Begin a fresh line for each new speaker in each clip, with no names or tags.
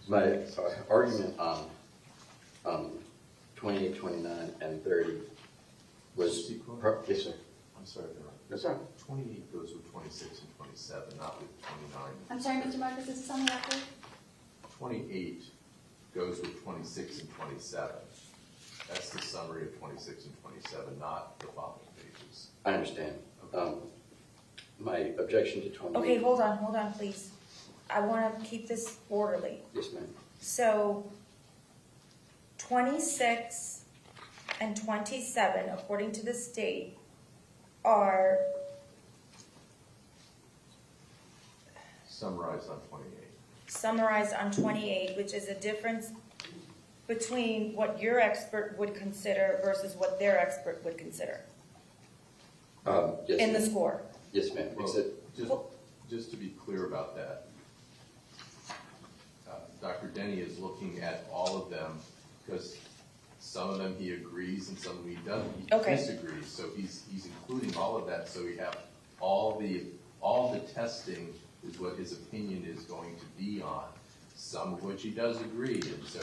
My argument on 28, 29, and 30 was... Yes, sir.
I'm sorry.
That's right.
28 goes with 26 and 27, not with 29.
I'm sorry, Mr. Marcus, is this on the record?
28 goes with 26 and 27. That's the summary of 26 and 27, not the following pages.
I understand. My objection to 28...
Okay, hold on, please. I want to keep this orderly.
Yes, ma'am.
So, 26 and 27, according to the state, are
Summarized on 28.
summarized on 28, which is a difference between what your expert would consider versus what their expert would consider
Yes,
in the
ma'am.
score.
Yes, ma'am.
Well, just to be clear about that, Dr. Denny is looking at all of them because some of them he agrees and some of them he doesn't. He disagrees. So he's including all of that. So we have all the testing is what his opinion is going to be on. Some of which he does agree. And so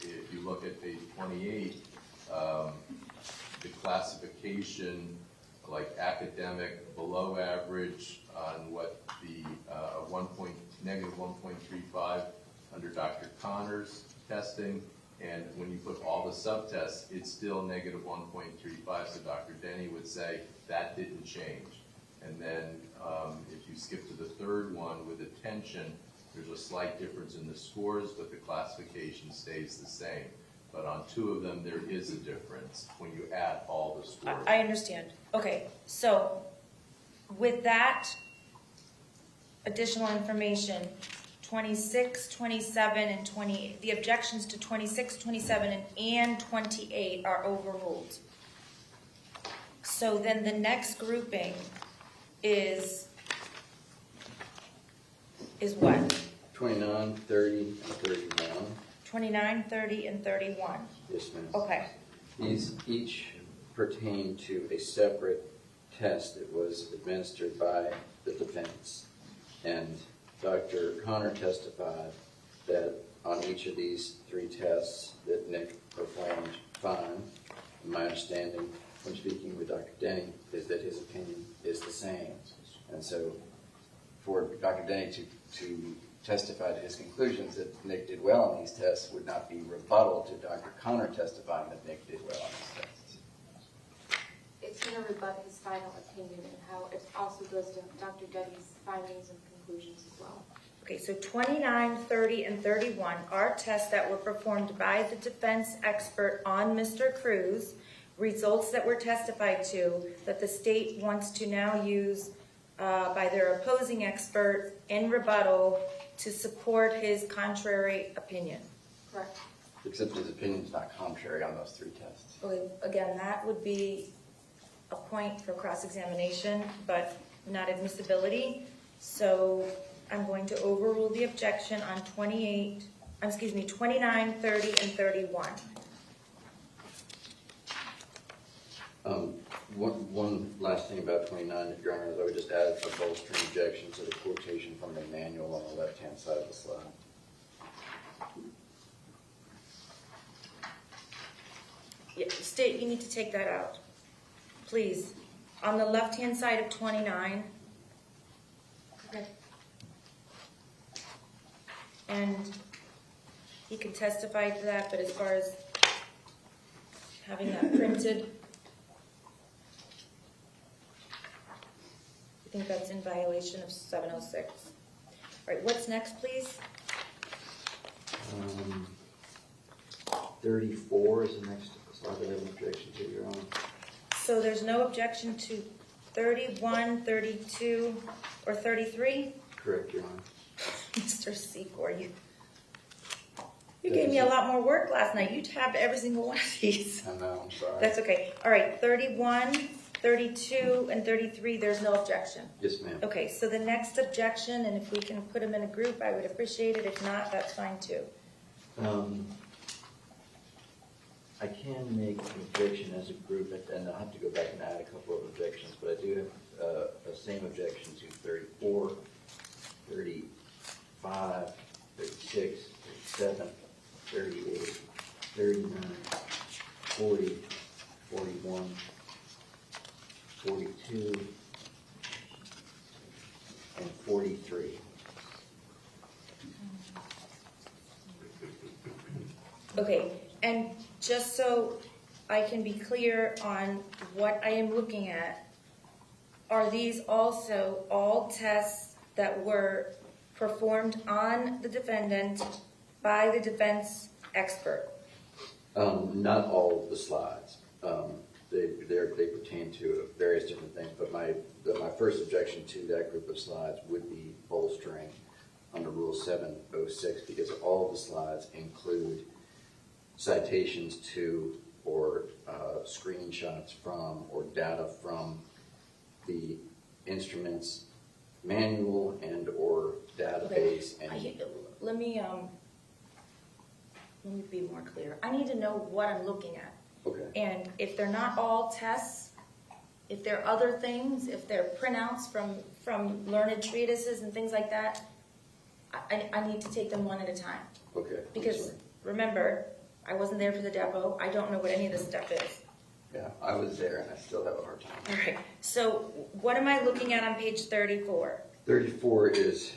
if you look at page 28, the classification like academic below average on what the negative 1.35 under Dr. Connor's testing, and when you put all the subtests, it's still negative 1.35. So Dr. Denny would say that didn't change. And then if you skip to the third one with attention, there's a slight difference in the scores, but the classification stays the same. But on two of them, there is a difference when you add all the scores.
I understand. Okay, so with that additional information, 26, 27, and 28, the objections to 26, 27, and 28 are overruled. So then the next grouping is what?
29, 30, and 31.
29, 30, and 31.
Yes, ma'am.
Okay.
These each pertain to a separate test that was administered by the defense. And Dr. Connor testified that on each of these three tests that Nick performed fine. And my understanding from speaking with Dr. Denny is that his opinion is the same. And so for Dr. Denny to testify to his conclusions that Nick did well on these tests would not be rebuttal to Dr. Connor testifying that Nick did well on these tests.
It's going to rebut his final opinion and how it also goes to Dr. Denny's findings and conclusions as well.
Okay, so 29, 30, and 31 are tests that were performed by the defense expert on Mr. Cruz, results that were testified to that the state wants to now use by their opposing expert in rebuttal to support his contrary opinion.
Correct.
Except his opinion is not contrary on those three tests.
Okay, again, that would be a point for cross-examination, but not admissibility. So I'm going to overrule the objection on 29, 30, and 31.
One last thing about 29, if Your Honor, is I would just add a bolstering objection to the quotation from the manual on the left-hand side of the slide.
Yeah, State, you need to take that out, please. On the left-hand side of 29.
Okay.
And he can testify to that, but as far as having that printed, I think that's in violation of 706. All right, what's next, please?
34 is the next slide that I have an objection to, Your Honor.
So there's no objection to 31, 32, or 33?
Correct, Your Honor.
Mr. Secor, you gave me a lot more work last night. You tabbed every single one of these.
I know, I'm sorry.
That's okay. All right, 31, 32, and 33, there's no objection.
Yes, ma'am.
Okay, so the next objection, and if we can put them in a group, I would appreciate it. If not, that's fine too.
I can make an objection as a group, and I'll have to go back and add a couple of objections, but I do have the same objection to 34, 35, 36, 37, 38, 39, 40, 41, 42, and 43.
Okay, and just so I can be clear on what I am looking at, are these also all tests that were performed on the defendant by the defense expert?
Not all of the slides. They pertain to various different things, but my first objection to that group of slides would be bolstering under Rule 706, because all of the slides include citations to or screenshots from or data from the instrument's manual and or database.
Okay. Let me be more clear. I need to know what I'm looking at.
Okay.
And if they're not all tests, if they're other things, if they're printouts from learned treatises and things like that, I need to take them one at a time.
Okay.
Because remember, I wasn't there for the depot. I don't know what any of this stuff is.
Yeah, I was there and I still have a hard time.
All right. So what am I looking at on page 34?
34 is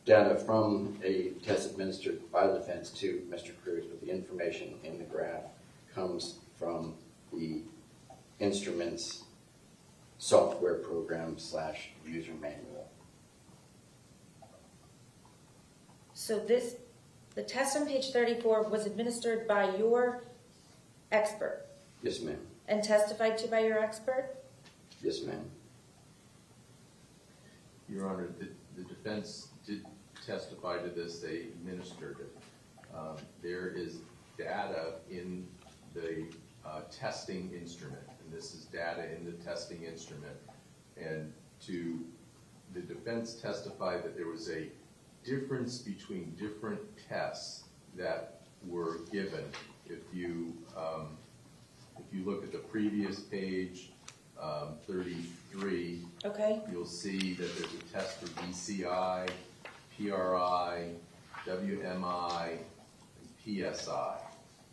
data from a test administered by the defense to Mr. Cruz, but the information in the graph comes from the instrument's software program / user manual.
So the test on page 34 was administered by your expert
Yes, ma'am.
and testified to by your expert?
Yes, ma'am.
Your Honor, the defense did testify to this. They administered it. There is data in the testing instrument, and this is data in the testing instrument. And the defense testified that there was a difference between different tests that were given. If you look at the previous page, 33,
Okay.
you'll see that there's a test for BCI, PRI, WMI, and PSI.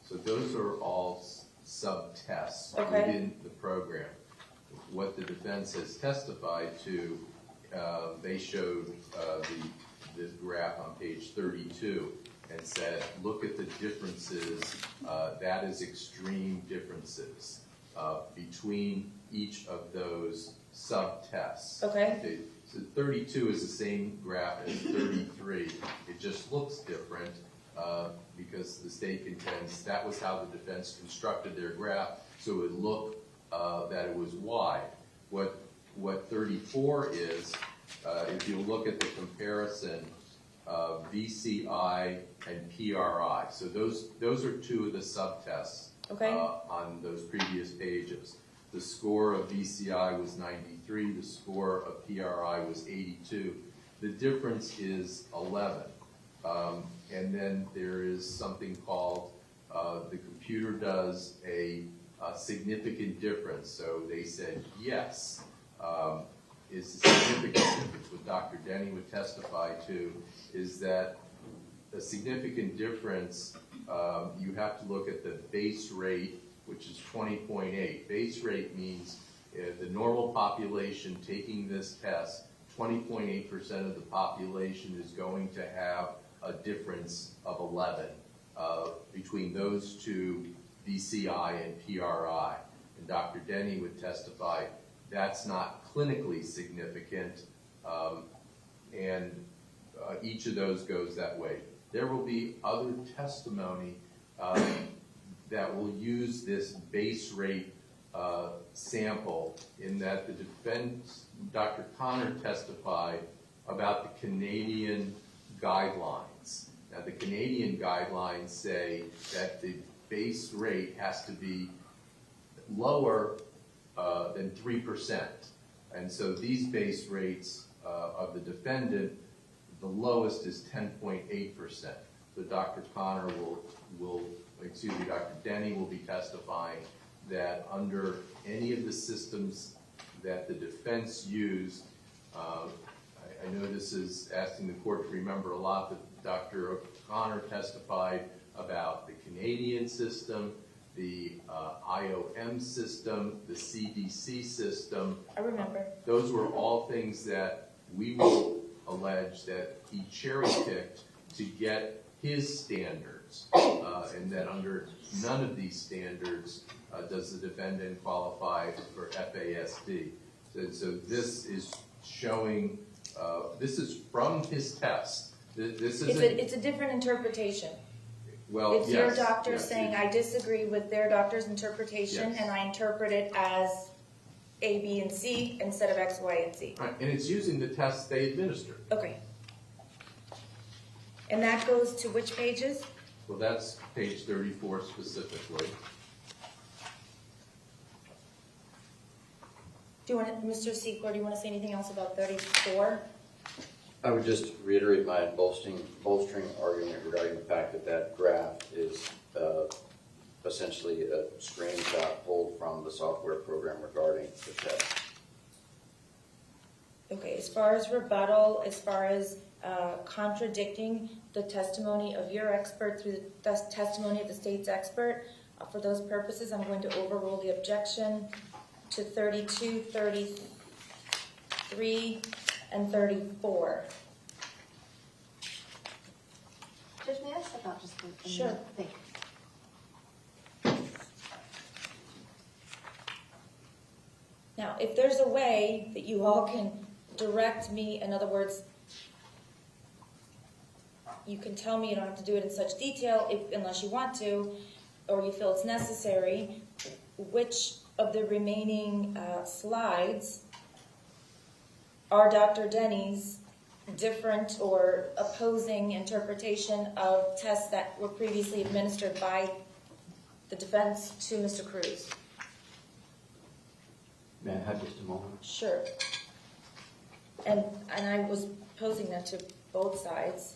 So those are all sub-tests within the program. What the defense has testified to, they showed the graph on page 32 and said, look at the differences, that is extreme differences between each of those sub-tests.
Okay.
So 32 is the same graph as 33. It just looks different because the state contends that was how the defense constructed their graph, so it would look that it was wide. What 34 is, if you look at the comparison of VCI and PRI, so those are two of the subtests on those previous pages. The score of VCI was 93, the score of PRI was 82. The difference is 11. And then there is something called, the computer does a significant difference. So they said, yes, is a significant difference. What Dr. Denny would testify to is that a significant difference, you have to look at the base rate, which is 20.8. Base rate means the normal population taking this test, 20.8% of the population is going to have a difference of 11 between those two, VCI and PRI. And Dr. Denny would testify that's not clinically significant, and each of those goes that way. There will be other testimony that will use this base rate sample, in that the defense, Dr. Connor testified about the Canadian guidelines. Now the Canadian guidelines say that the base rate has to be lower than 3%. And so these base rates of the defendant, the lowest is 10.8%. So Dr. Connor Dr. Denny will be testifying that under any of the systems that the defense used, I know this is asking the court to remember a lot, but Dr. O'Connor testified about the Canadian system, the IOM system, the CDC system.
I remember.
Those were all things that we will allege that he cherry-picked to get his standards, and that under none of these standards does the defendant qualify for FASD. So this is showing, this is from his test. This isn't,
it's a different interpretation.
well,
It's
yes,
your doctor
yes,
saying, I disagree with their doctor's interpretation,
Yes.
and I interpret it as A, B, and C instead of X, Y, and Z.
Right, and it's using the test they administer.
Okay. And that goes to which pages?
Well, that's page 34 specifically.
Do you want to, Mr. Secor, do you want to say anything else about 34?
I would just reiterate my bolstering argument regarding the fact that that graph is essentially a screenshot pulled from the software program regarding the test.
Okay, as far as rebuttal, as far as contradicting the testimony of your expert through the testimony of the state's expert, for those purposes, I'm going to overrule the objection to 32, 33, and 34.
Judge, may I step out just for a minute?
Sure.
Thank you.
Now, if there's a way that you all can direct me, in other words, you can tell me you don't have to do it in such detail unless you want to, or you feel it's necessary, which of the remaining slides are Dr. Denny's different or opposing interpretation of tests that were previously administered by the defense to Mr. Cruz?
May I have just a moment?
Sure. And I was posing that to both sides.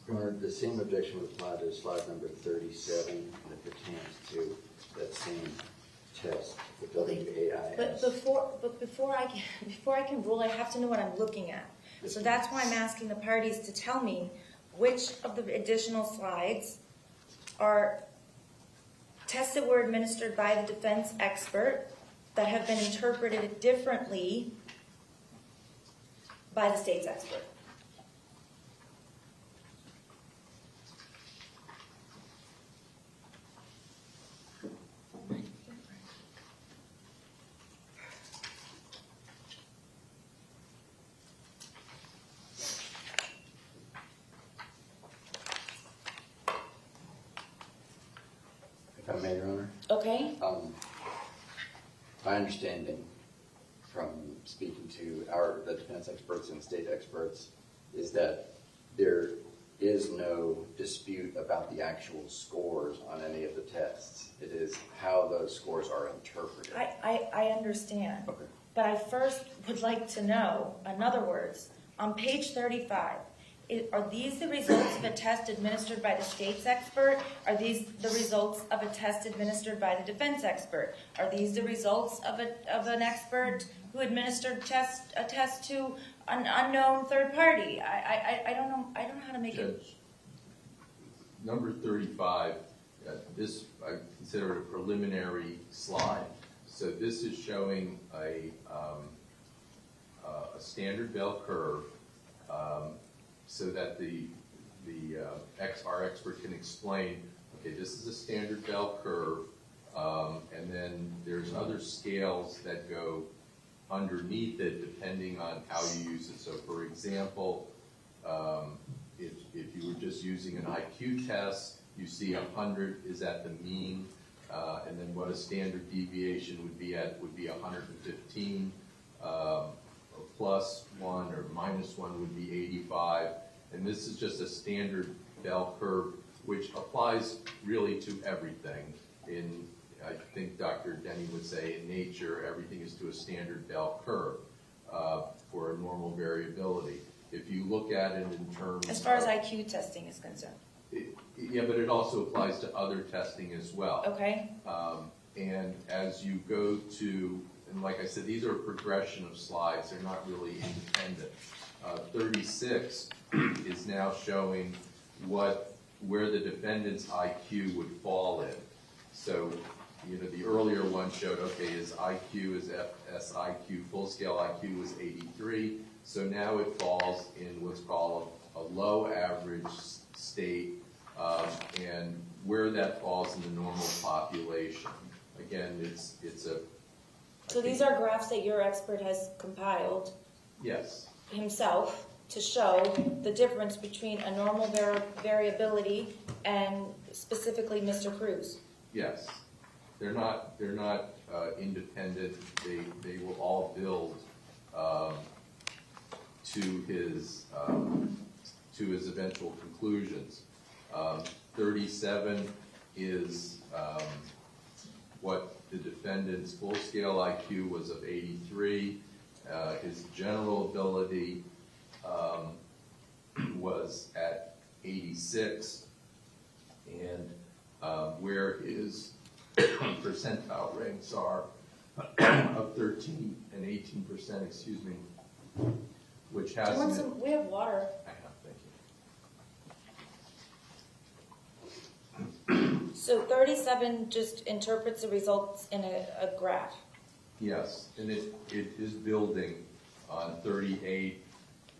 Your Honor, the same objection would apply to slide number 37, and it pertains to that same test, the WAIS.
But before I can rule, I have to know what I'm looking at. So that's why I'm asking the parties to tell me which of the additional slides are tests that were administered by the defense expert that have been interpreted differently by the state's expert.
If I may, Your Honor.
Okay?
My understanding from speaking to the defense experts and state experts is that there is no dispute about the actual scores on any of the tests. It is how those scores are interpreted.
I understand.
Okay.
But I first would like to know, in other words, on page 35, are these the results of a test administered by the state's expert? Are these the results of a test administered by the defense expert? Are these the results of an expert who administered a test to an unknown third party? I don't know how to make it.
Judge, number 35, this I consider a preliminary slide. So this is showing a standard bell curve, so that our expert can explain, okay, this is a standard bell curve, and then there's other scales that go underneath it depending on how you use it. So for example, if you were just using an IQ test, You see 100 is at the mean, and then what a standard deviation would be 115. Plus 1 or minus 1 would be 85. And this is just a standard bell curve, which applies really to everything. I think Dr. Denny would say in nature, everything is to a standard bell curve for a normal variability. If you look at it in terms
as far as IQ testing is concerned.
Yeah, but it also applies to other testing as well.
Okay.
And as you go to, and like I said, these are a progression of slides. They're not really independent. 36 is now showing where the defendant's IQ would fall in. So, the earlier one showed, okay, his IQ is FSIQ, full scale IQ was 83. So now it falls in what's called a low average state, and where that falls in the normal population. Again, it's a...
So these are graphs that your expert has compiled.
Yes.
Himself to show the difference between a normal variability and specifically Mr. Cruz.
Yes. They're not independent. They will all build to his eventual conclusions. 37 is what the defendant's full-scale IQ was of 83. His general ability was at 86, and where his percentile ranks are of 13 and 18%, excuse me, which has...
We have water.
I have, thank you.
So 37 just interprets the results in a graph.
Yes, and it is building on 38.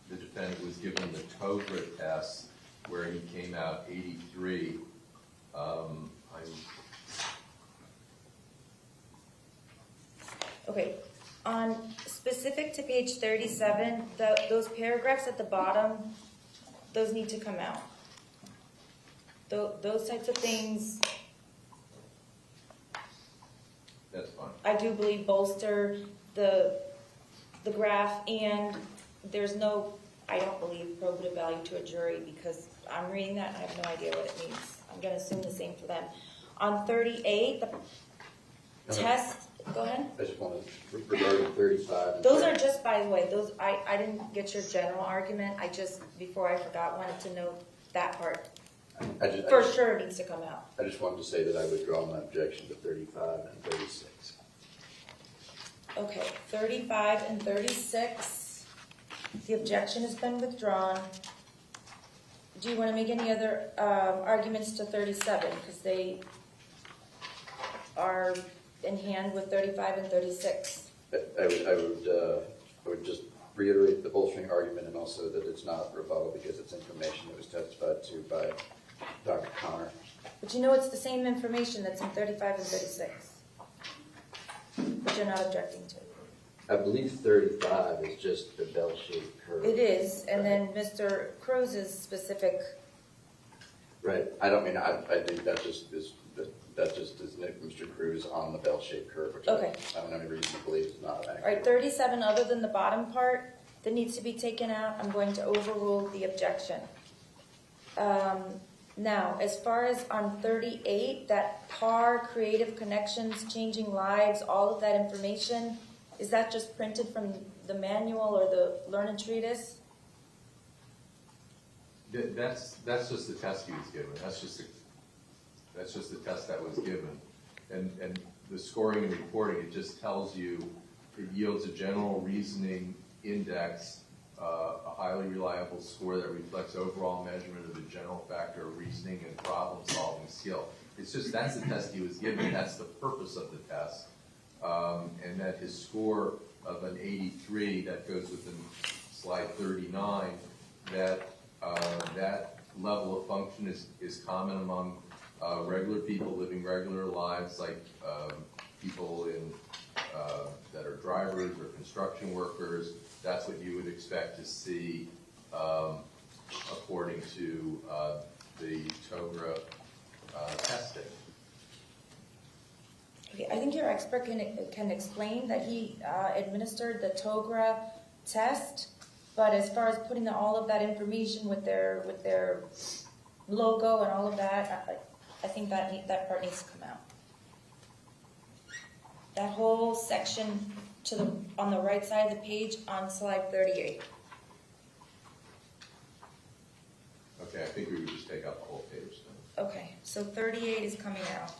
The defendant was given the TOGRA test where he came out 83.
Okay, on specific to page 37, those paragraphs at the bottom, those need to come out. Those types of things,
That's fine.
I do believe bolster the graph, and there's no, I don't believe, probative value to a jury because I'm reading that and I have no idea what it means. I'm going to assume the same for them. On 38, the test, go ahead.
I just want to, regarding 35.
Those are just, by the way, those I didn't get your general argument. I just, before I forgot, wanted to know that part. For sure it needs to come out.
I just wanted to say that I withdraw my objection to 35 and 36.
Okay, 35 and 36. The objection has been withdrawn. Do you want to make any other arguments to 37? Because they are in hand with 35 and 36.
I would just reiterate the bolstering argument and also that it's not rebuttal because it's information that was testified to by Dr. Connor.
But you know it's the same information that's in 35 and 36. But you're not objecting to.
I believe 35 is just the bell-shaped curve.
It is, and then Mr. Cruz's specific.
Right. I don't mean, I think that just is Mr. Cruz on the bell-shaped curve, which
Okay.
I don't have any reason to believe is not accurate.
All right, 37, other than the bottom part that needs to be taken out, I'm going to overrule the objection. Now, as far as on 38, that PAR, creative connections, changing lives, all of that information, is that just printed from the manual or the learning treatise?
That's just the test he was given. That's just the test that was given. And the scoring and reporting, it just tells you, it yields a general reasoning index, a highly reliable score that reflects overall measurement of the general factor of reasoning and problem-solving skill. It's just, that's the test he was given. That's the purpose of the test. And that his score of an 83, that goes within slide 39, that level of function is common among regular people living regular lives, like people that are drivers or construction workers. That's what you would expect to see according to the TOGRA testing.
Okay, I think your expert can explain that he administered the TOGRA test, but as far as putting all of that information with their logo and all of that, I think that part needs to come out. That whole section on the right side of the page on slide 38.
Okay, I think we would just take out the whole page then.
Okay, so 38 is coming out.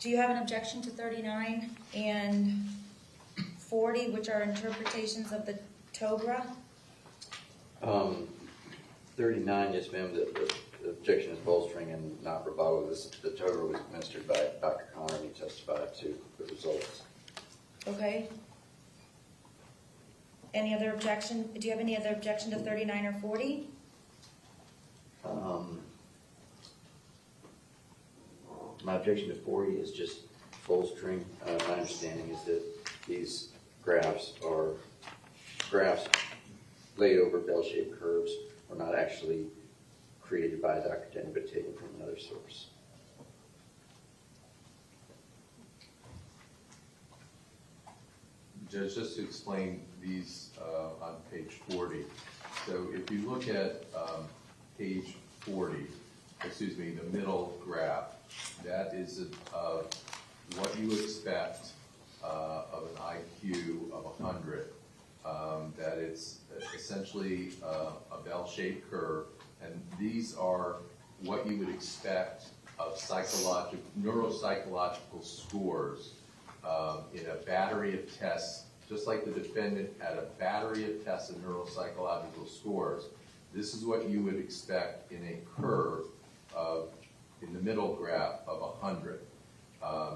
Do you have an objection to 39 and 40, which are interpretations of the TOGRA?
39, yes, ma'am. The objection is bolstering and not rebuttal. The TOGRA was administered by Dr. Connor, and he testified to the results.
Okay. Any other objection? Do you have any other objection to 39 or 40?
My objection to 40 is just bolstering. My understanding is that these graphs are graphs laid over bell-shaped curves, are not actually created by Dr. Denny, but taken from another source.
Judge, just to explain these on page 40. So if you look at page 40, the middle graph, that is what you expect of an IQ of 100. That it's essentially a bell-shaped curve, and these are what you would expect of neuropsychological scores in a battery of tests, just like the defendant had a battery of tests of neuropsychological scores. This is what you would expect in a curve in the middle graph of 100.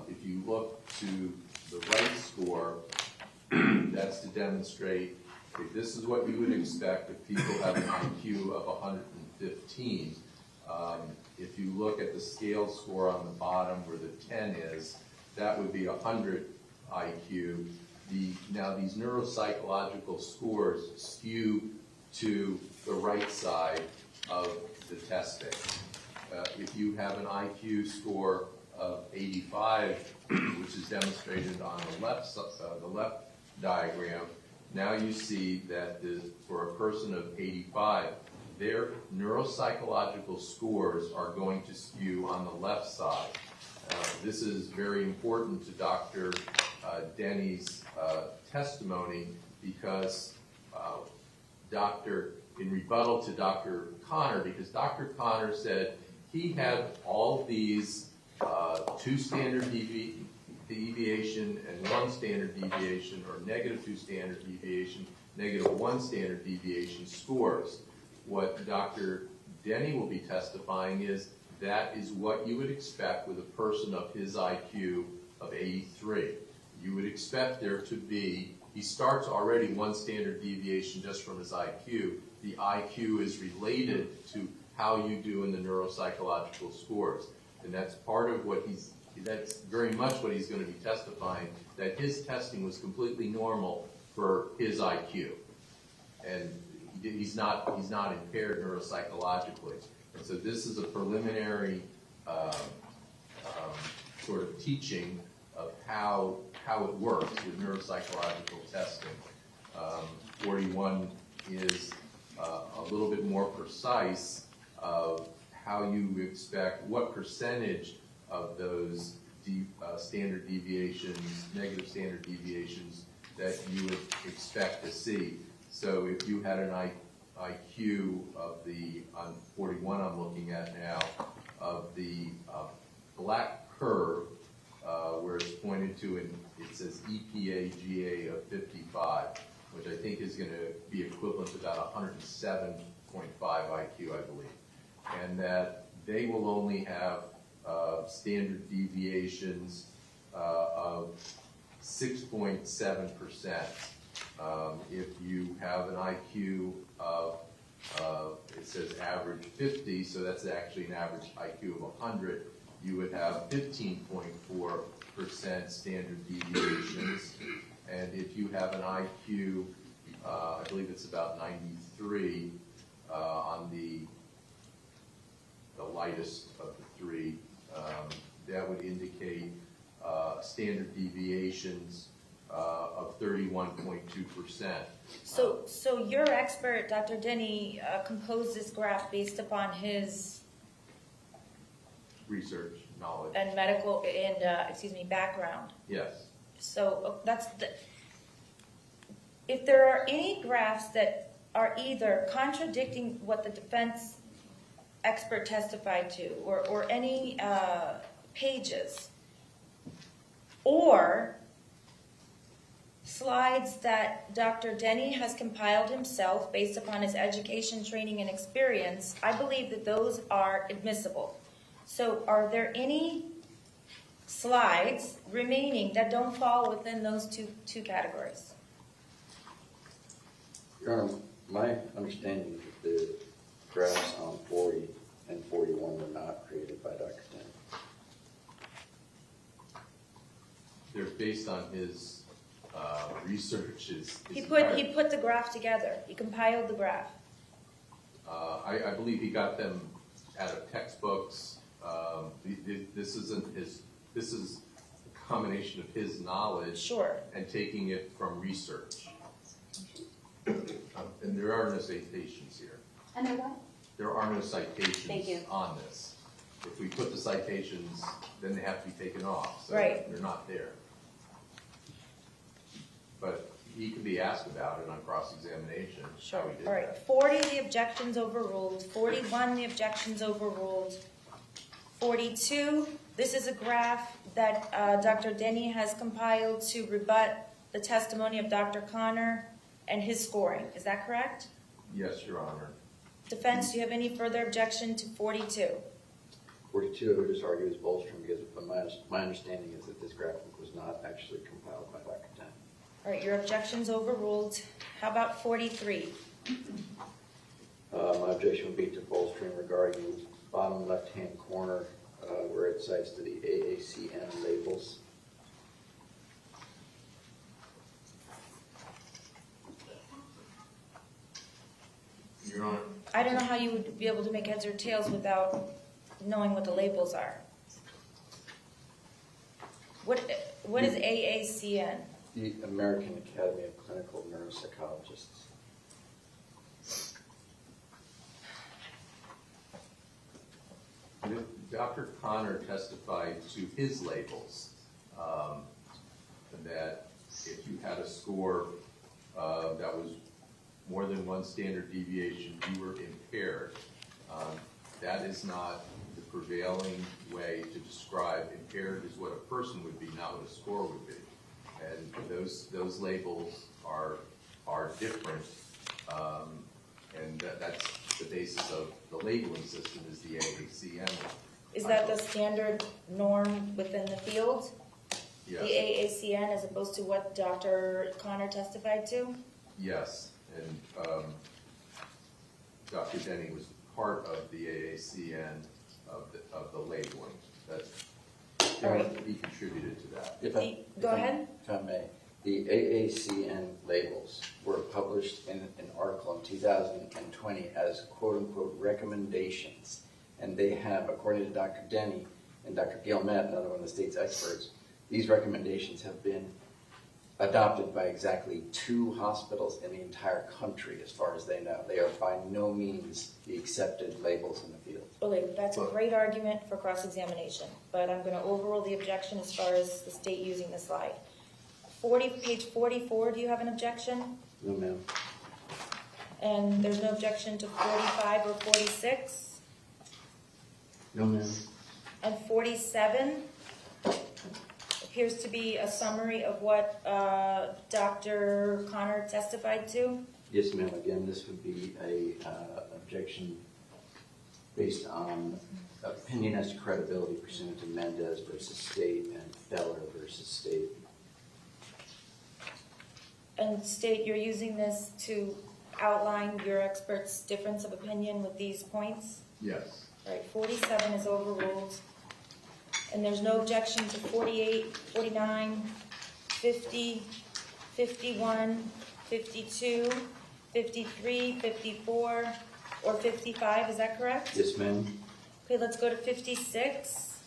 If you look to the right score, that's to demonstrate if this is what you would expect if people have an IQ of 115. If you look at the scale score on the bottom where the 10 is, that would be 100 IQ. Now these neuropsychological scores skew to the right side of the testing. If you have an IQ score of 85, which is demonstrated on the left diagram, now you see that for a person of 85, their neuropsychological scores are going to skew on the left side. This is very important to Dr. Denny's testimony because in rebuttal to Dr. Connor, because Dr. Connor said he had all these 2 standard deviation and 1 standard deviation, or -2 standard deviation, -1 standard deviation scores. What Dr. Denny will be testifying is that is what you would expect with a person of his IQ of 83. You would expect there to be, he starts already 1 standard deviation just from his IQ. The IQ is related to how you do in the neuropsychological scores. And that's part of what that's very much what he's going to be testifying, that his testing was completely normal for his IQ. And he's not impaired neuropsychologically. And so this is a preliminary sort of teaching of how it works with neuropsychological testing. 41 is a little bit more precise of how you expect, what percentage of those standard deviations, negative standard deviations that you would expect to see. So if you had an IQ of on 41 I'm looking at now, of the black curve where it's pointed to, and it says EPA-GA of 55, which I think is going to be equivalent to about 107.5 IQ, I believe. And that they will only have standard deviations of 6.7%. If you have an IQ of, it says average 50, so that's actually an average IQ of 100, you would have 15.4% standard deviations. And if you have an IQ I believe it's about 93 on the lightest of the three. That would indicate standard deviations of 31.2%.
So your expert, Dr. Denny, composed this graph based upon his
Research, knowledge.
and medical and background.
Yes.
So if there are any graphs that are either contradicting what the defense expert testified to, or any pages, or slides that Dr. Denny has compiled himself based upon his education, training, and experience, I believe that those are admissible. So are there any slides remaining that don't fall within those two categories?
Your Honor, my understanding is that the graphs on 40 and 41 were not created by Dr. Denny.
They're based on his research.
He put the graph together. He compiled the graph.
I believe he got them out of textbooks. This isn't his. This is a combination of his knowledge,
Sure.
and taking it from research. And there are no citations here.
And there what?
There are no citations
Thank you.
on this. If we put the citations, then they have to be taken off. So
Right.
they're not there. But he can be asked about it on cross-examination.
Sure.
How he did
All right.
that.
40, the objections overruled. 41, the objections overruled. 42, this is a graph that Dr. Denny has compiled to rebut the testimony of Dr. Connor and his scoring. Is that correct?
Yes, Your Honor.
Defense, do you have any further objection to 42?
42, I would just argue is bolstering because my understanding is that this graphic was not actually compiled by Dr. Denny.
All right, your objection's overruled. How about 43?
My objection would be to bolstering regarding the bottom left-hand corner where it cites to the AACN labels.
Your Honor.
I don't know how you would be able to make heads or tails without knowing what the labels are. What is AACN?
The American Academy of Clinical Neuropsychologists.
Dr. Connor testified to his labels, that if you had a score that was more than one standard deviation, you were impaired. That is not the prevailing way to describe. Impaired is what a person would be, not what a score would be. And those labels are different, and that's the basis of the labeling system is the AACN.
Is that the standard norm within the field?
Yes.
The AACN as opposed to what Dr. Connor testified to?
Yes, and Dr. Denny was part of the AACN of the labeling.
All right.
He contributed to that.
Go ahead.
If I may, the AACN labels were published in an article in 2020 as quote-unquote recommendations. And they have, according to Dr. Denny and Dr. Gilmet, another one of the state's experts, these recommendations have been adopted by exactly 2 hospitals in the entire country, as far as they know. They are by no means the accepted labels in the field.
Okay, that's a great argument for cross-examination, but I'm going to overrule the objection as far as the state using the slide. Page 44, do you have an objection?
No, ma'am.
And there's no objection to 45 or 46?
No, ma'am.
And 47 appears to be a summary of what Dr. Connor testified to.
Yes, ma'am. Again, this would be a objection based on opinion as to credibility pursuant to Mendez versus State and Feller versus State.
And State, you're using this to outline your expert's difference of opinion with these points?
Yes.
All right, 47 is overruled. And there's no objection to 48, 49, 50, 51, 52, 53, 54, or 55, is that correct?
Yes, ma'am.
Okay, let's go to 56.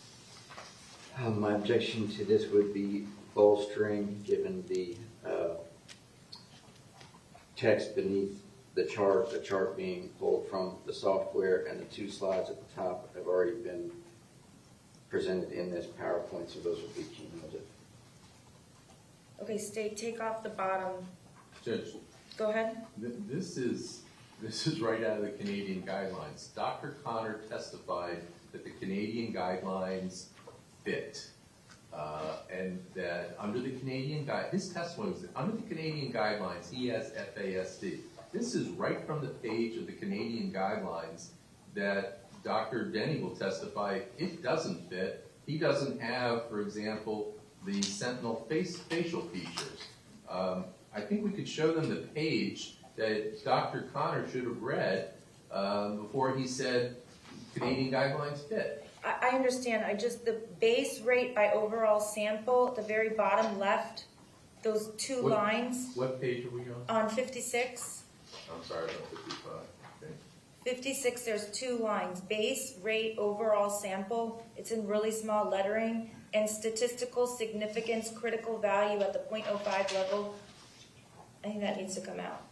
My objection to this would be bolstering, given the text beneath the chart being pulled from the software, and the two slides at the top have already been presented in this PowerPoint, so those would be cumulative.
Okay, take off the bottom.
Judge,
Go ahead.
this is right out of the Canadian guidelines. Dr. Connor testified that the Canadian guidelines fit. And that under the Canadian his testimony was that under the Canadian guidelines, he has FASD. This is right from the page of the Canadian guidelines that Dr. Denny will testify it doesn't fit. He doesn't have, for example, the sentinel facial features. I think we could show them the page that Dr. Connor should have read before he said Canadian guidelines fit.
I understand. The base rate by overall sample at the very bottom left, those two lines.
What page are we on?
On 56.
I'm sorry, about 55. Okay.
56, there's two lines. Base rate overall sample, it's in really small lettering, and statistical significance critical value at the 0.05 level. I think that needs to come out.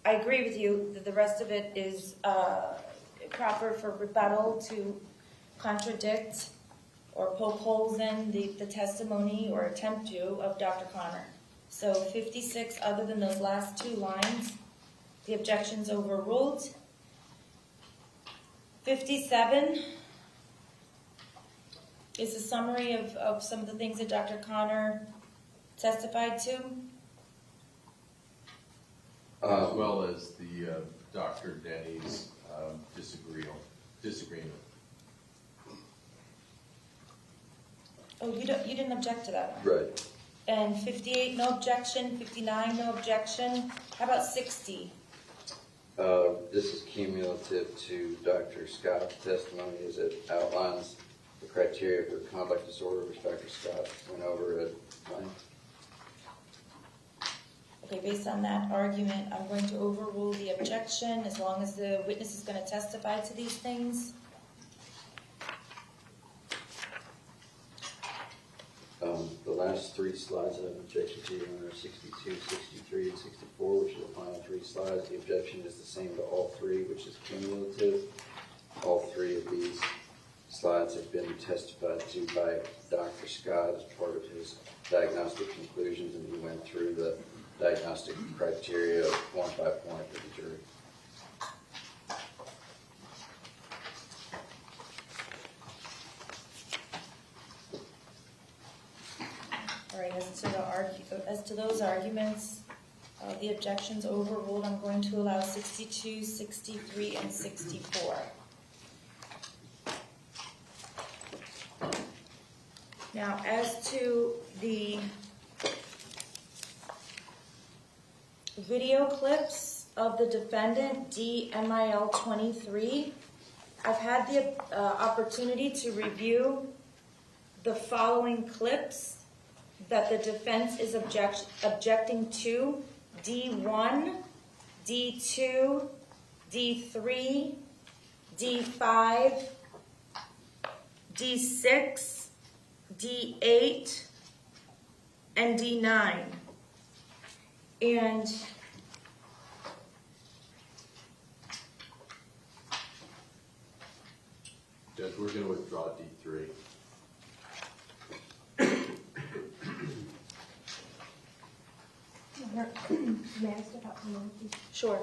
I agree with you that the rest of it is proper for rebuttal to contradict or poke holes in the testimony or attempt to of Dr. Connor. So 56, other than those last two lines, the objection's overruled. 57 is a summary of some of the things that Dr. Connor testified to.
As well as the Dr. Denny's disagreement.
Oh, you didn't object to that one.
Right.
And 58, no objection. 59, no objection. How about 60?
This is cumulative to Dr. Scott's testimony as it outlines the criteria for conduct disorder, which Dr. Scott went over at length.
Okay, based on that argument, I'm going to overrule the objection as long as the witness is going to testify to these things.
The last three slides that I've objected to are 62, 63, and 64, which are the final three slides. The objection is the same to all three, which is cumulative. All three of these slides have been testified to by Dr. Scott as part of his diagnostic conclusions, and he went through the diagnostic criteria point by point for the jury.
All right, as to those arguments, the objection's overruled. I'm going to allow 62, 63, and 64. Now, as to the video clips of the defendant, DMIL 23, I've had the opportunity to review the following clips that the defense is objecting to: D1, D2, D3, D5, D6, D8, and D9. And
Judge, we're going to withdraw D3.
May I step out for a moment, please?
sure.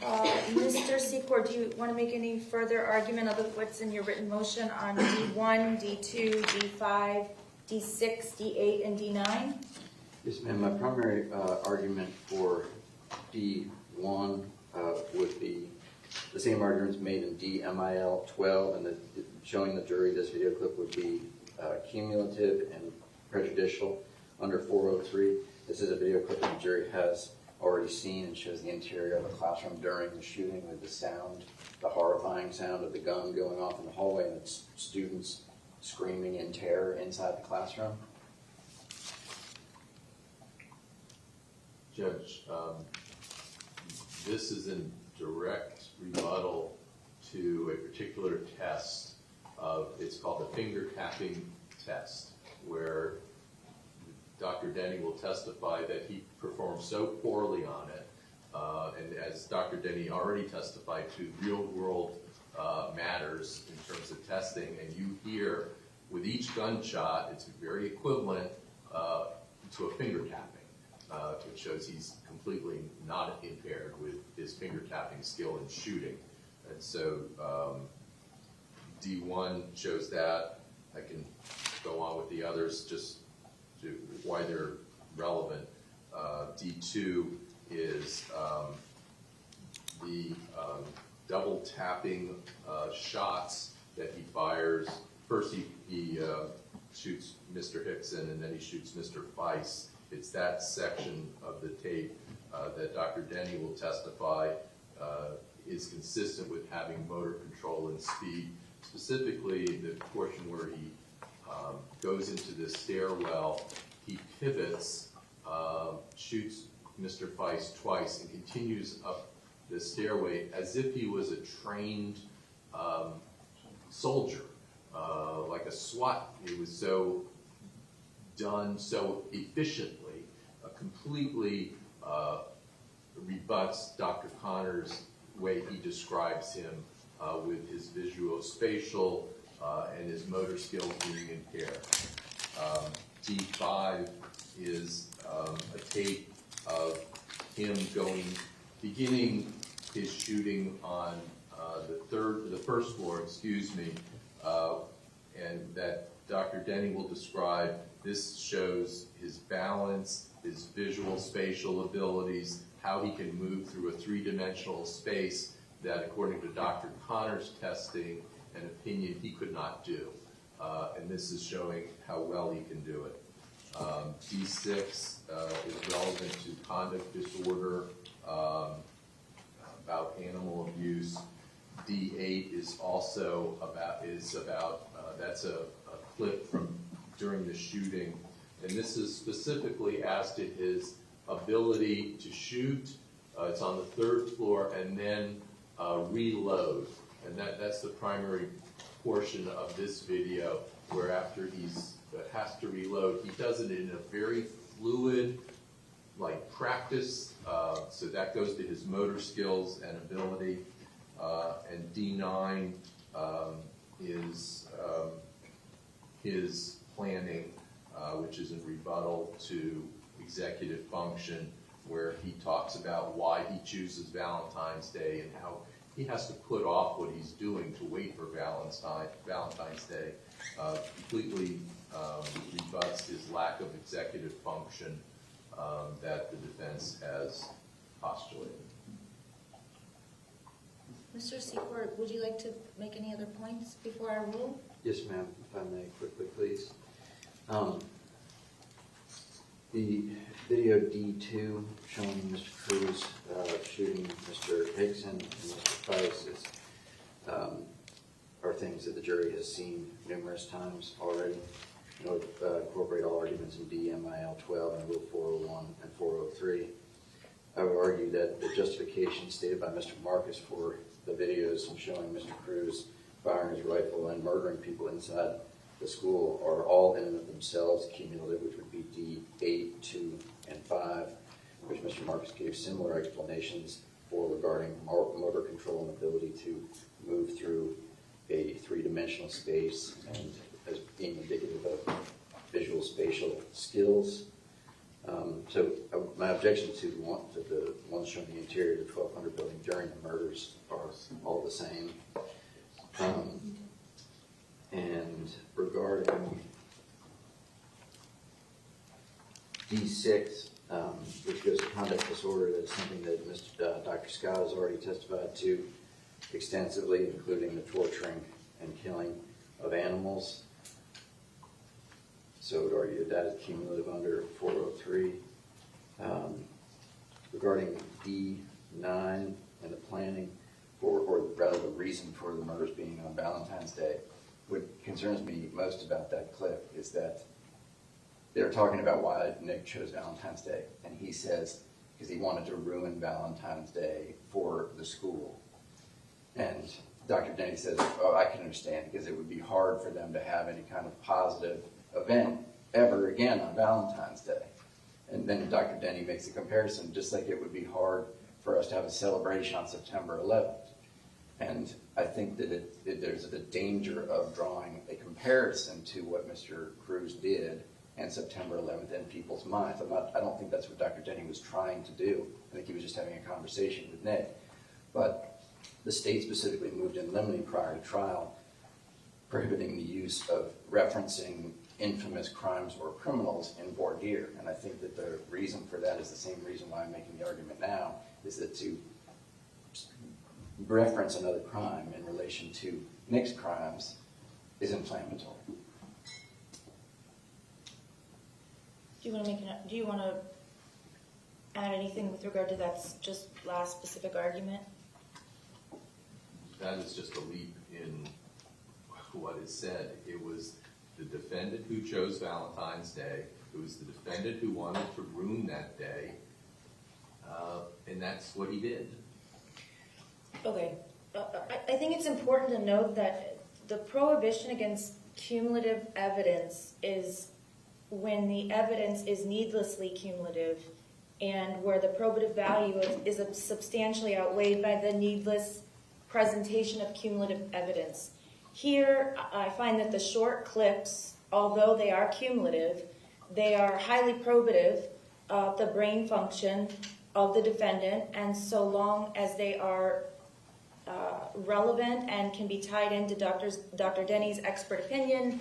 Mr. Secor, do you want to make any further argument other than what's in your written motion on D1, D2, D5, D6, D8, and D9?
Yes, ma'am. My primary argument for D1 would be the same arguments made in DMIL 12, and showing the jury this video clip would be cumulative and prejudicial under 403. This is a video clip that the jury has already seen and shows the interior of the classroom during the shooting with the sound, the horrifying sound of the gun going off in the hallway, and it's students screaming in terror inside the classroom.
Judge, this is in direct rebuttal to a particular test it's called the finger tapping test, where Dr. Denny will testify that he performed so poorly on it, and as Dr. Denny already testified to, real world matters in terms of testing, and you hear with each gunshot, it's very equivalent to a finger tapping, which shows he's completely not impaired with his finger tapping skill in shooting. And so D1 shows that. I can go on with the others just to why they're relevant. D2 is the double tapping shots that he fires. First he shoots Mr. Hickson, and then he shoots Mr. Weiss. It's that section of the tape that Dr. Denny will testify is consistent with having motor control and speed. Specifically, the portion where he goes into the stairwell, he pivots, shoots Mr. Weiss twice, and continues up the stairway as if he was a trained soldier, like a SWAT. It was so done so efficiently, completely rebuts Dr. Connor's way he describes him with his visual-spatial and his motor skills being impaired. D5 is a tape of him beginning his shooting on the first floor, and that Dr. Denny will describe. This shows his balance, his visual spatial abilities, how he can move through a three-dimensional space that, according to Dr. Connor's testing and opinion, he could not do. And this is showing how well he can do it. D6 is relevant to conduct disorder, about animal abuse. D8 is also about that's a clip from during the shooting, and this is specifically as to his ability to shoot. It's on the third floor, and then reload, and that's the primary portion of this video, where after he has to reload, he does it in a very fluid, like practice, so that goes to his motor skills and ability. And D9 is his planning, which is in rebuttal to executive function, where he talks about why he chooses Valentine's Day and how he has to put off what he's doing to wait for Valentine's Day. Completely rebuts his lack of executive function that the defense has postulated.
Mr. Secord, would you like to make any other points before I rule?
Yes, ma'am, if I may, quickly, please. The video D2 showing Mr. Cruz shooting Mr. Hickson and Mr. Weiss are things that the jury has seen numerous times already. Incorporate all arguments in DMIL 12 and Rule 401 and 403. I would argue that the justification stated by Mr. Marcus for the videos showing Mr. Cruz firing his rifle and murdering people inside the school are all in and of themselves cumulative, which would be D8, 2, and 5, which Mr. Marcus gave similar explanations for regarding motor control and ability to move through a three-dimensional space and as being indicative of visual spatial skills. So my objection to the ones showing the interior of the 1200 building during the murders are all the same. And regarding D6, which goes to conduct disorder, that's something that Dr. Scott has already testified to extensively, including the torturing and killing of animals. So I would argue that that is cumulative under 403. Regarding D9 and the planning, or rather the reason for the murders being on Valentine's Day, what concerns me most about that clip is that they're talking about why Nick chose Valentine's Day, and he says because he wanted to ruin Valentine's Day for the school. And Dr. Denny says, oh, I can understand, because it would be hard for them to have any kind of positive event ever again on Valentine's Day. And then Dr. Denny makes a comparison, just like it would be hard for us to have a celebration on September 11th. And I think that there's a danger of drawing a comparison to what Mr. Cruz did and September 11th in people's minds. I don't think that's what Dr. Denny was trying to do. I think he was just having a conversation with Nick. But the state specifically moved in limine prior to trial, prohibiting the use of referencing infamous crimes or criminals in voir dire. And I think that the reason for that is the same reason why I'm making the argument now, is that to reference another crime in relation to Nick's crimes is inflammatory.
Do you want to add anything with regard to that just last specific argument?
That is just a leap in what is said. It was the defendant who chose Valentine's Day. It was the defendant who wanted to ruin that day, and that's what he did.
Okay. I think it's important to note that the prohibition against cumulative evidence is when the evidence is needlessly cumulative and where the probative value is substantially outweighed by the needless presentation of cumulative evidence. Here, I find that the short clips, although they are cumulative, they are highly probative of the brain function of the defendant, and so long as they are relevant and can be tied into Dr. Denny's expert opinion,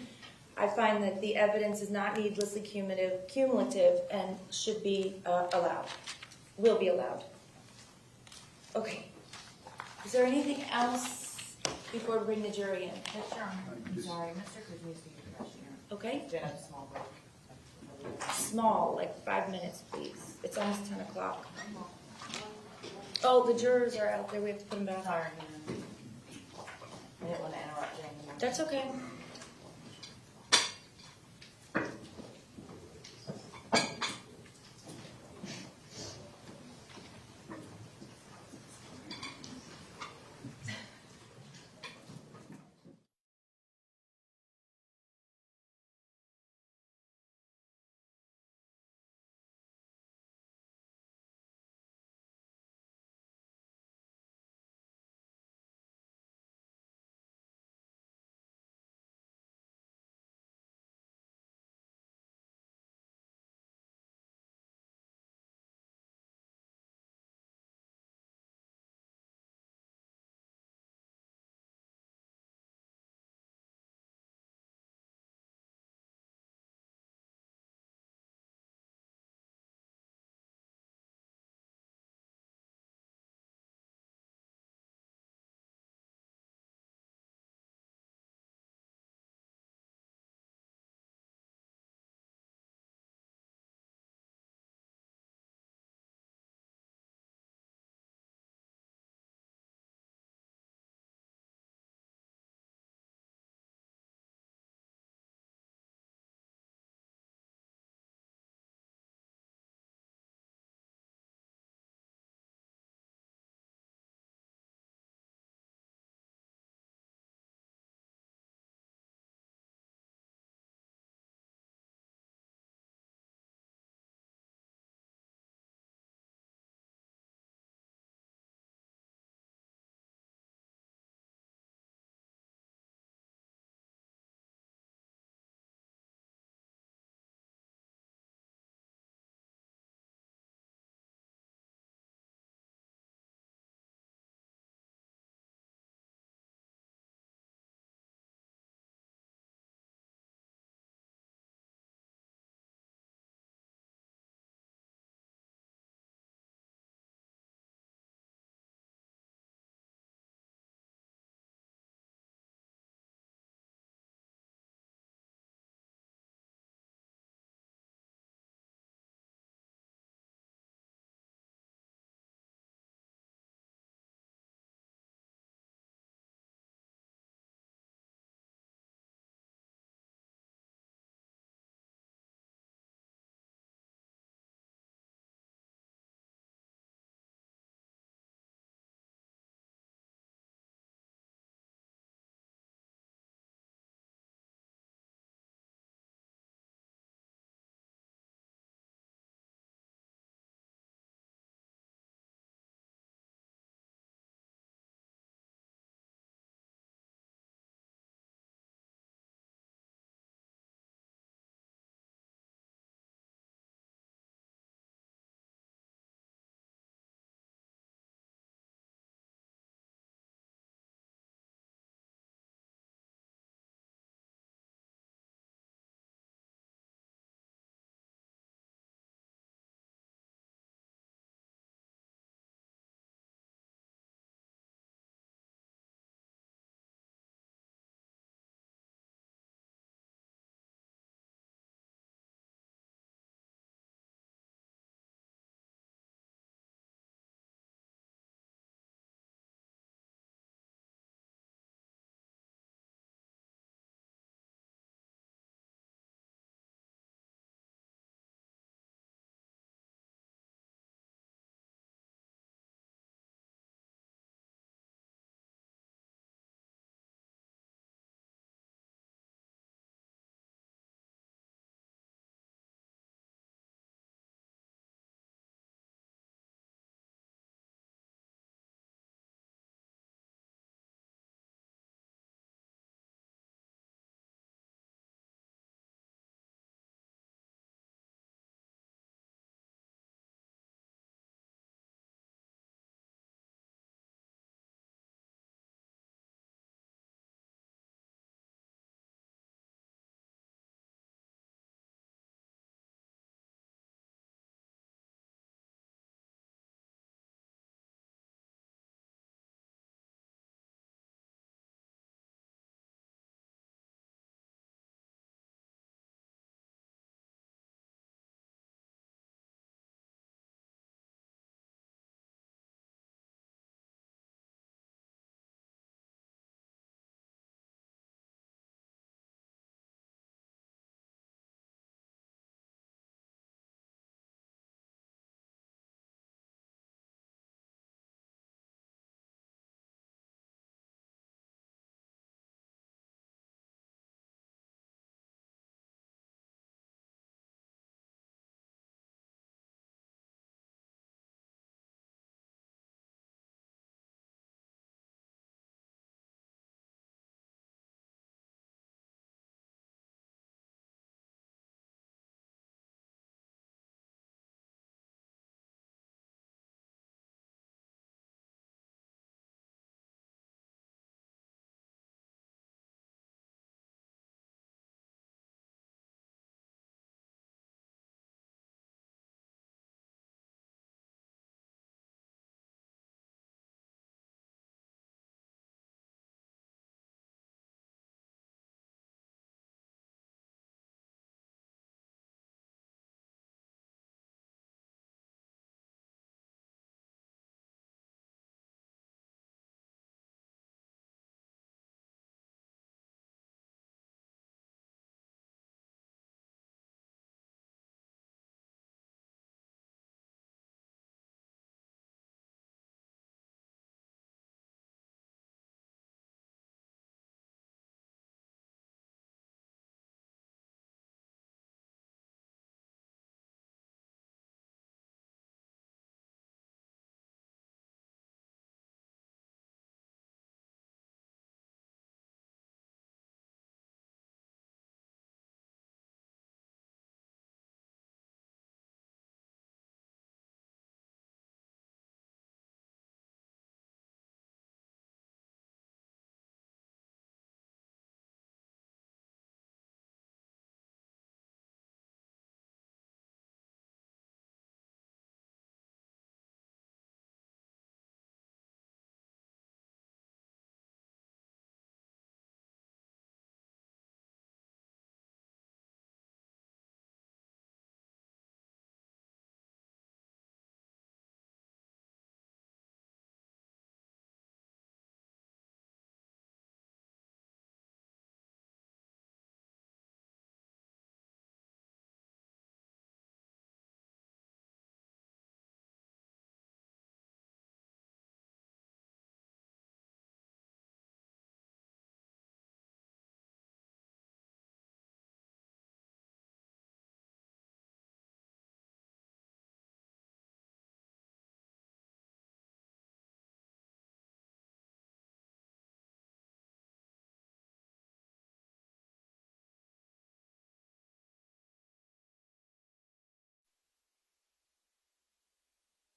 I find that the evidence is not needlessly cumulative and should be allowed, will be allowed. Okay. Is there anything else before we bring the jury in?
I'm sorry, Mr. Cruz needs to use the restroom.
Okay.
Did have a small break.
Small, like 5 minutes, please. It's almost 10 o'clock. Oh, the jurors are out there. We have to put them back.
Sorry, I didn't want to interrupt Jane.
That's okay.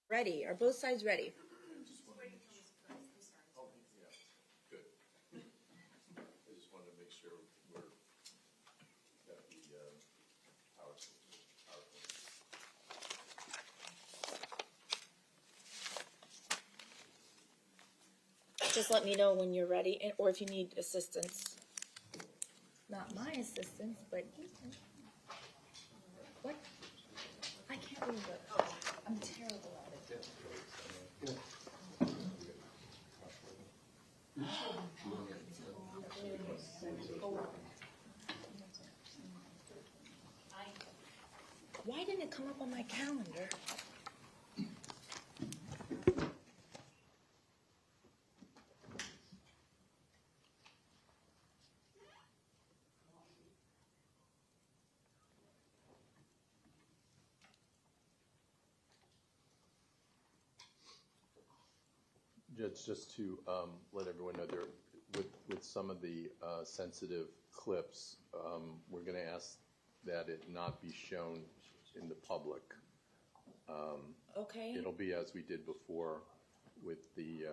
Ready? Are both sides ready?
Oh, yeah, good. I just wanted to make sure we're got the PowerPoint.
Just let me know when you're ready, or if you need assistance. Not my assistance, but what? I can't believe it. I'm terrible at it. Why didn't it come up on my calendar?
Just to let everyone know, there with some of the sensitive clips, we're going to ask that it not be shown in the public.
Okay.
It'll be as we did before with the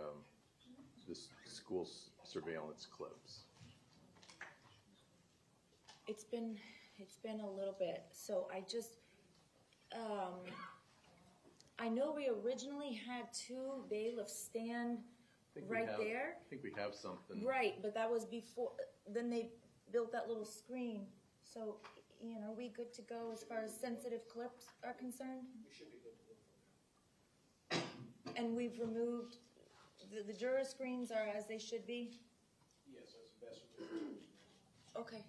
school surveillance clips.
It's been a little bit. So I just I know we originally had 2 bailiffs stand right there.
I think we have something.
Right, but that was before. Then they built that little screen. So, are we good to go as far as sensitive clips are concerned?
We should be good to go.
And we've removed the juror screens are as they should be.
Yes, that's the best we can do.
Okay.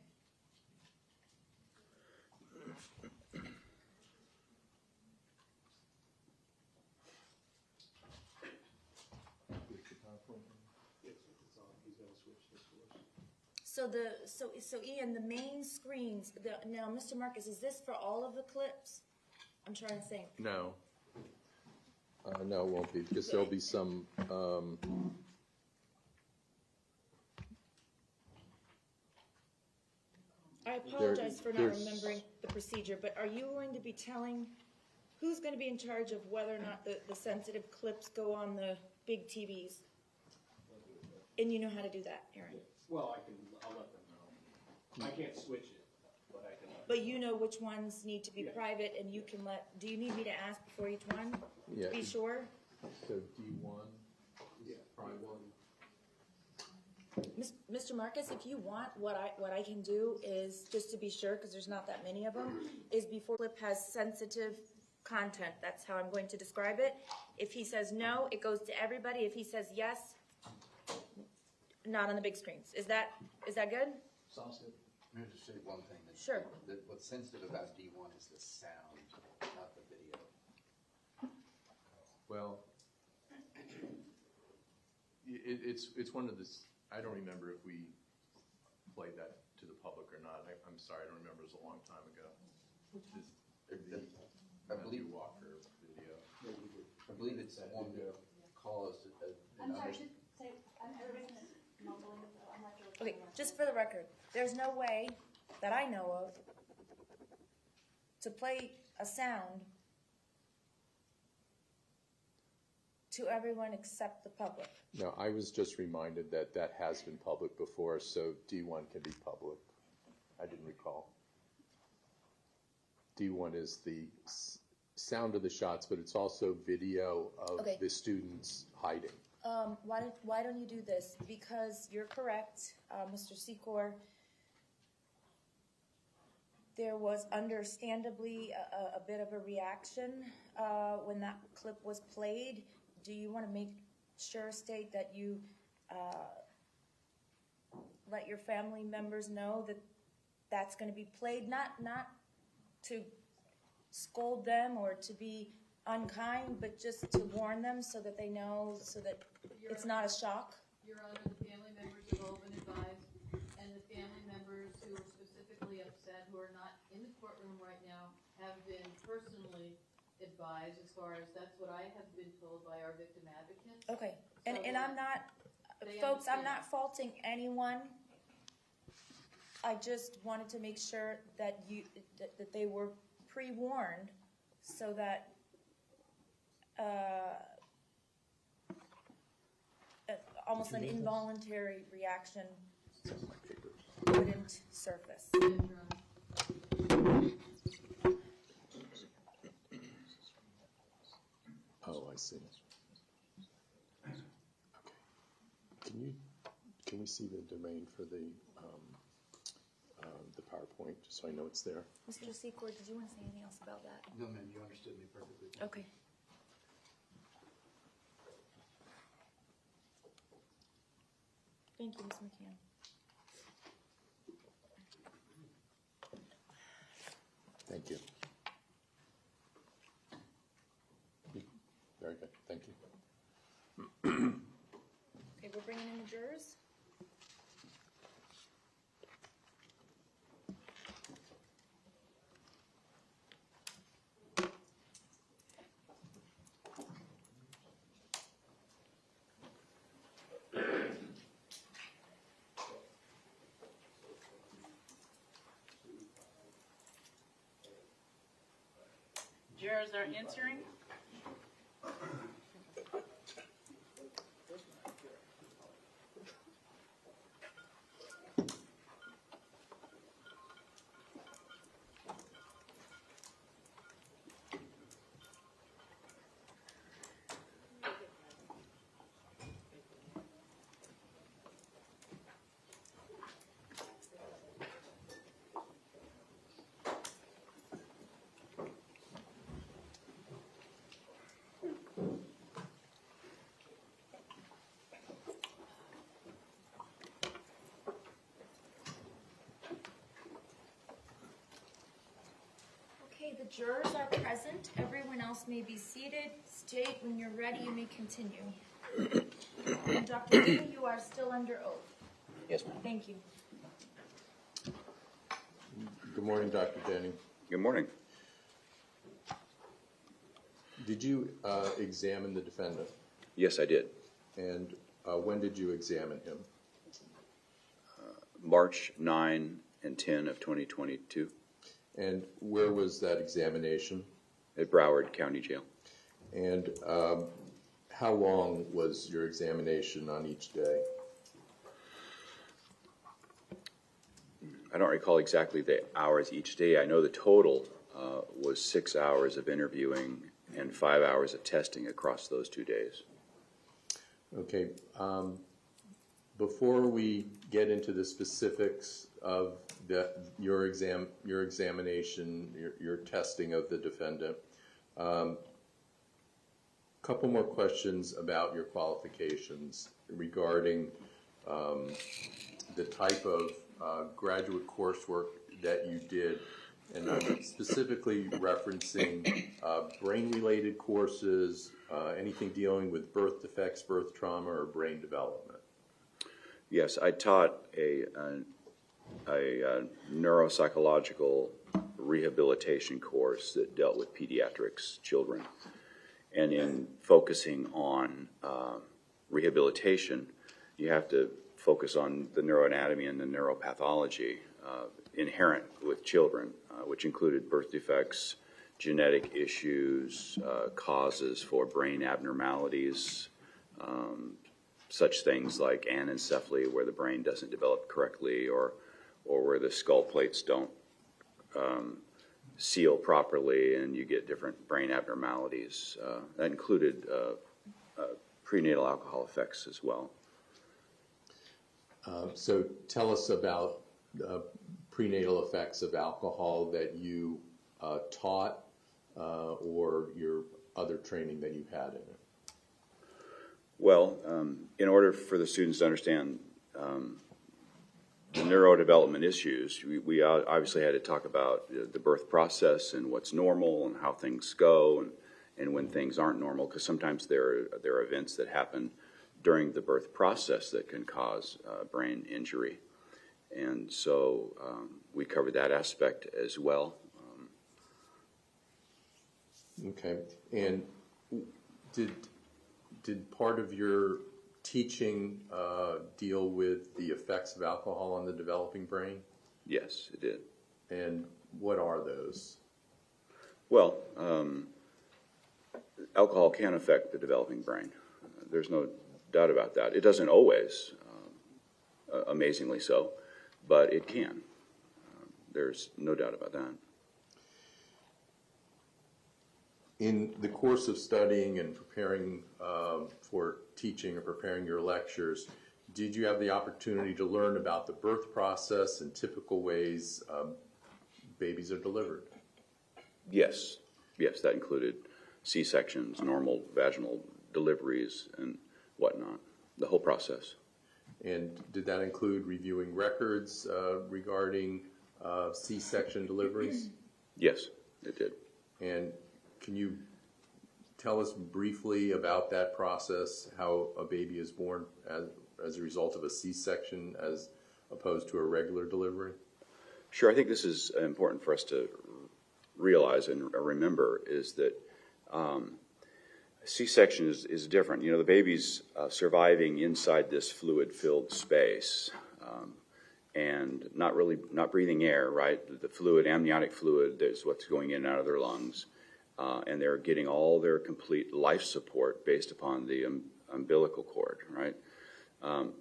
Yes, it's on. He's going to switch this to us.
So Ian, the main screens. Now, Mr. Marcus, is this for all of the clips? I'm trying to think.
No. No, it won't be, because there'll be some.
I apologize for not
there's-
remembering the procedure, but are you going to be telling who's going to be in charge of whether or not the sensitive clips go on the big TVs? And you know how to do that, Aaron?
Well, I'll let them know. I can't switch it, but I can.
But you know which ones need to be
Yeah.
private, and you can do you need me to ask before each one?
Yeah.
Be sure?
So D1
Yeah.
is probably one.
Mr. Marcus, if you want, what I can do is, just to be sure, because there's not that many of them, is before clip has sensitive content. That's how I'm going to describe it. If he says no, it goes to everybody. If he says yes, not on the big screens. Is that good?
Sounds good.
Let me just say one thing.
Sure.
What's sensitive about D1 is the sound, not the video.
Well, it's one of the. I don't remember if we played that to the public or not. I'm sorry, I don't remember. It was a long time ago.
I believe
Walker video.
I believe it's on the call as
I'm sorry, just say, everybody's mumbling, I'm not sure.
Okay, just for the record, there's no way that I know of to play a sound to everyone except the public.
No, I was just reminded that has been public before, so D1 can be public. I didn't recall. D1 is the sound of the shots, but it's also video of
Okay.
the students hiding.
Why don't you do this? Because you're correct, Mr. Secor. There was understandably a bit of a reaction when that clip was played. Do you want to make sure, state that you let your family members know that that's going to be played, not to scold them or to be unkind, but just to warn them so that they know, so that it's not a shock?
Your Honor, the family members have all been advised, and the family members who are specifically upset, who are not in the courtroom right now, have been personally advised, as far as that's what I have been told by our victim advocates.
Okay,
So
and I'm not,
they
folks, I'm
understand.
not faulting anyone. I just wanted to make sure that that they were pre-warned so that almost an involuntary reaction wouldn't surface.
Oh, I see. Okay. Can we see the domain for the PowerPoint, just so I know it's there?
Mr. Secord, did you want to say anything else about that?
No, ma'am, you understood me perfectly.
Okay. Thank you, Ms. McCann.
Thank you. Very good. Thank you.
Okay, we're bringing in the jurors.
Jurors are entering.
Okay, the jurors are present. Everyone else may be seated. State when you're ready, you may continue. And Dr. Lee, you are still under oath.
Yes, ma'am.
Thank you.
Good morning, Dr. Denny.
Good morning.
Did you examine the defendant?
Yes, I did.
And when did you examine him?
March 9 and 10 of 2022
And where was that examination?
at Broward County Jail.
And how long was your examination on each day?
I don't recall exactly the hours each day. I know the total was 6 hours of interviewing and 5 hours of testing across those 2 days.
Okay. Before we get into the specifics of your examination, your testing of the defendant, couple more questions about your qualifications regarding the type of graduate coursework that you did, and I'm specifically referencing brain-related courses, anything dealing with birth defects, birth trauma, or brain development.
Yes, I taught a neuropsychological rehabilitation course that dealt with pediatrics, children. And in focusing on rehabilitation, you have to focus on the neuroanatomy and the neuropathology inherent with children, which included birth defects, genetic issues, causes for brain abnormalities, such things like anencephaly, where the brain doesn't develop correctly, or where the skull plates don't seal properly and you get different brain abnormalities. That included prenatal alcohol effects as well.
So tell us about prenatal effects of alcohol that you taught or your other training that you've had in it.
Well, in order for the students to understand the neurodevelopment issues, we obviously had to talk about the birth process and what's normal and how things go and when things aren't normal, because sometimes there are events that happen during the birth process that can cause brain injury. And so we covered that aspect as well.
Okay. And did part of your teaching deal with the effects of alcohol on the developing brain?
Yes, it did.
And what are those?
Well, alcohol can affect the developing brain. There's no doubt about that. It doesn't always, amazingly so, but it can. There's no doubt about that.
In the course of studying and preparing for teaching or preparing your lectures, did you have the opportunity to learn about the birth process and typical ways babies are delivered?
Yes. Yes, that included C-sections, normal vaginal deliveries, and whatnot, the whole process.
And did that include reviewing records regarding C-section deliveries?
Yes, it did.
And can you tell us briefly about that process, how a baby is born as a result of a C-section as opposed to a regular delivery?
Sure, I think this is important for us to realize and remember is that C-section is different. You know, the baby's surviving inside this fluid-filled space and not breathing air, right? The fluid, amniotic fluid, is what's going in and out of their lungs. And they're getting all their complete life support based upon the umbilical cord, right?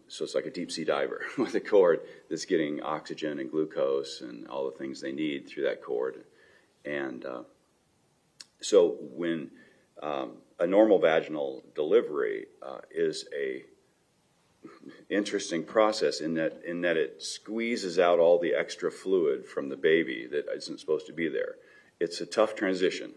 So it's like a deep sea diver with a cord that's getting oxygen and glucose and all the things they need through that cord. And so when a normal vaginal delivery is a interesting process in that it squeezes out all the extra fluid from the baby that isn't supposed to be there. It's a tough transition,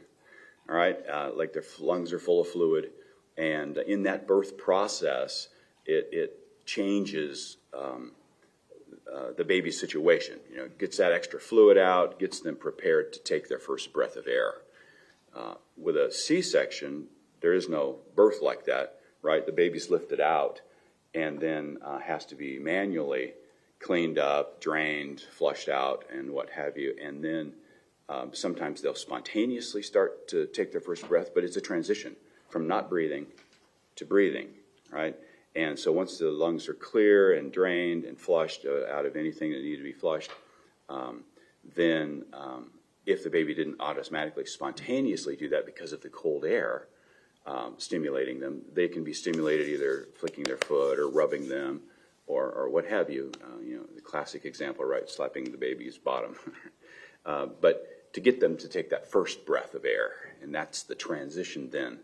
all right? Like their lungs are full of fluid, and in that birth process, it changes the baby's situation. You know, gets that extra fluid out, gets them prepared to take their first breath of air. With a C-section, there is no birth like that, right? The baby's lifted out and then has to be manually cleaned up, drained, flushed out, and what have you. And then sometimes they'll spontaneously start to take their first breath, but it's a transition from not breathing to breathing, right? And so once the lungs are clear and drained and flushed out of anything that needed to be flushed, then if the baby didn't automatically, spontaneously do that because of the cold air stimulating them, they can be stimulated either flicking their foot or rubbing them or what have you. You know, the classic example, right, slapping the baby's bottom. But to get them to take that first breath of air, and that's the transition then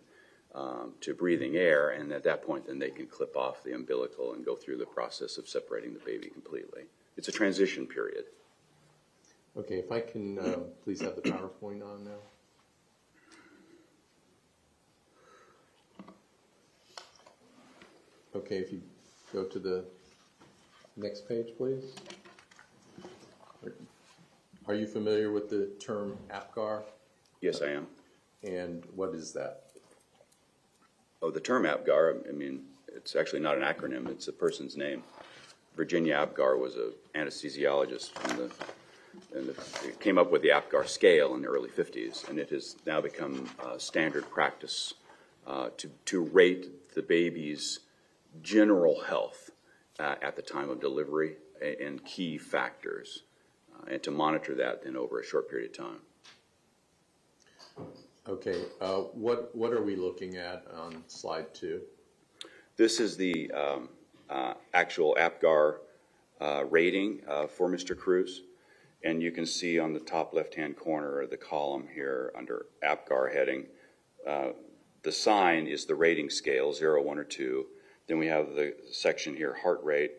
to breathing air, and at that point then they can clip off the umbilical and go through the process of separating the baby completely. It's a transition period.
Okay, if I can please have the PowerPoint on now. Okay, if you go to the next page, please. Are you familiar with the term APGAR?
Yes, I am.
And what is that?
Oh, the term APGAR, I mean, it's actually not an acronym, it's a person's name. Virginia APGAR was an anesthesiologist and came up with the APGAR scale in the early 50s, and it has now become standard practice to rate the baby's general health at the time of delivery and key factors, and to monitor that then over a short period of time.
Okay, what are we looking at on slide 2?
This is the actual APGAR rating for Mr. Cruz, and you can see on the top left-hand corner of the column here under APGAR heading, the sign is the rating scale, 0, 1, or 2. Then we have the section here, heart rate,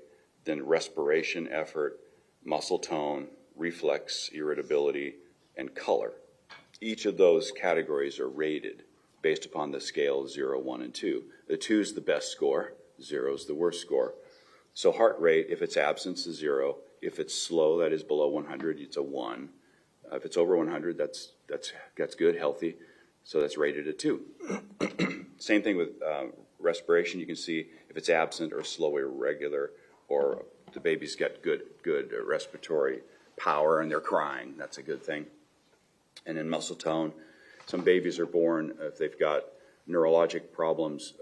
then respiration effort, muscle tone, reflex irritability, and color. Each of those categories are rated based upon the scale 0, 1, and 2. The 2 is the best score, 0 is the worst score. So heart rate, if it's absent, is 0. If it's slow, that is below 100, it's a 1. If it's over 100, that's good, healthy. So that's rated a 2. Same thing with respiration. You can see if it's absent or slow, irregular, or the baby's got good respiratory power and they're crying. That's a good thing. And in muscle tone, some babies are born if they've got neurologic problems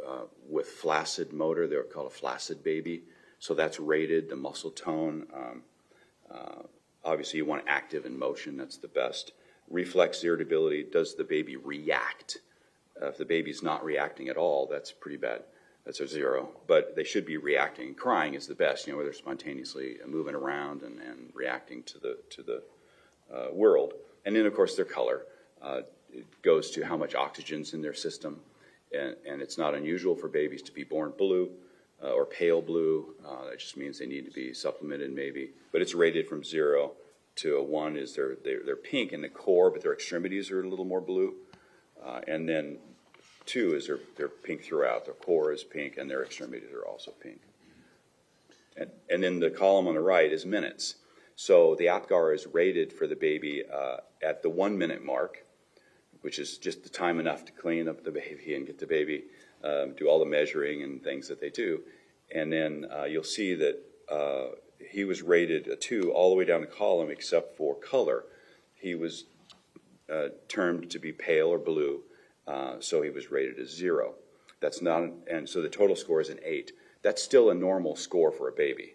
with flaccid motor. They're called a flaccid baby. So that's rated, the muscle tone. Obviously, you want active in motion. That's the best. Reflex irritability, does the baby react If the baby's not reacting at all, that's pretty bad. That's a 0. But they should be reacting. Crying is the best, where they're spontaneously moving around and reacting to the world. And then, of course, their color. It goes to how much oxygen's in their system. And it's not unusual for babies to be born blue or pale blue. That just means they need to be supplemented maybe. But it's rated from 0 to a 1 is they're pink in the core, but their extremities are a little more blue. And then 2 is they're pink throughout. Their core is pink and their extremities are also pink. And then the column on the right is minutes. So the APGAR is rated for the baby at the 1 minute mark, which is just the time enough to clean up the baby and get the baby, do all the measuring and things that they do. And then you'll see that he was rated a 2 all the way down the column except for color. He was termed to be pale or blue, so he was rated a 0. That's not, and so the total score is an 8. That's still a normal score for a baby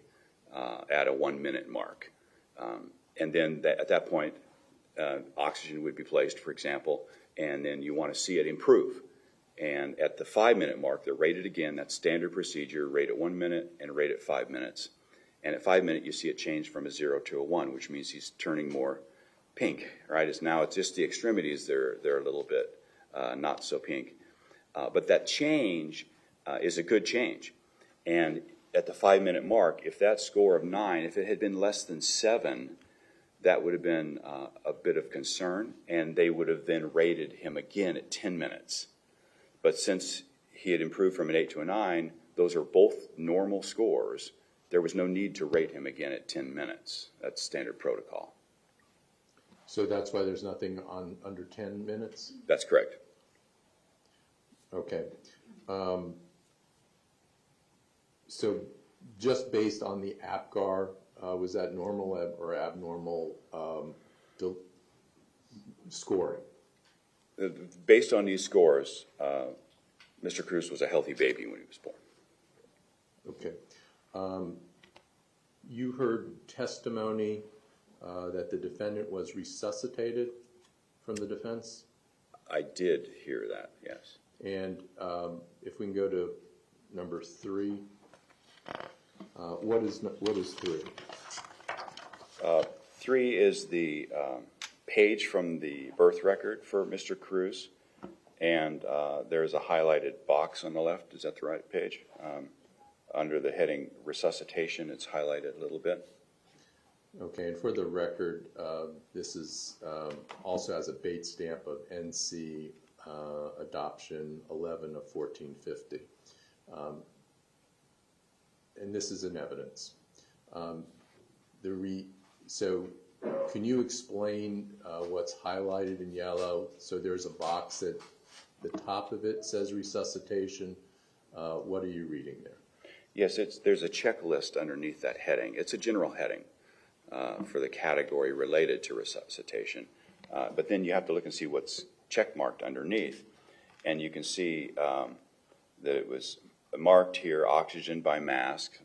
at a 1 minute mark. And then at that point, oxygen would be placed, for example, and then you want to see it improve. And at the 5 minute mark, they're rated again. That's standard procedure, rate at 1 minute and rate at 5 minutes. And at 5 minutes, you see it change from a 0 to a 1, which means he's turning more pink, right? It's just the extremities, they're a little bit not so pink. But that change is a good change. And at the 5 minute mark, if that score of 9, if it had been less than 7, that would have been a bit of concern, and they would have then rated him again at 10 minutes. But since he had improved from an 8 to a 9, those are both normal scores. There was no need to rate him again at 10 minutes. That's standard protocol.
So that's why there's nothing on under 10 minutes?
That's correct.
Okay. So just based on the APGAR, was that normal or abnormal scoring?
Based on these scores, Mr. Cruz was a healthy baby when he was born.
Okay. You heard testimony that the defendant was resuscitated from the defense?
I did hear that, yes.
And if we can go to number 3, what is 3?
3 is the page from the birth record for Mr. Cruz, and there's a highlighted box on the left. Is that the right page? Under the heading resuscitation, it's highlighted a little bit.
Okay, and for the record, this is also has a bait stamp of NC adoption 11 of 1450. And this is in evidence. So can you explain what's highlighted in yellow? So there's a box at the top of it says resuscitation. What are you reading there?
Yes, there's a checklist underneath that heading. It's a general heading for the category related to resuscitation. But then you have to look and see what's checkmarked underneath. And you can see that it was marked here, oxygen by mask.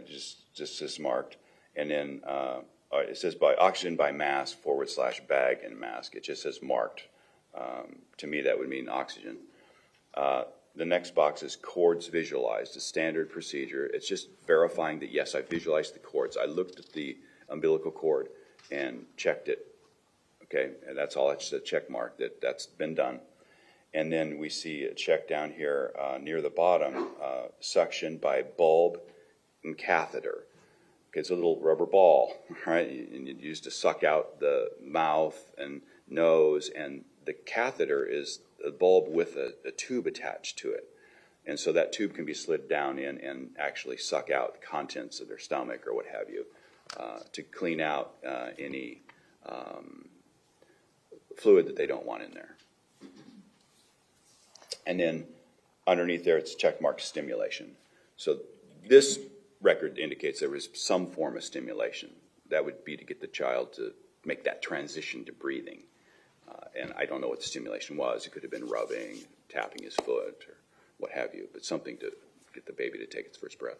Just is marked. And then it says by oxygen by mask / bag and mask. It just says marked. To me, that would mean oxygen. The next box is cords visualized, a standard procedure. It's just verifying that, yes, I visualized the cords. I looked at the umbilical cord and checked it. Okay, and that's all. It's a check mark that's been done. And then we see a check down here near the bottom, suction by bulb and catheter. Okay, it's a little rubber ball, right? And you use to suck out the mouth and nose, and the catheter is a bulb with a tube attached to it. And so that tube can be slid down in and actually suck out the contents of their stomach or what have you to clean out any fluid that they don't want in there. And then underneath there, it's checkmarked stimulation. So this record indicates there was some form of stimulation. That would be to get the child to make that transition to breathing. And I don't know what the stimulation was. It could have been rubbing, tapping his foot, or what have you, but something to get the baby to take its first breath.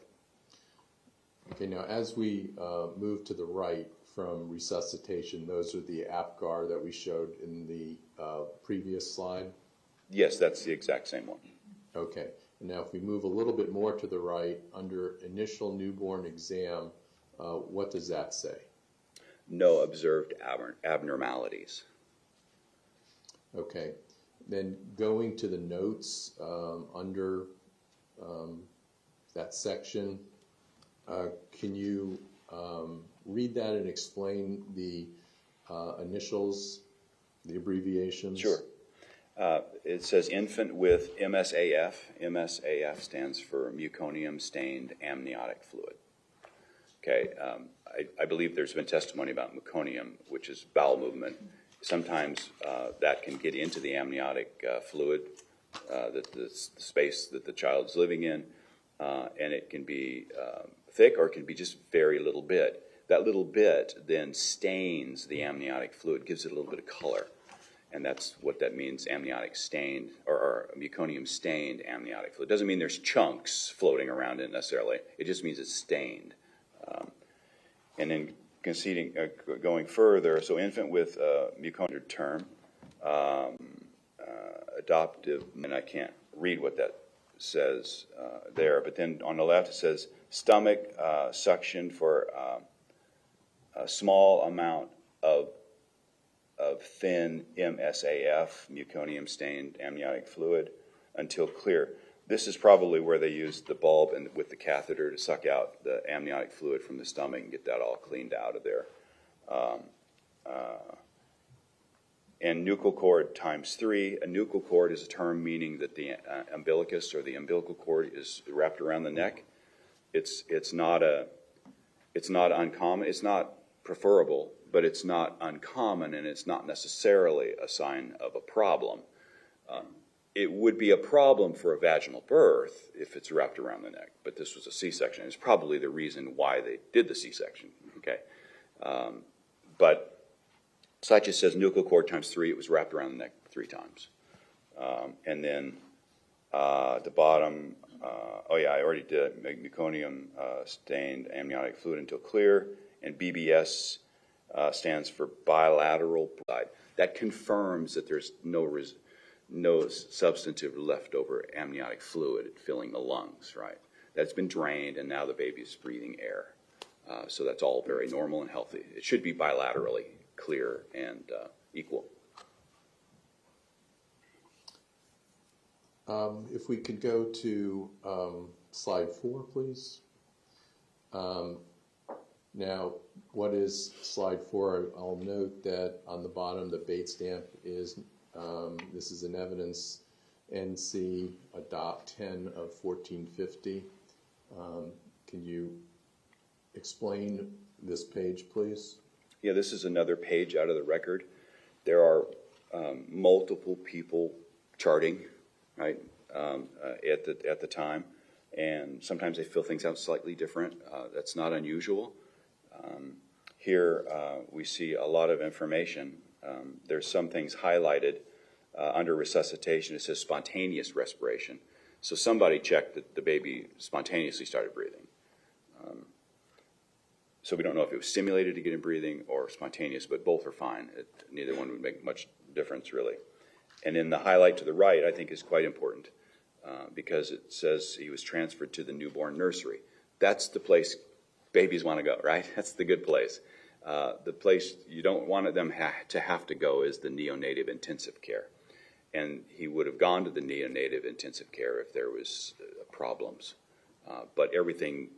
Okay, now as we move to the right from resuscitation, those are the APGAR that we showed in the previous slide?
Yes, that's the exact same one.
Okay. And now if we move a little bit more to the right, under initial newborn exam, what does that say?
No observed abnormalities.
Okay. Then going to the notes under that section, can you read that and explain the initials, the abbreviations?
Sure. It says infant with MSAF. MSAF stands for meconium stained amniotic fluid. Okay, I believe there's been testimony about meconium, which is bowel movement. Sometimes that can get into the amniotic fluid, the space that the child's living in, and it can be thick or it can be just very little bit. That little bit then stains the amniotic fluid, gives it a little bit of color. And that's what that means, amniotic stained, or meconium stained amniotic fluid. It doesn't mean there's chunks floating around in it necessarily. It just means it's stained. And then going further, so infant with meconium term, adoptive, and I can't read what that says there, but then on the left it says stomach suction for a small amount of thin MSAF, meconium stained amniotic fluid, until clear. This is probably where they used the bulb and with the catheter to suck out the amniotic fluid from the stomach and get that all cleaned out of there. And nuchal cord times 3. A nuchal cord is a term meaning that the umbilicus or the umbilical cord is wrapped around the neck. It's not uncommon. It's not preferable, but it's not uncommon, and it's not necessarily a sign of a problem. It would be a problem for a vaginal birth if it's wrapped around the neck, but this was a C-section. It's probably the reason why they did the C-section, okay? But such as says nuchal cord times 3, it was wrapped around the neck 3 times. And then the bottom, oh yeah, I already did meconium stained amniotic fluid until clear, and BBS stands for bilateral side. That confirms that there's no substantive leftover amniotic fluid filling the lungs, right? That's been drained, and now the baby is breathing air. So that's all very normal and healthy. It should be bilaterally clear and equal.
If we could go to slide 4, please. Now, what is slide 4? I'll note that on the bottom, the bait stamp is, this is an evidence NC adopt 10 of 1450. Can you explain this page, please?
Yeah, this is another page out of the record. There are multiple people charting, right, at the time, and sometimes they fill things out slightly different. That's not unusual. Here we see a lot of information. There's some things highlighted under resuscitation. It says spontaneous respiration. So somebody checked that the baby spontaneously started breathing. So we don't know if it was stimulated to get him breathing or spontaneous, but both are fine. Neither one would make much difference, really. And then the highlight to the right, I think, is quite important because it says he was transferred to the newborn nursery. That's the place babies want to go, right? That's the good place. The place you don't want them to have to go is the neonatal intensive care. And he would have gone to the neonatal intensive care if there was problems. But everything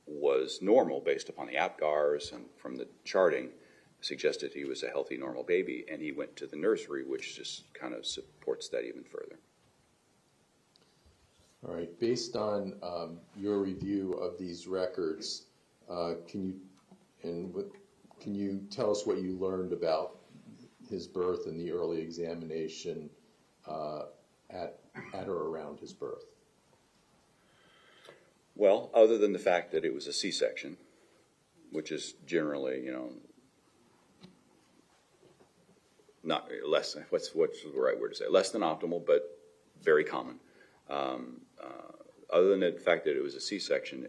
was normal based upon the APGARs and from the charting suggested he was a healthy, normal baby. And he went to the nursery, which just kind of supports that even further.
All right. Based on your review of these records, can you tell us what you learned about his birth and the early examination at or around his birth?
Well, other than the fact that it was a C-section, which is generally, not less, what's the right word to say? Less than optimal, but very common. Other than the fact that it was a C-section,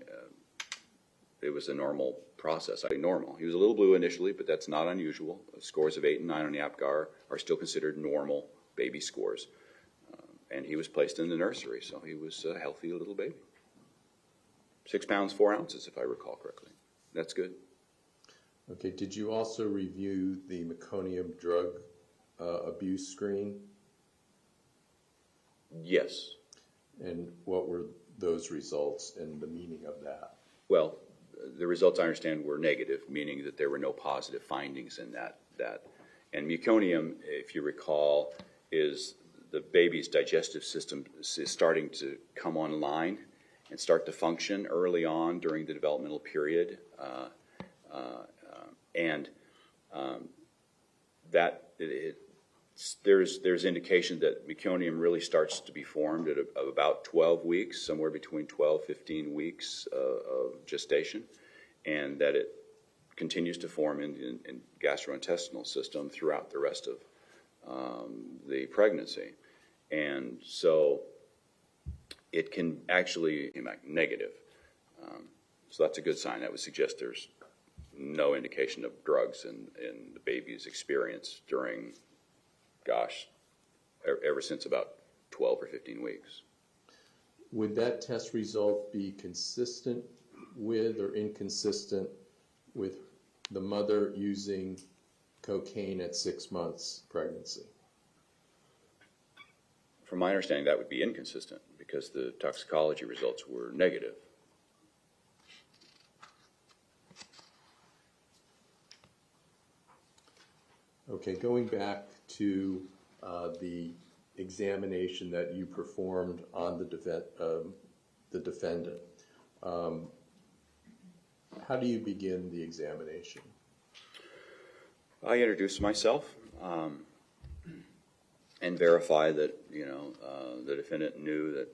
it was a normal process. I think normal. He was a little blue initially, but that's not unusual. Scores of 8 and 9 on the APGAR are still considered normal baby scores. And he was placed in the nursery, so he was a healthy little baby. 6 pounds, 4 ounces, if I recall correctly. That's good.
Okay, did you also review the meconium drug abuse screen?
Yes.
And what were those results and the meaning of that?
Well, the results I understand were negative, meaning that there were no positive findings in that. And meconium, if you recall, is the baby's digestive system is starting to come online and start to function early on during the developmental period. There's indication that meconium really starts to be formed at about 12 weeks, somewhere between 12, 15 weeks of gestation, and that it continues to form in gastrointestinal system throughout the rest of the pregnancy. And so it can actually be negative. So that's a good sign. That would suggest there's no indication of drugs in the baby's experience during, gosh, ever since about 12 or 15 weeks.
Would that test result be consistent with or inconsistent with the mother using cocaine at 6 months pregnancy?
From my understanding, that would be inconsistent because the toxicology results were negative.
Okay, going back to the examination that you performed on the defendant, how do you begin the examination?
I introduce myself and verify that the defendant knew that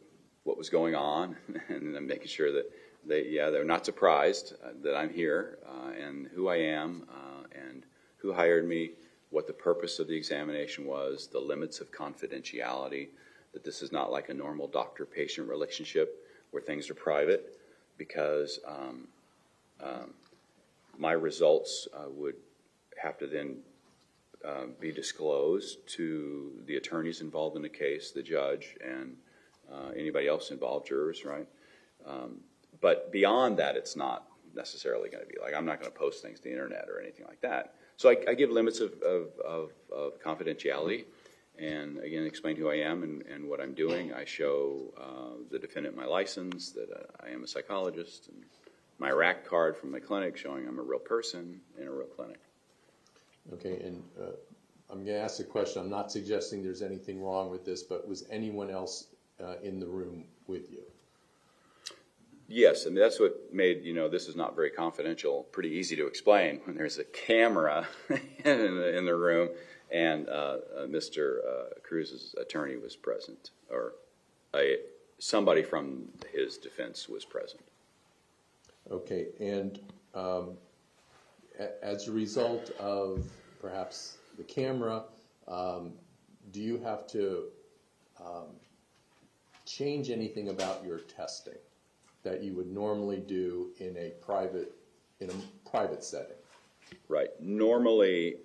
what was going on, and I'm making sure that they're not surprised that I'm here and who I am and who hired me, what the purpose of the examination was, the limits of confidentiality, that this is not like a normal doctor-patient relationship where things are private, because my results would have to then be disclosed to the attorneys involved in the case, the judge, and anybody else involved, jurors, right? But beyond that, it's not necessarily going to be like, I'm not going to post things to the internet or anything like that. So I give limits of confidentiality, and again explain who I am and what I'm doing. I show the defendant my license, that I am a psychologist, and my RAC card from my clinic showing I'm a real person in a real clinic.
Okay, and I'm going to ask a question. I'm not suggesting there's anything wrong with this, but was anyone else in the room with you?
Yes, and that's what made, this is not very confidential, pretty easy to explain when there's a camera in the room and Mr. Cruz's attorney was present, or somebody from his defense was present.
Okay, and as a result of perhaps the camera, do you have to change anything about your testing that you would normally do in a private setting?
Right. Normally,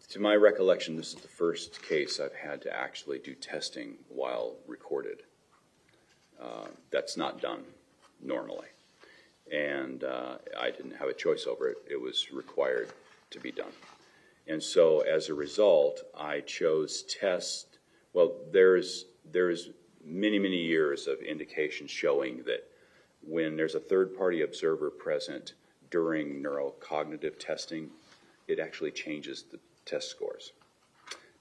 to my recollection, this is the first case I've had to actually do testing while recorded. That's not done normally. And I didn't have a choice over it. It was required to be done. And so as a result, I chose tests. Well, there's many, many years of indication showing that when there's a third-party observer present during neurocognitive testing, it actually changes the test scores.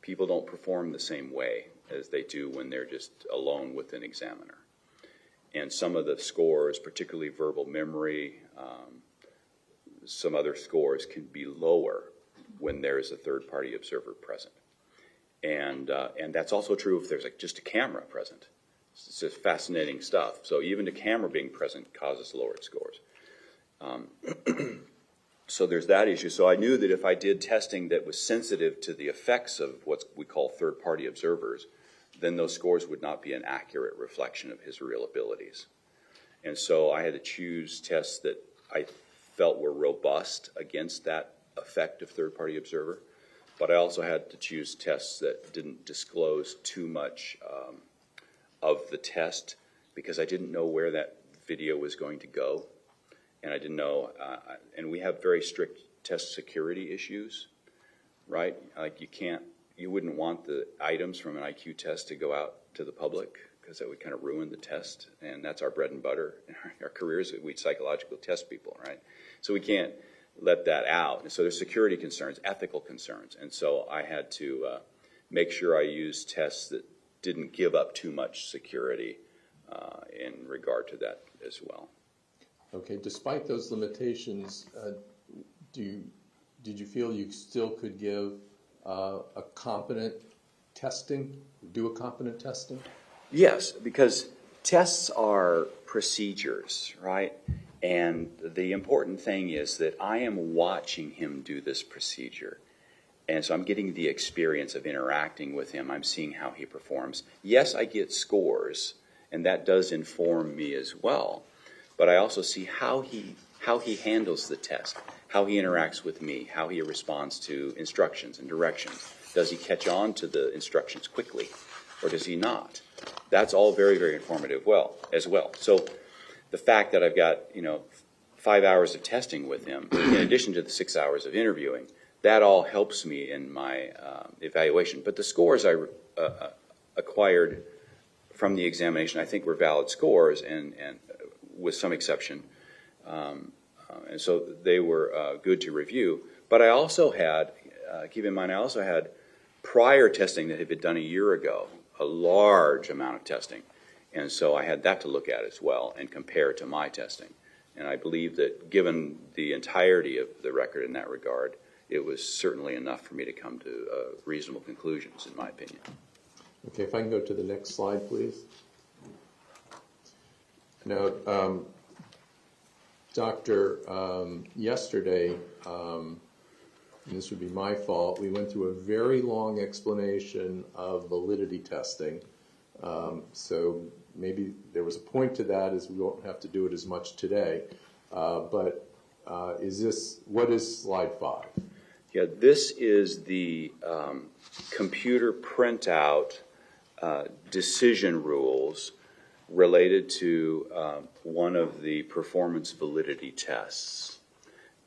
People don't perform the same way as they do when they're just alone with an examiner. And some of the scores, particularly verbal memory, some other scores can be lower when there is a third-party observer present. And that's also true if there's just a camera present. It's just fascinating stuff. So even the camera being present causes lowered scores. So there's that issue. So I knew that if I did testing that was sensitive to the effects of what we call third-party observers, then those scores would not be an accurate reflection of his real abilities. And so I had to choose tests that I felt were robust against that effect of third-party observer, but I also had to choose tests that didn't disclose too much of the test, because I didn't know where that video was going to go, and I didn't know, and we have very strict test security issues, right? Like you wouldn't want the items from an IQ test to go out to the public, because that would kind of ruin the test, and that's our bread and butter in our careers. We psychological test people, right? So we can't let that out. And so there's security concerns, ethical concerns, and so I had to make sure I used tests that didn't give up too much security in regard to that as well.
Okay, despite those limitations, did you feel you still could give a competent testing, do a competent testing?
Yes, because tests are procedures, right? And the important thing is that I am watching him do this procedure. And so I'm getting the experience of interacting with him. I'm seeing how he performs. Yes, I get scores, and that does inform me as well. But I also see how he handles the test, how he interacts with me, how he responds to instructions and directions. Does he catch on to the instructions quickly, or does he not? That's all very, very informative as well. So the fact that I've got 5 hours of testing with him, in addition to the 6 hours of interviewing, that all helps me in my evaluation. But the scores I acquired from the examination, I think, were valid scores, and with some exception. And so they were good to review. But I also had, keep in mind, I also had prior testing that had been done a year ago, a large amount of testing. And so I had that to look at as well and compare to my testing. And I believe that given the entirety of the record in that regard, it was certainly enough for me to come to reasonable conclusions, in my opinion.
Okay, if I can go to the next slide, please. Now, Doctor, yesterday, and this would be my fault, we went through a very long explanation of validity testing. So maybe there was a point to that, as we won't have to do it as much today. But what is slide 5?
Yeah, this is the computer printout decision rules related to one of the performance validity tests.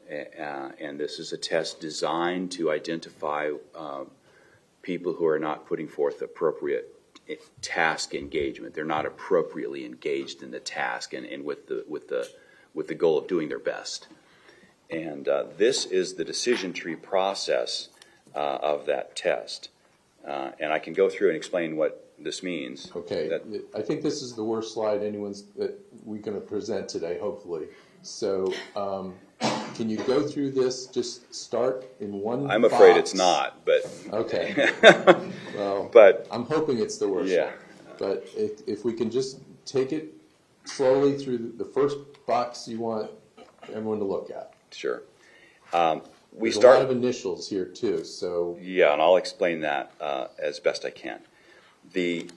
And this is a test designed to identify people who are not putting forth appropriate task engagement. They're not appropriately engaged in the task and with the goal of doing their best. And this is the decision tree process of that test. And I can go through and explain what this means.
Okay, I think this is the worst slide that we're going to present today, hopefully. So can you go through this, just start in one
I'm
box?
afraid it's not, but...
Okay. Well,
but
I'm hoping it's the worst.
Yeah.
But if we can just take it slowly through the first box you want everyone to look at.
Sure.
There's a lot of initials here too, so...
Yeah, and I'll explain that as best I can. The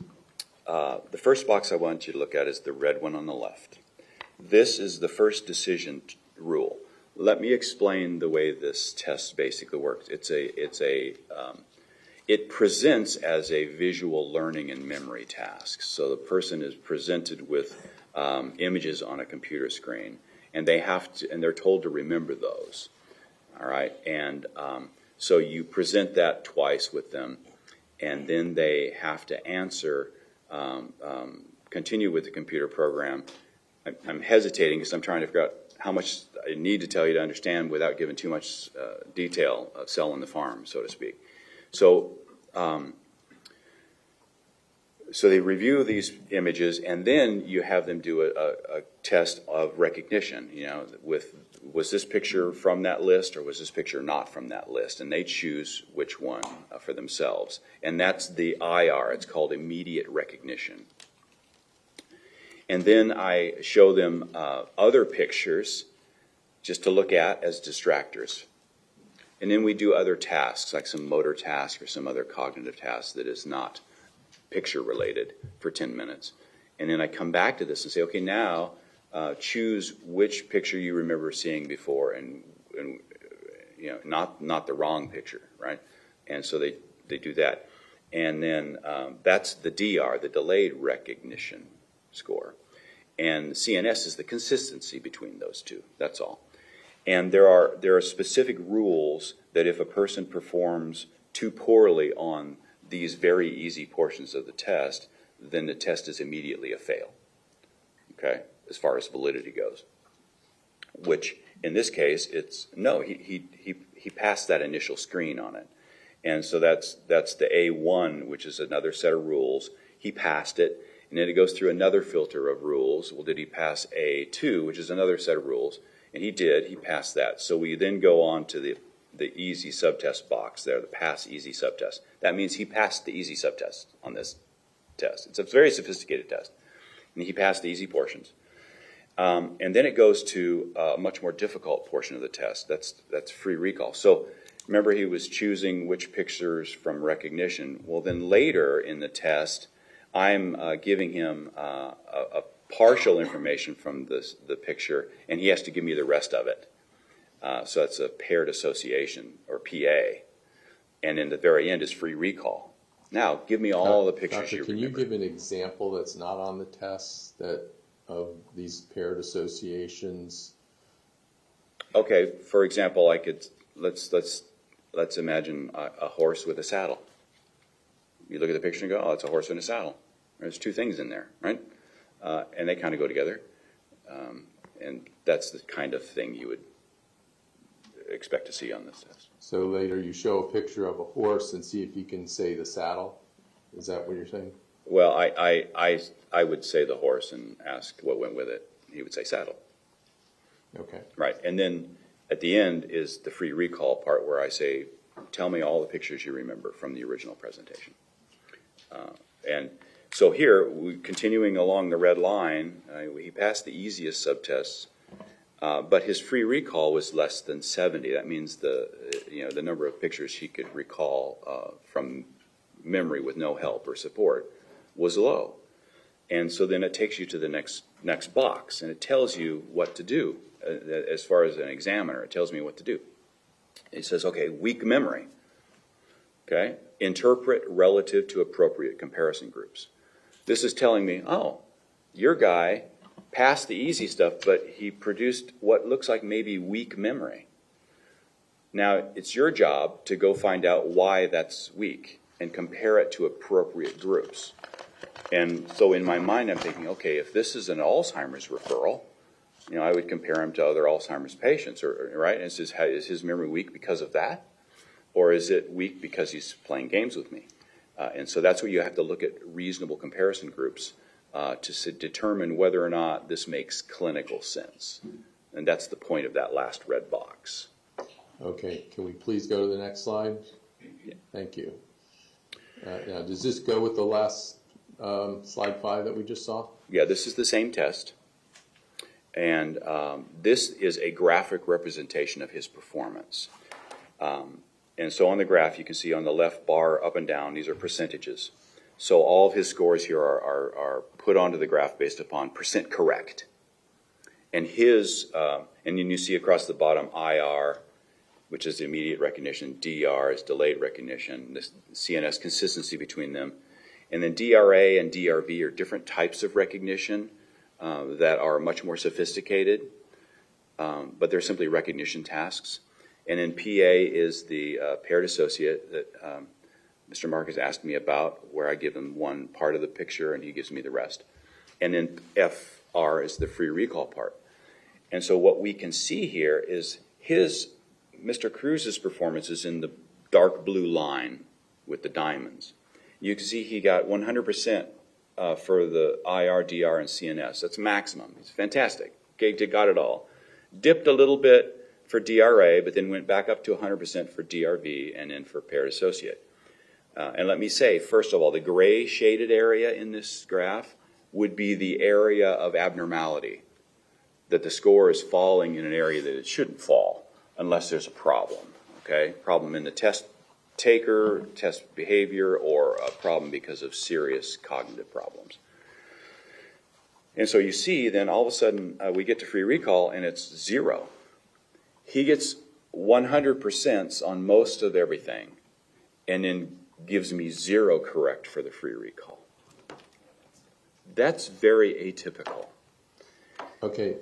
first box I want you to look at is the red one on the left. This is the first decision rule. Let me explain the way this test basically works. It presents as a visual learning and memory task. So the person is presented with images on a computer screen, and they're told to remember those. All right, and so you present that twice with them, and then they have to answer, continue with the computer program. I'm hesitating because I'm trying to figure out how much I need to tell you to understand without giving too much detail of selling the farm, so to speak. So, so they review these images, and then you have them do a test of recognition. Was this picture from that list, or was this picture not from that list? And they choose which one for themselves. And that's the IR. It's called immediate recognition. And then I show them other pictures just to look at as distractors. And then we do other tasks, like some motor task or some other cognitive task that is not picture related for 10 minutes. And then I come back to this and say, okay, now choose which picture you remember seeing before, and you know, not the wrong picture, right? And so they do that. And then that's the DR, the delayed recognition score. And the CNS is the consistency between those two. That's all. And there are specific rules that if a person performs too poorly on these very easy portions of the test, then the test is immediately a fail, okay, as far as validity goes. Which, in this case, it's, no, he passed that initial screen on it. And so that's the A1, which is another set of rules. He passed it, and then it goes through another filter of rules. Well, did he pass A2, which is another set of rules? And he did, he passed that. So we then go on to the easy subtest box there, the pass easy subtest. That means he passed the easy subtest on this test. It's a very sophisticated test. And he passed the easy portions. And then it goes to a much more difficult portion of the test. That's free recall. So remember, he was choosing which pictures from recognition. Well, then later in the test, I'm giving him a partial information from the picture, and he has to give me the rest of it. So that's a paired association, or PA. And in the very end is free recall. Now, give me all the pictures
Doctor,
you
can
remember.
you give an example that's not on the test of these paired associations?
Okay, for example, I could let's imagine a horse with a saddle. You look at the picture and go, oh, it's a horse in a saddle. There's two things in there, right? And they kind of go together. And that's the kind of thing you would expect to see on this test.
So later you show a picture of a horse and see if you can say the saddle. Is that what you're saying?
Well, I would say the horse and ask what went with it. He would say saddle.
Okay.
Right. And then at the end is the free recall part where I say, tell me all the pictures you remember from the original presentation. And so here, continuing along the red line, he passed the easiest subtests, but his free recall was less than 70. That means the number of pictures he could recall from memory with no help or support was low. And so then it takes you to the next box, and it tells you what to do. As far as an examiner, it tells me what to do. It says, okay, weak memory. Okay, interpret relative to appropriate comparison groups. This is telling me, oh, your guy passed the easy stuff, but he produced what looks like maybe weak memory. Now, it's your job to go find out why that's weak and compare it to appropriate groups. And so in my mind, I'm thinking, okay, if this is an Alzheimer's referral, I would compare him to other Alzheimer's patients, right? And is his memory weak because of that? Or is it weak because he's playing games with me? And so that's where you have to look at reasonable comparison groups to determine whether or not this makes clinical sense. And that's the point of that last red box.
Okay, can we please go to the next slide?
Yeah.
Thank you. Now, does this go with the last slide 5 that we just saw?
Yeah, this is the same test. And this is a graphic representation of his performance. And so on the graph, you can see on the left bar up and down, these are percentages. So all of his scores here are put onto the graph based upon percent correct. And and then you see across the bottom IR, which is immediate recognition, DR is delayed recognition, this CNS consistency between them. And then DRA and DRV are different types of recognition that are much more sophisticated, but they're simply recognition tasks. And then PA is the paired associate that Mr. Mark has asked me about, where I give him one part of the picture and he gives me the rest. And then FR is the free recall part. And so what we can see here is Mr. Cruz's performance is in the dark blue line with the diamonds. You can see he got 100% for the IR, DR, and CNS. That's maximum. It's fantastic. Okay, got it all. Dipped a little bit for DRA, but then went back up to 100% for DRV and then for paired associate. And let me say, first of all, the gray shaded area in this graph would be the area of abnormality, that the score is falling in an area that it shouldn't fall unless there's a problem, okay? Problem in the test taker, test behavior, or a problem because of serious cognitive problems. And so you see, then all of a sudden we get to free recall and it's 0. He gets 100% on most of everything and then gives me 0 correct for the free recall. That's very atypical.
Okay,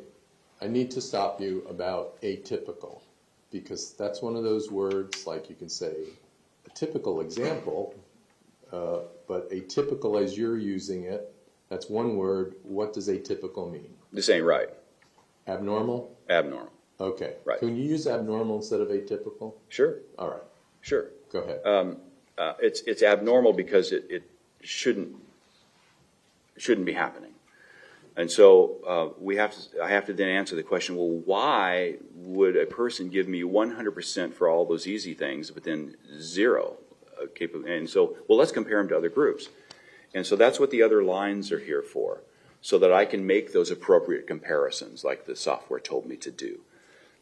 I need to stop you about atypical, because that's one of those words, like you can say a typical example, but atypical as you're using it, that's one word. What does atypical mean? This ain't right. Abnormal? Abnormal. Okay. Right. Can you use abnormal instead of atypical? Sure. All right. Sure. Go ahead. It's abnormal because it shouldn't be happening. And so I have to then answer the question, well, why would a person give me 100% for all those easy things, but then 0? And so, well, let's compare them to other groups. And so that's what the other lines are here for, so that I can make those appropriate comparisons like the software told me to do.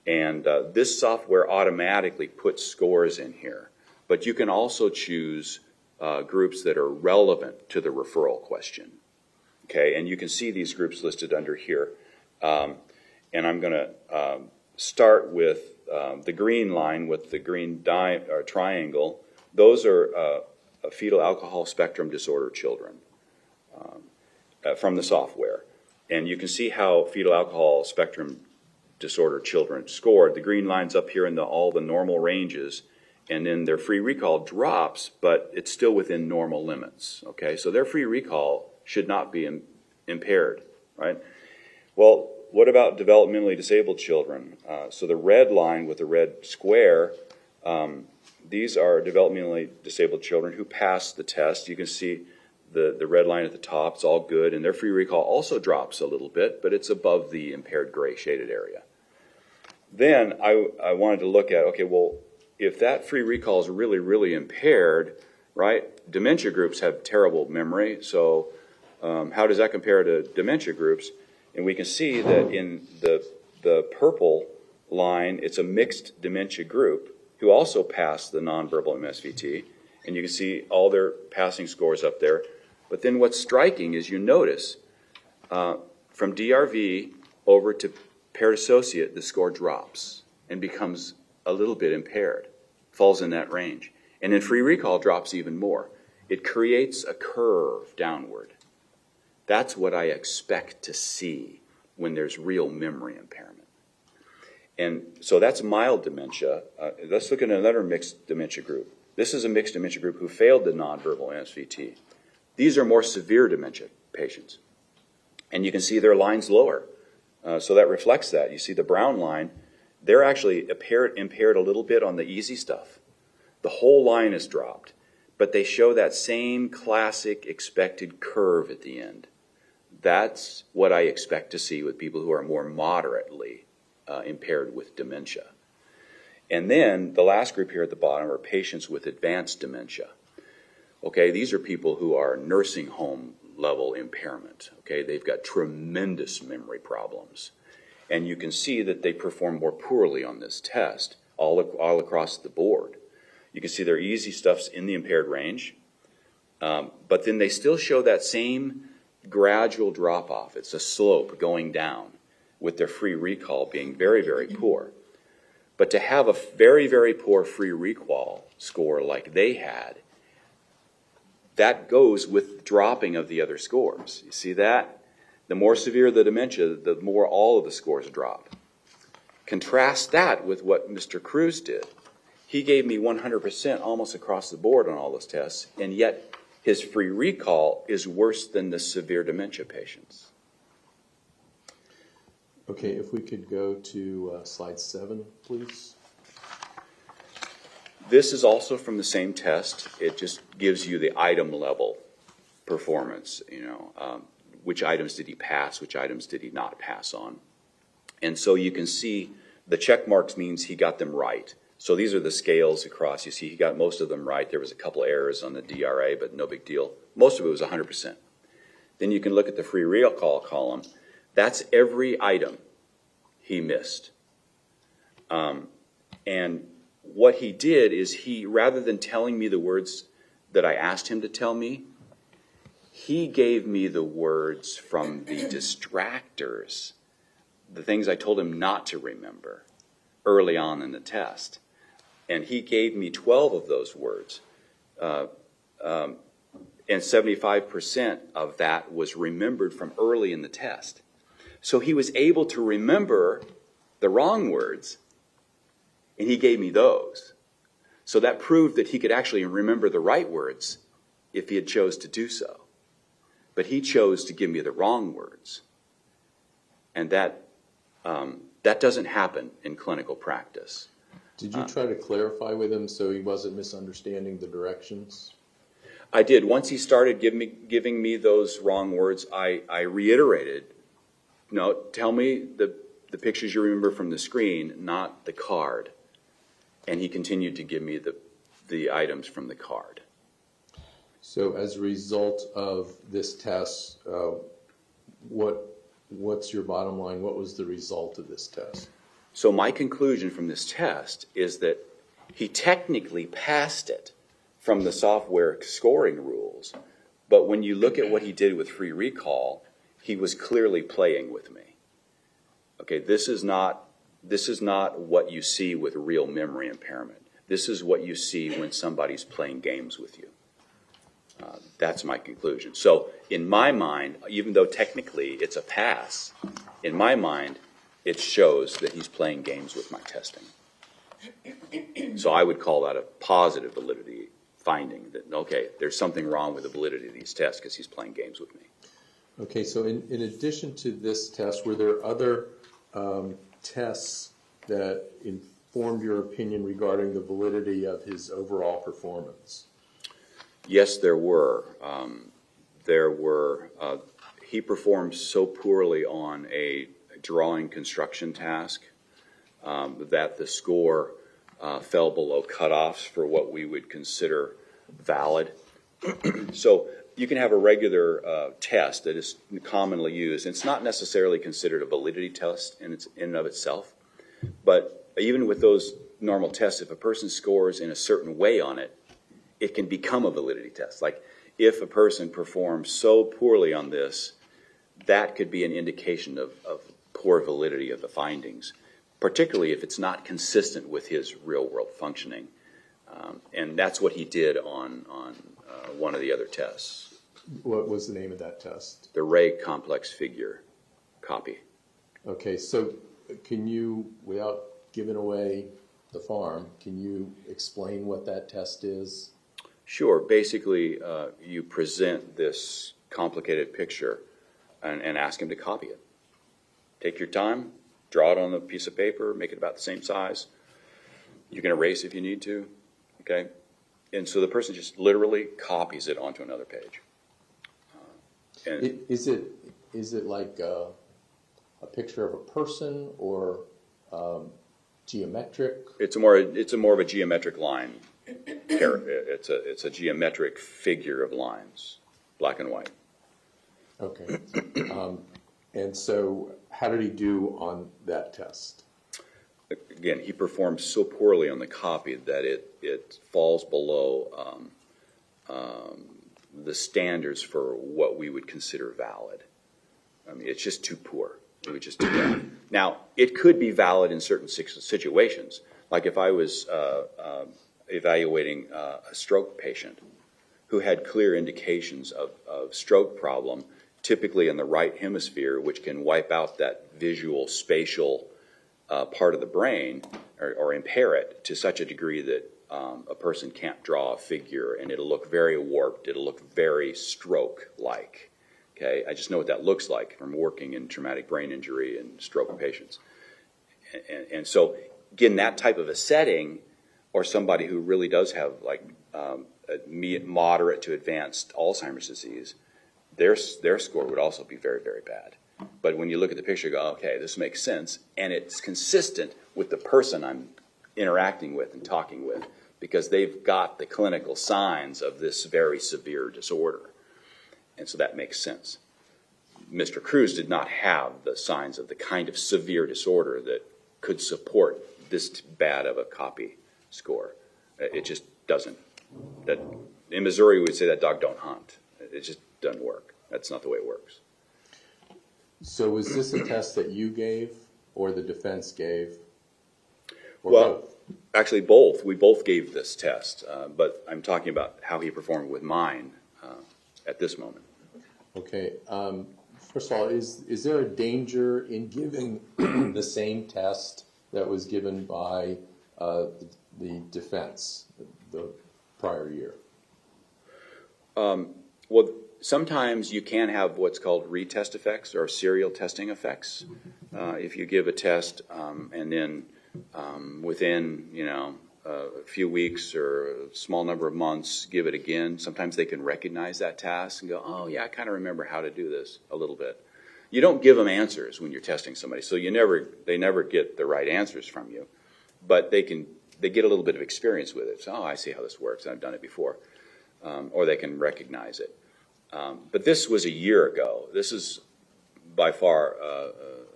And this software automatically puts scores in here. But you can also choose groups that are relevant to the referral question. Okay, and you can see these groups listed under here. And I'm going to start with the green line with the green triangle. Those are fetal alcohol spectrum disorder children from the software. And you can see how fetal alcohol spectrum disorder children scored. The green line's up here in all the normal ranges, and then their free recall drops, but it's still within normal limits. Okay, so their free recall should not be impaired, right? Well, what about developmentally disabled children? So the red line with the red square, these are developmentally disabled children who pass the test. You can see the red line at the top, it's all good, and their free recall also drops a little bit, but it's above the impaired gray shaded area. Then I wanted to look at, okay, well, if that free recall is really, really impaired, right, dementia groups have terrible memory, so how does that compare to dementia groups? And we can see that in the purple line, it's a mixed dementia group who also passed the nonverbal MSVT, and you can see all their passing scores up there. But then what's striking is you notice from DRV over to paired associate, the score drops and becomes a little bit impaired, falls in that range. And then free recall drops even more. It creates a curve downward. That's what I expect to see when there's real memory impairment. And so that's mild dementia. Let's look at another mixed dementia group. This is a mixed dementia group who failed the nonverbal NSVT. These are more severe dementia patients. And you can see their lines lower. So that reflects that. You see the brown line, they're actually impaired a little bit on the easy stuff. The whole line is dropped. But they show that same classic expected curve at the end. That's what I expect to see with people who are more moderately impaired with dementia. And then the last group here at the bottom are patients with advanced dementia. Okay, these are people who are nursing home level impairment. Okay, they've got tremendous memory problems. And you can see that they perform more poorly on this test all across the board. You can see their easy stuff's in the impaired range, but then they still show that same gradual drop-off. It's a slope going down with their free recall being very, very poor. But to have a very, very poor free recall score like they had, that goes with dropping of the other scores. You see that? The more severe the dementia, the more all of the scores drop. Contrast that with what Mr. Cruz did. He gave me 100% almost across the board on all those tests, and yet his free recall is worse than the severe dementia patients. Okay, if we could go to slide 7, please.
This is also from the same test. It just gives you the item level performance, which items did he pass, which items did he not pass on. And so you can see the check marks means he got them right. So these are the scales across. You see he got most of them right. There was a couple errors on the DRA, but no big deal. Most of it was 100%. Then you can look at the free recall column. That's every item he missed. And what he did is rather than telling me the words that I asked him to tell me, he gave me the words from the distractors, the things I told him not to remember early on in the test. And he gave me 12 of those words. And 75% of that was remembered from early in the test. So he was able to remember the wrong words, and he gave me those. So that proved that he could actually remember the right words if he had chose to do so. But he chose to give me the wrong words. And that doesn't happen in clinical practice.
Did you try to clarify with him so he wasn't misunderstanding the directions?
I did. Once he started giving me those wrong words, I reiterated, no, tell me the pictures you remember from the screen, not the card. And he continued to give me the items from the card.
So as a result of this test, what's your bottom line? What was the result of this test?
So my conclusion from this test is that he technically passed it from the software scoring rules, but when you look at what he did with free recall, he was clearly playing with me. Okay, this is not what you see with real memory impairment. This is what you see when somebody's playing games with you. That's my conclusion. So in my mind, even though technically it's a pass, in my mind, it shows that he's playing games with my testing. So I would call that a positive validity finding, that, okay, there's something wrong with the validity of these tests because he's playing games with me.
Okay, so in addition to this test, were there other tests that informed your opinion regarding the validity of his overall performance?
Yes, there were. He performed so poorly on a drawing construction task that the score fell below cutoffs for what we would consider valid. So you can have a regular test that is commonly used. It's not necessarily considered a validity test in and of itself, but even with those normal tests, if a person scores in a certain way on it, it can become a validity test. Like if a person performs so poorly on this, that could be an indication of poor validity of the findings, particularly if it's not consistent with his real-world functioning. And that's what he did on one of the other tests.
What was the name of that test?
The Ray complex figure copy.
Okay, so can you, without giving away the farm, can you explain what that test is?
Sure. Basically, you present this complicated picture and ask him to copy it. Take your time, draw it on a piece of paper, make it about the same size. You can erase if you need to, okay? And so the person just literally copies it onto another page.
Is it like a picture of a person or geometric?
It's more of a geometric line. It's a geometric figure of lines, black and white.
Okay. And so how did he do on that test?
Again, he performed so poorly on the copy that it falls below the standards for what we would consider valid. I mean, it's just too poor. It was just too bad. Now, it could be valid in certain situations. Like if I was evaluating a stroke patient who had clear indications of stroke problem, typically in the right hemisphere, which can wipe out that visual spatial part of the brain or impair it to such a degree that a person can't draw a figure and it'll look very warped, it'll look very stroke-like. Okay, I just know what that looks like from working in traumatic brain injury and stroke patients. And so, again, that type of a setting, or somebody who really does have like moderate to advanced Alzheimer's disease, their score would also be very, very bad. But when you look at the picture, you go, okay, this makes sense, and it's consistent with the person I'm interacting with and talking with, because they've got the clinical signs of this very severe disorder. And so that makes sense. Mr. Cruz did not have the signs of the kind of severe disorder that could support this bad of a copy score. It just doesn't. That in Missouri, we would say that dog don't hunt. It just doesn't work. That's not the way it works.
So was this a test that you gave or the defense gave? Or
Well,
both?
actually both. We both gave this test, but I'm talking about how he performed with mine at this moment.
Okay. First of all, is there a danger in giving the same test that was given by the defense the prior year?
Well, sometimes you can have what's called retest effects or serial testing effects. If you give a test and then within, a few weeks or a small number of months, give it again, sometimes they can recognize that task and go, oh, yeah, I kind of remember how to do this a little bit. You don't give them answers when you're testing somebody, so they never get the right answers from you, but they get a little bit of experience with it. So, oh, I see how this works, I've done it before. Or they can recognize it. But this was a year ago. This is by far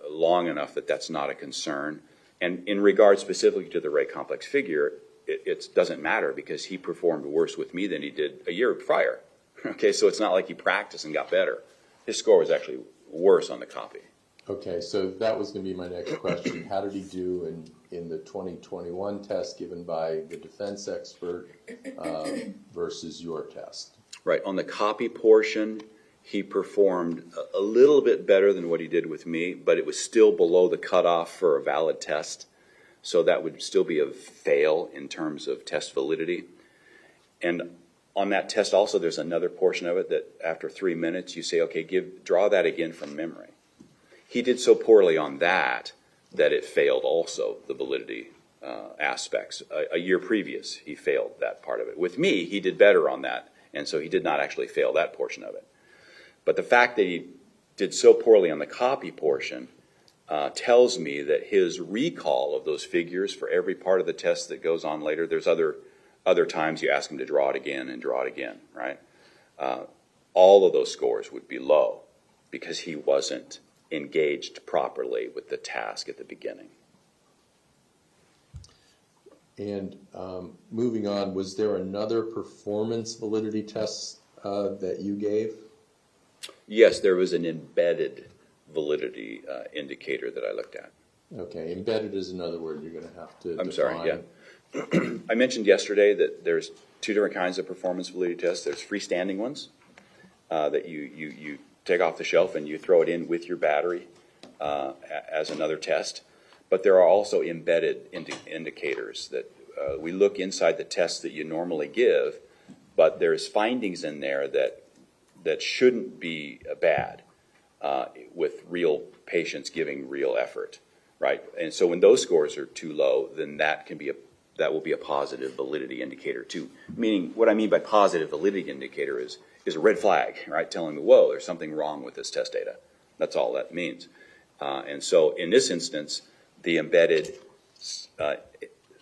long enough that that's not a concern. And in regard specifically to the Ray complex figure, it doesn't matter because he performed worse with me than he did a year prior. Okay, so it's not like he practiced and got better. His score was actually worse on the copy.
Okay, so that was going to be my next question. How did he do in the 2021 test given by the defense expert versus your test?
Right, on the copy portion, he performed a little bit better than what he did with me, but it was still below the cutoff for a valid test. So that would still be a fail in terms of test validity. And on that test also, there's another portion of it that after 3 minutes, you say, okay, draw that again from memory. He did so poorly on that it failed also the validity aspects. A year previous, he failed that part of it. With me, he did better on that, and so he did not actually fail that portion of it. But the fact that he did so poorly on the copy portion tells me that his recall of those figures for every part of the test that goes on later, there's other times you ask him to draw it again, right? All of those scores would be low because he wasn't engaged properly with the task at the beginning.
And moving on, was there another performance validity test that you gave?
Yes, there was an embedded validity indicator that I looked at.
Okay, embedded is another word you're going to have to
I'm
define.
sorry, yeah. I mentioned yesterday that there's two different kinds of performance validity tests. There's freestanding ones that you take off the shelf and you throw it in with your battery as another test. But there are also embedded indicators that we look inside the tests that you normally give, but there's findings in there that shouldn't be bad with real patients giving real effort, right? And so when those scores are too low, then that will be a positive validity indicator too. Meaning, what I mean by positive validity indicator is a red flag, right? Telling me, whoa, there's something wrong with this test data. That's all that means. And so in this instance, the embedded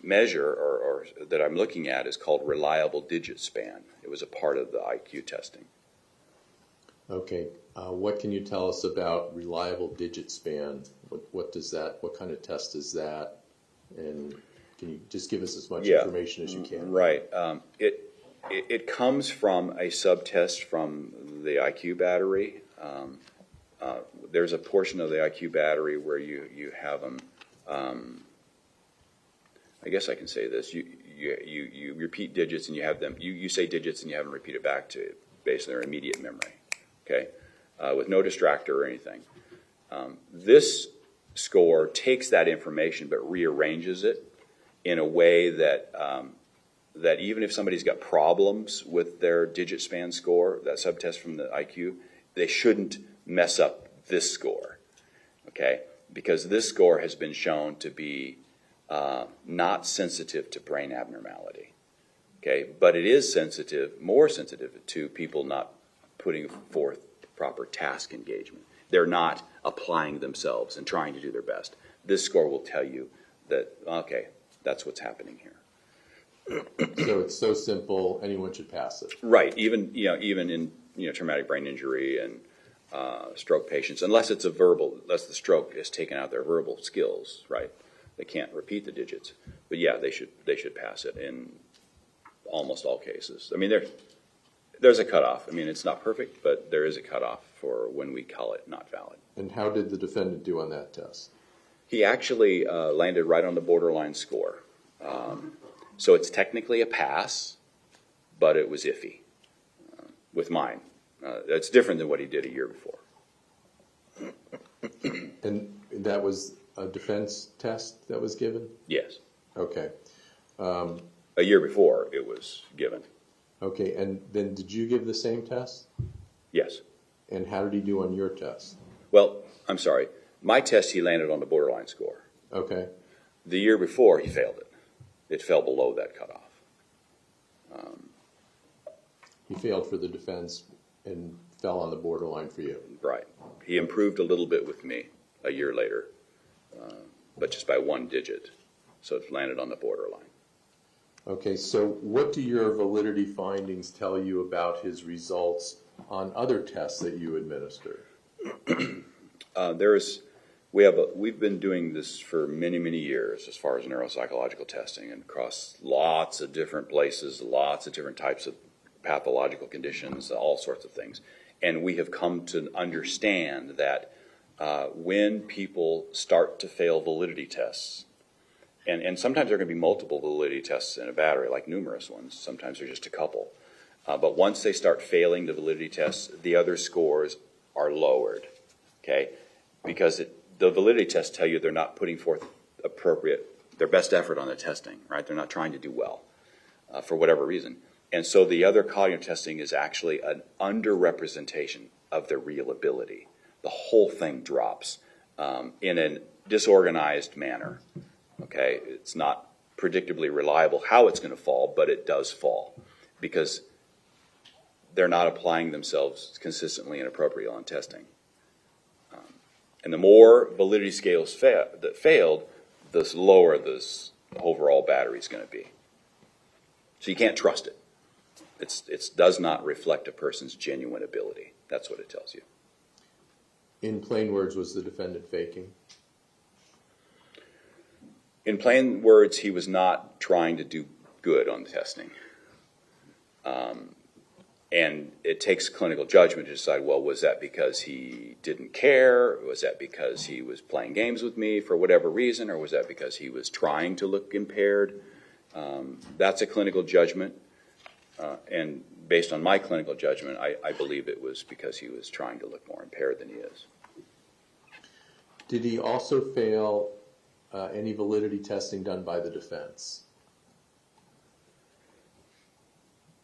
measure or that I'm looking at is called reliable digit span. It was a part of the IQ testing.
Okay, what can you tell us about reliable digit span? What kind of test is that? And can you just give us as much information as you can?
Right. It comes from a subtest from the IQ battery. There's a portion of the IQ battery where you have them. I guess I can say this. You repeat digits and you have them. You say digits and you have them repeat it back to you based on their immediate memory. Okay, with no distractor or anything. This score takes that information but rearranges it in a way that that even if somebody's got problems with their digit span score, that subtest from the IQ, they shouldn't mess up this score. Okay, because this score has been shown to be not sensitive to brain abnormality. Okay, but it is more sensitive to people not putting forth proper task engagement. They're not applying themselves and trying to do their best. This score will tell you that, okay, that's what's happening here.
So it's so simple, anyone should pass it.
Right, even in traumatic brain injury and stroke patients, unless the stroke has taken out their verbal skills, right? They can't repeat the digits. But yeah, they should pass it in almost all cases. I mean, there's a cutoff. I mean, it's not perfect, but there is a cutoff for when we call it not valid.
And how did the defendant do on that test?
He actually landed right on the borderline score. So it's technically a pass, but it was iffy with mine. That's different than what he did a year before.
And that was a defense test that was given?
Yes.
Okay.
A year before it was given.
Okay, and then did you give the same test?
Yes.
And how did he do on your test?
Well, I'm sorry. My test, he landed on the borderline score.
Okay.
The year before, he failed it. It fell below that cutoff.
He failed for the defense and fell on the borderline for you.
Right. He improved a little bit with me a year later, but just by 1 digit. So it landed on the borderline.
Okay, so what do your validity findings tell you about his results on other tests that you administer?
We've been doing this for many, many years as far as neuropsychological testing, and across lots of different places, lots of different types of pathological conditions, all sorts of things. And we have come to understand that when people start to fail validity tests, and sometimes there are going to be multiple validity tests in a battery, like numerous ones. Sometimes they're just a couple. But once they start failing the validity tests, the other scores are lowered, okay? Because the validity tests tell you they're not putting forth their best effort on the testing, right? They're not trying to do well for whatever reason. And so the other cognitive testing is actually an underrepresentation of their real ability. The whole thing drops in a disorganized manner, okay? It's not predictably reliable how it's going to fall, but it does fall because they're not applying themselves consistently and appropriately on testing. And the more validity scales that failed, the lower this overall battery is going to be. So you can't trust it. It does not reflect a person's genuine ability. That's what it tells you.
In plain words, was the defendant faking?
In plain words, he was not trying to do good on the testing. And it takes clinical judgment to decide, well, was that because he didn't care? Was that because he was playing games with me for whatever reason? Or was that because he was trying to look impaired? That's a clinical judgment. And based on my clinical judgment, I believe it was because he was trying to look more impaired than he is.
Did he also fail any validity testing done by the defense?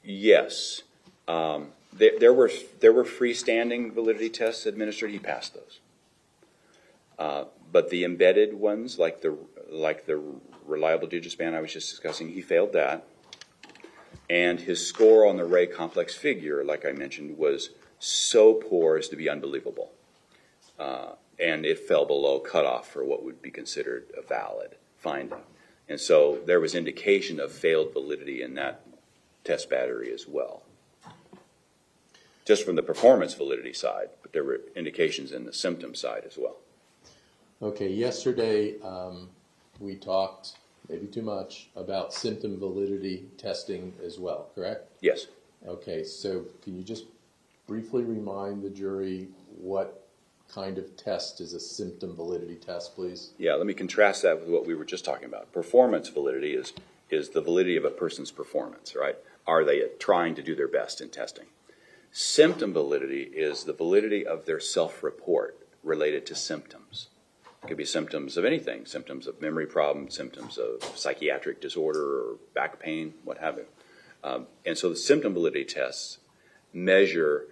Yes. There were freestanding validity tests administered. He passed those. But the embedded ones, like the reliable digit span I was just discussing, he failed that. And his score on the Ray complex figure, like I mentioned, was so poor as to be unbelievable. And it fell below cutoff for what would be considered a valid finding. And so there was indication of failed validity in that test battery as well. Just from the performance validity side, but there were indications in the symptom side as well.
Okay, yesterday we talked, maybe too much, about symptom validity testing as well, correct?
Yes.
Okay, so can you just briefly remind the jury what kind of test is a symptom validity test, please?
Yeah, let me contrast that with what we were just talking about. Performance validity is the validity of a person's performance, right? Are they trying to do their best in testing? Symptom validity is the validity of their self-report related to symptoms. It could be symptoms of anything, symptoms of memory problems, symptoms of psychiatric disorder or back pain, what have you. And so the symptom validity tests measure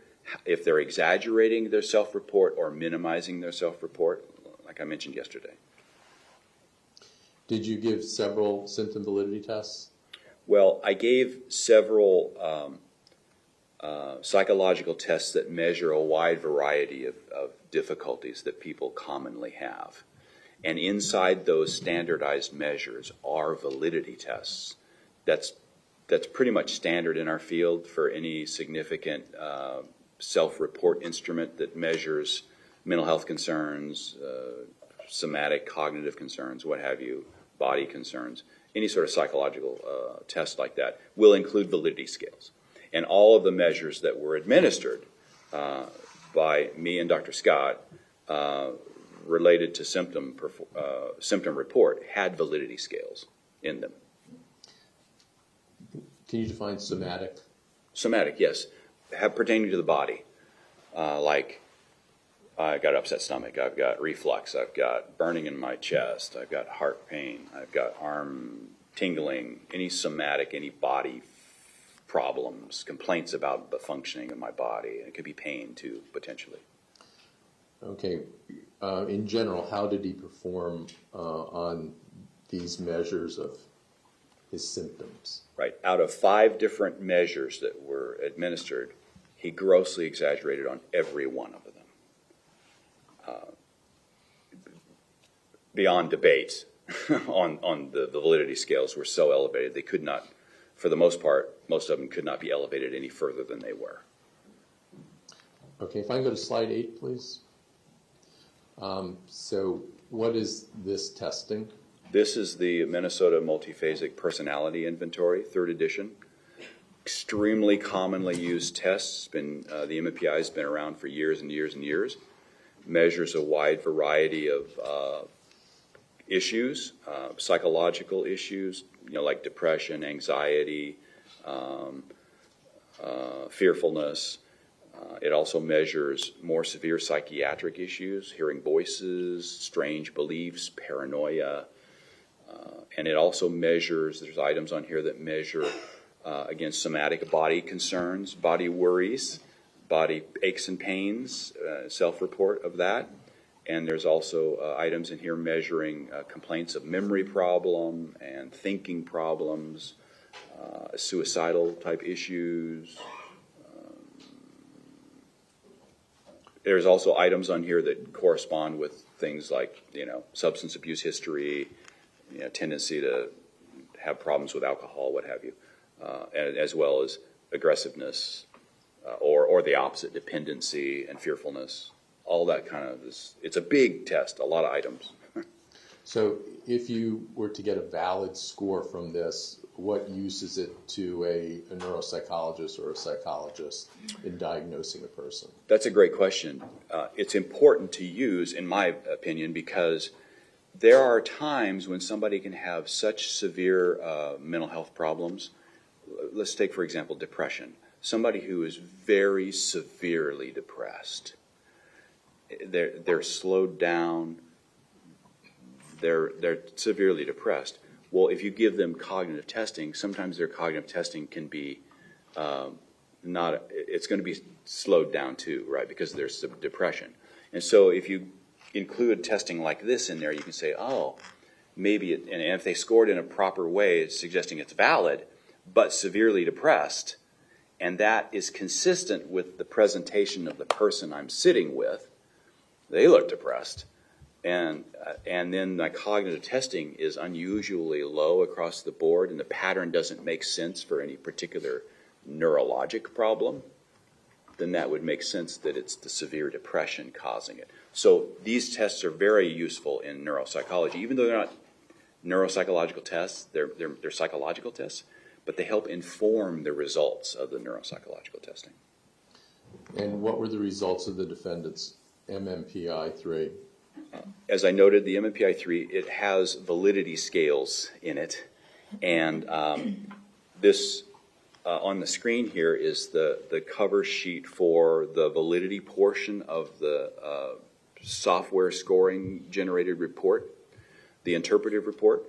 if they're exaggerating their self-report or minimizing their self-report, like I mentioned yesterday.
Did you give several symptom validity tests?
Well, I gave several psychological tests that measure a wide variety of difficulties that people commonly have. And inside those standardized measures are validity tests. That's pretty much standard in our field for any significant self-report instrument that measures mental health concerns, somatic cognitive concerns, what have you, body concerns, any sort of psychological test like that, will include validity scales. And all of the measures that were administered by me and Dr. Scott related to symptom report had validity scales in them.
Can you define somatic?
Somatic, yes. Pertaining to the body. Like, I've got upset stomach, I've got reflux, I've got burning in my chest, I've got heart pain, I've got arm tingling, any somatic, any body problems, complaints about the functioning of my body. And it could be pain too, potentially.
Okay. In general, how did he perform on these measures of his symptoms?
Right. Out of 5 different measures that were administered, he grossly exaggerated on every one of them. Beyond debate on the validity scales were so elevated, they could not, for the most part, most of them could not be elevated any further than they were.
Okay, if I can go to slide 8, please. So what is this testing?
This is the Minnesota Multiphasic Personality Inventory, 3rd edition. Extremely commonly used tests. The MMPI has been around for years and years and years. Measures a wide variety of issues, psychological issues, like depression, anxiety, fearfulness. It also measures more severe psychiatric issues, hearing voices, strange beliefs, paranoia. And it also measures, there's items on here that measure, again, somatic body concerns, body worries, body aches and pains, self-report of that. And there's also items in here measuring complaints of memory problem and thinking problems, suicidal type issues. There's also items on here that correspond with things like, substance abuse history, tendency to have problems with alcohol, what have you, as well as aggressiveness or the opposite, dependency and fearfulness. All that kind of it's a big test, a lot of items.
So if you were to get a valid score from this, what use is it to a neuropsychologist or a psychologist in diagnosing a person?
That's a great question. It's important to use, in my opinion, because there are times when somebody can have such severe mental health problems. Let's take, for example, depression. Somebody who is very severely depressed. They're slowed down. They're severely depressed. Well, if you give them cognitive testing, sometimes their cognitive testing can be it's going to be slowed down too, right? Because there's some depression. And so if you include testing like this in there, you can say, oh, maybe, and if they scored in a proper way, it's suggesting it's valid, but severely depressed, and that is consistent with the presentation of the person I'm sitting with. They look depressed. And then the cognitive testing is unusually low across the board, and the pattern doesn't make sense for any particular neurologic problem, then that would make sense that it's the severe depression causing it. So these tests are very useful in neuropsychology. Even though they're not neuropsychological tests, they're psychological tests, but they help inform the results of the neuropsychological testing.
And what were the results of the defendant's MMPI-3?
As I noted, the MMPI-3, it has validity scales in it. And this, on the screen here, is the cover sheet for the validity portion of the software scoring generated report, the interpretive report.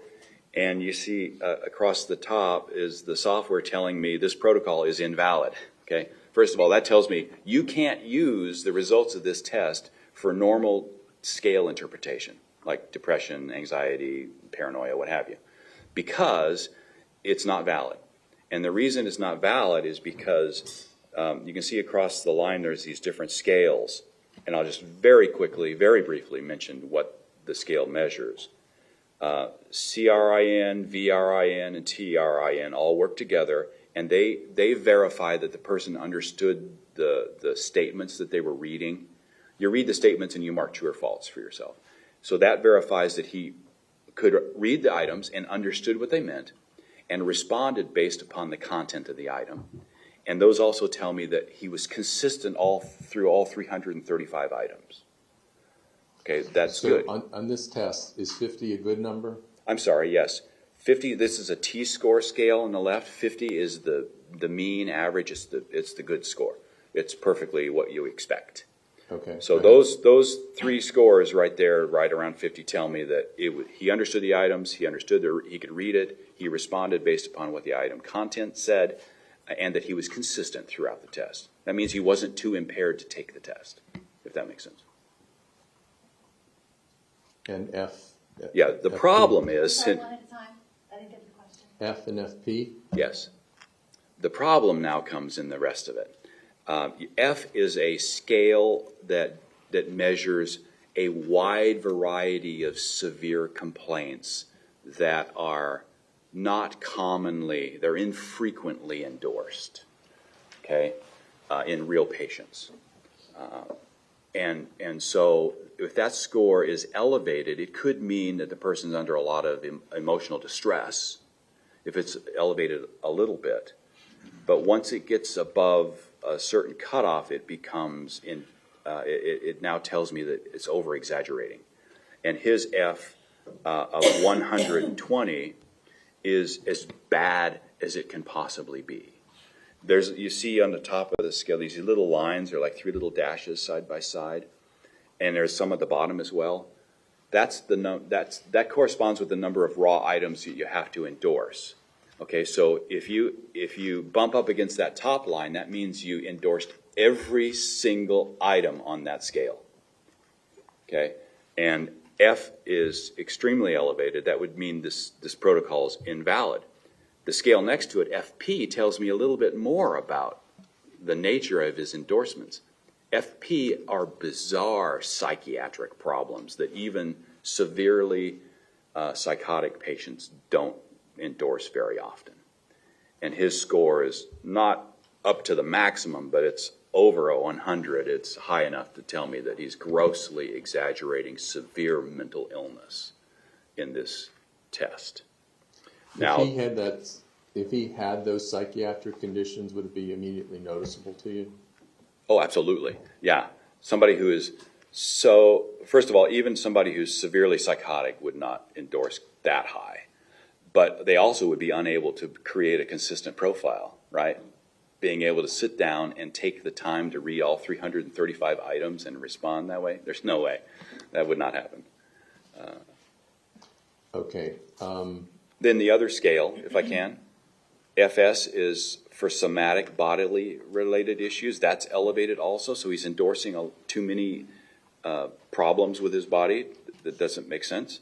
And you see across the top is the software telling me this protocol is invalid. Okay. First of all, that tells me you can't use the results of this test for normal scale interpretation, like depression, anxiety, paranoia, what have you, because it's not valid. And the reason it's not valid is because you can see across the line there's these different scales. And I'll just very quickly, very briefly mention what the scale measures. CRIN, VRIN, and TRIN all work together, and they verify that the person understood the statements that they were reading. You read the statements and you mark true or false for yourself. So that verifies that he could read the items and understood what they meant and responded based upon the content of the item. And those also tell me that he was consistent through all 335 items. Okay, that's good.
On this test, is 50 a good number?
I'm sorry, yes. 50, this is a T-score scale on the left. 50 is the mean average. It's the good score. It's perfectly what you expect.
Okay.
So those three scores right there, right around 50, tell me that he understood the items, he could read it, he responded based upon what the item content said, and that he was consistent throughout the test. That means he wasn't too impaired to take the test, if that makes sense.
And F?
Yeah, the problem is...
Sorry, one at a time. I didn't get the question.
F and FP?
Yes. The problem now comes in the rest of it. F is a scale that measures a wide variety of severe complaints that are not commonly, they're infrequently endorsed, okay, in real patients. And so if that score is elevated, it could mean that the person's under a lot of emotional distress, if it's elevated a little bit. But once it gets above a certain cutoff, it becomes, it now tells me that it's over-exaggerating. And his F of 120 is as bad as it can possibly be. You see on the top of the scale, these little lines are like 3 little dashes side by side, and there's some at the bottom as well. That corresponds with the number of raw items that you have to endorse. Okay, so if you bump up against that top line, that means you endorsed every single item on that scale. Okay, and F is extremely elevated. That would mean this protocol is invalid. The scale next to it, FP, tells me a little bit more about the nature of his endorsements. FP are bizarre psychiatric problems that even severely psychotic patients don't endorse very often. And his score is not up to the maximum, but it's over a 100. It's high enough to tell me that he's grossly exaggerating severe mental illness in this test. Now,
if he had those psychiatric conditions, would it be immediately noticeable to you?
Oh, absolutely. Yeah. Somebody who is first of all, even somebody who's severely psychotic would not endorse that high. But they also would be unable to create a consistent profile, right? Being able to sit down and take the time to read all 335 items and respond that way, there's no way. That would not happen.
Okay.
Then the other scale, if I can, FS is for somatic bodily related issues. That's elevated also, so he's endorsing too many problems with his body. That doesn't make sense.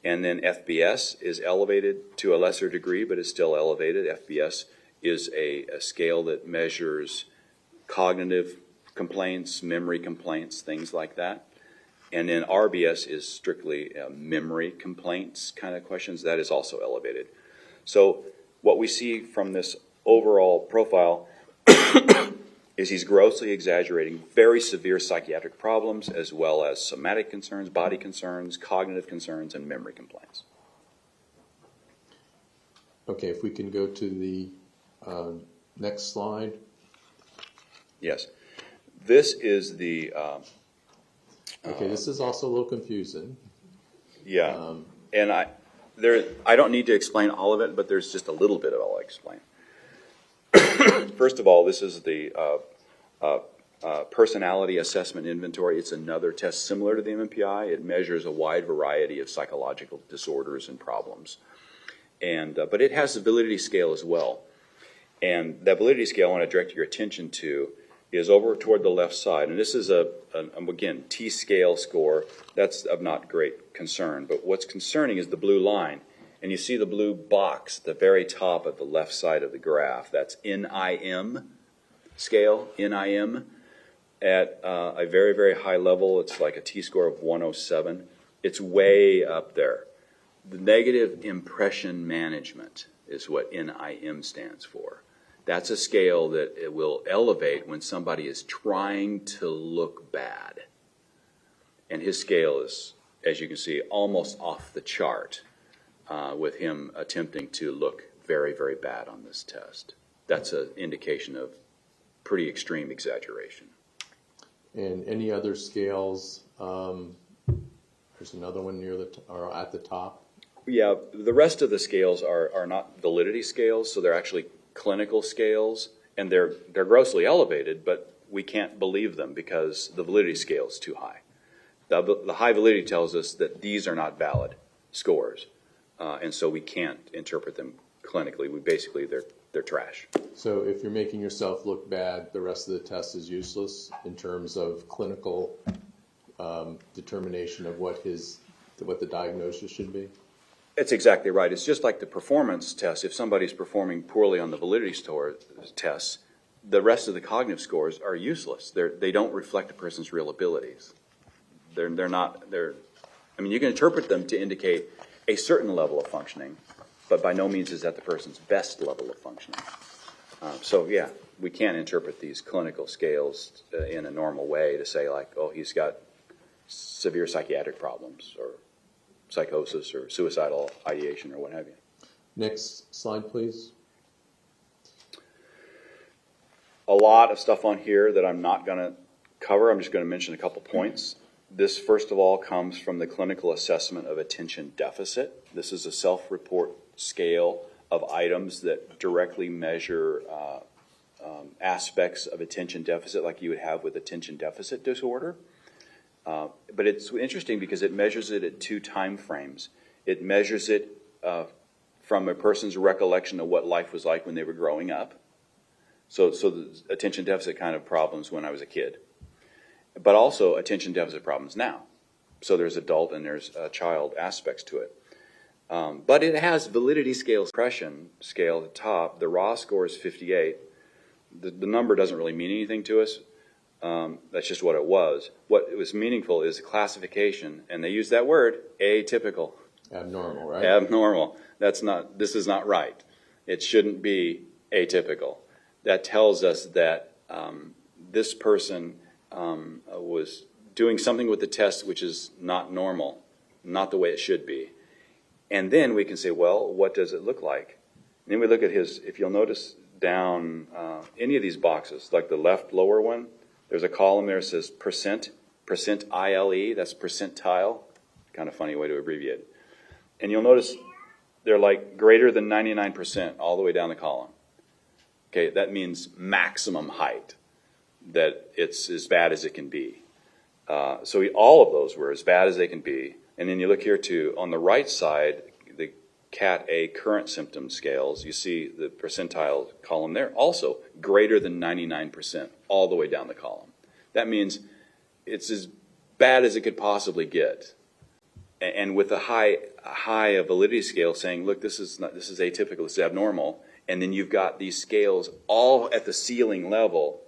And then FBS is elevated to a lesser degree, but is still elevated. FBS is a scale that measures cognitive complaints, memory complaints, things like that. And then RBS is strictly memory complaints kind of questions. That is also elevated. So what we see from this overall profile is he's grossly exaggerating very severe psychiatric problems as well as somatic concerns, body concerns, cognitive concerns, and memory complaints.
Okay, if we can go to the next slide.
Yes. This is the...
okay, this is also a little confusing.
Yeah, and I don't need to explain all of it, but there's just a little bit of it I'll explain. First of all, this is the personality assessment inventory. It's another test similar to the MMPI. It measures a wide variety of psychological disorders and problems. And but it has a validity scale as well. And that validity scale I want to direct your attention to is over toward the left side. And this is again, T-scale score. That's of not great concern. But what's concerning is the blue line. And you see the blue box at the very top of the left side of the graph. That's NIM scale, NIM. At a very, very high level, it's like a T-score of 107. It's way up there. The negative impression management is what NIM stands for. That's a scale that it will elevate when somebody is trying to look bad. And his scale is as you can see, almost off the chart with him attempting to look very, very bad on this test. That's an indication of pretty extreme exaggeration.
And any other scales? There's another one near or at the top.
Yeah, the rest of the scales are not validity scales, so they're actually clinical scales, and they're grossly elevated, but we can't believe them because the validity scale is too high. The high validity tells us that these are not valid scores, and so we can't interpret them clinically. They're trash.
So if you're making yourself look bad, the rest of the test is useless in terms of clinical determination of what the diagnosis should be?
That's exactly right. It's just like the performance test. If somebody's performing poorly on the validity tests, the rest of the cognitive scores are useless. They don't reflect a person's real abilities. I mean, you can interpret them to indicate a certain level of functioning, but by no means is that the person's best level of functioning. So yeah, we can't interpret these clinical scales in a normal way to say like, oh, he's got severe psychiatric problems or psychosis or suicidal ideation or what have you.
Next slide, please.
A lot of stuff on here that I'm not going to cover. I'm just going to mention a couple points. This, first of all, comes from the Clinical Assessment of Attention Deficit. This is a self-report scale of items that directly measure aspects of attention deficit like you would have with attention deficit disorder. But it's interesting because it measures it at 2 time frames. It measures it from a person's recollection of what life was like when they were growing up. So the attention deficit kind of problems when I was a kid. But also attention deficit problems now. So there's adult and there's child aspects to it. But it has validity scales, depression scale at the top. The raw score is 58. The number doesn't really mean anything to us. That's just what it was. What was meaningful is classification, and they use that word, atypical.
Abnormal, right?
Abnormal. This is not right. It shouldn't be atypical. That tells us that this person was doing something with the test which is not normal, not the way it should be. And then we can say, well, what does it look like? And then we look at his, if you'll notice down any of these boxes, like the left lower one, there's a column there that says percent ILE, that's percentile. Kind of funny way to abbreviate it. And you'll notice they're like greater than 99% all the way down the column. Okay, that means maximum height, that it's as bad as it can be. So all of those were as bad as they can be. And then you look here too, on the right side, the CAT A current symptom scales, you see the percentile column there, also greater than 99% all the way down the column. That means it's as bad as it could possibly get. And with a high validity scale saying, look, this is atypical, this is abnormal, and then you've got these scales all at the ceiling level,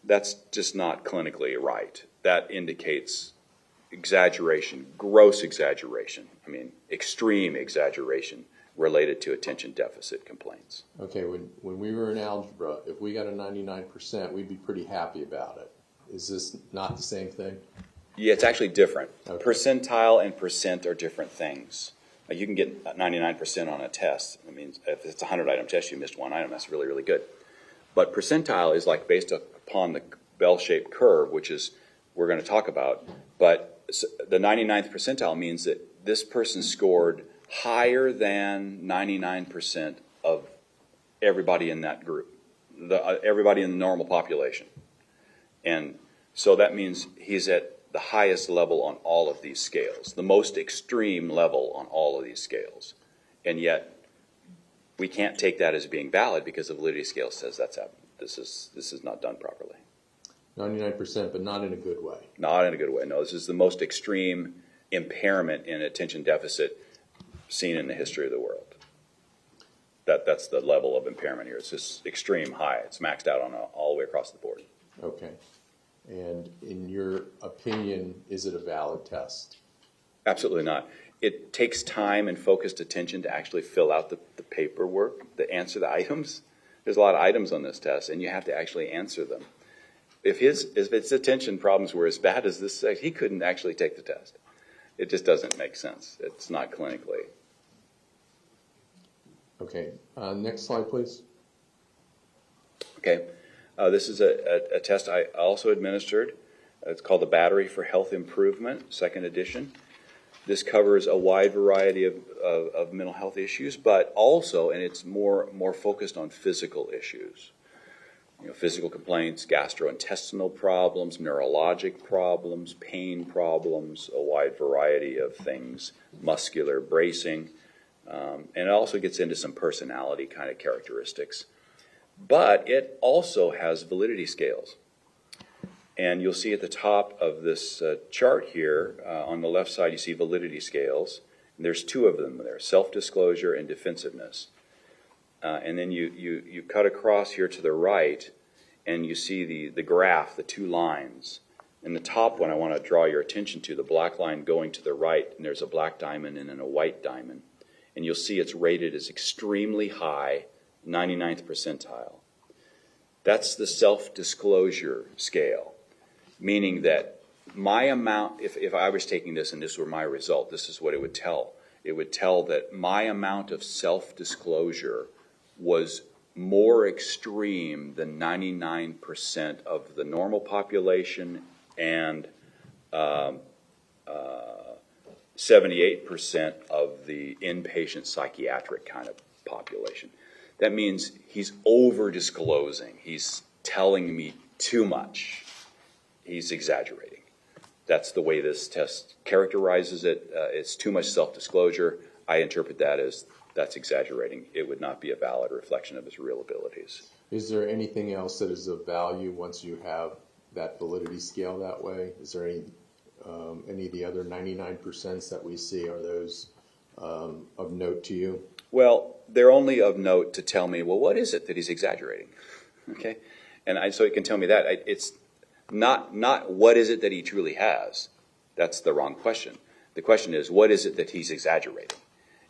that's just not clinically right. That indicates exaggeration, gross exaggeration, extreme exaggeration related to attention deficit complaints.
Okay, when we were in algebra, if we got a 99%, we'd be pretty happy about it. Is this not the same thing?
Yeah, it's actually different.
Okay.
Percentile and percent are different things. You can get 99% on a test. If it's a 100-item test, you missed one item, that's really, really good. But percentile is like based upon the bell-shaped curve, which is we're going to talk about. But the 99th percentile means that this person scored higher than 99% of everybody in that group, everybody in the normal population. And so that means he's at the highest level on all of these scales, the most extreme level on all of these scales. And yet, we can't take that as being valid because the validity scale says this is not done properly.
99%, but not in a good way.
Not in a good way, no. This is the most extreme impairment in attention deficit seen in the history of the world. That's the level of impairment here. It's just extreme high. It's maxed out on all the way across the board.
Okay. And in your opinion, is it a valid test?
Absolutely not. It takes time and focused attention to actually fill out the paperwork, to answer the items. There's a lot of items on this test, and you have to actually answer them. If his attention problems were as bad as this, he couldn't actually take the test. It just doesn't make sense. It's not clinically.
Okay, next slide, please.
Okay, this is a test I also administered. It's called the Battery for Health Improvement, second edition. This covers a wide variety of mental health issues, but also, and it's more focused on physical issues. You know, physical complaints, gastrointestinal problems, neurologic problems, pain problems, a wide variety of things, muscular bracing, and it also gets into some personality kind of characteristics. But it also has validity scales. And you'll see at the top of this chart here, on the left side, you see validity scales. And there's two of them there, self-disclosure and defensiveness. And then you cut across here to the right, and you see the graph, the two lines. In the top one, I want to draw your attention to the black line going to the right, and there's a black diamond and then a white diamond. And you'll see it's rated as extremely high, 99th percentile. That's the self-disclosure scale, meaning that my amount, if I was taking this and this were my result, this is what it would tell. It would tell that my amount of self-disclosure was more extreme than 99% of the normal population and 78% of the inpatient psychiatric kind of population. That means he's over-disclosing. He's telling me too much. He's exaggerating. That's the way this test characterizes it. It's too much self-disclosure. I interpret that as that's exaggerating. It would not be a valid reflection of his real abilities.
Is there anything else that is of value once you have that validity scale that way? Is there any of the other 99% that we see, are those of note to you?
Well, they're only of note to tell me, well, what is it that he's exaggerating? Okay? And so it can tell me that. It's not what is it that he truly has. That's the wrong question. The question is, what is it that he's exaggerating?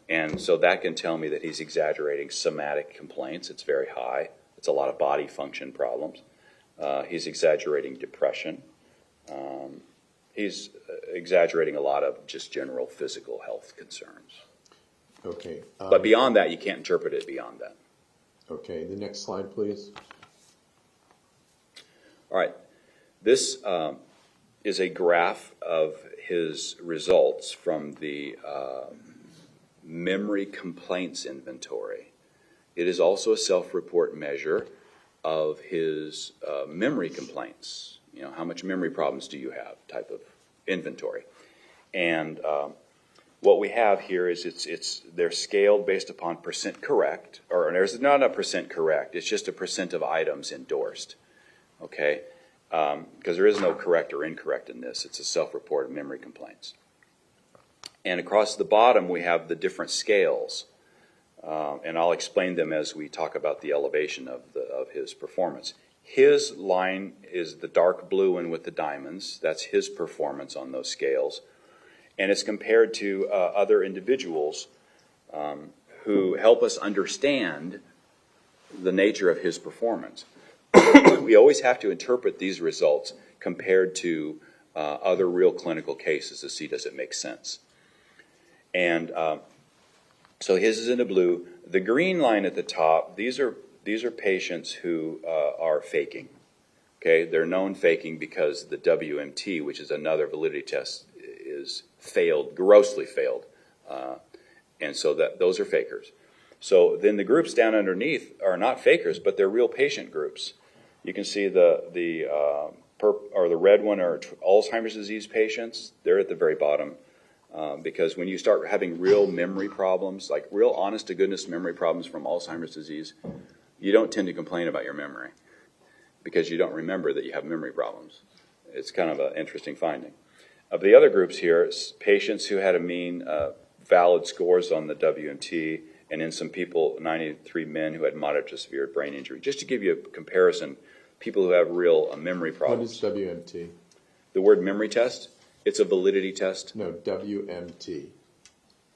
And so that can tell me that he's exaggerating somatic complaints. It's very high. It's a lot of body function problems. He's exaggerating depression. He's exaggerating a lot of just general physical health concerns.
Okay.
But beyond that, you can't interpret it beyond that.
Okay, the next slide, please.
All right. This is a graph of his results from the memory complaints inventory. It is also a self-report measure of his memory complaints. You know, how much memory problems do you have type of inventory. And what we have here is they're scaled based upon percent correct, or there's not a percent correct, it's just a percent of items endorsed, okay? Because there is no correct or incorrect in this. It's a self-report of memory complaints. And across the bottom we have the different scales, and I'll explain them as we talk about the elevation of his performance. His line is the dark blue one with the diamonds. That's his performance on those scales. And it's compared to other individuals who help us understand the nature of his performance. We always have to interpret these results compared to other real clinical cases to see does it make sense. And so his is in the blue. The green line at the top, these are patients who are faking. Okay, they're known faking because the WMT, which is another validity test, is failed, grossly failed, and so those are fakers. So then the groups down underneath are not fakers, but they're real patient groups. You can see the red one are Alzheimer's disease patients. They're at the very bottom because when you start having real memory problems, like real honest-to-goodness memory problems from Alzheimer's disease, you don't tend to complain about your memory because you don't remember that you have memory problems. It's kind of an interesting finding. Of the other groups here, patients who had a mean valid scores on the WMT, and then some people, 93 men who had moderate to severe brain injury. Just to give you a comparison, people who have real memory problems.
What is WMT?
The word memory test, it's a validity test.
No, WMT.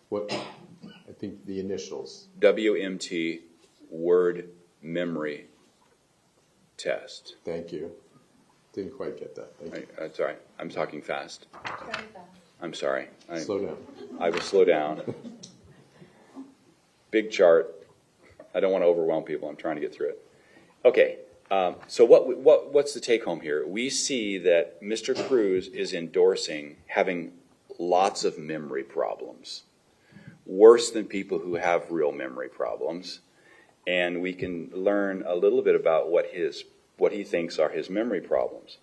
What? I think the initials.
WMT, word memory test.
Thank you. Didn't quite get that. Thank you.
That's all right. I'm talking fast. I'm sorry.
Slow down.
I will slow down. Big chart. I don't want to overwhelm people. I'm trying to get through it. Okay. So what's the take home here? We see that Mr. Cruz is endorsing having lots of memory problems, worse than people who have real memory problems. And we can learn a little bit about what he thinks are his memory problems.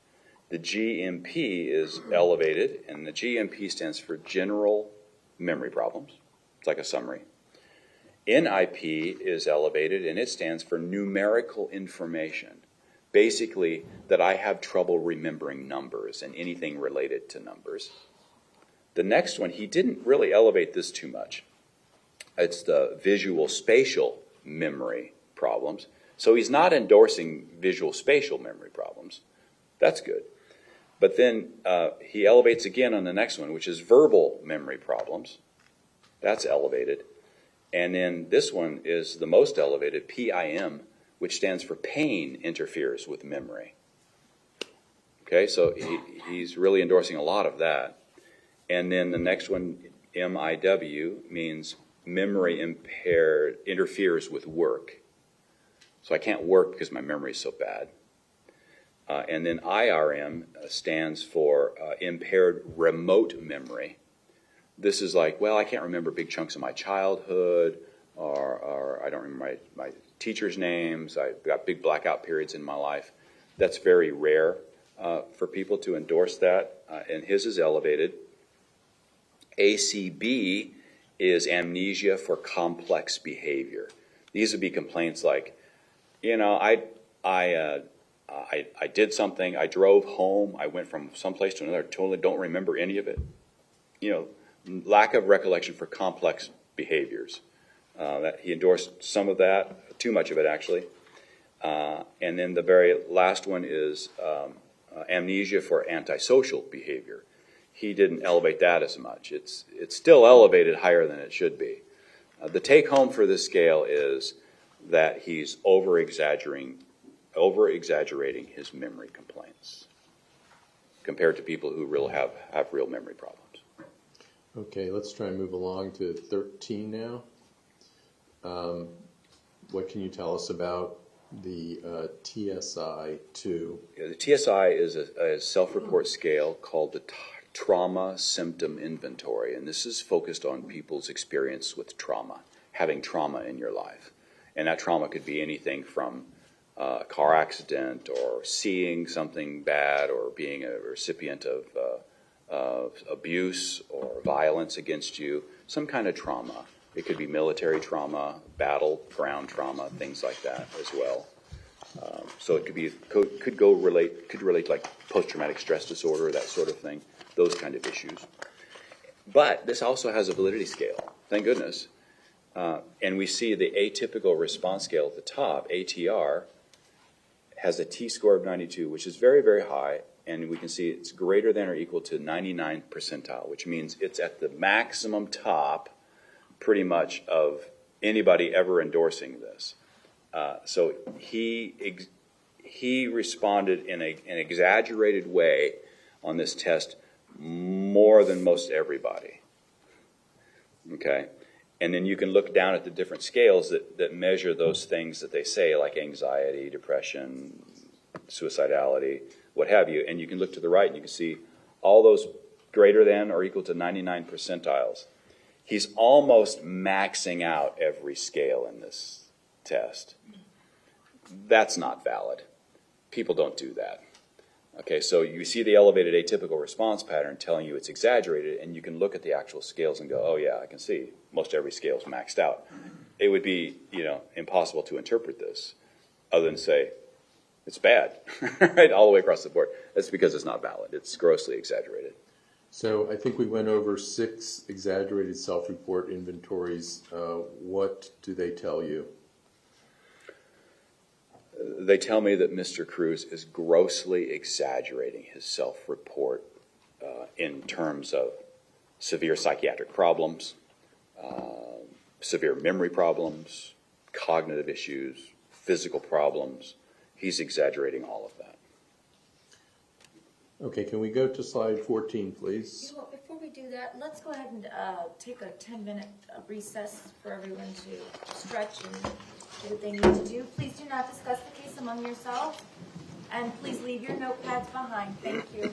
The GMP is elevated, and the GMP stands for general memory problems. It's like a summary. NIP is elevated, and it stands for numerical information. Basically, that I have trouble remembering numbers and anything related to numbers. The next one, he didn't really elevate this too much. It's the visual spatial memory problems. So he's not endorsing visual spatial memory problems. That's good. But then he elevates again on the next one, which is verbal memory problems. That's elevated. And then this one is the most elevated, PIM, which stands for pain interferes with memory. Okay, so he's really endorsing a lot of that. And then the next one, MIW, means memory impaired, interferes with work. So I can't work because my memory is so bad. And then IRM stands for impaired remote memory. This is like, well, I can't remember big chunks of my childhood, or I don't remember my teachers' names. I've got big blackout periods in my life. That's very rare for people to endorse that, and his is elevated. ACB is amnesia for complex behavior. These would be complaints like, you know, I did something, I drove home, I went from someplace to another, totally don't remember any of it. You know, lack of recollection for complex behaviors. That he endorsed some of that, too much of it actually. And then the very last one is amnesia for antisocial behavior. He didn't elevate that as much. It's still elevated higher than it should be. The take home for this scale is that he's over-exaggerating his memory complaints compared to people who have real memory problems.
Okay, let's try and move along to 13 now. What can you tell us about the TSI-2?
Yeah, the TSI is a self-report scale called the Trauma Symptom Inventory, and this is focused on people's experience with trauma, having trauma in your life. And that trauma could be anything from a car accident or seeing something bad or being a recipient of abuse or violence against you, some kind of trauma. It could be military trauma, battleground trauma, things like that as well. So it could relate like post-traumatic stress disorder, that sort of thing, those kind of issues. But this also has a validity scale, thank goodness. And we see the atypical response scale at the top, ATR, has a T-score of 92, which is very, very high. And we can see it's greater than or equal to 99 percentile, which means it's at the maximum top, pretty much, of anybody ever endorsing this. So he responded in an exaggerated way on this test more than most everybody. Okay? And then you can look down at the different scales that measure those things that they say, like anxiety, depression, suicidality, what have you. And you can look to the right and you can see all those greater than or equal to 99 percentiles. He's almost maxing out every scale in this test. That's not valid. People don't do that. Okay, so you see the elevated atypical response pattern telling you it's exaggerated, and you can look at the actual scales and go, oh yeah, I can see most every scale is maxed out. It would be, impossible to interpret this other than say, it's bad, right, all the way across the board. That's because it's not valid. It's grossly exaggerated.
So I think we went over 6 exaggerated self-report inventories. What do they tell you?
They tell me that Mr. Cruz is grossly exaggerating his self-report in terms of severe psychiatric problems, severe memory problems, cognitive issues, physical problems. He's exaggerating all of that.
Okay, can we go to slide 14, please?
You know, before we do that, let's go ahead and take a 10-minute recess for everyone to stretch and do what they need to do. Please do not discuss the case among yourselves, and please leave your notepads behind. Thank you.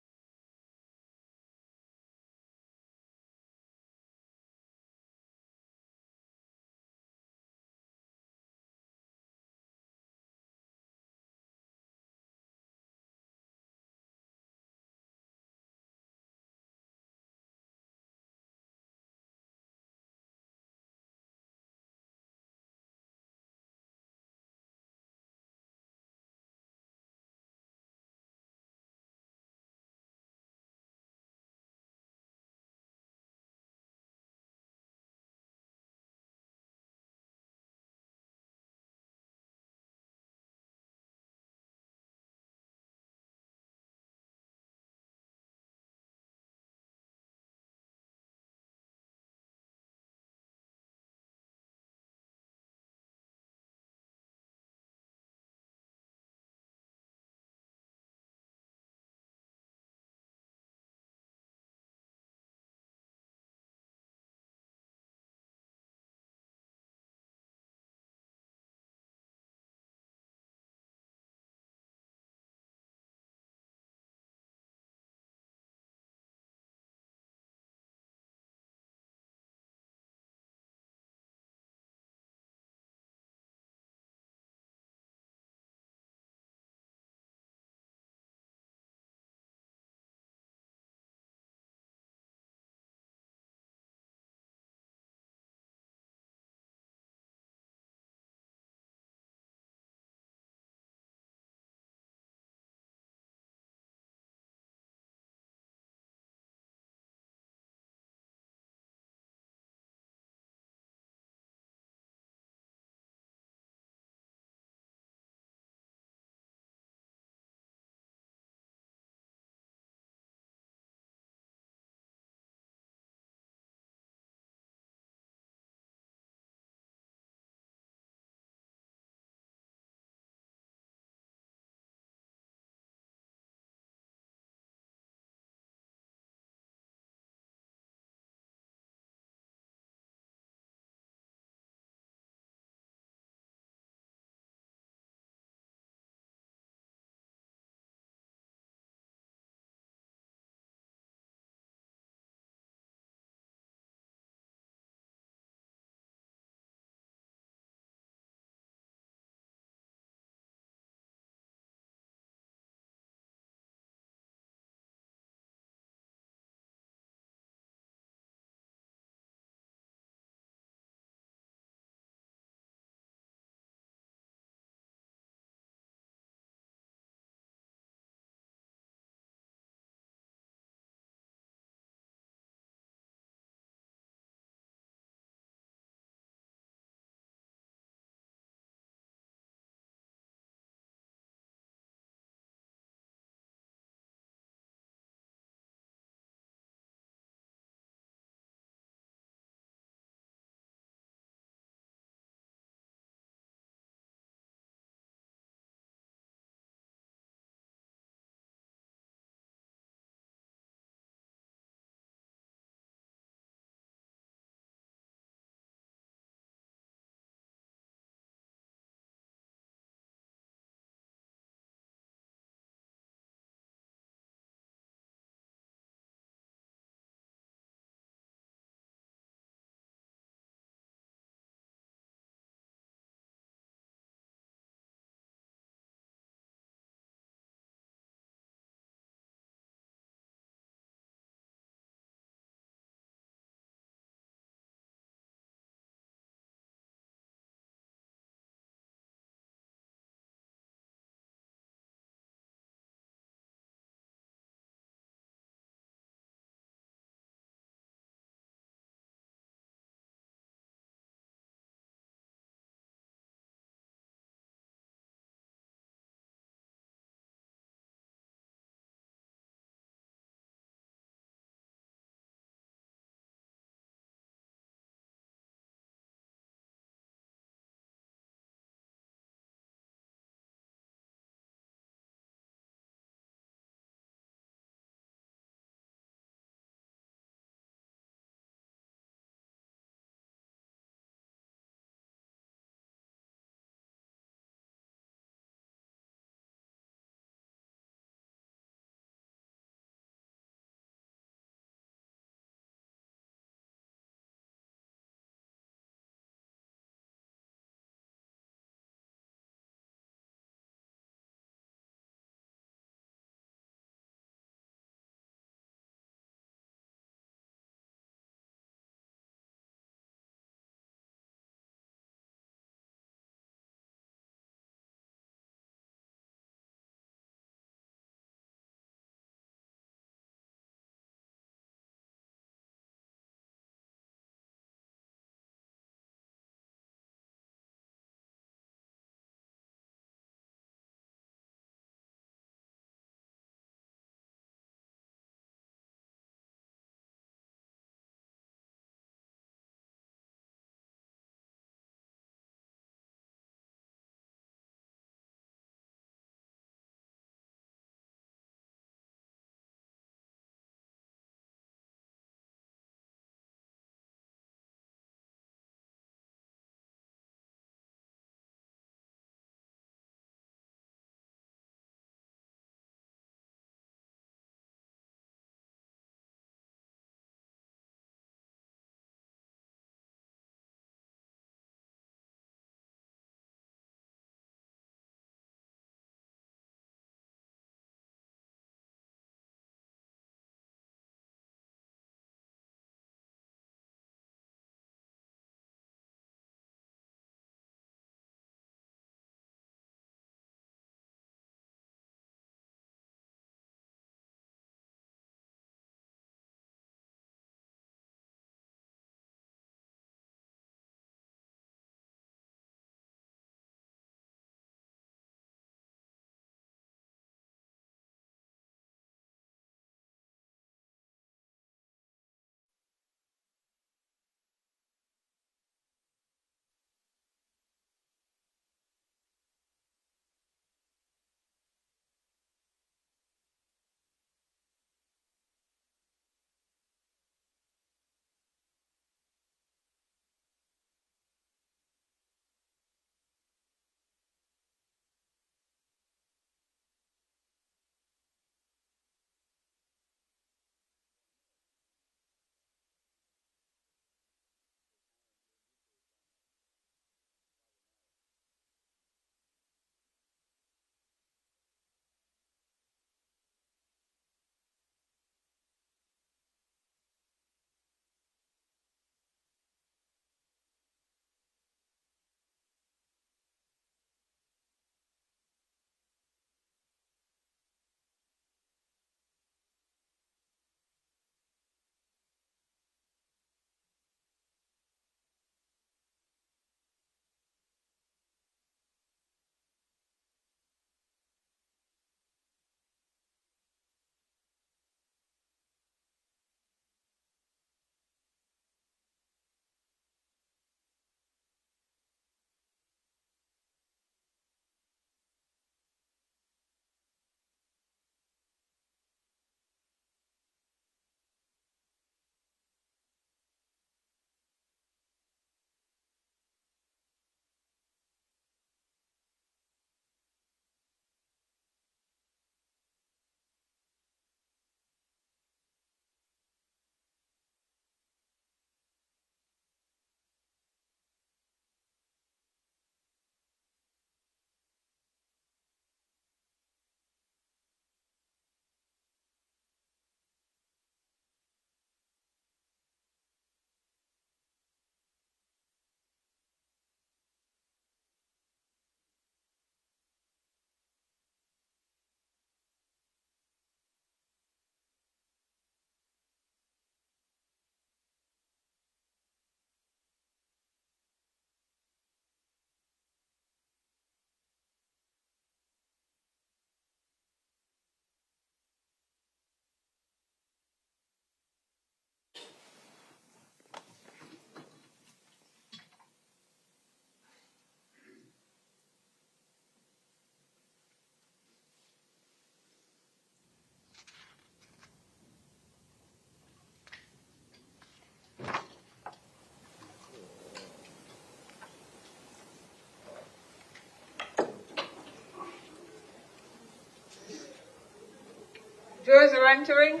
Jurors are entering.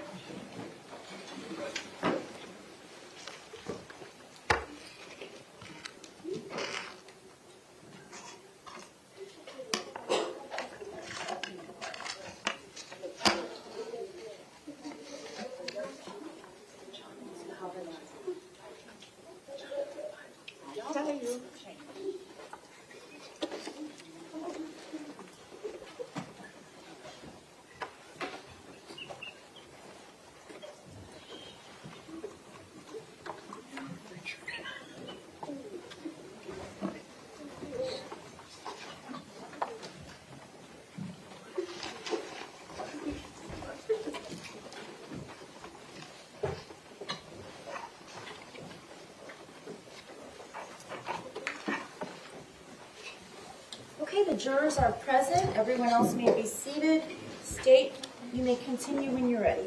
Okay, the jurors are present. Everyone else may be seated. State, you may continue when you're ready.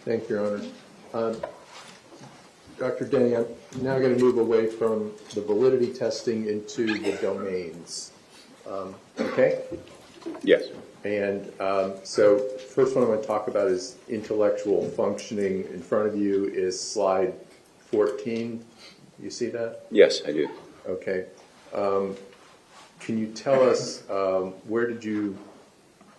Thank you, Your Honor. Dr. Denny, I'm now going to move away from the validity testing into the domains. Okay?
Yes.
And so first one I want to talk about is intellectual functioning. In front of you is slide 14. You see that?
Yes, I do.
Okay. Can you tell us where did you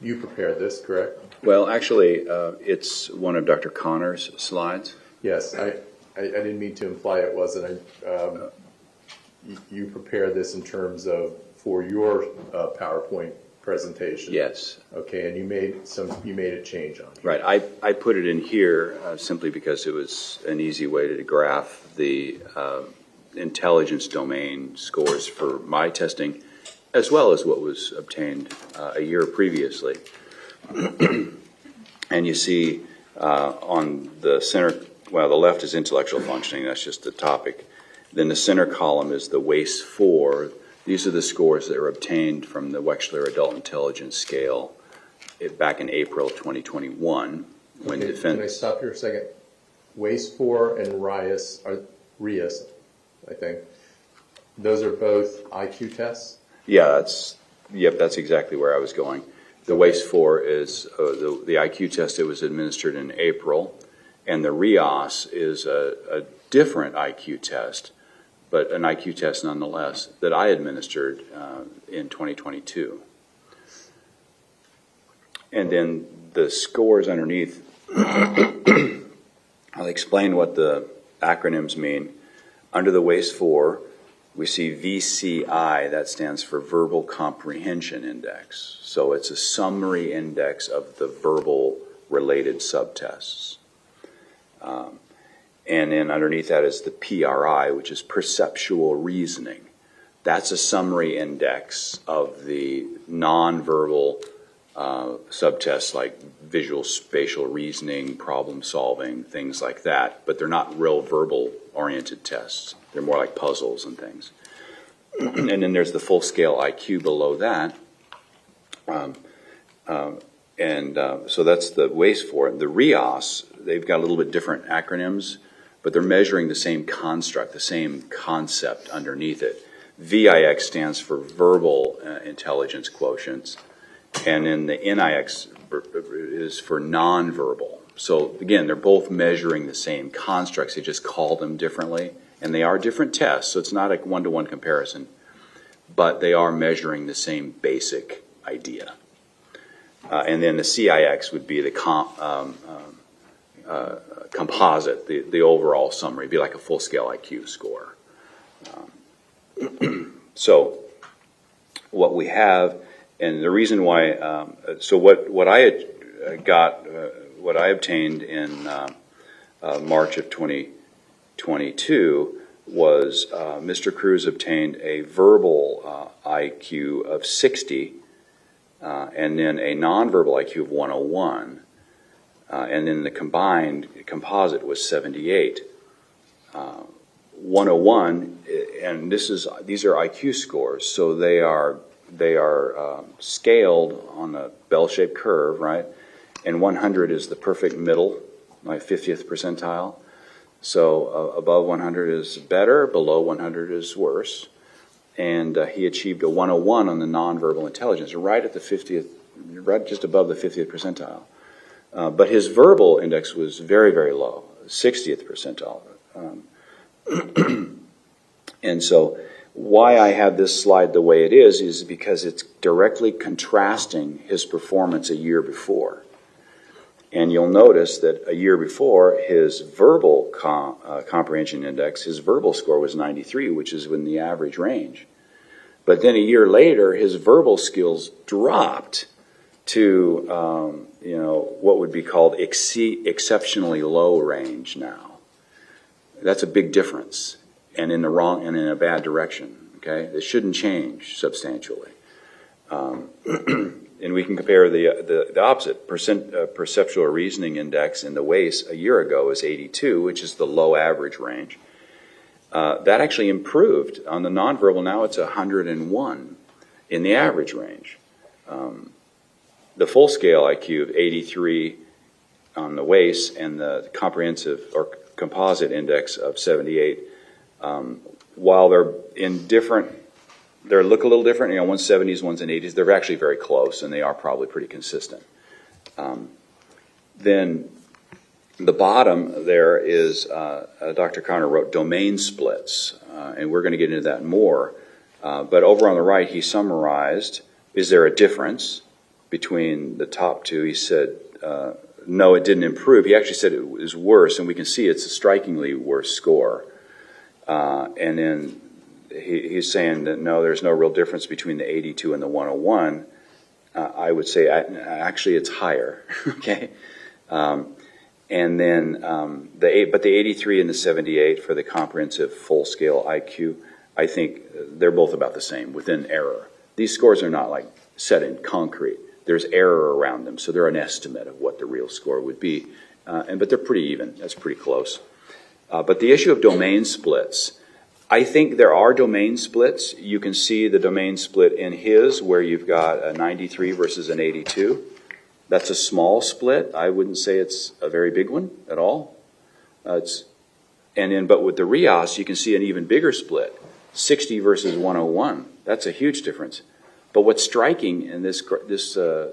prepared this, correct?
Well, actually, it's one of Dr. Connor's slides.
Yes, I didn't mean to imply it wasn't. You prepared this in terms of for your PowerPoint presentation.
Yes.
Okay, and you made a change on it.
Right. I put it in here simply because it was an easy way to graph the intelligence domain scores for my testing, as well as what was obtained a year previously. And you see on the center, well, the left is intellectual functioning. That's just the topic. Then the center column is the WAIS-4. These are the scores that were obtained from the Wechsler Adult Intelligence Scale back in April 2021. When
Okay, can I stop here a second? WAIS-4 and RIAS, I think. Those are both IQ tests?
Yeah, that's exactly where I was going. The WAIS-4 is the IQ test that was administered in April, and the RIAS is a different IQ test, but an IQ test nonetheless, that I administered in 2022. And then the scores underneath, I'll explain what the acronyms mean. Under the WAIS-4, we see VCI, that stands for Verbal Comprehension Index. So it's a summary index of the verbal-related subtests. And then underneath that is the PRI, which is Perceptual Reasoning. That's a summary index of the nonverbal subtests like visual spatial reasoning, problem solving, things like that. But they're not real verbal-oriented tests. They're more like puzzles and things. And then there's the full-scale IQ below that. So that's the WAIS-4. The RIAS, they've got a little bit different acronyms, but they're measuring the same construct, the same concept underneath it. VIX stands for Verbal Intelligence Quotients, and then the NIX is for nonverbal. So again, they're both measuring the same constructs. They just call them differently. And they are different tests, so it's not a one-to-one comparison, but they are measuring the same basic idea. And then the CIX would be the composite, the overall summary. It'd be like a full-scale IQ score. So what we have, and the reason why, so what I had got, what I obtained in March of 2022 was Mr. Cruz obtained a verbal IQ of 60 and then a nonverbal IQ of 101, and then the combined composite was 78. 101, and these are IQ scores, so they are scaled on a bell-shaped curve, right? And 100 is the perfect middle, my 50th percentile. So above 100 is better, below 100 is worse. And he achieved a 101 on the nonverbal intelligence, right at the 50th, right just above the 50th percentile. But his verbal index was very, very low, 60th percentile. And so why I have this slide the way it is because it's directly contrasting his performance a year before. And you'll notice that a year before, his verbal comprehension index, his verbal score was 93, which is in the average range. But then a year later, his verbal skills dropped to what would be called exceptionally low range now. That's a big difference, and in the wrong and in a bad direction. Okay, it shouldn't change substantially. And we can compare the opposite. Perceptual reasoning index in the WACE a year ago was 82, which is the low average range. That actually improved. On the nonverbal now it's 101 in the average range. The full scale IQ of 83 on the WACE and the comprehensive or composite index of 78, while they're in different, they look a little different, one's 70s, one's in 80s, they're actually very close and they are probably pretty consistent. Then the bottom there is, Dr. Connor wrote domain splits, and we're going to get into that more. But over on the right, he summarized, is there a difference between the top two? He said, no, it didn't improve. He actually said it was worse, and we can see it's a strikingly worse score. And then he's saying that, no, there's no real difference between the 82 and the 101. I would say, actually, it's higher, okay? And then but the 83 and the 78 for the comprehensive full-scale IQ, I think they're both about the same, within error. These scores are not like set in concrete. There's error around them, so they're an estimate of what the real score would be. But they're pretty even. That's pretty close. But the issue of domain splits, I think there are domain splits. You can see the domain split in his, where you've got a 93 versus an 82. That's a small split. I wouldn't say it's a very big one at all. But with the RIAS, you can see an even bigger split, 60 versus 101. That's a huge difference. But what's striking, and this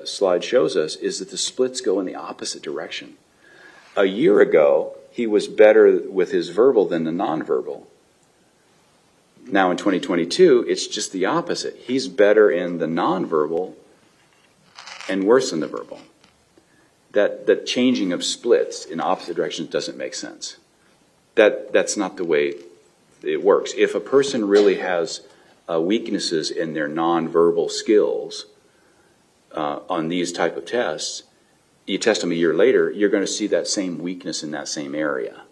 slide shows us, is that the splits go in the opposite direction. A year ago, he was better with his verbal than the nonverbal. Now in 2022, it's just the opposite. He's better in the nonverbal and worse in the verbal. That changing of splits in opposite directions doesn't make sense. That's not the way it works. If a person really has weaknesses in their nonverbal skills on these type of tests, you test them a year later, you're going to see that same weakness in that same area.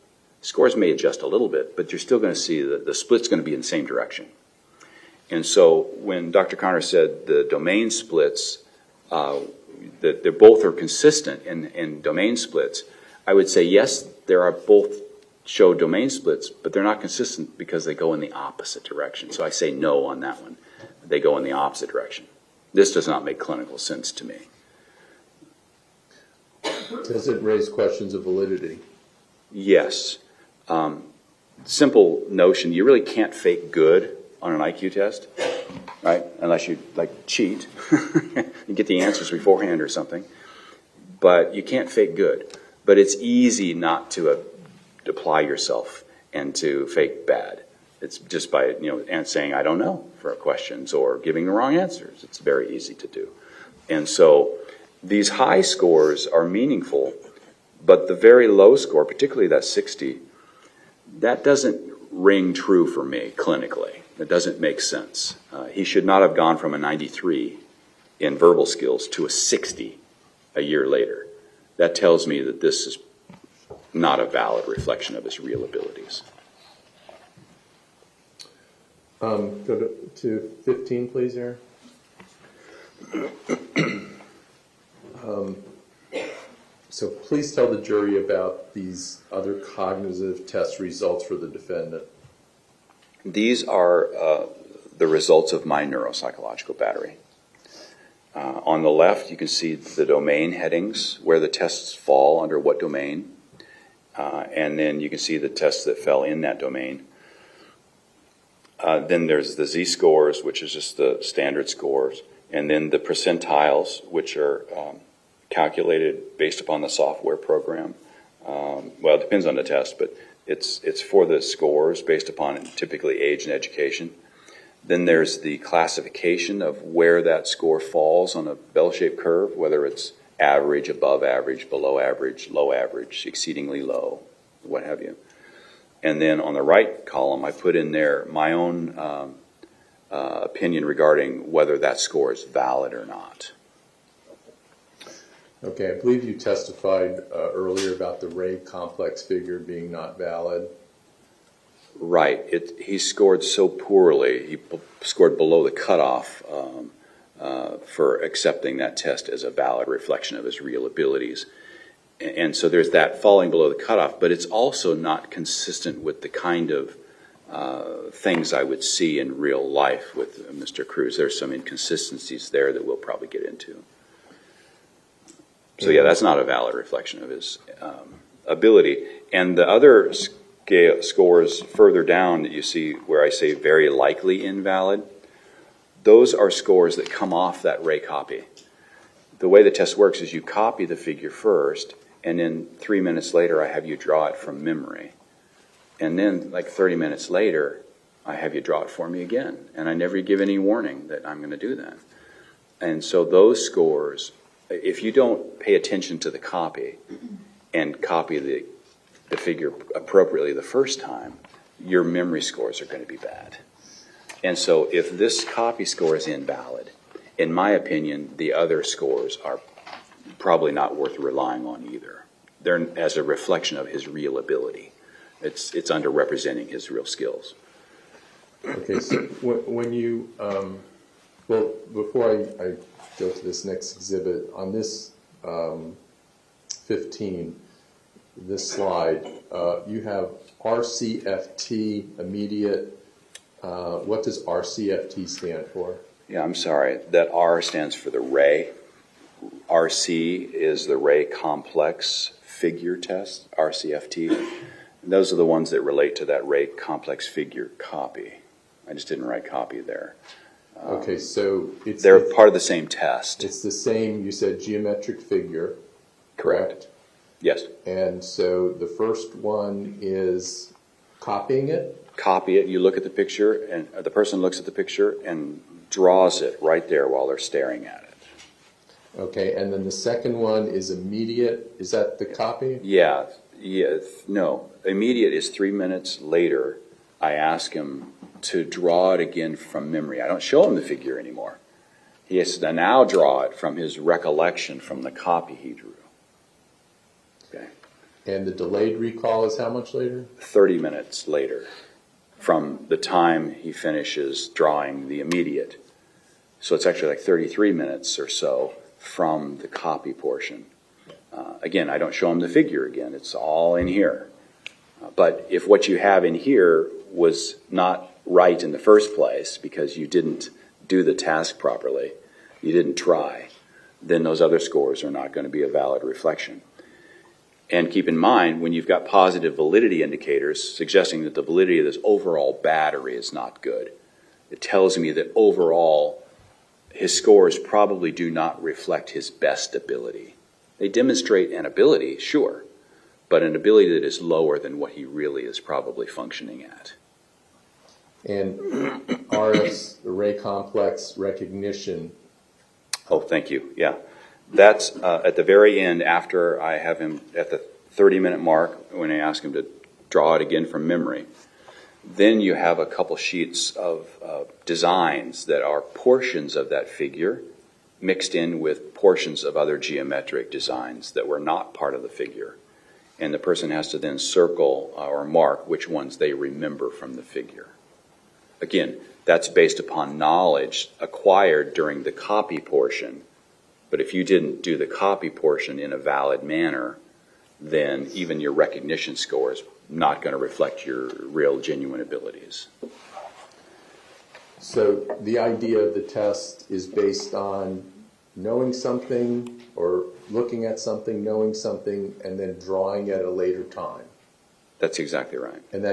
Scores may adjust a little bit, but you're still going to see that the split's going to be in the same direction. And so when Dr. Connor said the domain splits, that they both are consistent in domain splits, I would say yes, there are both show domain splits, but they're not consistent because they go in the opposite direction. So I say no on that one. They go in the opposite direction. This does not make clinical sense to me.
Does it raise questions of validity?
Yes. Simple notion, you really can't fake good on an IQ test, right? Unless you cheat and get the answers beforehand or something. But you can't fake good. But it's easy not to apply yourself and to fake bad. It's just by saying I don't know for questions or giving the wrong answers. It's very easy to do. And so these high scores are meaningful, but the very low score, particularly that 60, that doesn't ring true for me clinically. It doesn't make sense. He should not have gone from a 93 in verbal skills to a 60 a year later. That tells me that this is not a valid reflection of his real abilities.
Go to 15, please, Aaron. So please tell the jury about these other cognitive test results for the defendant.
These are the results of my neuropsychological battery. On the left, you can see the domain headings, where the tests fall under what domain. And then you can see the tests that fell in that domain. Then there's the Z-scores, which is just the standard scores. And then the percentiles, which are calculated based upon the software program. Well, it depends on the test, but it's for the scores based upon typically age and education. Then there's the classification of where that score falls on a bell-shaped curve, whether it's average, above average, below average, low average, exceedingly low, what have you. And then on the right column, I put in there my own opinion regarding whether that score is valid or not.
Okay, I believe you testified earlier about the Ray complex figure being not valid.
Right. He scored so poorly. He scored below the cutoff for accepting that test as a valid reflection of his real abilities. And so there's that falling below the cutoff, but it's also not consistent with the kind of things I would see in real life with Mr. Cruz. There's some inconsistencies there that we'll probably get into. So yeah, that's not a valid reflection of his ability. And the other scores further down that you see where I say very likely invalid, those are scores that come off that Ray copy. The way the test works is you copy the figure first, and then 3 minutes later I have you draw it from memory. And then like 30 minutes later, I have you draw it for me again. And I never give any warning that I'm going to do that. And so those scores, if you don't pay attention to the copy and copy the figure appropriately the first time, your memory scores are going to be bad. And so if this copy score is invalid, in my opinion, the other scores are probably not worth relying on either. They're as a reflection of his real ability. It's underrepresenting his real skills.
Okay, so when you, well, before I go to this next exhibit, on this 15, this slide, you have RCFT immediate. What does RCFT stand for?
Yeah, I'm sorry. That R stands for the Ray. RC is the Ray complex figure test, RCFT. And those are the ones that relate to that Ray complex figure copy. I just didn't write copy there.
Okay, so
they're part of the same test.
It's the same, you said geometric figure.
Correct. Yes.
And so the first one is copying it?
Copy it. You look at the picture, and the person looks at the picture and draws it right there while they're staring at it.
Okay, and then the second one is immediate. Is that the copy?
Yeah. No. Immediate is 3 minutes later. I ask him to draw it again from memory. I don't show him the figure anymore. He has to now draw it from his recollection from the copy he drew. Okay.
And the delayed recall is how much later?
30 minutes later from the time he finishes drawing the immediate. So it's actually like 33 minutes or so from the copy portion. Again, I don't show him the figure again. It's all in here. But if what you have in here was not right in the first place because you didn't do the task properly, you didn't try, then those other scores are not going to be a valid reflection. And keep in mind, when you've got positive validity indicators suggesting that the validity of this overall battery is not good, it tells me that overall his scores probably do not reflect his best ability. They demonstrate an ability, sure, but an ability that is lower than what he really is probably functioning at.
And RS, the Ray complex recognition.
Oh, thank you. Yeah. That's at the very end after I have him at the 30-minute mark when I ask him to draw it again from memory. Then you have a couple sheets of designs that are portions of that figure mixed in with portions of other geometric designs that were not part of the figure. And the person has to then circle or mark which ones they remember from the figure. Again, that's based upon knowledge acquired during the copy portion. But if you didn't do the copy portion in a valid manner, then even your recognition score is not going to reflect your real, genuine abilities.
So the idea of the test is based on knowing something or looking at something, knowing something, and then drawing at a later time.
That's exactly right.
And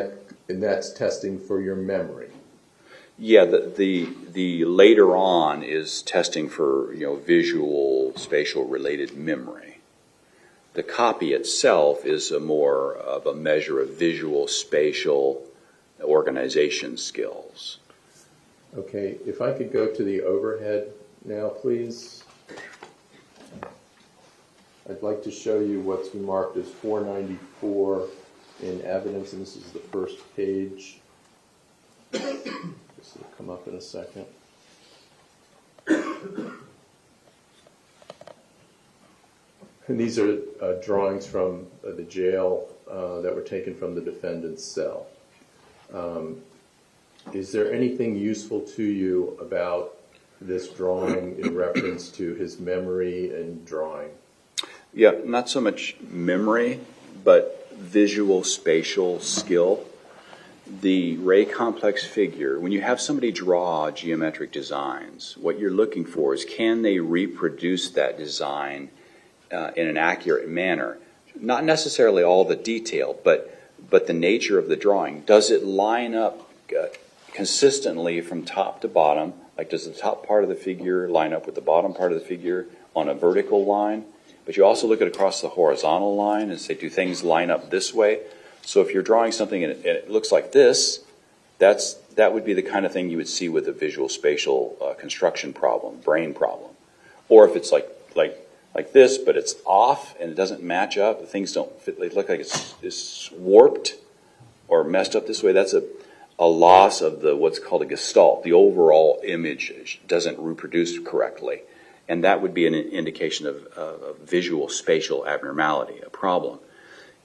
that's testing for your memory.
Yeah, the later on is testing for, visual, spatial related memory. The copy itself is a more of a measure of visual, spatial organization skills.
Okay, if I could go to the overhead now, please. I'd like to show you what's marked as 494 in evidence, and this is the first page. This will come up in a second. And these are drawings from the jail that were taken from the defendant's cell. Is there anything useful to you about this drawing in reference to his memory and drawing?
Yeah, not so much memory, but visual spatial skill. The ray complex figure, when you have somebody draw geometric designs, what you're looking for is, can they reproduce that design in an accurate manner? Not necessarily all the detail, but the nature of the drawing. Does it line up consistently from top to bottom? Like, does the top part of the figure line up with the bottom part of the figure on a vertical line? But you also look at across the horizontal line and say, do things line up this way? So if you're drawing something and it looks like this, that would be the kind of thing you would see with a visual spatial construction problem, brain problem. Or if it's like this, but it's off and it doesn't match up, things don't fit, they look like it's warped or messed up this way, that's a loss of what's called a gestalt. The overall image doesn't reproduce correctly. And that would be an indication of visual spatial abnormality, a problem.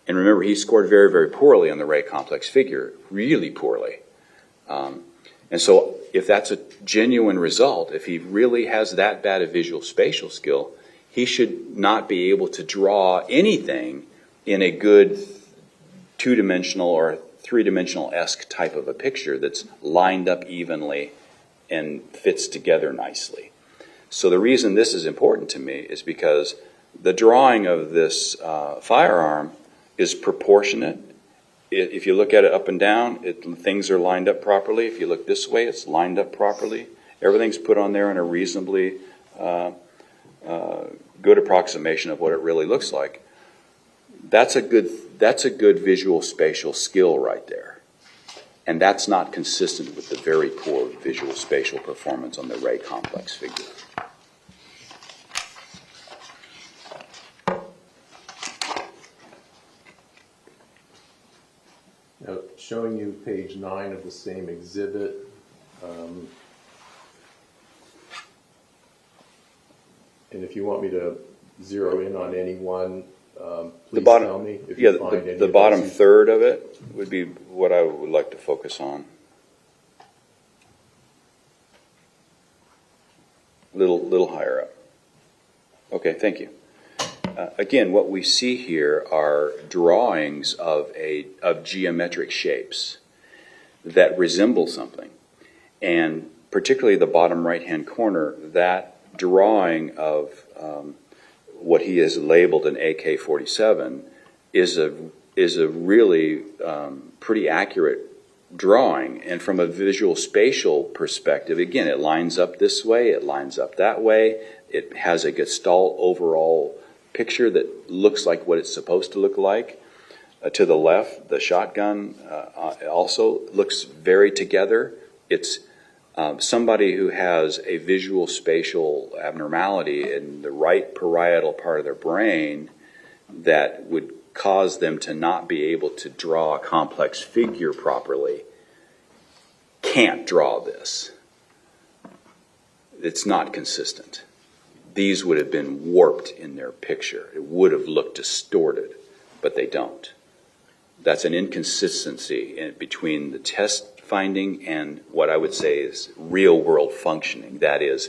And remember, he scored very, very poorly on the ray complex figure, really poorly. And so if that's a genuine result, if he really has that bad a visual spatial skill, he should not be able to draw anything in a good two-dimensional or three-dimensional-esque type of a picture that's lined up evenly and fits together nicely. So the reason this is important to me is because the drawing of this firearm is proportionate. If you look at it up and down, things are lined up properly. If you look this way, it's lined up properly. Everything's put on there in a reasonably good approximation of what it really looks like. That's a good visual spatial skill right there. And that's not consistent with the very poor visual spatial performance on the ray complex figure.
Now, showing you page 9 of the same exhibit. And if you want me to zero in on any one, please tell me if you find any.
The bottom third of it would be what I would like to focus on. Little higher up. Okay, thank you. Again, what we see here are drawings of geometric shapes that resemble something. And particularly the bottom right-hand corner, that drawing of what he has labeled an AK-47 is a really pretty accurate drawing. And from a visual spatial perspective, again, it lines up this way, it lines up that way, it has a gestalt overall picture that looks like what it's supposed to look like. To the left, the shotgun also looks very together. It's somebody who has a visual spatial abnormality in the right parietal part of their brain that would cause them to not be able to draw a complex figure properly can't draw this. It's not consistent. These would have been warped in their picture. It would have looked distorted, but they don't. That's an inconsistency between the test finding and what I would say is real-world functioning. That is,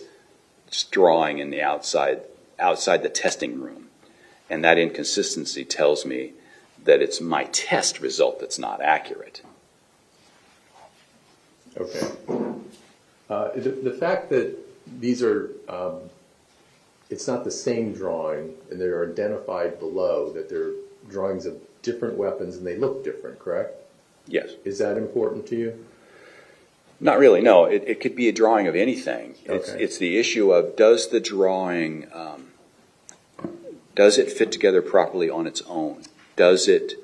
just drawing in the outside the testing room. And that inconsistency tells me that it's my test result that's not accurate.
Okay. The fact that these are, it's not the same drawing, and they're identified below, that they're drawings of different weapons and they look different, correct?
Yes.
Is that important to you?
Not really, no. It could be a drawing of anything.
Okay.
It's the issue of, does the drawing, does it fit together properly on its own? Does it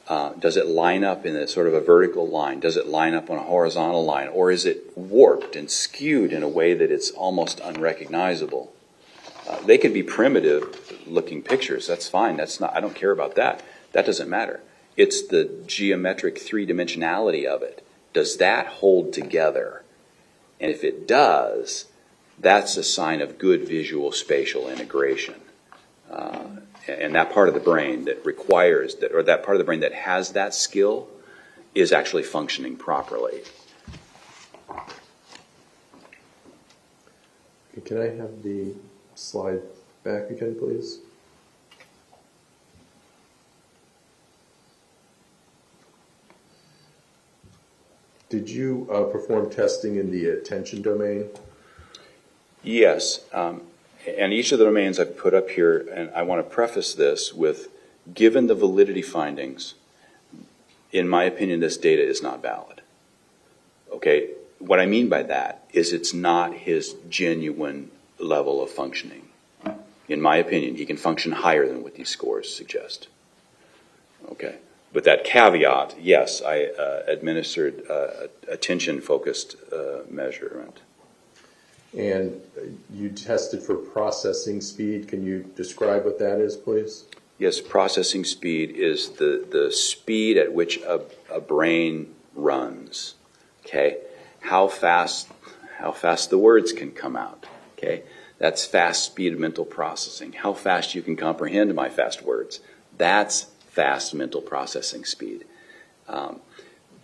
line up in a sort of a vertical line? Does it line up on a horizontal line? Or is it warped and skewed in a way that it's almost unrecognizable? They could be primitive-looking pictures. That's fine. I don't care about that. That doesn't matter. It's the geometric three-dimensionality of it. Does that hold together? And if it does, that's a sign of good visual spatial integration. And that part of the brain that requires that, or that part of the brain that has that skill, is actually functioning properly.
Okay, can I have the slide back again, please? Did you perform testing in the attention domain?
Yes, and each of the domains I've put up here, and I want to preface this with, given the validity findings, in my opinion, this data is not valid. Okay, what I mean by that is it's not his genuine level of functioning. In my opinion, he can function higher than what these scores suggest. Okay. With that caveat, yes, I administered attention-focused measurement.
And you tested for processing speed. Can you describe what that is, please?
Yes, processing speed is the speed at which a brain runs. Okay, how fast the words can come out. Okay, that's fast speed of mental processing. How fast you can comprehend my fast words. That's fast mental processing speed.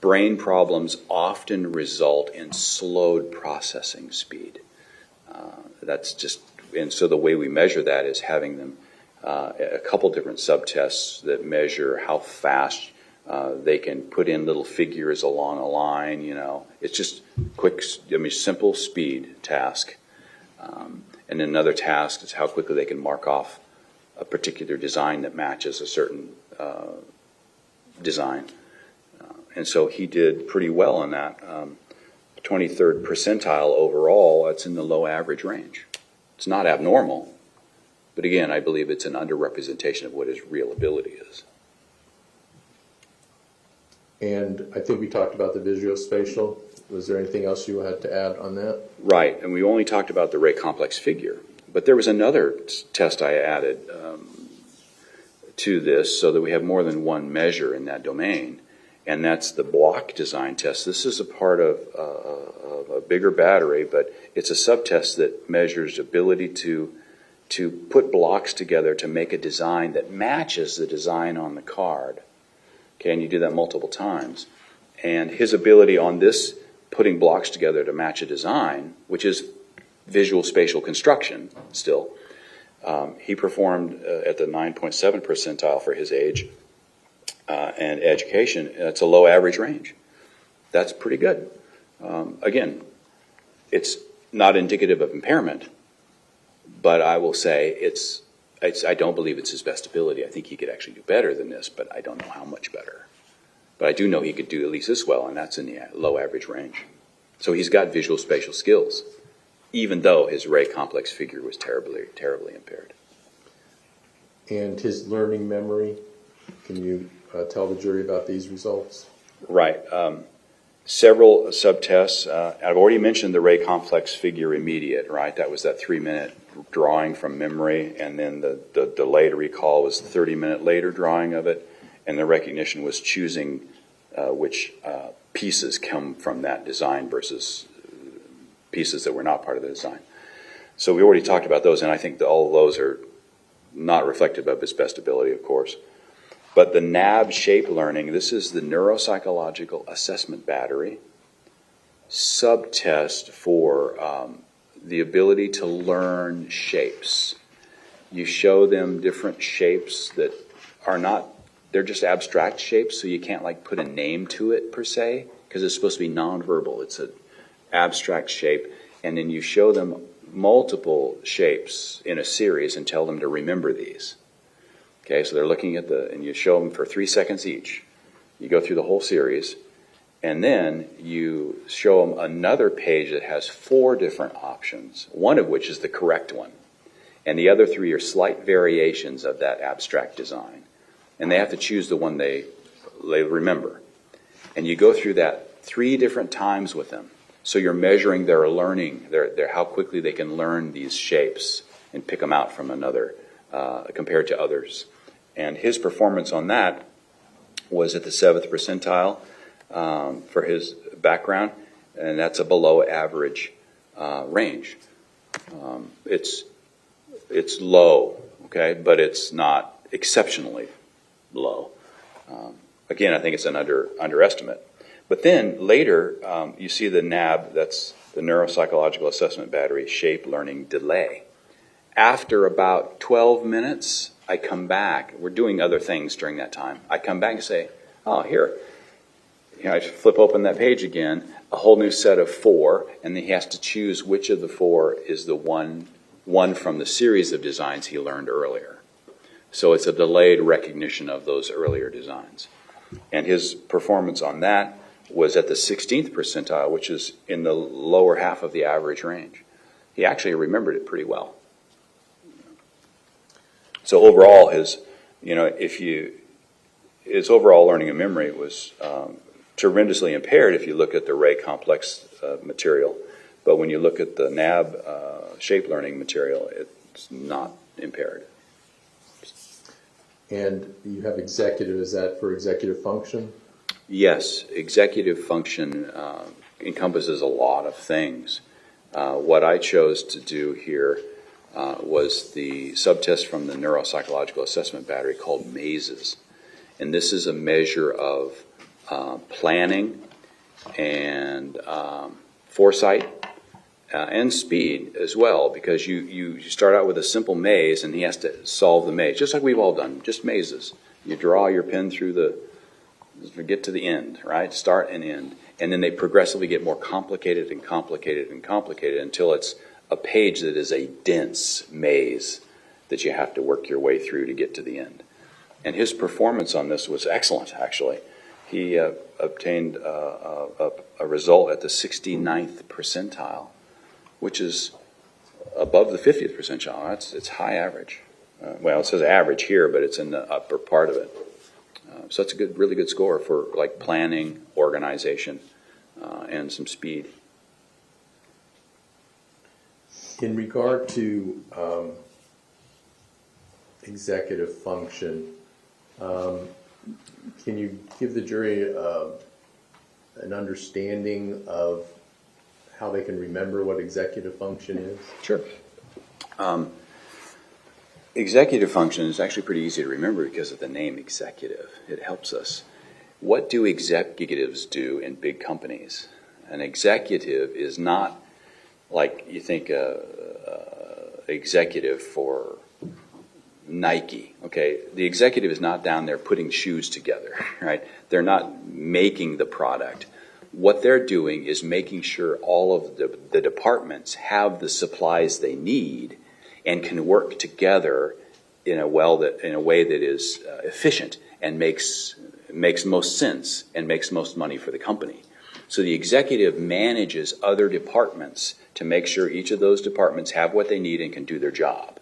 Brain problems often result in slowed processing speed. And so the way we measure that is having them a couple different subtests that measure how fast they can put in little figures along a line. It's just simple speed task. And another task is how quickly they can mark off a particular design that matches a certain design. And so he did pretty well on that. 23rd percentile overall, that's in the low average range. It's not abnormal, but again, I believe it's an underrepresentation of what his real ability is.
And I think we talked about the visuospatial. Was there anything else you had to add on that?
Right, and we only talked about the Ray complex figure, but there was another test I added to this so that we have more than one measure in that domain, and that's the block design test. This is a part of a bigger battery, but it's a subtest that measures ability to put blocks together to make a design that matches the design on the card. Okay, and you do that multiple times. And his ability on this, putting blocks together to match a design, which is visual spatial construction still, he performed at the 9.7 percentile for his age and education. It's a low average range. That's pretty good. Again, it's not indicative of impairment, but I will say I don't believe it's his best ability. I think he could actually do better than this, but I don't know how much better. But I do know he could do at least this well, and that's in the low average range. So he's got visual spatial skills, even though his Ray complex figure was terribly, terribly impaired.
And his learning memory, can you tell the jury about these results?
Right. Several subtests. I've already mentioned the Ray complex figure immediate, right? That was that 3-minute drawing from memory, and then the delay to recall was the 30-minute later drawing of it, and the recognition was choosing which pieces come from that design versus pieces that were not part of the design. So we already talked about those, and I think that all of those are not reflective of his best ability, of course. But the NAB shape learning, this is the neuropsychological assessment battery, subtest for the ability to learn shapes. You show them different shapes that are not, they're just abstract shapes, so you can't like put a name to it per se, because it's supposed to be nonverbal. It's an abstract shape, and then you show them multiple shapes in a series and tell them to remember these. Okay, so they're looking at and you show them for 3 seconds each. You go through the whole series, And then you show them another page that has 4 different options, one of which is the correct one. And the other 3 are slight variations of that abstract design. And they have to choose the one they remember. And you go through that 3 different times with them. So you're measuring their learning, how quickly they can learn these shapes and pick them out from another compared to others. And his performance on that was at the 7th percentile for his background, and that's a below average range. It's low, okay, but it's not exceptionally low. Again, I think it's an underestimate. But then later, you see the NAB, that's the Neuropsychological Assessment Battery Shape Learning Delay. After about 12 minutes, I come back. We're doing other things during that time. I come back and say, oh, here. I flip open that page again, a whole new set of 4, and then he has to choose which of the 4 is the one from the series of designs he learned earlier. So it's a delayed recognition of those earlier designs. And his performance on that was at the 16th percentile, which is in the lower half of the average range. He actually remembered it pretty well. So overall, his overall learning and memory was tremendously impaired if you look at the Ray complex material. But when you look at the NAB shape learning material, it's not impaired.
And you have executive, is that for executive function?
Yes, executive function encompasses a lot of things. What I chose to do here was the subtest from the Neuropsychological Assessment Battery called MAZES. And this is a measure of planning and foresight and speed as well, because you start out with a simple maze and he has to solve the maze, just like we've all done, just mazes. You draw your pen through get to the end, right? Start and end. And then they progressively get more complicated and complicated and complicated until it's a page that is a dense maze that you have to work your way through to get to the end. And his performance on this was excellent, actually. He obtained a result at the 69th percentile, which is above the 50th percentile. It's high average. Well, it says average here, but it's in the upper part of it. So that's a really good score for like planning, organization, and some speed.
In regard to executive function, can you give the jury an understanding of how they can remember what executive function is?
Sure. Executive function is actually pretty easy to remember because of the name executive. It helps us. What do executives do in big companies? An executive is not like you think executive for Nike. Okay, the executive is not down there putting shoes together, right? They're not making the product. What they're doing is making sure all of the departments have the supplies they need and can work together in a way that is efficient and makes most sense and makes most money for the company. So the executive manages other departments to make sure each of those departments have what they need and can do their job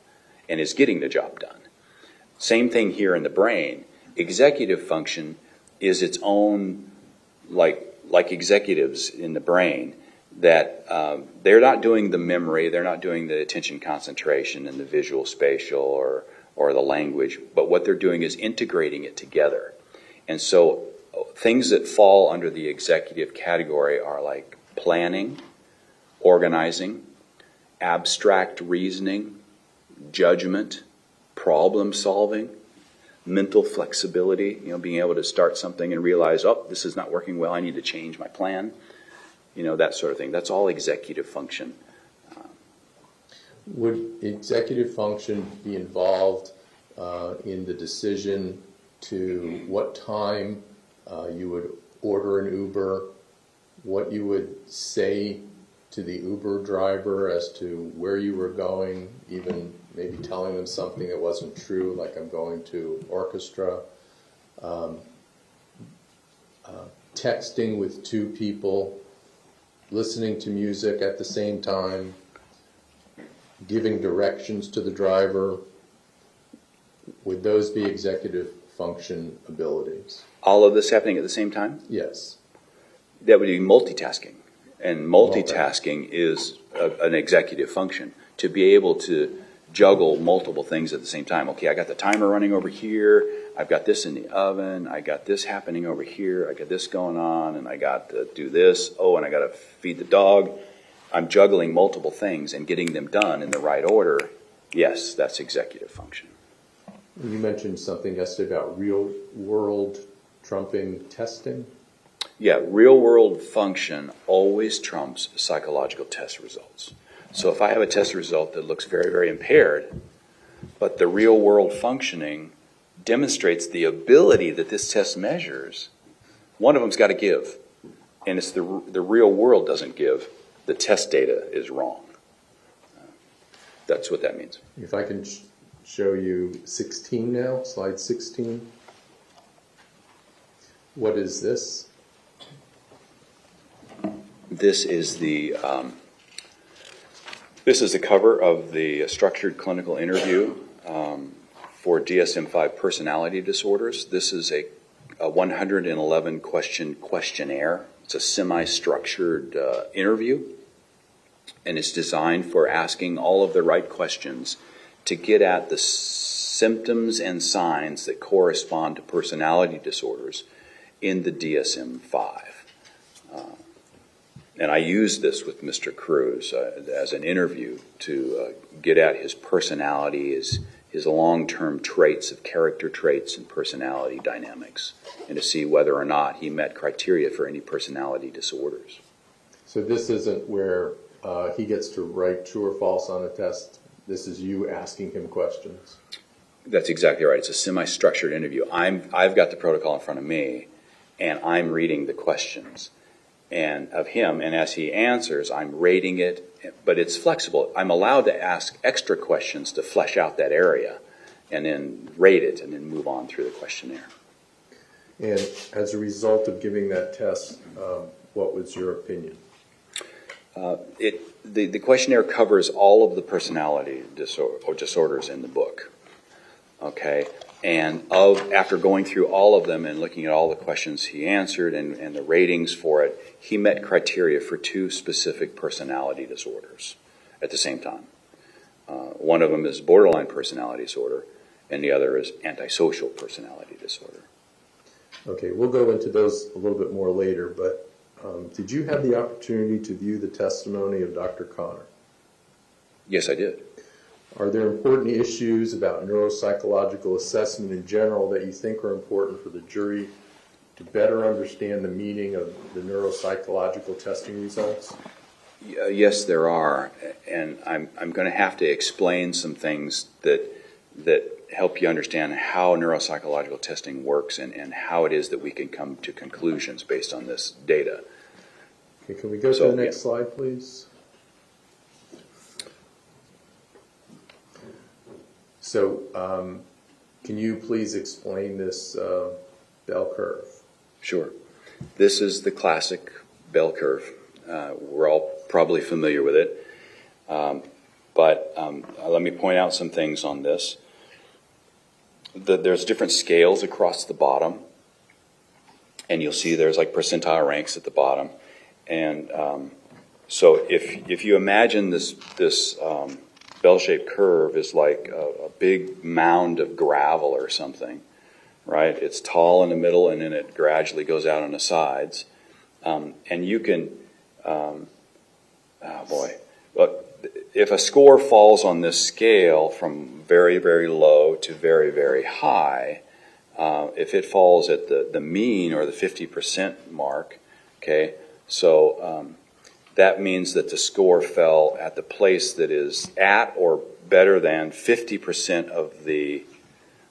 and is getting the job done. Same thing here in the brain. Executive function is its own, like executives in the brain, that they're not doing the memory, they're not doing the attention concentration and the visual spatial or the language, but what they're doing is integrating it together. And so things that fall under the executive category are like planning, organizing, abstract reasoning, judgment, problem solving, mental flexibility, being able to start something and realize, oh, this is not working well, I need to change my plan. That sort of thing. That's all executive function.
Would executive function be involved in the decision to what time you would order an Uber, what you would say to the Uber driver as to where you were going, even maybe telling them something that wasn't true, like I'm going to orchestra? texting with two people, listening to music at the same time, giving directions to the driver, would those be executive function abilities?
All of this happening at the same time?
Yes.
That would be multitasking. And multitasking is an executive function. To be able to juggle multiple things at the same time. Okay, I got the timer running over here, I've got this in the oven, I got this happening over here, I got this going on, and I got to do this, oh, and I got to feed the dog. I'm juggling multiple things and getting them done in the right order. Yes, that's executive function.
You mentioned something yesterday about real world trumping testing.
Yeah, real world function always trumps psychological test results. So if I have a test result that looks very, very impaired, but the real world functioning demonstrates the ability that this test measures, one of them's got to give. And it's the real world doesn't give. The test data is wrong. That's what that means.
If I can show you 16 now, slide 16. What is this?
This is the cover of the structured clinical interview for DSM-5 personality disorders. This is a 111 question questionnaire. It's a semi-structured interview, and it's designed for asking all of the right questions to get at the symptoms and signs that correspond to personality disorders in the DSM-5. And I used this with Mr. Cruz as an interview to get at his personality, his long-term traits of character traits and personality dynamics, and to see whether or not he met criteria for any personality disorders.
So this isn't where he gets to write true or false on a test. This is you asking him questions.
That's exactly right. It's a semi-structured interview. I've got the protocol in front of me, and I'm reading the questions and of him, and as he answers, I'm rating it, but it's flexible. I'm allowed to ask extra questions to flesh out that area, and then rate it, and then move on through the questionnaire.
And as a result of giving that test, what was your opinion?
The questionnaire covers all of the personality disorders in the book. Okay, and after going through all of them and looking at all the questions he answered and the ratings for it, he met criteria for 2 specific personality disorders at the same time. One of them is borderline personality disorder, and the other is antisocial personality disorder.
Okay, we'll go into those a little bit more later, but did you have the opportunity to view the testimony of Dr. Connor?
Yes, I did.
Are there important issues about neuropsychological assessment in general that you think are important for the jury to better understand the meaning of the neuropsychological testing results?
Yes, there are, and I'm going to have to explain some things that help you understand how neuropsychological testing works and how it is that we can come to conclusions based on this data.
Okay, can we go to the next slide, please? So, can you please explain this bell curve?
Sure. This is the classic bell curve. We're all probably familiar with it. But let me point out some things on this. There's different scales across the bottom. And you'll see there's like percentile ranks at the bottom. And so if you imagine this bell-shaped curve is like a big mound of gravel or something, right? It's tall in the middle, and then it gradually goes out on the sides. And you can, if a score falls on this scale from very, very low to very, very high, if it falls at the mean or the 50% mark, okay, so that means that the score fell at the place that is at or better than 50% of the,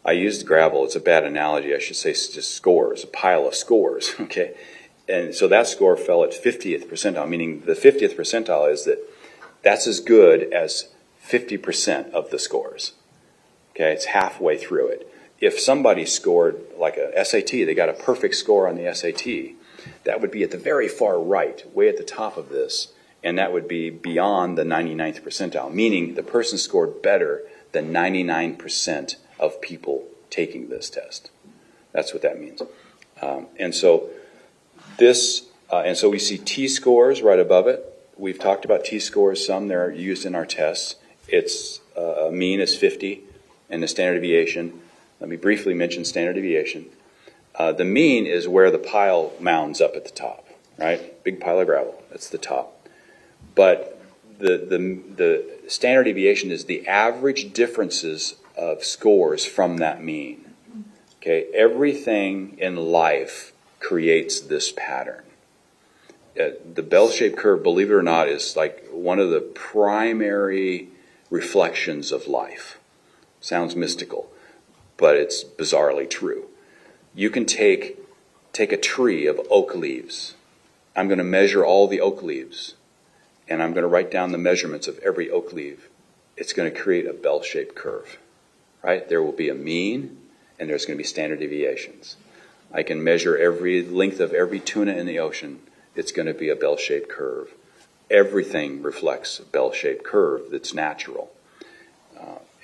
I used gravel, it's a bad analogy, I should say just scores, a pile of scores, okay? And so that score fell at 50th percentile, meaning the 50th percentile is that's as good as 50% of the scores, okay? It's halfway through it. If somebody scored like a SAT, they got a perfect score on the SAT, that would be at the very far right, way at the top of this, and that would be beyond the 99th percentile, meaning the person scored better than 99% of people taking this test. That's what that means. And so we see T-scores right above it. We've talked about T-scores some. They're used in our tests. Its mean is 50, and the standard deviation. Let me briefly mention standard deviation. The mean is where the pile mounds up at the top, right? Big pile of gravel. That's the top. But the standard deviation is the average differences of scores from that mean. Okay, everything in life creates this pattern. The bell-shaped curve, believe it or not, is like one of the primary reflections of life. Sounds mystical, but it's bizarrely true. You can take a tree of oak leaves. I'm going to measure all the oak leaves, and I'm going to write down the measurements of every oak leaf. It's going to create a bell-shaped curve, right? There will be a mean, and there's going to be standard deviations. I can measure every length of every tuna in the ocean. It's going to be a bell-shaped curve. Everything reflects a bell-shaped curve that's natural.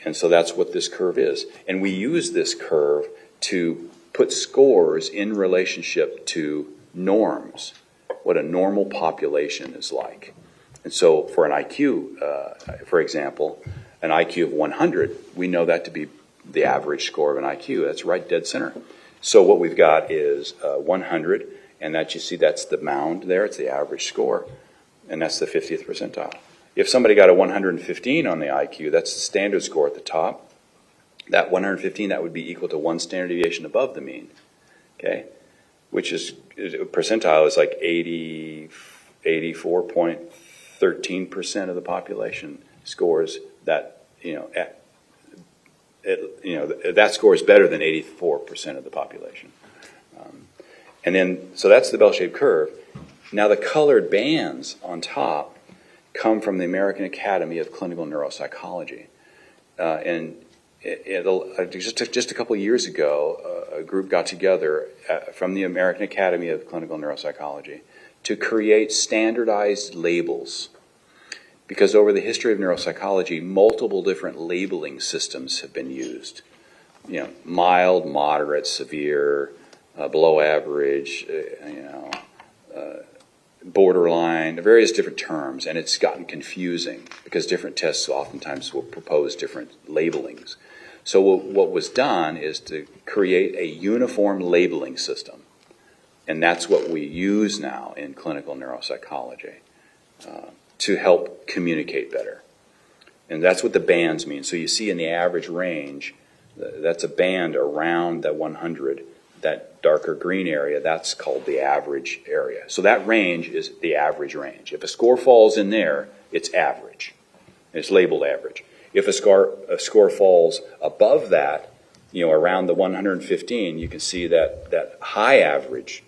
And so that's what this curve is. And we use this curve to put scores in relationship to norms, what a normal population is like. And so for an IQ, for example, an IQ of 100, we know that to be the average score of an IQ. That's right dead center. So what we've got is 100, and that you see that's the mound there. It's the average score, and that's the 50th percentile. If somebody got a 115 on the IQ, that's the standard score at the top. That 115, that would be equal to one standard deviation above the mean, okay? Which is, percentile is like 84.13% of the population scores that, that score is better than 84% of the population. And then, so that's the bell-shaped curve. Now the colored bands on top come from the American Academy of Clinical Neuropsychology. Just a couple of years ago, a group got together from the American Academy of Clinical Neuropsychology to create standardized labels. Because over the history of neuropsychology, multiple different labeling systems have been used. Mild, moderate, severe, below average, borderline, various different terms, and it's gotten confusing because different tests oftentimes will propose different labelings. So what was done is to create a uniform labeling system, and that's what we use now in clinical neuropsychology to help communicate better. And that's what the bands mean. So you see in the average range, that's a band around that 100, that darker green area, that's called the average area. So that range is the average range. If a score falls in there, it's average. It's labeled average. If a score falls above that, around the 115, you can see that high average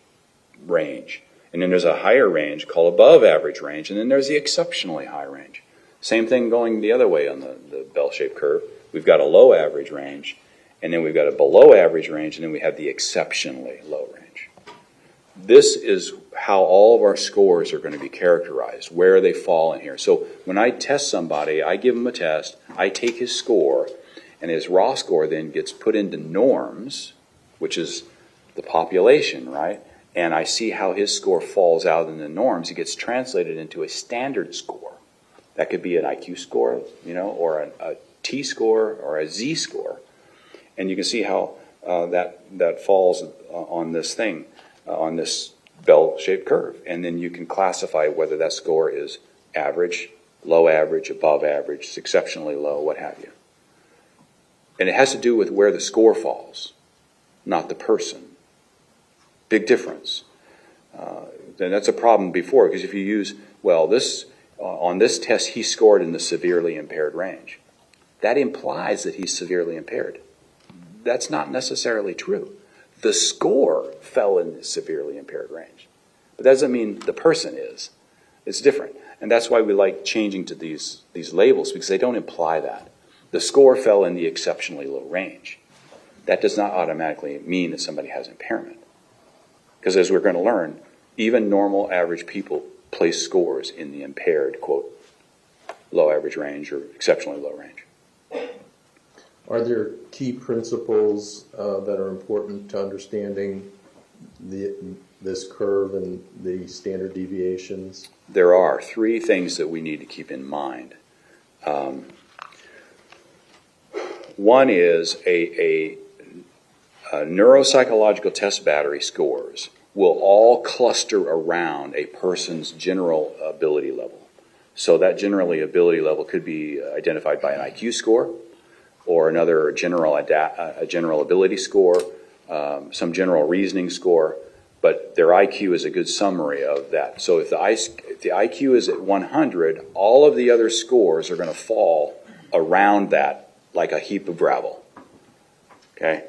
range. And then there's a higher range called above average range, and then there's the exceptionally high range. Same thing going the other way on the bell-shaped curve. We've got a low average range, and then we've got a below average range, and then we have the exceptionally low range. This is how all of our scores are going to be characterized, where they fall in here. So when I test somebody, I give them a test, I take his score, and his raw score then gets put into norms, which is the population, right? And I see how his score falls out in the norms. It gets translated into a standard score. That could be an IQ score, or a T score or a Z score. And you can see how that falls on this thing, on this bell-shaped curve. And then you can classify whether that score is average, low average, above average, exceptionally low, what have you. And it has to do with where the score falls, not the person. Big difference. Then that's a problem before, because if you use, on this test he scored in the severely impaired range. That implies that he's severely impaired. That's not necessarily true. The score fell in the severely impaired range. But that doesn't mean the person is. It's different. And that's why we like changing to these labels, because they don't imply that. The score fell in the exceptionally low range. That does not automatically mean that somebody has impairment. Because as we're going to learn, even normal average people place scores in the impaired, quote, low average range or exceptionally low range.
Are there key principles that are important to understanding this curve and the standard deviations?
There are 3 things that we need to keep in mind. One is a neuropsychological test battery scores will all cluster around a person's general ability level. So that general ability level could be identified by an IQ score or another general ability score, some general reasoning score, but their IQ is a good summary of that. So if the IQ is at 100, all of the other scores are going to fall around that like a heap of gravel. Okay?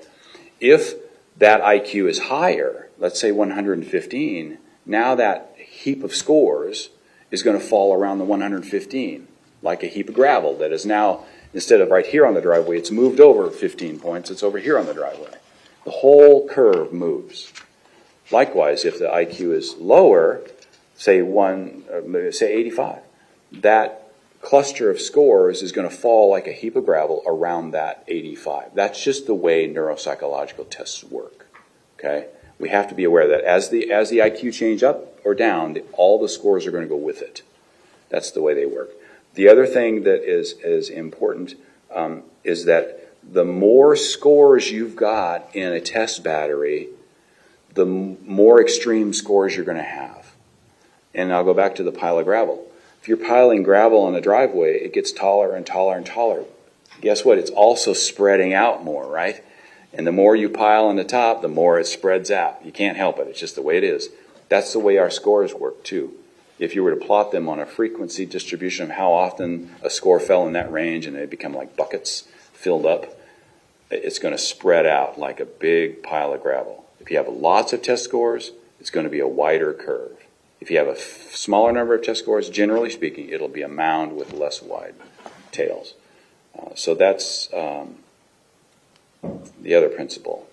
If that IQ is higher, let's say 115, now that heap of scores is going to fall around the 115 like a heap of gravel that is now, instead of right here on the driveway, it's moved over 15 points, it's over here on the driveway. The whole curve moves. Likewise, if the IQ is lower, say 85, that cluster of scores is going to fall like a heap of gravel around that 85. That's just the way neuropsychological tests work. Okay? We have to be aware that as the IQ change up or down, all the scores are going to go with it. That's the way they work. The other thing that is important is that the more scores you've got in a test battery, the more extreme scores you're going to have. And I'll go back to the pile of gravel. If you're piling gravel on a driveway, it gets taller and taller and taller. Guess what? It's also spreading out more, right? And the more you pile on the top, the more it spreads out. You can't help it. It's just the way it is. That's the way our scores work, too. If you were to plot them on a frequency distribution of how often a score fell in that range and they become like buckets filled up, it's going to spread out like a big pile of gravel. If you have lots of test scores, it's going to be a wider curve. If you have a smaller number of test scores, generally speaking, it'll be a mound with less wide tails. So that's the other principle.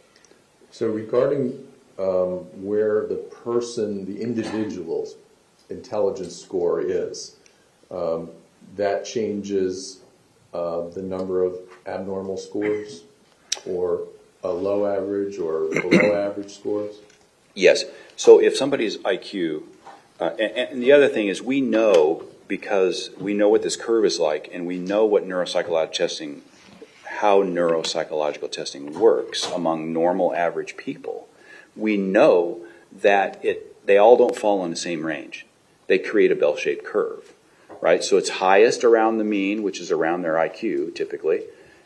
So regarding where the individual's intelligence score is, that changes the number of abnormal scores or a low average or below average scores?
Yes. So if somebody's IQ, and the other thing is we know, because we know what this curve is like and we know what how neuropsychological testing works among normal average people, we know that they all don't fall in the same range. They create a bell-shaped curve, right? So it's highest around the mean, which is around their IQ typically,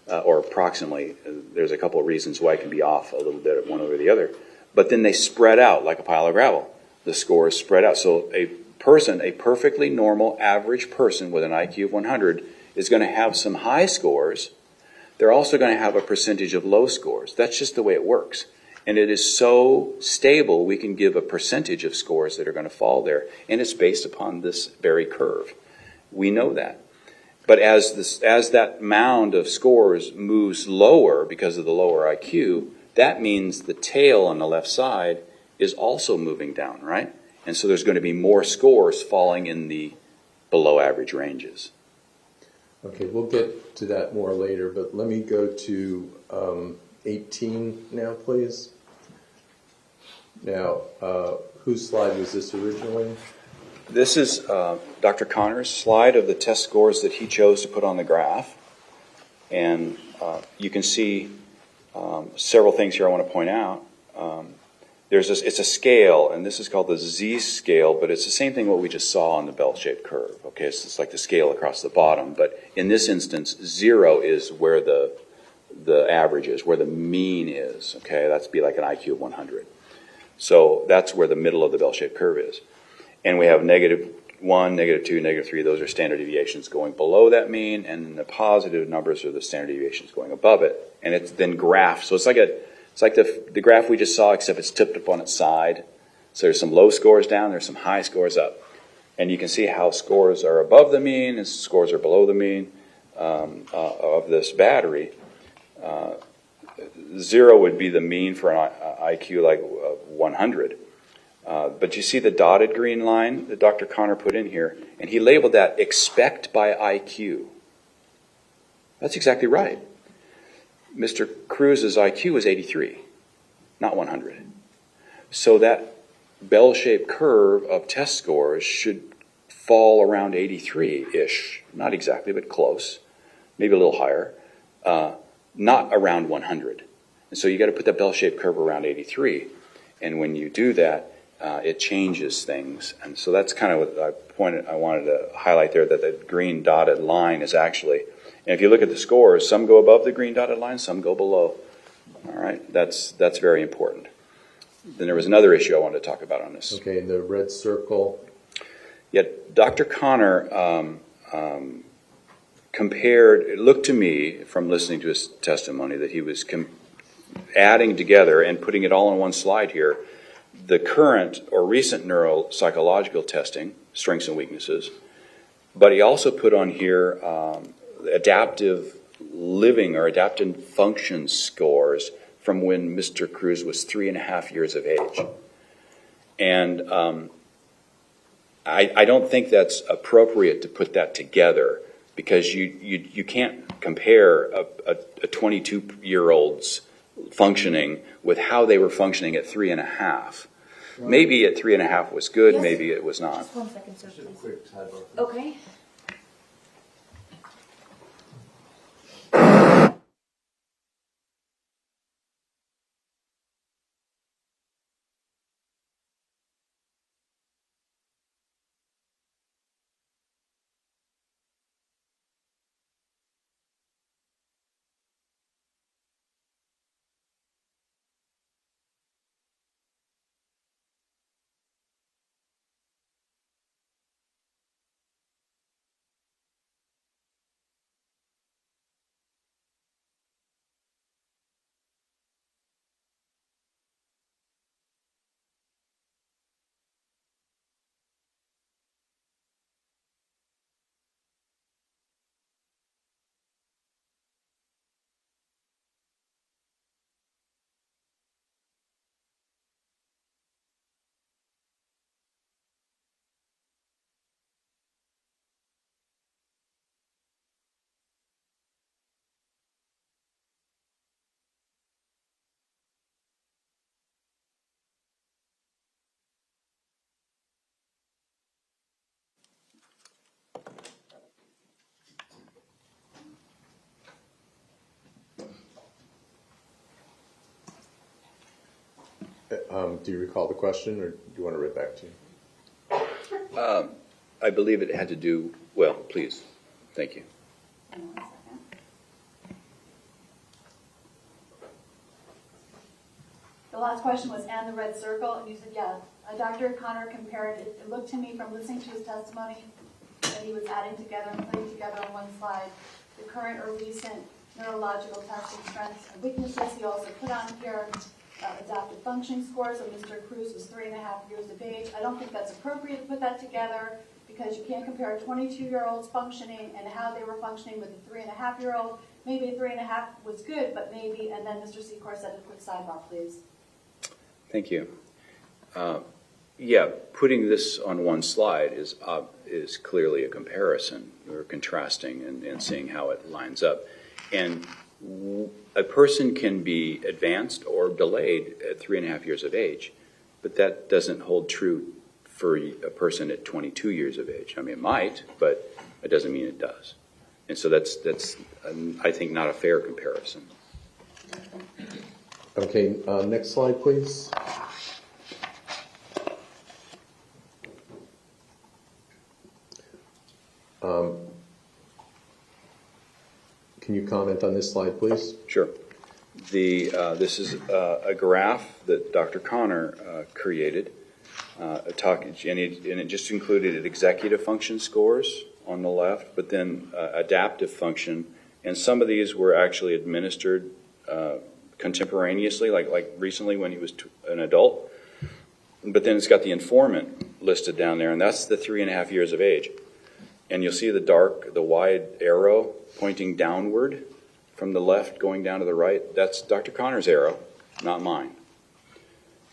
or approximately. There's a couple of reasons why it can be off a little bit at one over the other. But then they spread out like a pile of gravel. The scores spread out. So a perfectly normal average person with an IQ of 100 is going to have some high scores. They're also going to have a percentage of low scores. That's just the way it works. And it is so stable, we can give a percentage of scores that are going to fall there. And it's based upon this very curve. We know that. But as that mound of scores moves lower because of the lower IQ, that means the tail on the left side is also moving down, right? And so there's going to be more scores falling in the below average ranges.
Okay, we'll get to that more later, but let me go to 18 now, please. Now, whose slide was this originally?
This is Dr. Connor's slide of the test scores that he chose to put on the graph. And you can see several things here I want to point out. It's a scale, and this is called the Z scale, but it's the same thing what we just saw on the bell-shaped curve. Okay, so it's like the scale across the bottom, but in this instance, 0 is where the average is, where the mean is. Okay, that's be like an IQ of 100. So that's where the middle of the bell-shaped curve is. And we have -1, -2, -3. Those are standard deviations going below that mean, and the positive numbers are the standard deviations going above it. And it's then graphed. So it's like the graph we just saw, except it's tipped up on its side. So there's some low scores down, there's some high scores up. And you can see how scores are above the mean and scores are below the mean of this battery. 0 would be the mean for an IQ like 100. But you see the dotted green line that Dr. Connor put in here, and he labeled that expect by IQ. That's exactly right. Mr. Cruz's IQ was 83, not 100. So that bell-shaped curve of test scores should fall around 83-ish. Not exactly, but close. Maybe a little higher. Not around 100. And so you got to put that bell-shaped curve around 83. And when you do that, it changes things. And so that's kind of what I wanted to highlight there, that the green dotted line is actually, and if you look at the scores, some go above the green dotted line, some go below. All right, that's very important. Then there was another issue I wanted to talk about on this.
Okay, the red circle.
Yet Dr. Connor compared, it looked to me from listening to his testimony that he was adding together and putting it all on one slide here, the current or recent neuropsychological testing, strengths and weaknesses, but he also put on here adaptive living or adaptive function scores from when Mr. Cruz was 3.5 years of age. And I don't think that's appropriate to put that together, because you can't compare a 22-year-old's functioning with how they were functioning at 3.5. Maybe at 3.5 was good,
Yes.
maybe it was not.
Just 1 second, sir, please.
Quick sidebar.
Okay.
Do you recall the question, or do you want to read back to you?
I believe it had to do, well, please, thank you.
Hang on 1 second. The last question was, and the red circle, and you said, yeah. Dr. Connor compared it. It looked to me from listening to his testimony that he was adding together and putting together on one slide the current or recent neurological testing strengths and weaknesses. He also put on here adaptive functioning scores. So Mr. Cruz was 3.5 years of age. I don't think that's appropriate to put that together, because you can't compare a 22-year-old's functioning and how they were functioning with a 3.5-year-old. Maybe a 3.5 was good, but maybe, and then Mr. Secor said a quick sidebar, please.
Thank you. Yeah, putting this on one slide is clearly a comparison or contrasting and seeing how it lines up. And a person can be advanced or delayed at 3.5 years of age, but that doesn't hold true for a person at 22 years of age. I mean, it might, but it doesn't mean it does. And so that's I think, not a fair comparison.
Okay, next slide, please. Can you comment on this slide, please?
Sure. This is a graph that Dr. Connor created, and it just included executive function scores on the left, but then adaptive function, and some of these were actually administered contemporaneously, like recently when he was an adult. But then it's got the informant listed down there, and that's the 3.5 years of age. And you'll see the wide arrow pointing downward from the left going down to the right. That's Dr. Connor's arrow, not mine.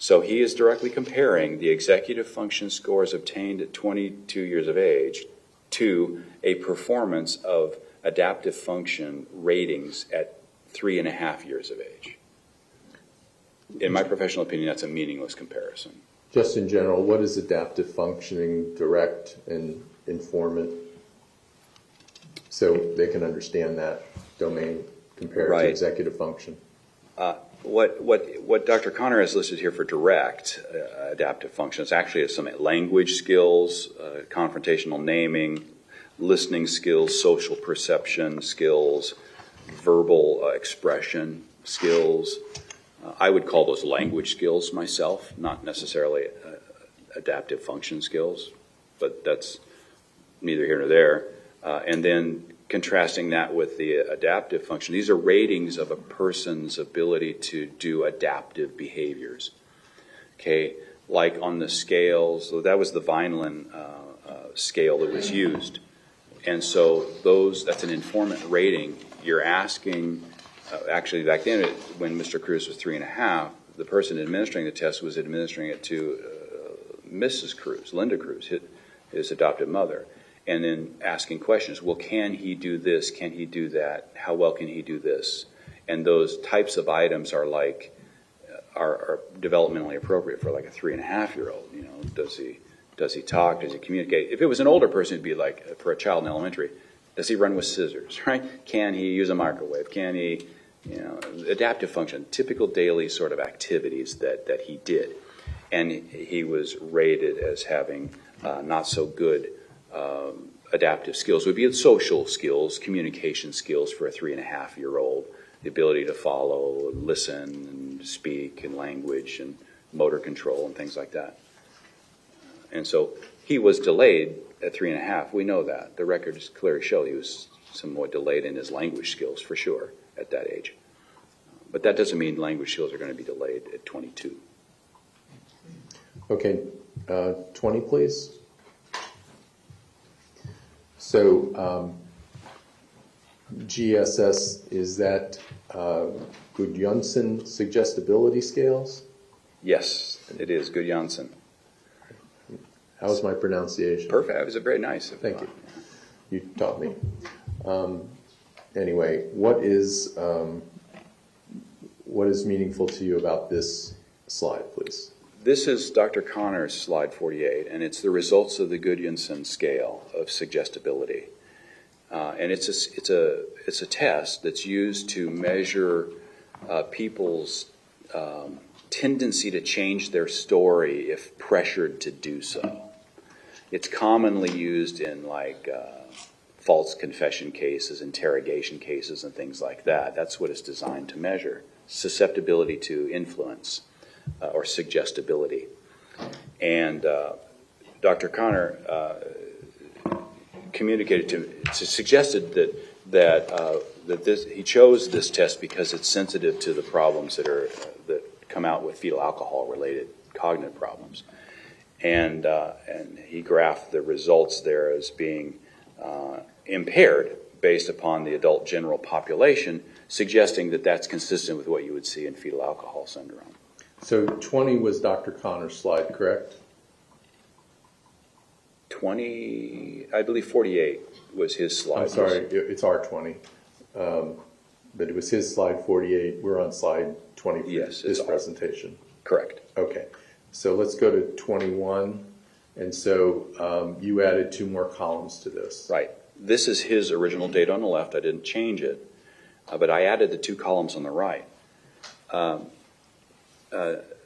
So he is directly comparing the executive function scores obtained at 22 years of age to a performance of adaptive function ratings at 3.5 years of age. In my professional opinion, that's a meaningless comparison.
Just in general, what is adaptive functioning, direct, and informant? So they can understand that domain compared to executive function.
What Dr. Connor has listed here for direct adaptive function is actually some language skills, confrontational naming, listening skills, social perception skills, verbal expression skills. I would call those language skills myself, not necessarily adaptive function skills, but that's neither here nor there. And then contrasting that with the adaptive function, these are ratings of a person's ability to do adaptive behaviors. Okay, like on the scales, so that was the Vineland scale that was used. And so that's an informant rating. You're asking, actually back then when Mr. Cruz was 3.5, the person administering the test was administering it to Mrs. Cruz, Linda Cruz, his adopted mother. And then asking questions, well, can he do this? Can he do that? How well can he do this? And those types of items are like, are developmentally appropriate for like a 3.5-year-old. You know, does he talk? Does he communicate? If it was an older person, it'd be like, for a child in elementary, does he run with scissors, right? Can he use a microwave? Can he, adaptive function, typical daily sort of activities that he did. And he was rated as having not so good adaptive skills. Would be social skills, communication skills for a 3.5-year-old, the ability to follow, listen, and speak, and language, and motor control, and things like that. And so he was delayed at 3.5. We know that. The records clearly show he was somewhat delayed in his language skills, for sure, at that age. But that doesn't mean language skills are going to be delayed at 22.
Okay, 20, please. So GSS, is that Gudjonsson suggestibility scales?
Yes, it is Gudjonsson.
How's my pronunciation?
Perfect. It was very nice.
Thank you. You taught me. Anyway, what is meaningful to you about this slide, please?
This is Dr. Connor's slide 48, and it's the results of the Gudjonsson scale of suggestibility. And it's a test that's used to measure people's tendency to change their story if pressured to do so. It's commonly used in false confession cases, interrogation cases, and things like that. That's what it's designed to measure: susceptibility to influence. Or suggestibility. And Dr. Connor suggested that he chose this test because it's sensitive to the problems that come out with fetal alcohol-related cognitive problems. And he graphed the results there as being impaired based upon the adult general population, suggesting that that's consistent with what you would see in fetal alcohol syndrome.
So 20 was Dr. Connor's slide, correct?
20, I believe 48 was his slide.
I'm sorry, it's our 20. But it was his slide 48. We're on slide 20 for this presentation.
Correct.
Okay. So let's go to 21. And so you added 2 more columns to this.
Right. This is his original data on the left. I didn't change it. But I added the 2 columns on the right.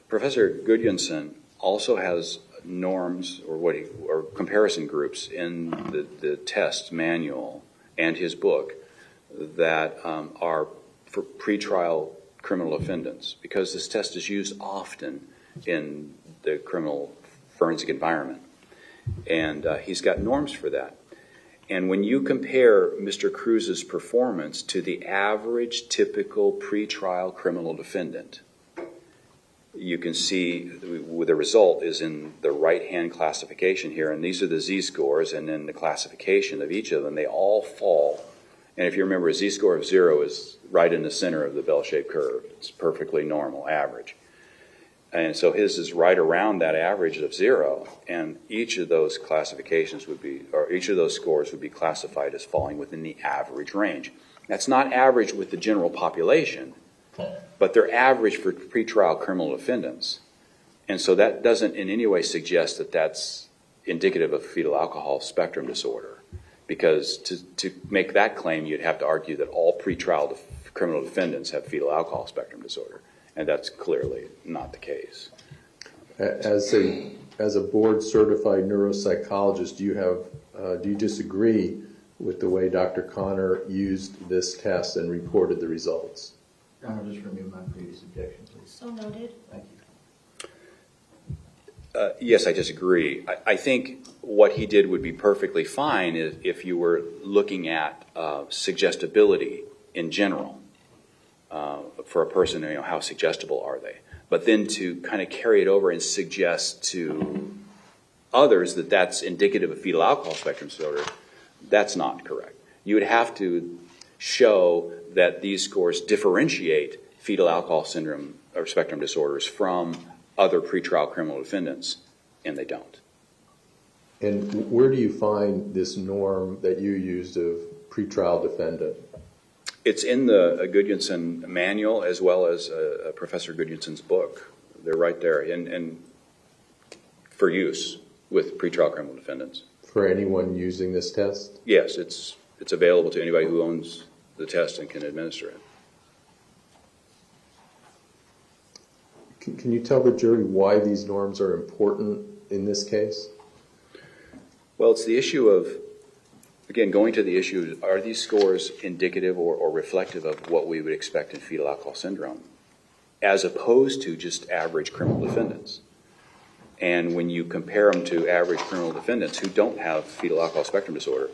Professor Gudjonsson also has norms or comparison groups in the test manual and his book that are for pretrial criminal defendants, because this test is used often in the criminal forensic environment. And he's got norms for that. And when you compare Mr. Cruz's performance to the average typical pretrial criminal defendant, you can see the result is in the right-hand classification here, and these are the Z-scores, and then the classification of each of them. They all fall. And if you remember, a Z-score of 0 is right in the center of the bell-shaped curve. It's perfectly normal, average. And so his is right around that average of 0, and each of those classifications would be, or each of those scores would be classified as falling within the average range. That's not average with the general population, but they're average for pretrial criminal defendants. And so that doesn't in any way suggest that that's indicative of fetal alcohol spectrum disorder, because to make that claim, you'd have to argue that all pretrial criminal defendants have fetal alcohol spectrum disorder, and that's clearly not the case.
As a board-certified neuropsychologist, do you disagree with the way Dr. Connor used this test and reported the results?
Your Honor, just remove my previous objection, please.
So noted.
Thank you.
Yes, I disagree. I think what he did would be perfectly fine if you were looking at suggestibility in general for a person, how suggestible are they? But then to kind of carry it over and suggest to others that that's indicative of fetal alcohol spectrum disorder, that's not correct. You would have to show that these scores differentiate fetal alcohol syndrome or spectrum disorders from other pretrial criminal defendants, and they don't.
And where do you find this norm that you used of pretrial defendant?
It's in the Gudjonson manual as well as Professor Gudjonson's book. They're right there, and for use with pretrial criminal defendants. For
anyone using this test?
Yes, it's available to anybody who owns the test and can administer it.
Can you tell the jury why these norms are important in this case?
Well, it's the issue of, again, going to the issue, are these scores indicative or reflective of what we would expect in fetal alcohol syndrome, as opposed to just average criminal defendants? And when you compare them to average criminal defendants who don't have fetal alcohol spectrum disorder,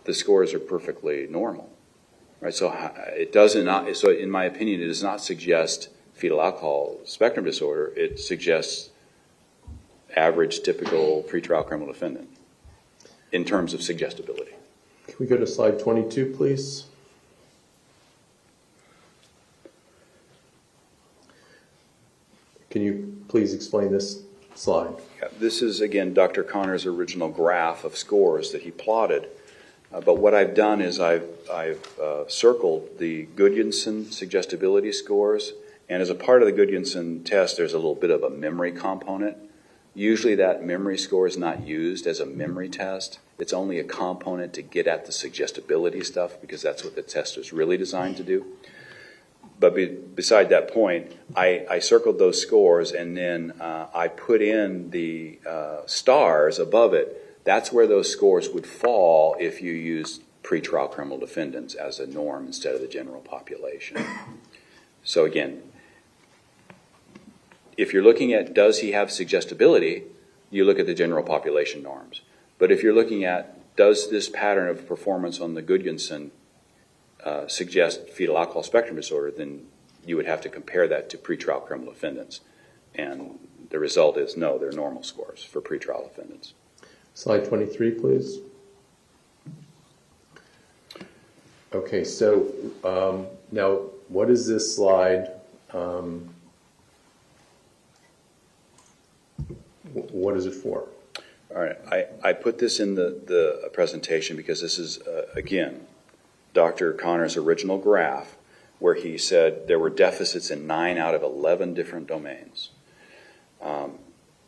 the scores are perfectly normal, right? So it does not. So in my opinion, it does not suggest fetal alcohol spectrum disorder. It suggests average, typical pretrial criminal defendant in terms of suggestibility.
Can we go to slide 22, please? Can you please explain this slide?
Yeah, this is, again, Dr. Connor's original graph of scores that he plotted. But what I've done is I've circled the Gudjonson suggestibility scores, and as a part of the Gudjonson test, there's a little bit of a memory component. Usually that memory score is not used as a memory test. It's only a component to get at the suggestibility stuff, because that's what the test is really designed to do. But beside that point, I circled those scores, and then I put in the stars above it. That's where those scores would fall if you used pretrial criminal defendants as a norm instead of the general population. So again, if you're looking at does he have suggestibility, you look at the general population norms. But if you're looking at does this pattern of performance on the Gudjonson suggest fetal alcohol spectrum disorder, then you would have to compare that to pretrial criminal defendants. And the result is no, they're normal scores for pretrial defendants.
Slide 23, please. Okay, so now what is this slide? What is it for?
All right, I put this in the presentation because this is, again, Dr. Connor's original graph where he said there were deficits in 9 out of 11 different domains.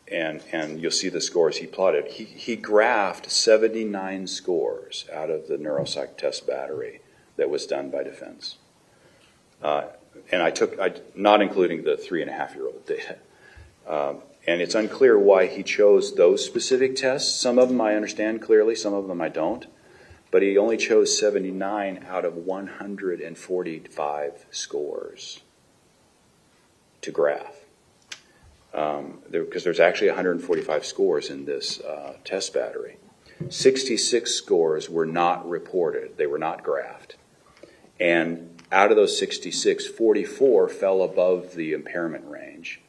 And you'll see the scores he plotted. He graphed 79 scores out of the neuropsych test battery that was done by defense. And I took, not including the 3.5-year-old data. And it's unclear why he chose those specific tests. Some of them I understand clearly, some of them I don't. But he only chose 79 out of 145 scores to graph. Because there's actually 145 scores in this test battery. 66 scores were not reported. They were not graphed. And out of those 66, 44 fell above the impairment range.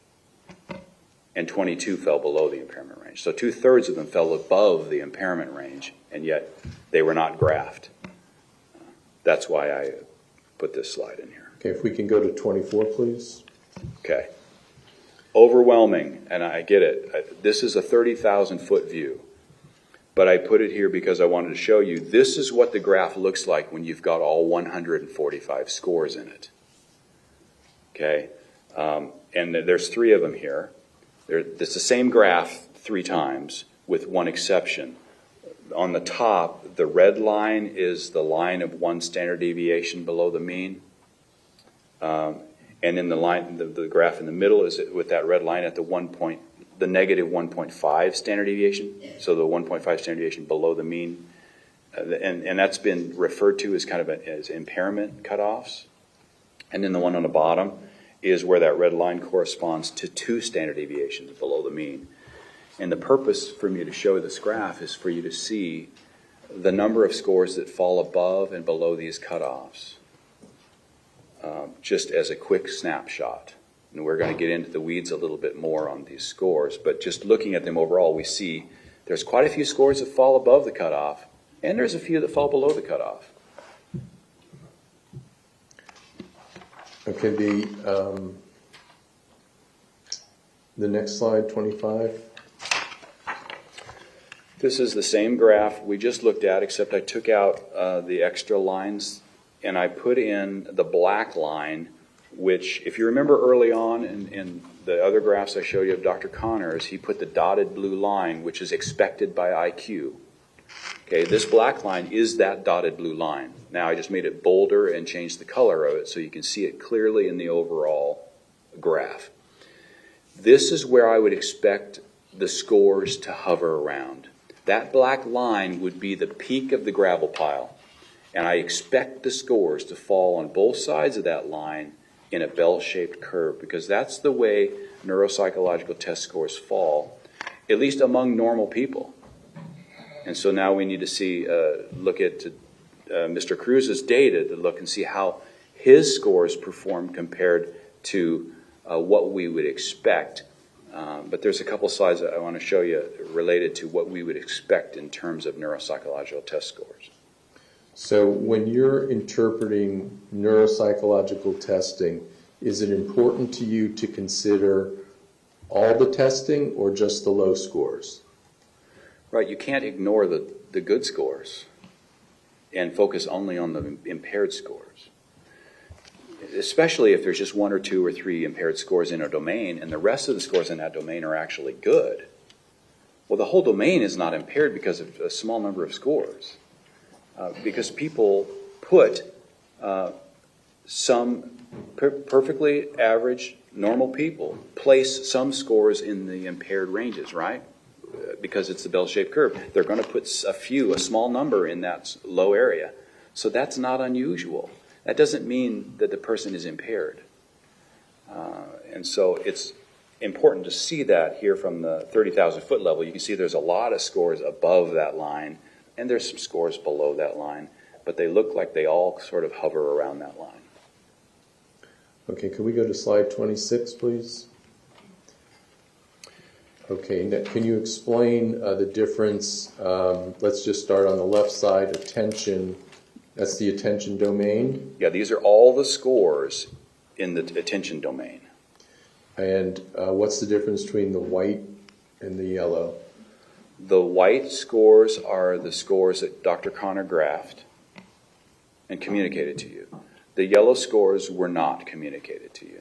And 22 fell below the impairment range. So 2/3 of them fell above the impairment range, and yet they were not graphed. That's why I put this slide in here.
Okay, if we can go to 24, please.
Okay. overwhelming, and I get it. This is a 30,000-foot view. But I put it here because I wanted to show you, this is what the graph looks like when you've got all 145 scores in it. Okay? And there's 3 of them here. It's the same graph 3 times with one exception. On the top, the red line is the line of 1 standard deviation below the mean. And then the graph in the middle is with that red line at the negative 1.5 standard deviation, so the 1.5 standard deviation below the mean. And that's been referred to as kind of as impairment cutoffs. And then the one on the bottom is where that red line corresponds to 2 standard deviations below the mean. And the purpose for me to show this graph is for you to see the number of scores that fall above and below these cutoffs, just as a quick snapshot. And we're going to get into the weeds a little bit more on these scores, but just looking at them overall, we see there's quite a few scores that fall above the cutoff, and there's a few that fall below the cutoff.
Okay, the next slide, 25.
This is the same graph we just looked at, except I took out the extra lines and I put in the black line, which, if you remember early on in the other graphs I showed you of Dr. Connors, he put the dotted blue line, which is expected by IQ. Okay, this black line is that dotted blue line. Now I just made it bolder and changed the color of it so you can see it clearly in the overall graph. This is where I would expect the scores to hover around. That black line would be the peak of the gravel pile, and I expect the scores to fall on both sides of that line in a bell-shaped curve, because that's the way neuropsychological test scores fall, at least among normal people. And so now we need to see, look at Mr. Cruz's data to look and see how his scores perform compared to what we would expect. But there's a couple slides that I want to show you related to what we would expect in terms of neuropsychological test scores.
So when you're interpreting neuropsychological testing, is it important to you to consider all the testing or just the low scores?
Right, you can't ignore the good scores and focus only on the impaired scores. Especially if there's just 1 or 2 or 3 impaired scores in a domain and the rest of the scores in that domain are actually good. Well, the whole domain is not impaired because of a small number of scores. Because people put some perfectly average, normal people place some scores in the impaired ranges, right? Because it's the bell-shaped curve. They're going to put a small number in that low area. So that's not unusual. That doesn't mean that the person is impaired. And so it's important to see that here from the 30,000-foot level. You can see there's a lot of scores above that line, and there's some scores below that line, but they look like they all sort of hover around that line.
Okay, can we go to slide 26, please? Okay, now, can you explain the difference? Let's just start on the left side, attention. That's the attention domain?
Yeah, these are all the scores in the attention domain.
And what's the difference between the white and the yellow?
The white scores are the scores that Dr. Connor graphed and communicated to you. The yellow scores were not communicated to you.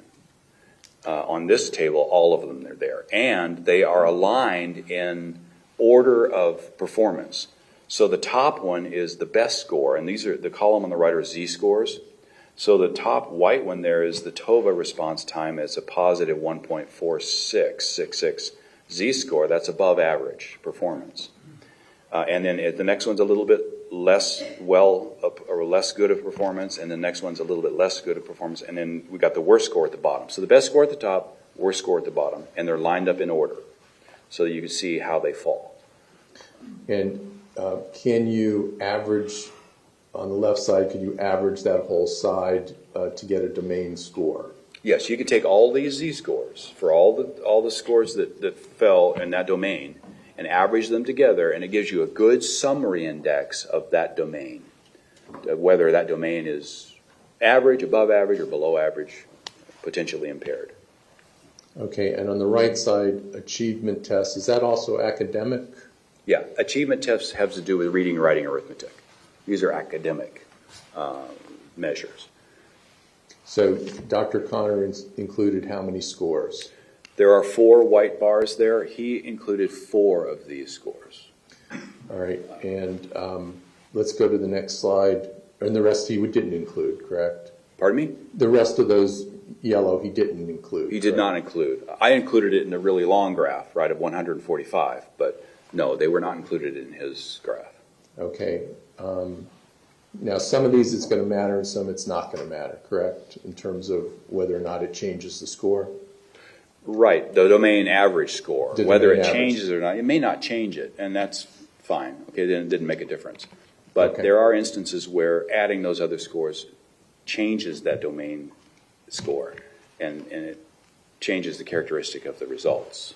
On this table, all of them are there. And they are aligned in order of performance. So the top one is the best score, and these are the column on the right are Z-scores. So the top white one there is the TOVA response time as a positive 1.4666 Z-score. That's above average performance. And then the next one's a little bit less less good of performance, and the next one's a little bit less good of performance, and then we got the worst score at the bottom. So the best score at the top, worst score at the bottom, and they're lined up in order so that you can see how they fall.
And can you average, on the left side, can you average that whole side to get a domain score?
Yes, you could take all these Z-scores for all the scores that fell in that domain and average them together, and it gives you a good summary index of that domain, whether that domain is average, above average, or below average, potentially impaired.
Okay, and on the right side, achievement test, is that also academic?
Yeah, achievement tests have to do with reading, writing, arithmetic. These are academic measures.
So Dr. Connor included how many scores?
There are 4 white bars there. He included 4 of these scores.
All right, and let's go to the next slide. And the rest he didn't include, correct?
Pardon me?
The rest of those yellow he didn't include.
He did not include. I included it in a really long graph, right, of 145, but no, they were not included in his graph.
Okay. Now, some of these it's going to matter and some it's not going to matter, correct, in terms of whether or not it changes the score?
Right, the domain average score,
The
whether it
domain
changes or not. It may not change it, and that's fine. Okay, then it didn't make a difference. But
Okay.
there are instances where adding those other scores changes that domain score, and it changes the characteristic of the results.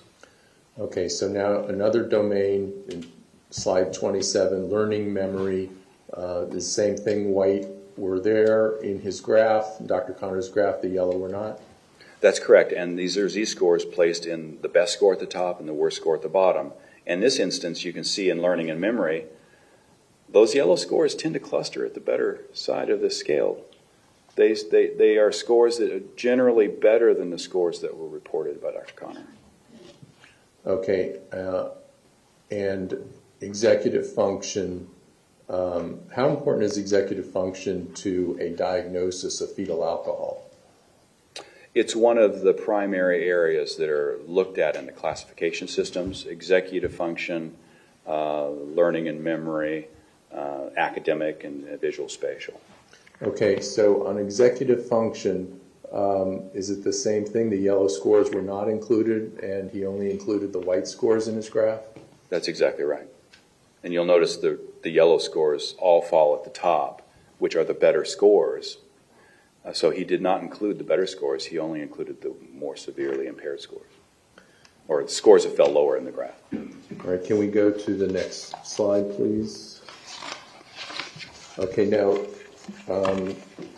Okay, so now another domain in slide 27, learning memory. The same thing, white were there in his graph, Dr. Connor's graph, the yellow were not?
That's correct, and these are z-scores placed in the best score at the top and the worst score at the bottom. In this instance, you can see in learning and memory, those yellow scores tend to cluster at the better side of the scale. They are scores that are generally better than the scores that were reported by Dr. Connor.
Okay, and executive function, how important is executive function to a diagnosis of fetal alcohol?
It's one of the primary areas that are looked at in the classification systems: executive function, learning and memory, academic, and visual spatial.
Okay, so on executive function, is it the same thing? The yellow scores were not included and he only included the white scores in his graph?
That's exactly right. And you'll notice the yellow scores all fall at the top, which are the better scores. So he did not include the better scores. He only included the more severely impaired scores, or the scores that fell lower in the graph.
All right, can we go to the next slide, please? Okay, now,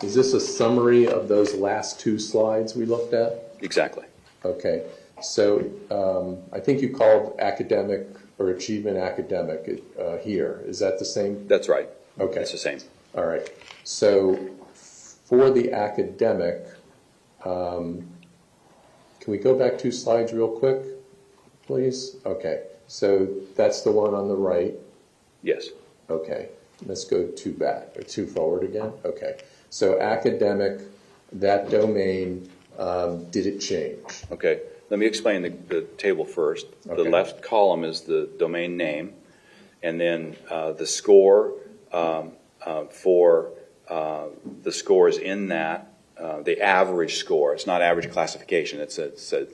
is this a summary of those last 2 slides we looked at?
Exactly.
Okay, so I think you called academic or achievement academic here. Is that the same?
That's right.
Okay.
It's the same.
All right. So for the academic, can we go back 2 slides real quick, please? Okay. So that's the one on the right.
Yes.
Okay. Let's go 2 back or 2 forward again. Okay. So academic, that domain, did it change?
Okay. Let me explain the table first.
Okay.
The left column is the domain name, and then the score for the scores in that, the average score. It's not average classification. It's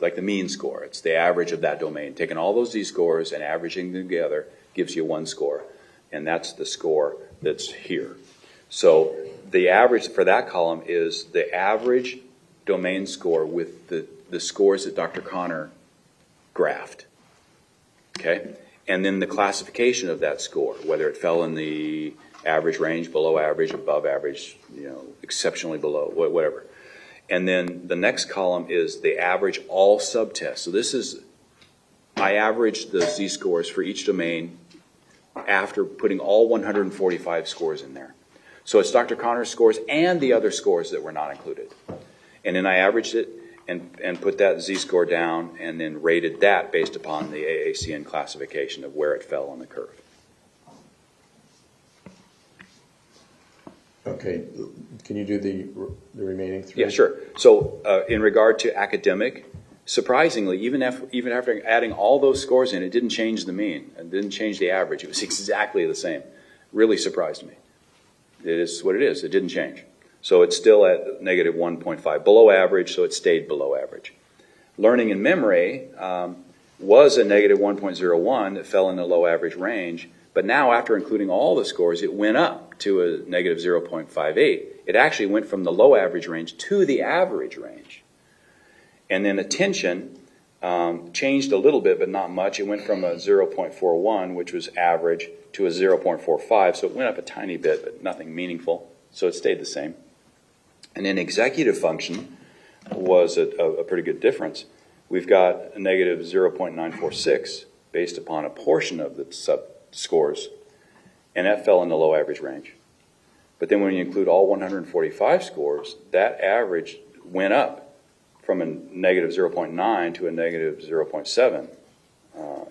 like the mean score. It's the average of that domain. Taking all those z-scores and averaging them together gives you 1 score, and that's the score that's here. So the average for that column is the average domain score with the scores that Dr. Connor graphed. Okay? And then the classification of that score, whether it fell in the average range, below average, above average, exceptionally below, whatever. And then the next column is the average all subtests. So this is, I averaged the z-scores for each domain after putting all 145 scores in there. So it's Dr. Connor's scores and the other scores that were not included. And then I averaged it and put that z-score down and then rated that based upon the AACN classification of where it fell on the curve.
Okay. Can you do the remaining 3?
Yeah, sure. So in regard to academic, surprisingly, even after adding all those scores in, it didn't change the mean. It didn't change the average. It was exactly the same. Really surprised me. It is what it is. It didn't change. So it's still at negative 1.5, below average, so it stayed below average. Learning and memory was a negative 1.01 that fell in the low average range, but now after including all the scores, it went up to a negative 0.58. It actually went from the low average range to the average range. And then attention changed a little bit, but not much. It went from a 0.41, which was average, to a 0.45, so it went up a tiny bit, but nothing meaningful, so it stayed the same. And then executive function was a pretty good difference. we've got a negative 0.946 based upon a portion of the sub-scores, and that fell in the low average range. But then when you include all 145 scores, that average went up from a negative 0.9 to a negative 0.7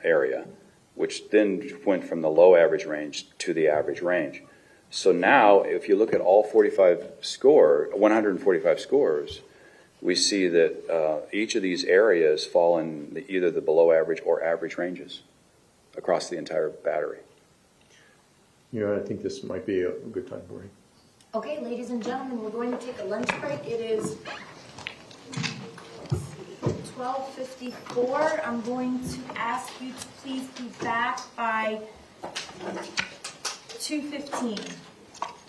area, which then went from the low average range to the average range. So now, if you look at all 145 scores, we see that each of these areas fall in either the below average or average ranges across the entire battery.
I think this might be a good time for you.
Okay, ladies and gentlemen, we're going to take a lunch break. It is 12:54. I'm going to ask you to please be back by 2:15.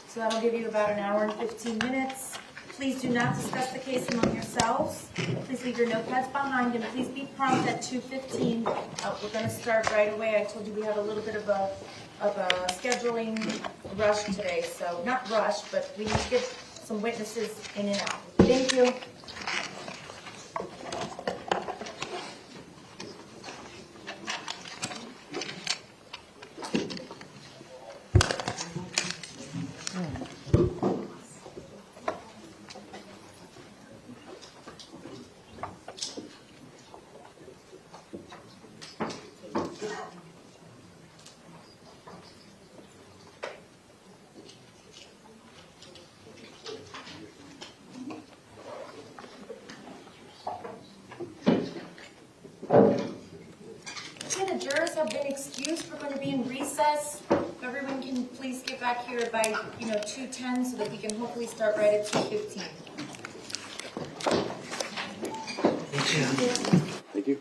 So that'll give you about an hour and 15 minutes. Please do not discuss the case among yourselves. Please leave your notepads behind, and please be prompt at 2:15. We're going to start right away. I told you we had a little bit of a scheduling rush today. So not rush, but we need to get some witnesses in and out. Thank you. Have been excused. We're going to be in recess. If everyone can please get back here by 2:10 so that we can hopefully start right at 2:15.
Thank you.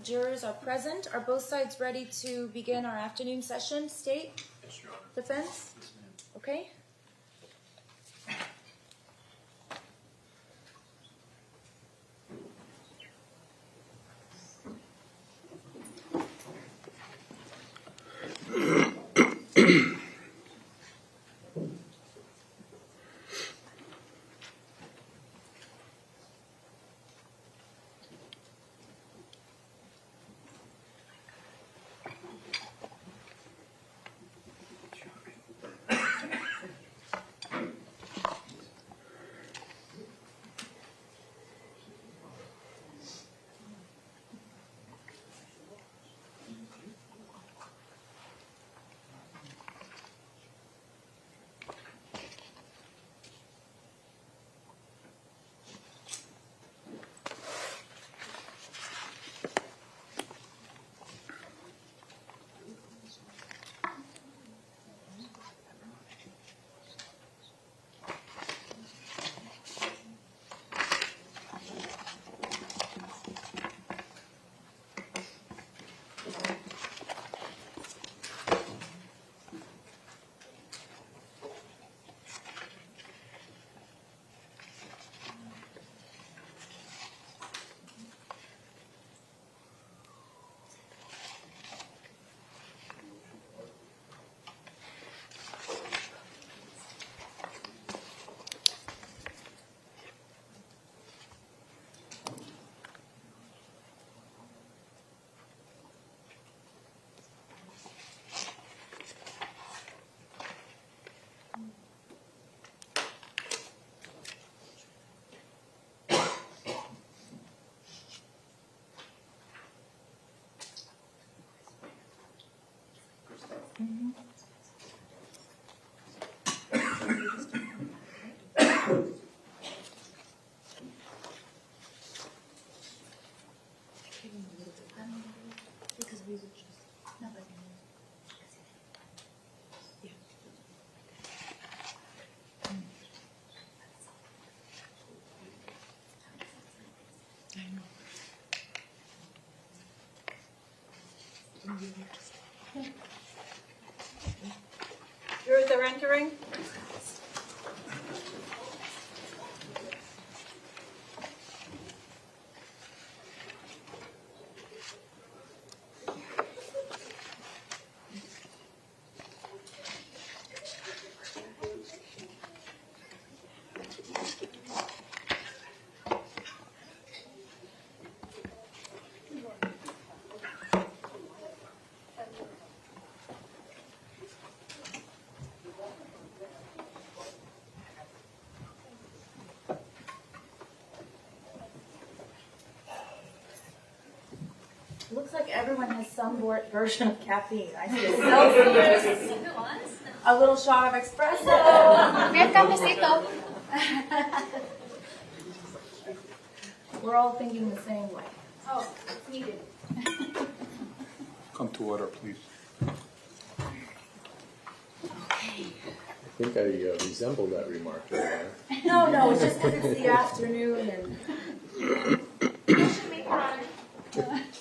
Jurors are present. Are both sides ready to begin our afternoon session? State?
Yes, Your Honor.
Defense?
Yes, ma'am.
Okay.
Jurors are entering.
Looks like everyone has some version of caffeine. I see a Celsius, a little shot of espresso.
We have cafecito.
We're all thinking the same way.
Oh, it's needed.
Come to order, please.
Okay.
I think I resemble that remark, Your Honor.
No, it's just because it's the afternoon and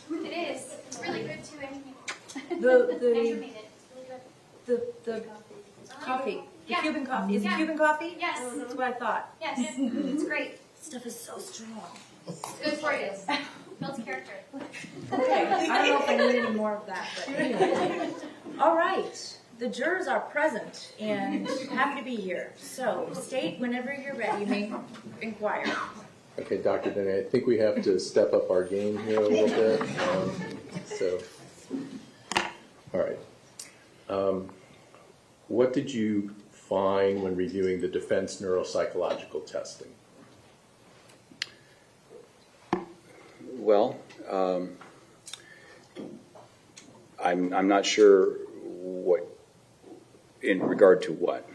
It is. It's really good too. Andrew
the
made it. It's really good.
the coffee, the
Yeah.
Cuban coffee. Is it
Yeah.
Cuban coffee?
Yes.
That's what I thought.
Yes, it's great.
Stuff is so strong.
It's good for you. Builds character.
Okay, I don't know if I need any more of that, but anyway. All right, the jurors are present and happy to be here. So, state whenever you're ready, you may inquire.
Okay, Dr. Dene, I think we have to step up our game here a little bit. All right. What did you find when reviewing the defense neuropsychological testing?
Well, I'm not sure what, in regard to what?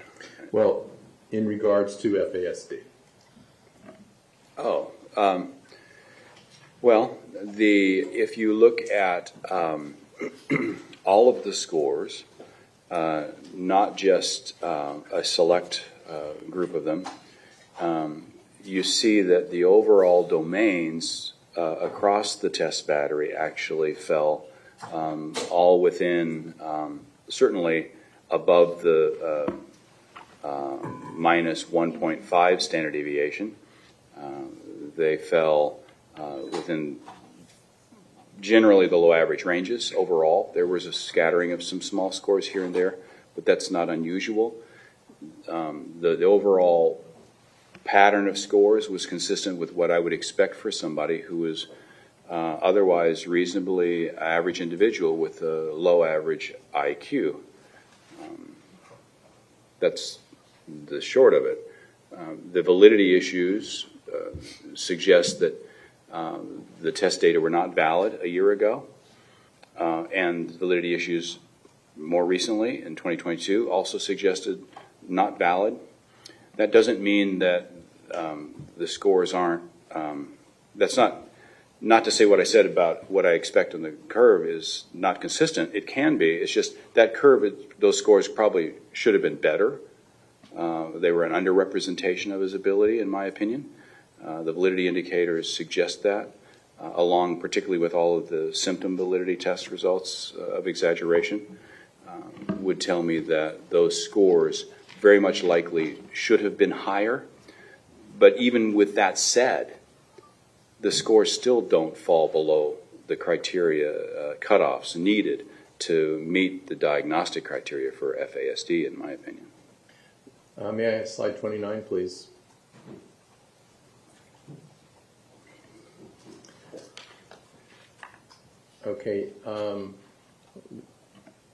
Well, in regards to FASD.
Oh, well, if you look at all of the scores, not just a select group of them, you see that the overall domains across the test battery actually fell all within, certainly above the minus 1.5 standard deviation. They fell within generally below average ranges overall. There was a scattering of some small scores here and there, but that's not unusual. The overall pattern of scores was consistent with what I would expect for somebody who is otherwise reasonably average individual with a low average IQ. That's the short of it. The validity issues suggest that the test data were not valid a year ago, and validity issues more recently in 2022 also suggested not valid. That doesn't mean that the scores aren't, that's not to say what I said about what I expect on the curve is not consistent. It can be. It's just that curve, those scores probably should have been better. They were an underrepresentation of his ability, in my opinion. The validity indicators suggest that, along particularly with all of the symptom validity test results of exaggeration, would tell me that those scores very much likely should have been higher. But even with that said, the scores still don't fall below the criteria cutoffs needed to meet the diagnostic criteria for FASD, in my opinion.
May I have slide 29, please? Okay,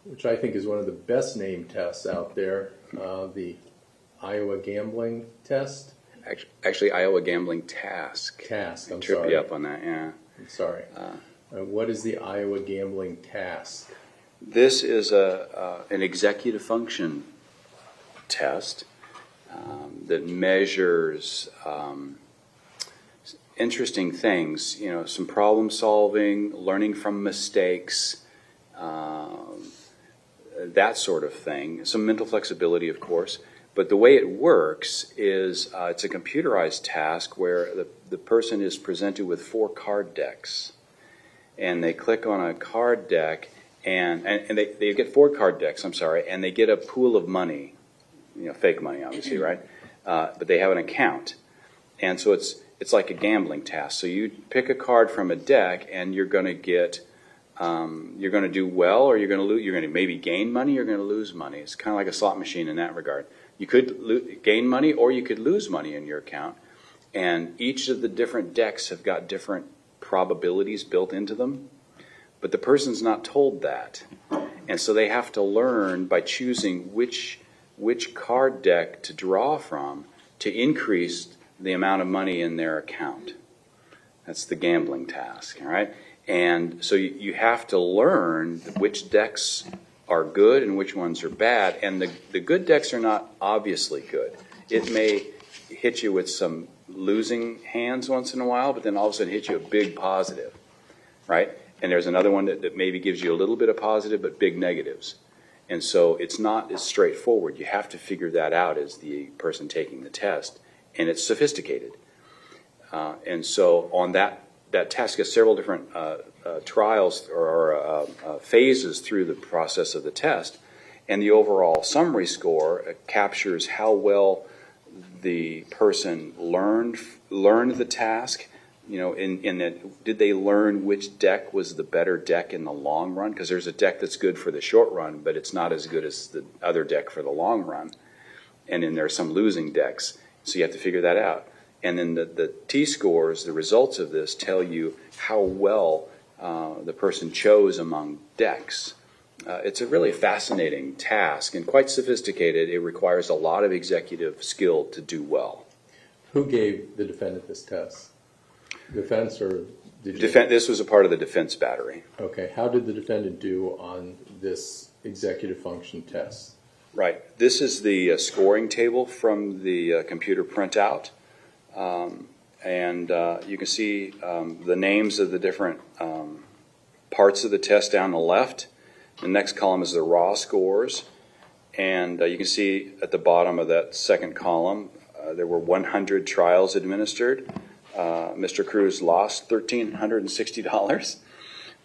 which I think is one of the best named tests out there, the Iowa Gambling Test.
Actually, Iowa Gambling Task.
Task, I'm
Trip
sorry.
you up on that, yeah.
I'm sorry. What is the Iowa Gambling Task?
This is an executive function test that measures interesting things, you know, some problem solving, learning from mistakes, that sort of thing. Some mental flexibility, of course. But the way it works is it's a computerized task where the person is presented with 4 card decks. And they click on a card deck, and they get 4 card decks, I'm sorry, and they get a pool of money, you know, fake money, obviously, right? But they have an account. And so it's like a gambling task. So you pick a card from a deck, and you're going to get, you're going to do well, or you're going to lose. You're going to maybe gain money, you're going to lose money. It's kind of like a slot machine in that regard. You could gain money, or you could lose money in your account. And each of the different decks have got different probabilities built into them. But the person's not told that. And so they have to learn by choosing which card deck to draw from to increase the amount of money in their account. That's the gambling task, all right? And so you have to learn which decks are good and which ones are bad. And the good decks are not obviously good. It may hit you with some losing hands once in a while, but then all of a sudden hit you a big positive, right? And there's another one that maybe gives you a little bit of positive but big negatives. And so it's not as straightforward. You have to figure that out as the person taking the test. And it's sophisticated. And so on that test gets several different trials or phases through the process of the test. And the overall summary score captures how well the person learned the task. You know, in that, did they learn which deck was the better deck in the long run? Because there's a deck that's good for the short run, but it's not as good as the other deck for the long run. And then there are some losing decks, so you have to figure that out. And then the T-scores, the results of this, tell you how well the person chose among decks. It's a really fascinating task and quite sophisticated. It requires a lot of executive skill to do well.
Who gave the defendant this test? Defense or did you?
This was a part of the defense battery.
Okay. How did the defendant do on this executive function test?
Right. This is the scoring table from the computer printout. And you can see the names of the different parts of the test down the left. The next column is the raw scores. And you can see at the bottom of that second column, there were 100 trials administered. Mr. Cruz lost $1,360,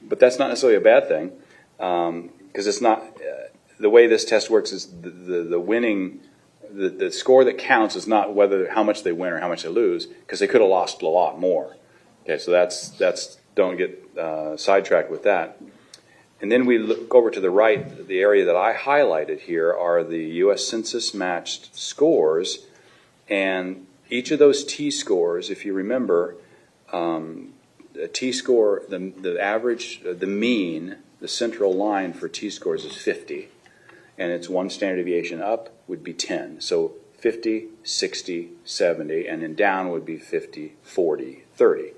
but that's not necessarily a bad thing, because it's not, the way this test works is the winning, the score that counts is not how much they win or how much they lose, because they could have lost a lot more. Okay, so that's don't get sidetracked with that. And then we look over to the right, the area that I highlighted here are the U.S. Census matched scores, and each of those T-scores, if you remember, a T-score, the average, the mean, the central line for T-scores is 50, and it's one standard deviation up would be 10. So 50, 60, 70, and then down would be 50, 40, 30.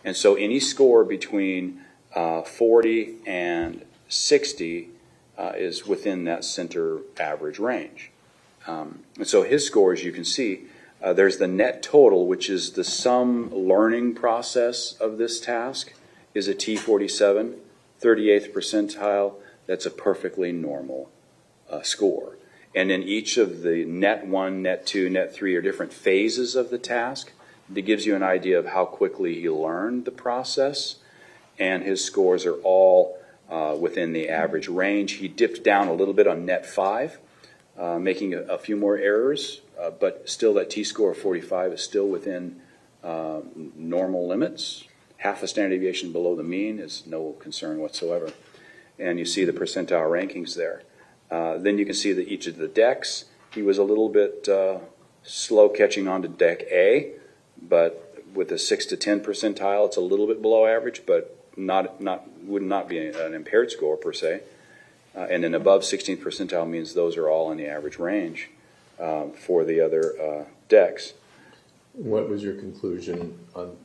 And so any score between 40 and 60 is within that center average range. And so his scores, you can see, there's the net total, which is the sum learning process of this task, is a T47, 38th percentile. That's a perfectly normal score. And then each of the net 1, net 2, net 3 are different phases of the task. That gives you an idea of how quickly he learned the process. And his scores are all within the average range. He dipped down a little bit on net 5, making a few more errors, but still that T-score of 45 is still within normal limits. Half a standard deviation below the mean is no concern whatsoever. And you see the percentile rankings there. Then you can see that each of the decks, he was a little bit slow catching on to deck A, but with a 6 to 10 percentile, it's a little bit below average, but would not be an impaired score per se. And then above 16th percentile means those are all in the average range for the other decks.
What was your conclusion on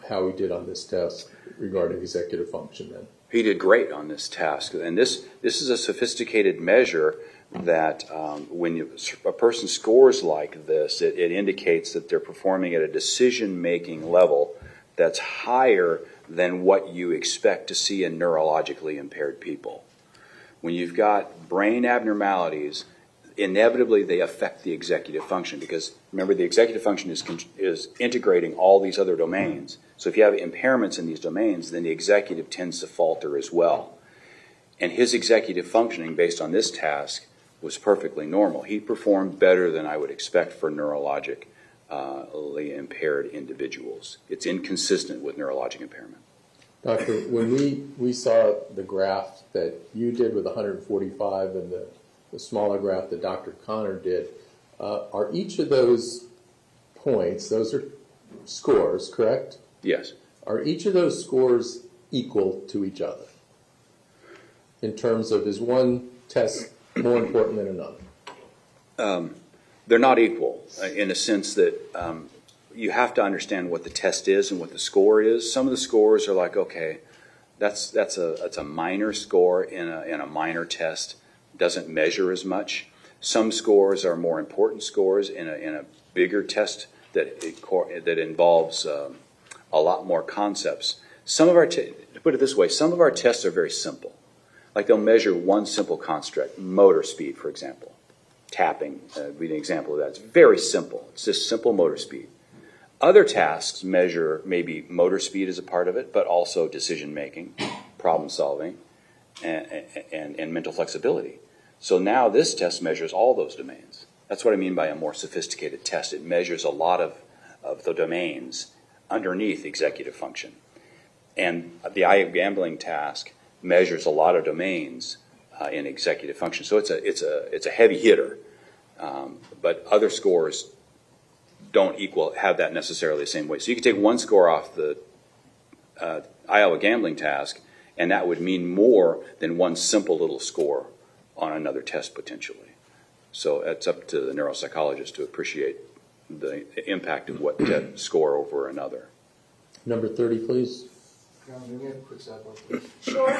how he did on this test regarding executive function then?
He did great on this task. And this is a sophisticated measure that when a person scores like this, it indicates that they're performing at a decision-making level that's higher than what you expect to see in neurologically impaired people. When you've got brain abnormalities, inevitably they affect the executive function, because remember, the executive function is integrating all these other domains. So if you have impairments in these domains, then the executive tends to falter as well. And his executive functioning based on this task was perfectly normal. He performed better than I would expect for neurologically impaired individuals. It's inconsistent with neurologic impairment.
Doctor, when we saw the graph that you did with 145 and the smaller graph that Dr. Connor did, are each of those points, those are scores, correct?
Yes.
Are each of those scores equal to each other? In terms of, is one test more important than another?
They're not equal in a sense that you have to understand what the test is and what the score is. Some of the scores are like, okay, that's a minor score in a minor test, doesn't measure as much. Some scores are more important scores in a bigger test that involves a lot more concepts. Some of our, to put it this way, some of our tests are very simple. Like they'll measure one simple construct, motor speed, for example. Tapping would be an example of that. It's very simple. It's just simple motor speed. Other tasks measure maybe motor speed as a part of it, but also decision making, problem solving, and mental flexibility. So now this test measures all those domains. That's what I mean by a more sophisticated test. It measures a lot of the domains underneath executive function. And the eye gambling task measures a lot of domains in executive function. So it's a heavy hitter. But other scores don't have that necessarily the same way. So you can take one score off the Iowa gambling task, and that would mean more than one simple little score on another test potentially. So it's up to the neuropsychologist to appreciate the impact of what score over another.
Number 30, please.
Can we have a quick sidebar, please?
Sure.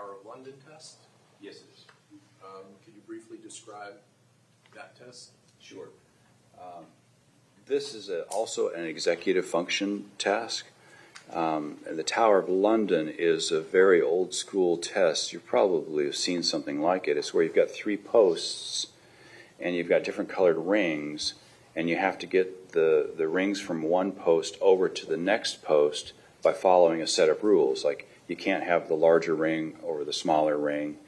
Tower of London test?
Yes, it is.
Could you briefly describe that test?
Sure. This is also an executive function task. And the Tower of London is a very old school test. You probably have seen something like it. It's where you've got 3 posts and you've got different colored rings, and you have to get the rings from one post over to the next post by following a set of rules. Like, you can't have the larger ring over the smaller ring,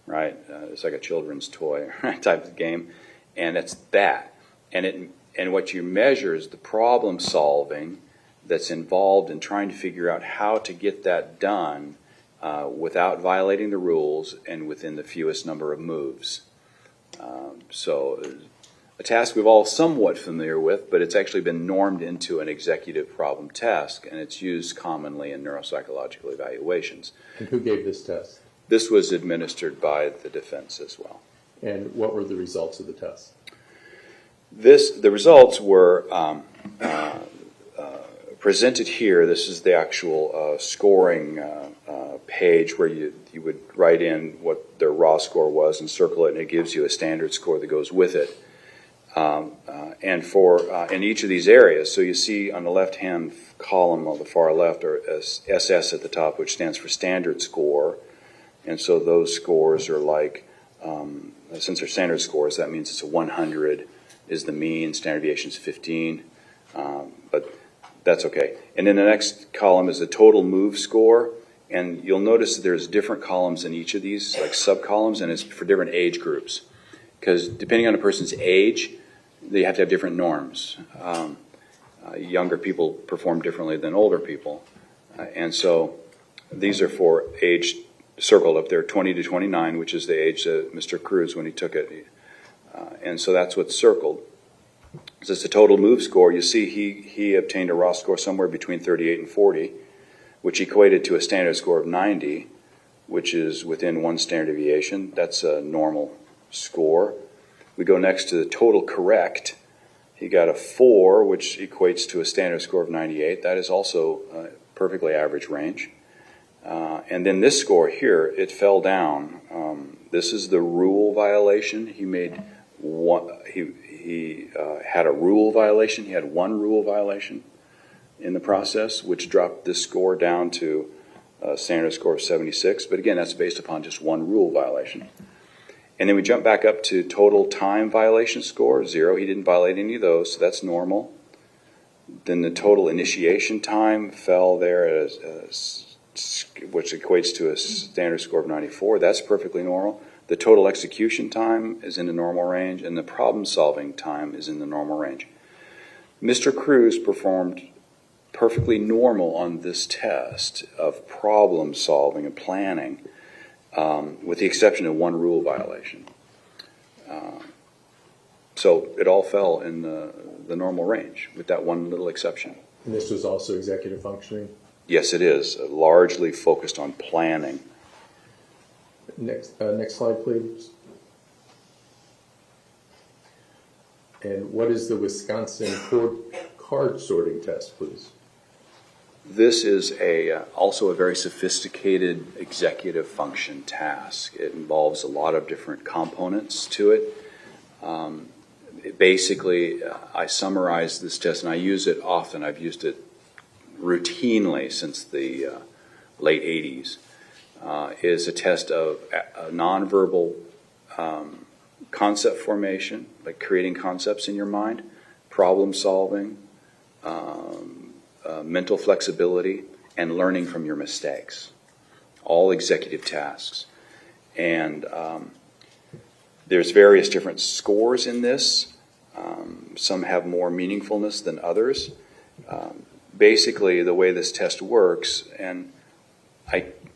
right? It's like a children's toy type of game, and it's that. And what you measure is the problem solving that's involved in trying to figure out how to get that done without violating the rules and within the fewest number of moves. So a task we've all somewhat familiar with, but it's actually been normed into an executive problem task, and it's used commonly in neuropsychological evaluations.
And who gave this test?
This was administered by the defense as well.
And what were the results of the test?
The results were presented here. This is the actual scoring page where you would write in what their raw score was and circle it, and it gives you a standard score that goes with it. And for in each of these areas, so you see on the left-hand column on the far left are SS at the top, which stands for standard score. And so those scores are like, since they're standard scores, that means it's a 100 is the mean, standard deviation is 15, but that's okay. And then the next column is the total move score, and you'll notice that there's different columns in each of these, like sub-columns, and it's for different age groups. Because depending on a person's age, they have to have different norms. Younger people perform differently than older people. And so these are for age circled up there, 20 to 29, which is the age that Mr. Cruz when he took it. And so that's what's circled. So it's the total move score. You see he obtained a raw score somewhere between 38 and 40, which equated to a standard score of 90, which is within 1 standard deviation. That's a normal score. We go next to the total correct. He got a 4, which equates to a standard score of 98. That is also a perfectly average range. And then this score here, it fell down. This is the rule violation. He made one. He had a rule violation. He had 1 rule violation in the process, which dropped this score down to a standard score of 76. But again, that's based upon just 1 rule violation. And then we jump back up to total time violation score, 0. He didn't violate any of those, so that's normal. Then the total initiation time fell there, which equates to a standard score of 94. That's perfectly normal. The total execution time is in the normal range, and the problem-solving time is in the normal range. Mr. Cruz performed perfectly normal on this test of problem-solving and planning, with the exception of 1 rule violation. So it all fell in the normal range, with that 1 little exception.
And this was also executive functioning?
Yes, it is, largely focused on planning.
Next slide, please. And what is the Wisconsin card sorting test, please?
This is also a very sophisticated executive function task. It involves a lot of different components to it. Basically, I summarize this test, and I use it often. I've used it routinely since the late 80s. Is a test of nonverbal concept formation, like creating concepts in your mind, problem solving, mental flexibility, and learning from your mistakes. All executive tasks. And there's various different scores in this. Some have more meaningfulness than others. Basically, the way this test works, and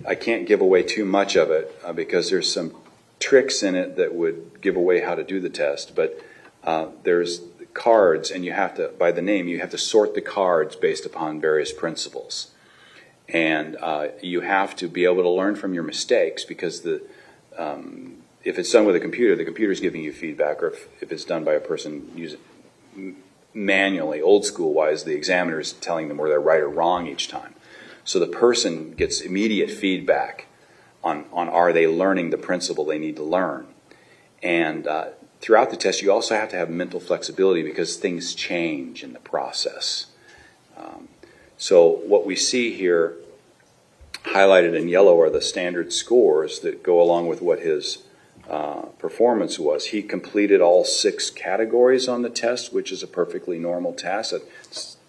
I can't give away too much of it because there's some tricks in it that would give away how to do the test, but there's cards, and you have to, by the name, you have to sort the cards based upon various principles. And you have to be able to learn from your mistakes, because if it's done with a computer, the computer's giving you feedback, or if it's done by a person using manually, old school wise, the examiner is telling them whether they're right or wrong each time. So the person gets immediate feedback on are they learning the principle they need to learn. And throughout the test, you also have to have mental flexibility because things change in the process. So what we see here highlighted in yellow are the standard scores that go along with what his performance was. He completed all 6 categories on the test, which is a perfectly normal task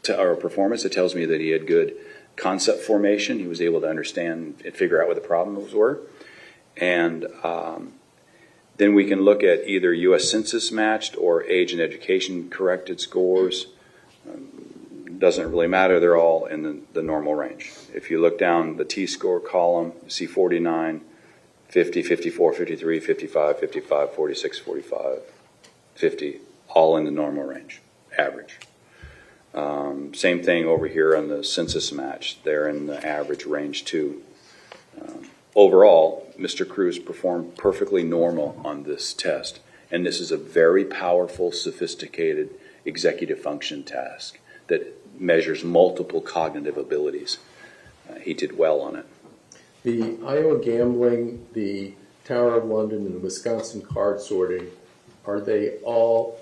or performance. It tells me that he had good concept formation. He was able to understand and figure out what the problems were. And then we can look at either U.S. Census matched or age and education corrected scores. Doesn't really matter. They're all in the normal range. If you look down the T-score column, you see 49, 50, 54, 53, 55, 55, 46, 45, 50, all in the normal range, average. Same thing over here on the census match. They're in the average range too. Overall, Mr. Cruz performed perfectly normal on this test. And this is a very powerful, sophisticated executive function task that measures multiple cognitive abilities. He did well on it.
The Iowa gambling, the Tower of London, and the Wisconsin card sorting, are they all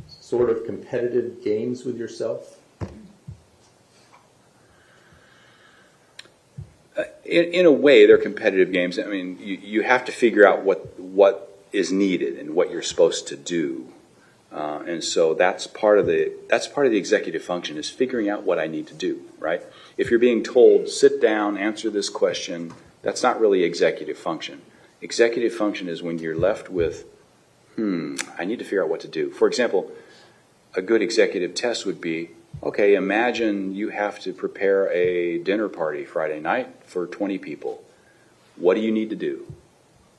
sort of competitive games with yourself?
In a way, they're competitive games. I mean, you have to figure out what is needed and what you're supposed to do. And so that's part of the executive function, is figuring out what I need to do, right? If you're being told, sit down, answer this question, that's not really executive function. Executive function is when you're left with, I need to figure out what to do. For example, a good executive test would be, okay, imagine you have to prepare a dinner party Friday night for 20 people. What do you need to do,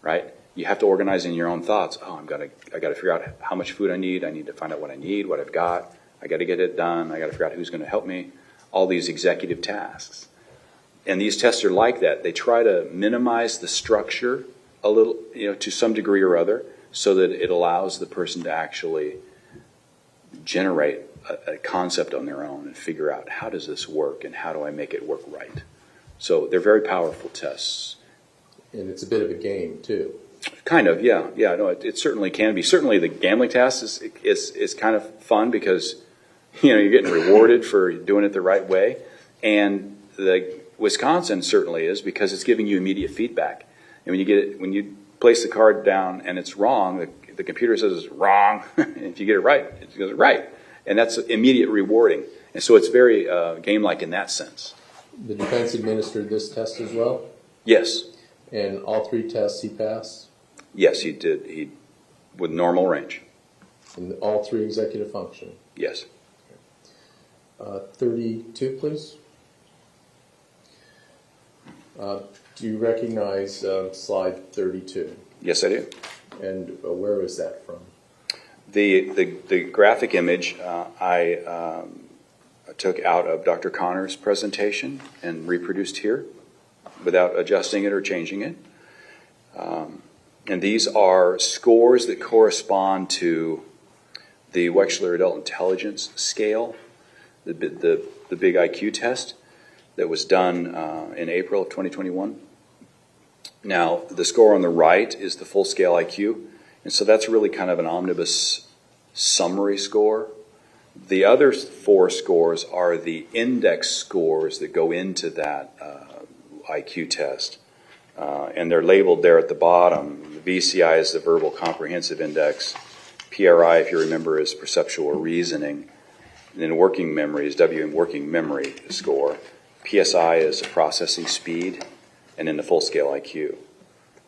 right? You have to organize in your own thoughts. Oh, I got to figure out how much food I need. I need to find out what I need, what I've got. I got to get it done. I got to figure out who's going to help me. All these executive tasks. And these tests are like that. They try to minimize the structure a little, to some degree or other, so that it allows the person to actually generate a concept on their own and figure out, how does this work and how do I make it work right? So they're very powerful tests.
And it's a bit of a game, too.
Kind of, yeah. No, it certainly can be. Certainly the gambling test is kind of fun because, you're getting rewarded for doing it the right way. And the Wisconsin certainly is, because it's giving you immediate feedback. And when you place the card down and it's wrong, the computer says it's wrong. And if you get it right, it goes right. And that's immediate rewarding. And so it's very game-like in that sense.
The defense administered this test as well?
Yes.
And all 3 tests he passed?
Yes, he did. He with normal range.
And all 3 executive function?
Yes.
32, please. Do you recognize slide 32?
Yes, I do.
And where is that from?
The graphic image I took out of Dr. Connor's presentation and reproduced here without adjusting it or changing it. And these are scores that correspond to the Wechsler Adult Intelligence Scale, the big IQ test that was done in April of 2021. Now, the score on the right is the full scale IQ, and so that's really kind of an omnibus summary score. The other 4 scores are the index scores that go into that IQ test, and they're labeled there at the bottom. The VCI is the Verbal Comprehensive Index. PRI, if you remember, is Perceptual Reasoning. And then working memory is working memory score. PSI is Processing Speed, and then the full scale IQ.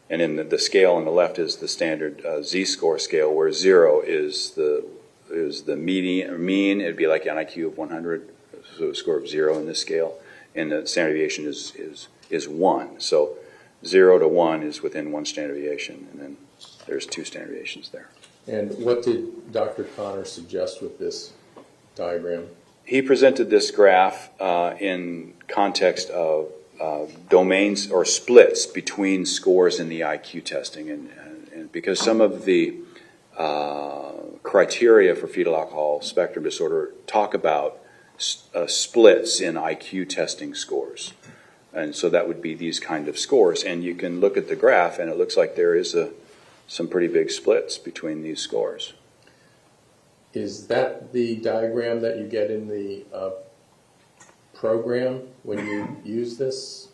And then the scale on the left is the standard Z-score scale, where 0 is the mean. It'd be like an IQ of 100, so a score of 0 in this scale. And the standard deviation is 1. So 0 to 1 is within 1 standard deviation, and then there's 2 standard deviations there.
And what did Dr. Connor suggest with this diagram?
He presented this graph in context of domains or splits between scores in the IQ testing, and because some of the criteria for fetal alcohol spectrum disorder talk about splits in IQ testing scores. And so that would be these kind of scores. And you can look at the graph, and it looks like there is some pretty big splits between these scores.
Is that the diagram that you get in the program when you use this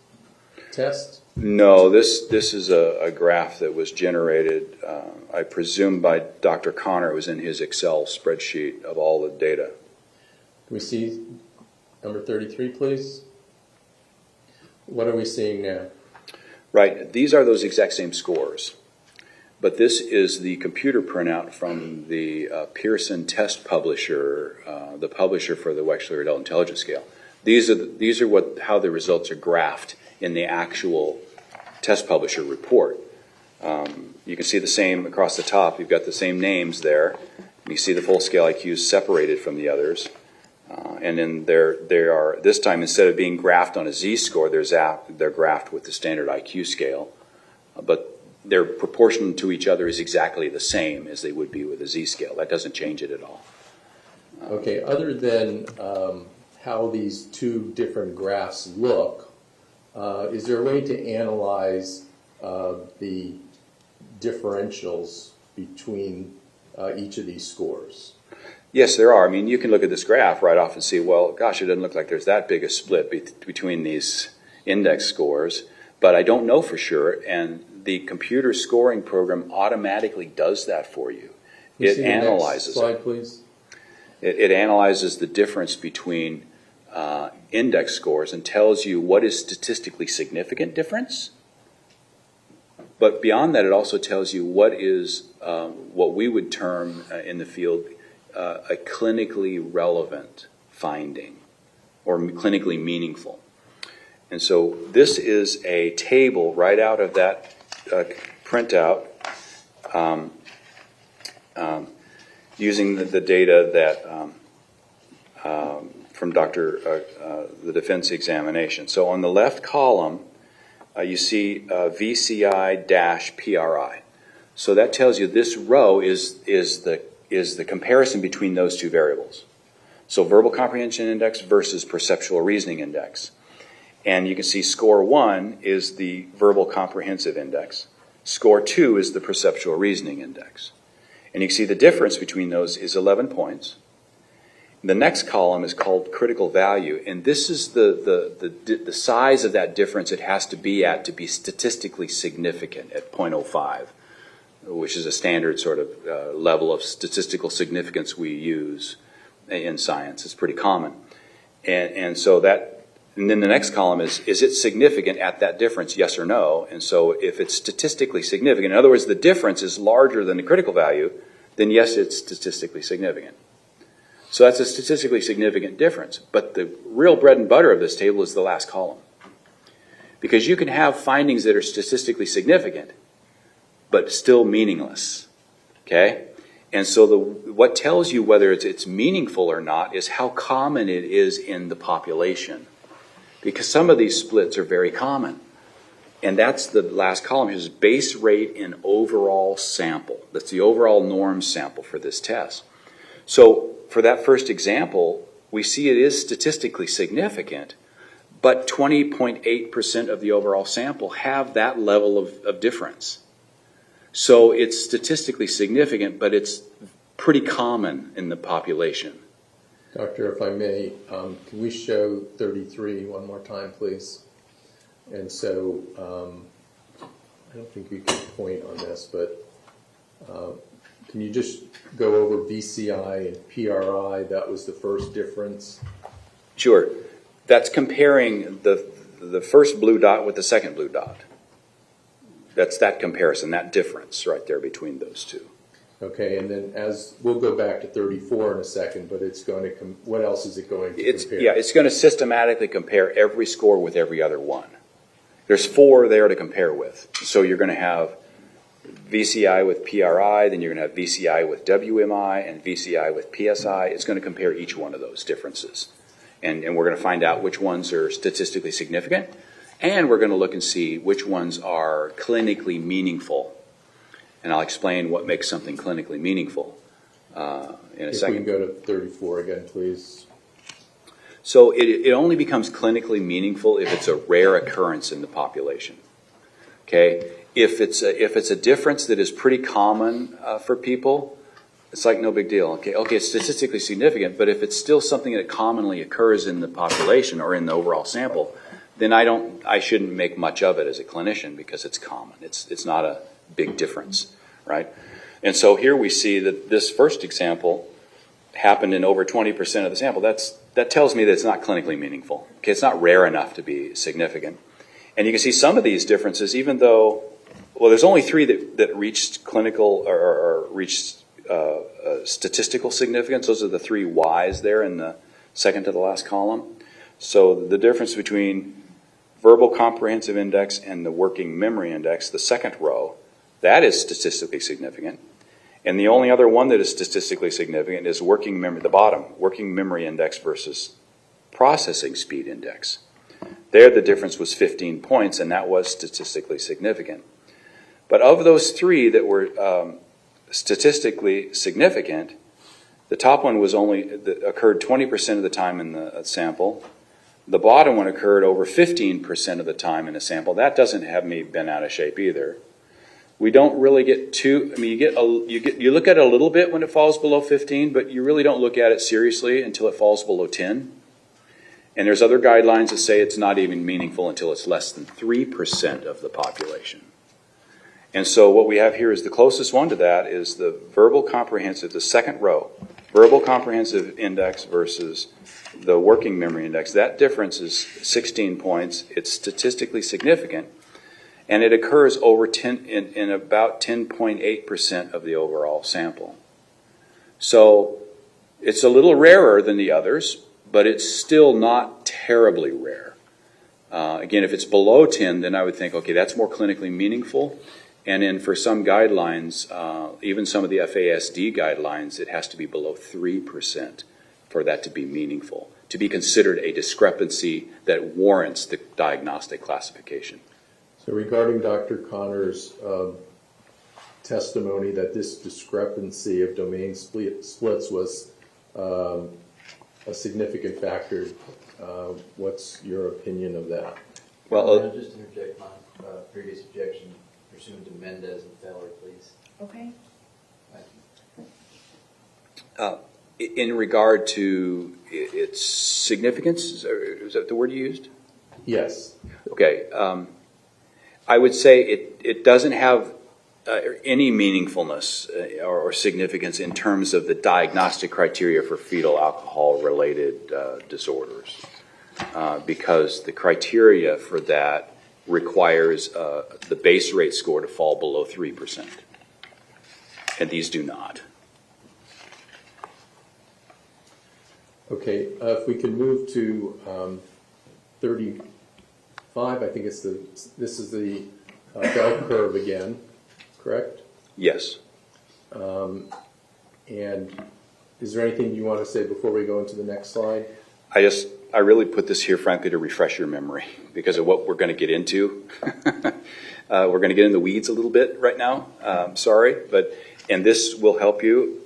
test?
No, this is a graph that was generated, I presume, by Dr. Connor. It was in his Excel spreadsheet of all the data.
Can we see number 33, please? What are we seeing now?
Right, these are those exact same scores. But this is the computer printout from the Pearson test publisher, the publisher for the Wechsler Adult Intelligence Scale. These are how the results are graphed in the actual test publisher report. You can see the same across the top. You've got the same names there. You see the full scale IQs separated from the others. And then they are, this time, instead of being graphed on a Z-score, they're graphed with the standard IQ scale. But their proportion to each other is exactly the same as they would be with a Z-scale. That doesn't change it at all.
Okay, other than how these two different graphs look, is there a way to analyze the differentials between each of these scores?
Yes, there are. I mean, you can look at this graph right off and see, well, gosh, it doesn't look like there's that big a split between these index scores, but I don't know for sure, and the computer scoring program automatically does that for you. It analyzes
it. Next slide, please.
It analyzes the difference between index scores and tells you what is statistically significant difference. But beyond that, it also tells you what is what we would term in the field a clinically relevant finding or clinically meaningful. And so this is a table right out of that printout using the data that from the defense examination. So on the left column, you see VCI-PRI. So that tells you this row is the comparison between those two variables. So verbal comprehension index versus perceptual reasoning index. And you can see score 1 is the verbal comprehensive index. Score 2 is the perceptual reasoning index. And you can see the difference between those is 11 points. The next column is called critical value, and this is the size of that difference it has to be at to be statistically significant at 0.05, which is a standard sort of level of statistical significance we use in science. It's pretty common. And so that, and then the next column is it significant at that difference, yes or no? And so if it's statistically significant, in other words, the difference is larger than the critical value, then yes, it's statistically significant. So that's a statistically significant difference. But the real bread and butter of this table is the last column. Because you can have findings that are statistically significant, but still meaningless. Okay? And so what tells you whether it's meaningful or not is how common it is in the population. Because some of these splits are very common. And that's the last column, is base rate in overall sample. That's the overall norm sample for this test. So for that first example, we see it is statistically significant, but 20.8% of the overall sample have that level of difference. So it's statistically significant, but it's pretty common in the population.
Doctor, if I may, can we show 33 one more time, please? And so, I don't think we can point on this, but can you just go over VCI and PRI? That was the first difference.
Sure. That's comparing the first blue dot with the second blue dot. That's that comparison, that difference right there between those two.
Okay, and then we'll go back to 34 in a second, but it's going to what else is it going to compare?
Yeah, it's going to systematically compare every score with every other one. There's 4 there to compare with. So you're going to have VCI with PRI, then you're going to have VCI with WMI, and VCI with PSI. It's going to compare each one of those differences. And we're going to find out which ones are statistically significant, and we're going to look and see which ones are clinically meaningful. And I'll explain what makes something clinically meaningful in a second.
If we can go to 34 again, please.
So it only becomes clinically meaningful if it's a rare occurrence in the population. Okay? If it's a difference that is pretty common for people, it's like no big deal. Okay, it's statistically significant, but if it's still something that commonly occurs in the population or in the overall sample, then I shouldn't make much of it as a clinician because it's common. It's not a big difference, right? And so here we see that this first example happened in over 20% of the sample. That tells me that it's not clinically meaningful. Okay, it's not rare enough to be significant. And you can see some of these differences, even though, well, there's only 3 that reached clinical or reached statistical significance. Those are the 3 Ys there in the second to the last column. So the difference between verbal comprehensive index and the working memory index, the second row, that is statistically significant. And the only other one that is statistically significant is working memory, the bottom, working memory index versus processing speed index. There the difference was 15 points, and that was statistically significant. But of those 3 that were statistically significant, the top one was occurred 20% of the time in the sample. The bottom one occurred over 15% of the time in a sample. That doesn't have me bent out of shape either. We don't really get too, I mean, you look at it a little bit when it falls below 15, but you really don't look at it seriously until it falls below 10. And there's other guidelines that say it's not even meaningful until it's less than 3% of the population. And so what we have here is the closest one to that is the verbal comprehensive, the second row, verbal comprehensive index versus the working memory index. That difference is 16 points. It's statistically significant. And it occurs over in about 10.8% of the overall sample. So it's a little rarer than the others, but it's still not terribly rare. Again, if it's below 10, then I would think, okay, that's more clinically meaningful. And then for some guidelines, even some of the FASD guidelines, it has to be below 3% for that to be meaningful, to be considered a discrepancy that warrants the diagnostic classification.
So regarding Dr. Connor's testimony that this discrepancy of domain splits was a significant factor, what's your opinion of that?
Well, I'll just interject my previous objection pursuant to Mendez and Feller, please.
Okay.
In regard to its significance, is that the word you used?
Yes.
Okay. I would say it doesn't have any meaningfulness or significance in terms of the diagnostic criteria for fetal alcohol-related disorders, because the criteria for that requires the base rate score to fall below 3%, and these do not.
Okay, if we can move to 35, I think this is the bell curve again, correct?
Yes.
And is there anything you want to say before we go into the next slide?
I really put this here, frankly, to refresh your memory because of what we're going to get into. We're going to get in the weeds a little bit right now. Sorry, and this will help you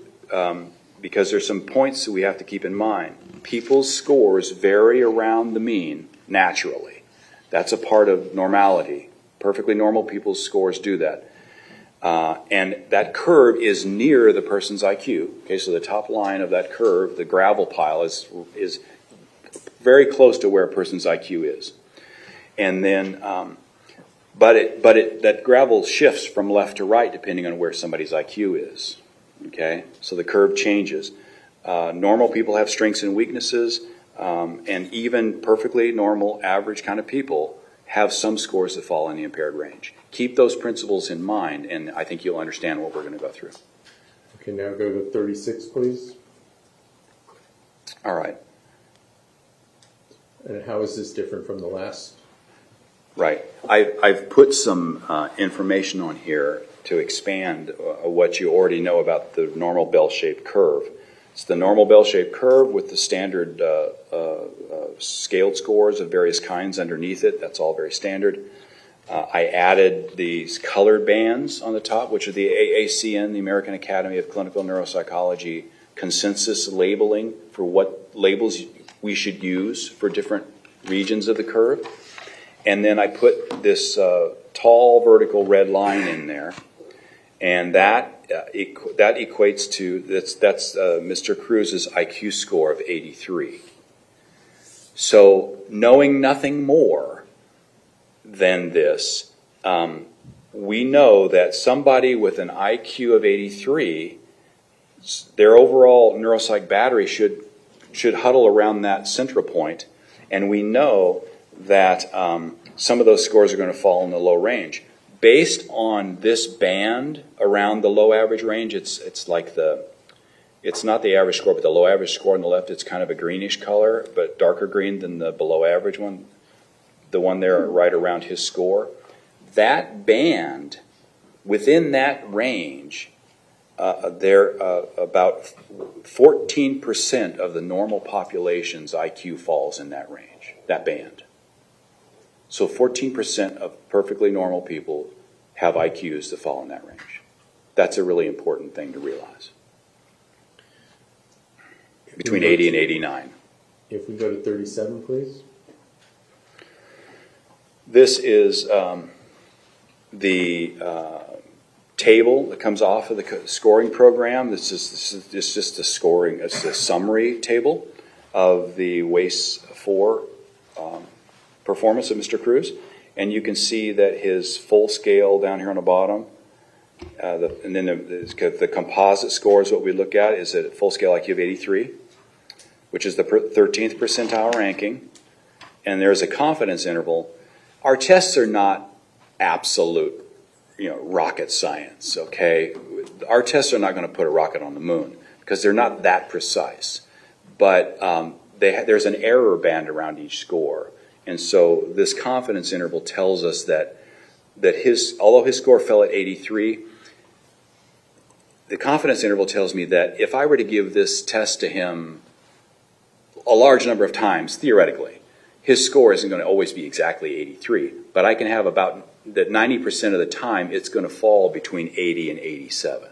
because there's some points that we have to keep in mind. People's scores vary around the mean naturally. That's a part of normality. Perfectly normal people's scores do that. And that curve is near the person's IQ. Okay, so the top line of that curve, the gravel pile, is very close to where a person's IQ is. And then, that gravel shifts from left to right depending on where somebody's IQ is. Okay, so the curve changes. Normal people have strengths and weaknesses, and even perfectly normal, average kind of people have some scores that fall in the impaired range. Keep those principles in mind, and I think you'll understand what we're going to go through.
Okay, now go to 36, please.
All right.
And how is this different from the last?
Right. I've put some information on here to expand what you already know about the normal bell-shaped curve. It's the normal bell-shaped curve with the standard scaled scores of various kinds underneath it. That's all very standard. I added these colored bands on the top, which are the AACN, the American Academy of Clinical Neuropsychology, consensus labeling for what labels we should use for different regions of the curve. And then I put this tall vertical red line in there, and that equates to, that's Mr. Cruz's IQ score of 83. So knowing nothing more than this, we know that somebody with an IQ of 83, their overall neuropsych battery should huddle around that central point, and we know that some of those scores are going to fall in the low range. Based on this band around the low average range, it's like it's not the average score, but the low average score on the left, it's kind of a greenish color, but darker green than the below average one, the one there right around his score. That band, within that range, about 14% of the normal population's IQ falls in that range, that band. So 14% of perfectly normal people have IQs that fall in that range. That's a really important thing to realize. Between 80 and 89.
If we go to 37, please.
This is the table that comes off of the scoring program. This is just a scoring, it's a summary table of the WACE-4 performance of Mr. Cruz. And you can see that his full scale down here on the bottom, and then the composite score is what we look at, is at full scale IQ of 83, which is the 13th percentile ranking. And there's a confidence interval. Our tests are not absolute, rocket science, okay? Our tests are not going to put a rocket on the moon because they're not that precise. But there's an error band around each score. And so this confidence interval tells us that although his score fell at 83, the confidence interval tells me that if I were to give this test to him a large number of times, theoretically, his score isn't going to always be exactly 83. But I can have about that 90% of the time it's going to fall between 80 and 87.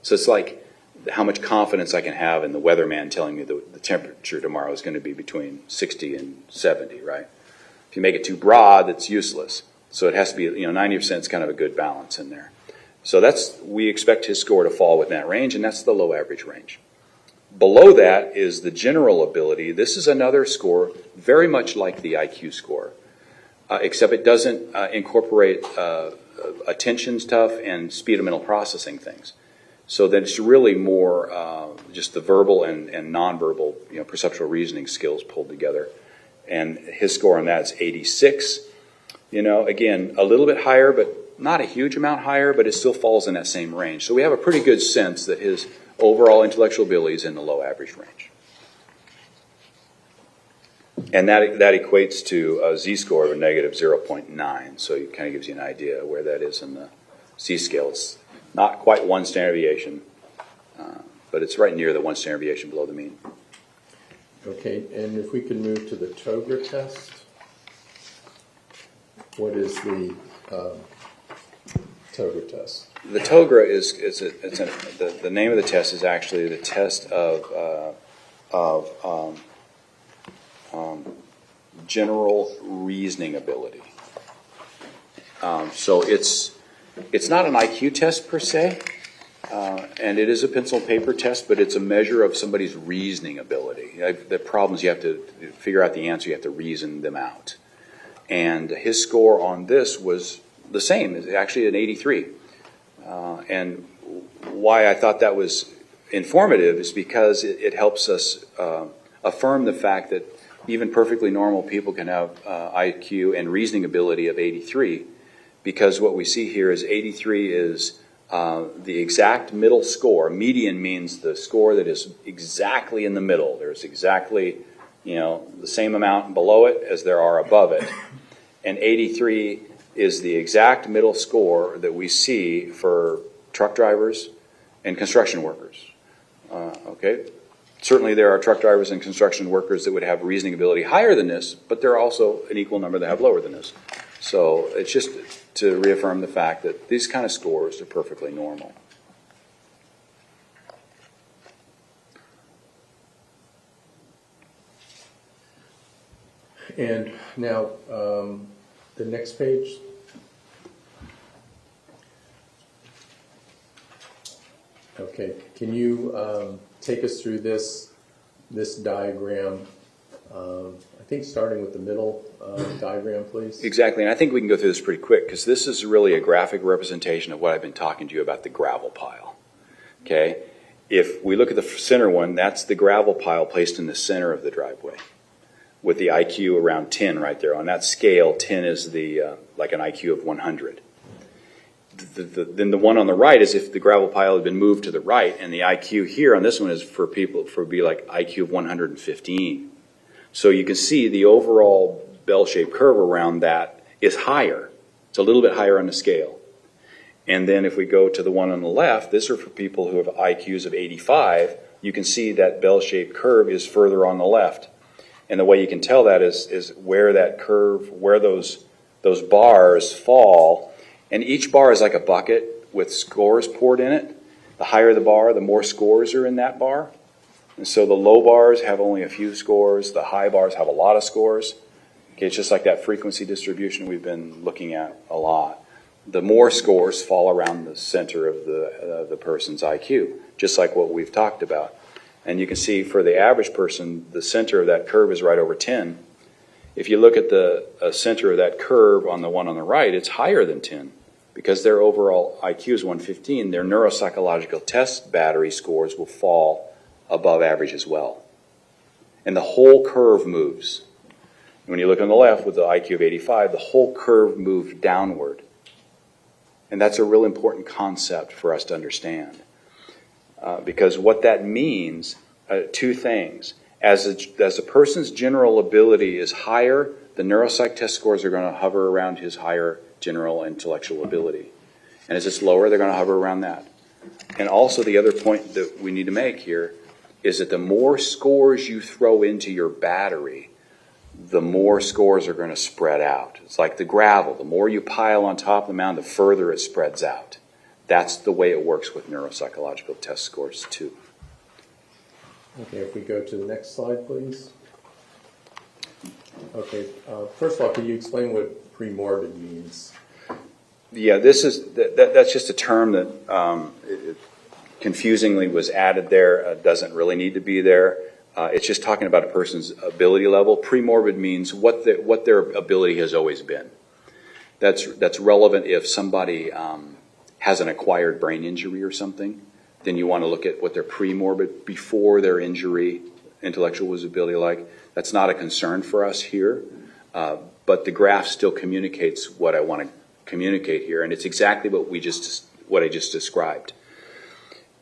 So it's like how much confidence I can have in the weatherman telling me the temperature tomorrow is going to be between 60 and 70, right? If you make it too broad, it's useless. So it has to be, 90% is kind of a good balance in there. So we expect his score to fall within that range, and that's the low average range. Below that is the general ability. This is another score very much like the IQ score, except it doesn't incorporate attention stuff and speed of mental processing things. So that it's really more just the verbal and nonverbal, perceptual reasoning skills pulled together. And his score on that is 86. Again, a little bit higher, but not a huge amount higher, but it still falls in that same range. So we have a pretty good sense that his overall intellectual ability is in the low average range. And that equates to a Z-score of a negative 0.9. So it kind of gives you an idea where that is in the Z-scale. It's not quite one standard deviation, but it's right near the one standard deviation below the mean.
Okay, and if we can move to the TOGA test. What is the TOGA test?
The TOGA the name of the test is actually the test of general reasoning ability. So it's not an IQ test per se, and it is a pencil and paper test, but it's a measure of somebody's reasoning ability. The problems, you have to figure out the answer, you have to reason them out. And his score on this was the same, it's actually an 83. And why I thought that was informative is because it helps us affirm the fact that even perfectly normal people can have IQ and reasoning ability of 83, because what we see here is 83 is the exact middle score. Median means the score that is exactly in the middle. There's exactly, the same amount below it as there are above it. And 83 is the exact middle score that we see for truck drivers and construction workers. Okay? Certainly there are truck drivers and construction workers that would have reasoning ability higher than this, but there are also an equal number that have lower than this. So it's just to reaffirm the fact that these kind of scores are perfectly normal.
And now, the next page. Okay, can you take us through this diagram? I think starting with the middle diagram, please.
Exactly, and I think we can go through this pretty quick because this is really a graphic representation of what I've been talking to you about, the gravel pile. Okay, if we look at the center one, that's the gravel pile placed in the center of the driveway with the IQ around 10 right there. On that scale, 10 is the like an IQ of 100. Then the one on the right is if the gravel pile had been moved to the right, and the IQ here on this one is for people for be like IQ of 115. So you can see the overall bell-shaped curve around that is higher. It's a little bit higher on the scale. And then if we go to the one on the left, this are for people who have IQs of 85. You can see that bell-shaped curve is further on the left. And the way you can tell that is where that curve, where those bars fall. And each bar is like a bucket with scores poured in it. The higher the bar, the more scores are in that bar. And so the low bars have only a few scores. The high bars have a lot of scores. Okay, it's just like that frequency distribution we've been looking at a lot. The more scores fall around the center of the person's IQ, just like what we've talked about. And you can see for the average person, the center of that curve is right over 10. If you look at the center of that curve on the one on the right, it's higher than 10 because their overall IQ is 115. Their neuropsychological test battery scores will fall above average as well. And the whole curve moves. And when you look on the left with the IQ of 85, the whole curve moved downward. And that's a real important concept for us to understand. Because what that means, two things. As a person's general ability is higher, the neuropsych test scores are going to hover around his higher general intellectual ability. And as it's lower, they're going to hover around that. And also the other point that we need to make here is that the more scores you throw into your battery, the more scores are going to spread out. It's like the gravel. The more you pile on top of the mound, the further it spreads out. That's the way it works with neuropsychological test scores too.
Okay, if we go to the next slide, please. Okay, first of all, can you explain what premorbid means?
Yeah, that's just a term that it confusingly was added there. Doesn't really need to be there. It's just talking about a person's ability level. Premorbid means what their ability has always been. That's relevant if somebody has an acquired brain injury or something. Then you want to look at what their premorbid, before their injury, intellectual disability like. That's not a concern for us here, but the graph still communicates what I want to communicate here, and it's exactly what I just described.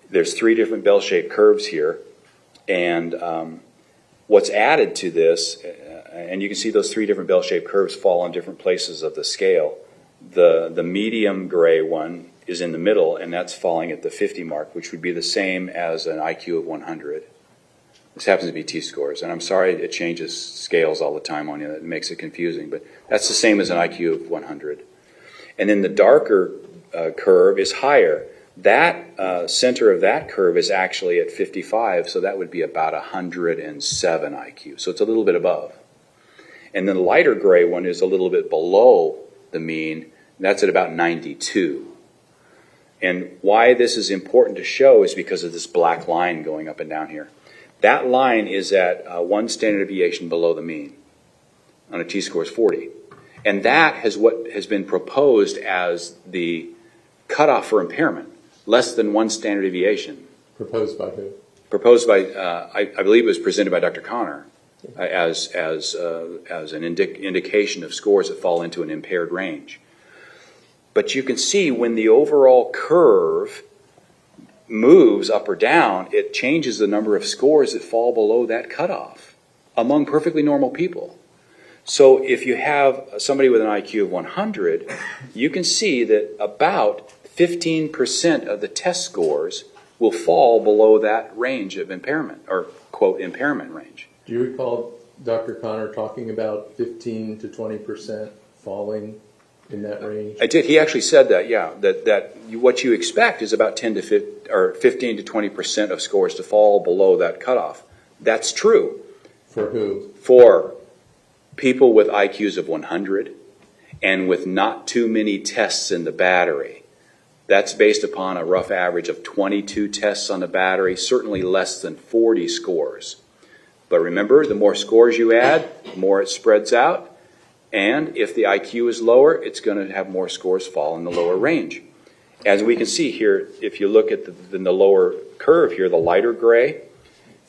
There's three different bell-shaped curves here, and what's added to this, and you can see those three different bell-shaped curves fall on different places of the scale. The medium gray one is in the middle, and that's falling at the 50 mark, which would be the same as an IQ of 100. This happens to be T-scores, and I'm sorry it changes scales all the time on you. That makes it confusing, but that's the same as an IQ of 100. And then the darker curve is higher. That center of that curve is actually at 55, so that would be about 107 IQ. So it's a little bit above. And then the lighter gray one is a little bit below the mean. And that's at about 92. And why this is important to show is because of this black line going up and down here. That line is at 1 standard deviation below the mean on a T-score is 40. And that is what has been proposed as the cutoff for impairment, less than 1 standard deviation.
Proposed by who?
Proposed by, I believe it was presented by Dr. Connor as an indication of scores that fall into an impaired range. But you can see when the overall curve moves up or down, it changes the number of scores that fall below that cutoff among perfectly normal people. So if you have somebody with an IQ of 100, you can see that about 15% of the test scores will fall below that range of impairment, or quote, impairment range.
Do you recall Dr. Connor talking about 15 to 20% falling in that range?
I did. He actually said that, yeah, that what you expect is about 15 to 20% of scores to fall below that cutoff. That's true.
For who?
For people with IQs of 100 and with not too many tests in the battery. That's based upon a rough average of 22 tests on the battery, certainly less than 40 scores. But remember, the more scores you add, the more it spreads out. And if the IQ is lower, it's going to have more scores fall in the lower range. As we can see here, if you look at the lower curve here, the lighter gray,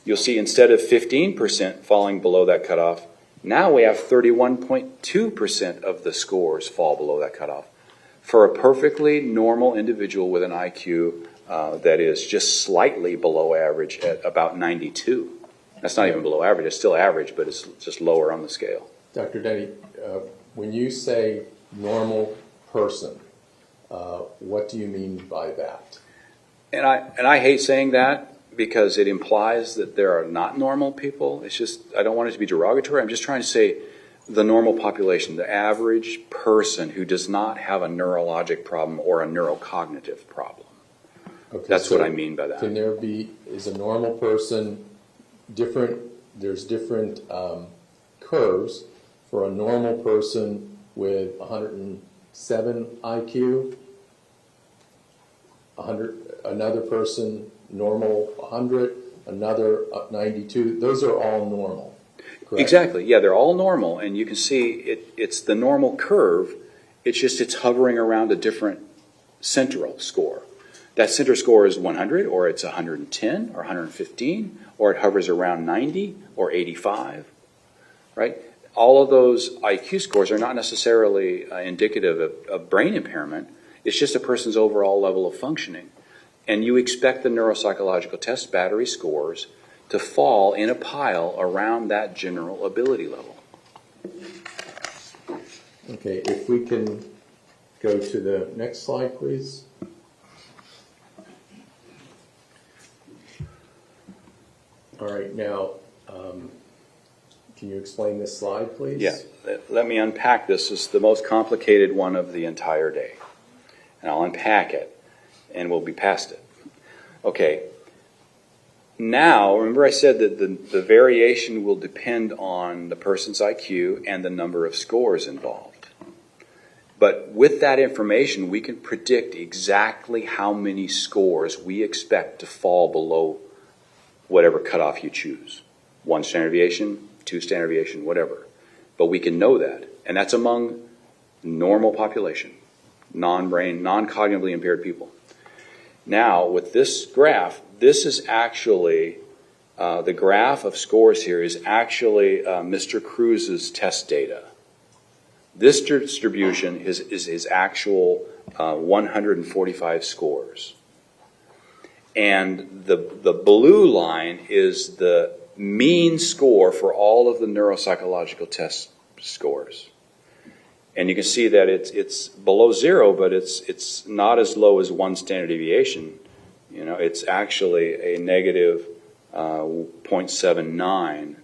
you'll see instead of 15% falling below that cutoff, now we have 31.2% of the scores fall below that cutoff. For a perfectly normal individual with an IQ that is just slightly below average at about 92. That's not even below average, it's still average, but it's just lower on the scale.
Dr. Denny, when you say normal person, what do you mean by that?
And I hate saying that because it implies that there are not normal people. It's just, I don't want it to be derogatory. I'm just trying to say the normal population, the average person who does not have a neurologic problem or a neurocognitive problem.
Okay,
That's
so
what I mean by that.
Can there be, is a normal person different, there's different curves for a normal person with 107 IQ, another person normal 100, another 92, those are all normal. Correct?
Exactly. Yeah, they're all normal, and you can see it's the normal curve. It's just it's hovering around a different central score. That center score is 100, or it's 110, or 115, or it hovers around 90 or 85, right? All of those IQ scores are not necessarily indicative of brain impairment. It's just a person's overall level of functioning. And you expect the neuropsychological test battery scores to fall in a pile around that general ability level.
Okay, if we can go to the next slide, please. All right, now, can you explain this slide, please?
Yeah, let me unpack this. This is the most complicated one of the entire day. And I'll unpack it, and we'll be past it. Okay. Now, remember I said that the variation will depend on the person's IQ and the number of scores involved. But with that information, we can predict exactly how many scores we expect to fall below whatever cutoff you choose. 1 standard deviation, 2 standard deviation, whatever. But we can know that. And that's among normal population, non-brain, non-cognitively impaired people. Now, with this graph, this is actually, the graph of scores here is actually Mr. Cruz's test data. This distribution is his actual 145 scores. And the blue line is the mean score for all of the neuropsychological test scores. And you can see that it's below 0, but it's not as low as 1 standard deviation. You know, it's actually a negative 0.79.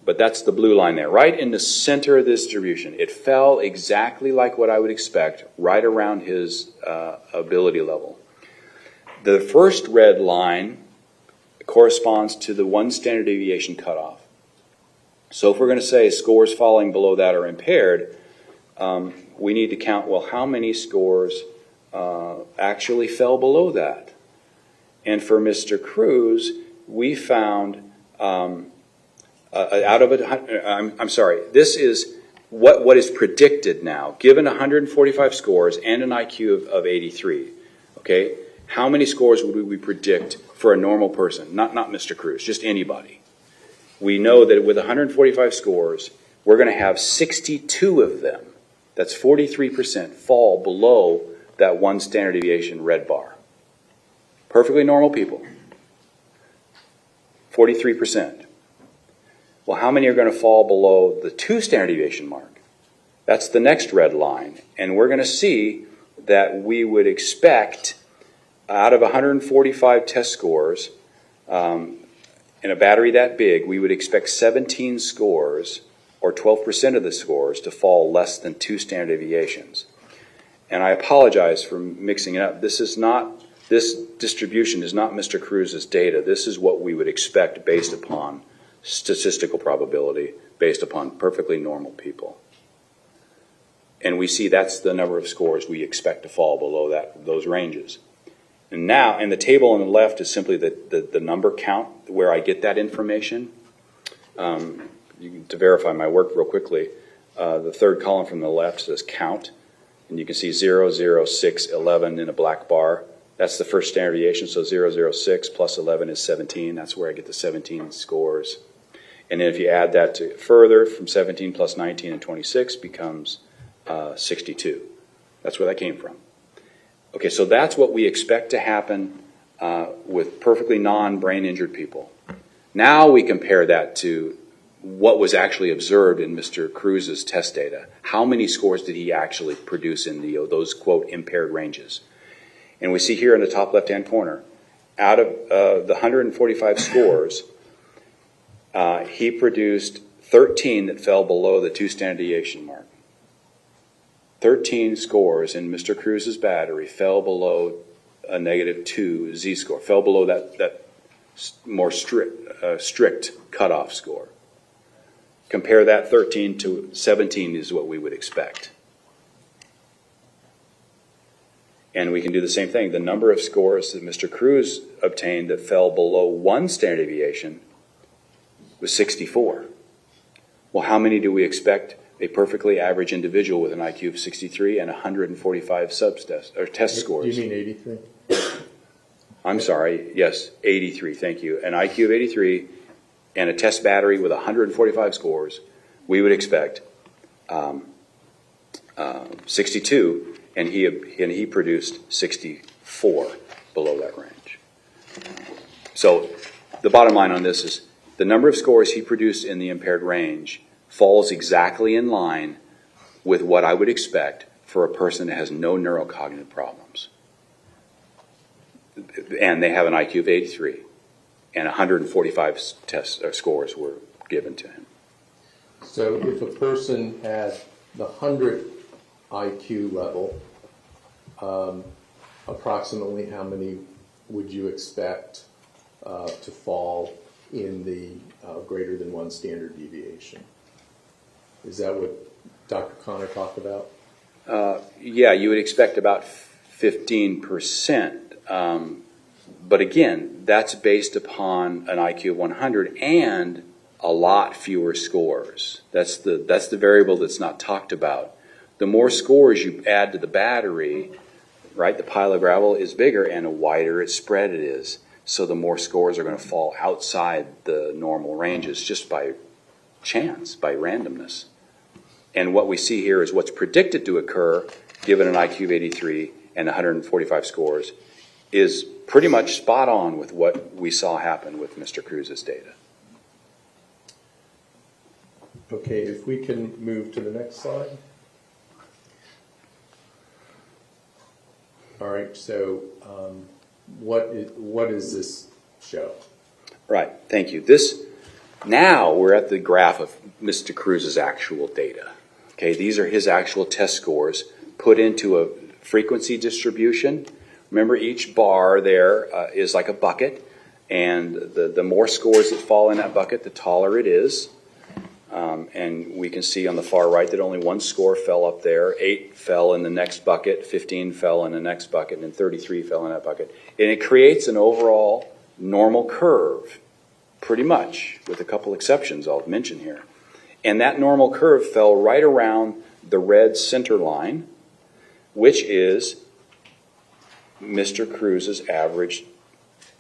But that's the blue line there, right in the center of the distribution. It fell exactly like what I would expect, right around his ability level. The first red line corresponds to the 1 standard deviation cutoff. So if we're going to say scores falling below that are impaired, we need to count, well, how many scores actually fell below that? And for Mr. Cruz, we found this is what is predicted now. Given 145 scores and an IQ of 83, okay, how many scores would we predict for a normal person? Not Mr. Cruz, just anybody. We know that with 145 scores, we're going to have 62 of them. That's 43% fall below that 1 standard deviation red bar. Perfectly normal people. 43%. Well, how many are going to fall below the 2 standard deviation mark? That's the next red line. And we're going to see that we would expect, out of 145 test scores, in a battery that big, we would expect 17 scores, or 12% of the scores, to fall less than 2 standard deviations. And I apologize for mixing it up. This distribution is not Mr. Cruz's data. This is what we would expect based upon statistical probability based upon perfectly normal people. And we see that's the number of scores we expect to fall below those ranges. And now, and the table on the left is simply the number count where I get that information. To verify my work real quickly, the third column from the left says count, and you can see 0, 0, 6, 11 in a black bar. That's the first standard deviation, so 0, 0, 6 plus 11 is 17. That's where I get the 17 scores. And then if you add that to further, from 17 plus 19 and 26 becomes 62. That's where that came from. Okay, so that's what we expect to happen with perfectly non-brain injured people. Now we compare that to what was actually observed in Mr. Cruz's test data. How many scores did he actually produce in those, quote, impaired ranges? And we see here in the top left-hand corner, out of the 145 scores, he produced 13 that fell below the 2 standard deviation mark. 13 scores in Mr. Cruz's battery fell below a -2 z-score, fell below that more strict cutoff score. Compare that 13 to 17 is what we would expect. And we can do the same thing. The number of scores that Mr. Cruz obtained that fell below 1 standard deviation was 64. Well, how many do we expect a perfectly average individual with an IQ of 63 and 145 test scores?
Do you mean 83?
I'm sorry, yes, 83, thank you. An IQ of 83 and a test battery with 145 scores, we would expect 62, and he produced 64 below that range. So the bottom line on this is the number of scores he produced in the impaired range falls exactly in line with what I would expect for a person that has no neurocognitive problems. And they have an IQ of 83, and 145 scores were given to him.
So if a person had the 100 IQ level, approximately how many would you expect to fall in the greater than 1 standard deviation? Is that what Dr. Connor talked about?
Yeah, you would expect about 15%. But again, that's based upon an IQ of 100 and a lot fewer scores. That's the variable that's not talked about. The more scores you add to the battery, right, the pile of gravel is bigger and the wider its spread it is. So the more scores are going to fall outside the normal ranges just by chance, by randomness. And what we see here is what's predicted to occur, given an IQ of 83 and 145 scores, is pretty much spot on with what we saw happen with Mr. Cruz's data.
Okay, if we can move to the next slide. All right, so what does this show?
Right, thank you. Now we're at the graph of Mr. Cruz's actual data. Okay, these are his actual test scores put into a frequency distribution. Remember, each bar there is like a bucket, and the more scores that fall in that bucket, the taller it is. And we can see on the far right that only 1 score fell up there, 8 fell in the next bucket, 15 fell in the next bucket, and 33 fell in that bucket. And it creates an overall normal curve, pretty much, with a couple exceptions I'll mention here. And that normal curve fell right around the red center line, which is Mr. Cruz's average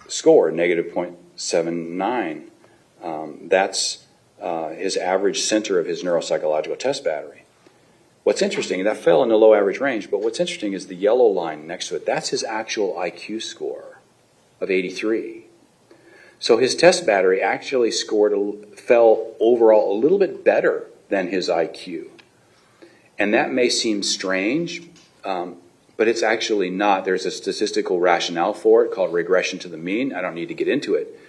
score, -0.79. That's his average center of his neuropsychological test battery. What's interesting, that fell in the low average range, but what's interesting is the yellow line next to it. That's his actual IQ score of 83. So his test battery actually fell overall a little bit better than his IQ. And that may seem strange, but it's actually not. There's a statistical rationale for it called regression to the mean. I don't need to get into it.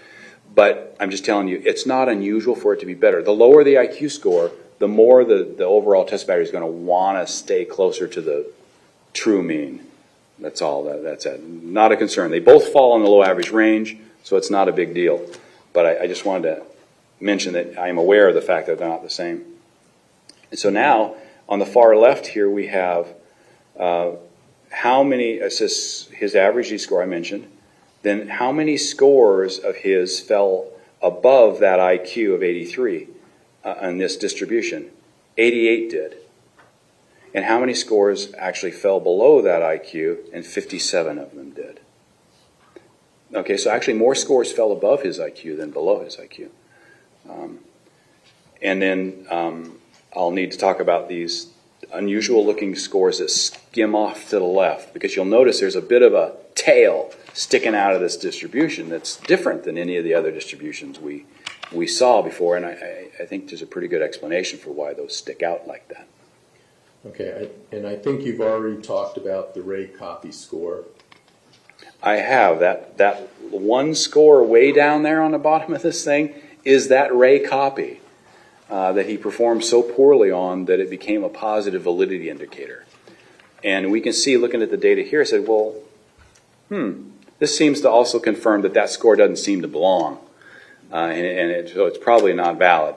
But I'm just telling you, it's not unusual for it to be better. The lower the IQ score, the more the overall test battery is going to want to stay closer to the true mean. That's all. That's it. Not a concern. They both fall in the low average range, so it's not a big deal. But I just wanted to mention that I am aware of the fact that they're not the same. And so now, on the far left here, we have how many, it says his average Z-score I mentioned, then how many scores of his fell above that IQ of 83 on this distribution? 88 did. And how many scores actually fell below that IQ? And 57 of them did. Okay, so actually more scores fell above his IQ than below his IQ. And then I'll need to talk about these unusual looking scores that skim off to the left, because you'll notice there's a bit of a tail sticking out of this distribution that's different than any of the other distributions we saw before, and I think there's a pretty good explanation for why those stick out like that.
Okay, and I think you've already talked about the Ray copy score.
I have. That one score way down there on the bottom of this thing is that Ray copy that he performed so poorly on that it became a positive validity indicator. And we can see, looking at the data here, I said, well, this seems to also confirm that score doesn't seem to belong. So it's probably not valid.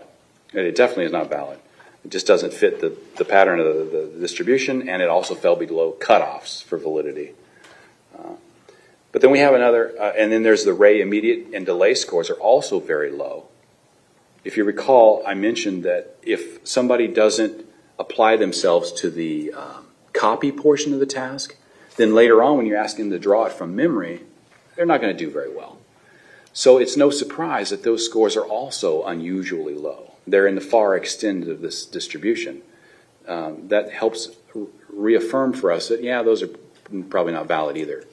It definitely is not valid. It just doesn't fit the pattern of the distribution, and it also fell below cutoffs for validity. But then we have another, and then there's the Ray immediate and delay scores are also very low. If you recall, I mentioned that if somebody doesn't apply themselves to the copy portion of the task, then later on when you're asking them to draw it from memory, they're not going to do very well. So it's no surprise that those scores are also unusually low. They're in the far extent of this distribution. That helps reaffirm for us that, yeah, those are probably not valid either.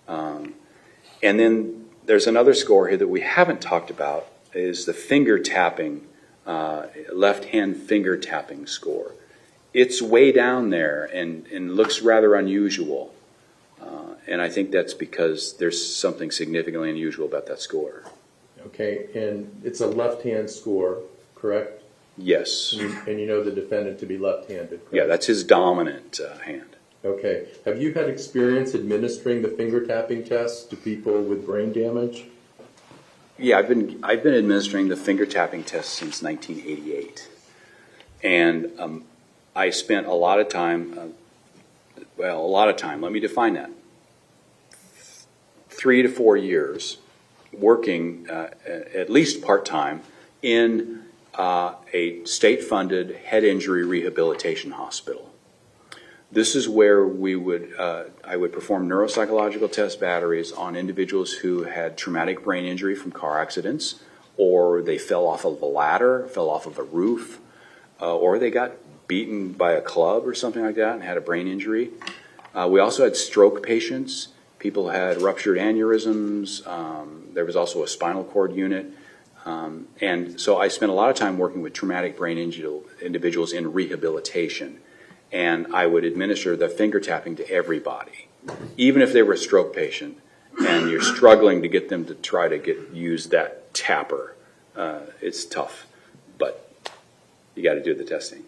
And then there's another score here that we haven't talked about, is the finger tapping, left-hand finger tapping score. It's way down there and looks rather unusual. And I think that's because there's something significantly unusual about that score.
Okay, and it's a left-hand score, correct?
Yes.
And you know the defendant to be left-handed, correct?
Yeah, that's his dominant hand.
Okay. Have you had experience administering the finger tapping test to people with brain damage?
Yeah, I've been administering the finger tapping test since 1988. And I spent a lot of time, let me define that. 3 to 4 years working at least part-time in a state-funded head injury rehabilitation hospital. This is where I would perform neuropsychological test batteries on individuals who had traumatic brain injury from car accidents, or they fell off of a ladder, fell off of a roof, or they got beaten by a club or something like that and had a brain injury. We also had stroke patients. People had ruptured aneurysms. There was also a spinal cord unit. And so I spent a lot of time working with traumatic brain injury individuals in rehabilitation. And I would administer the finger tapping to everybody, even if they were a stroke patient and you're struggling to get them to try to use that tapper. It's tough, but you got to do the testing.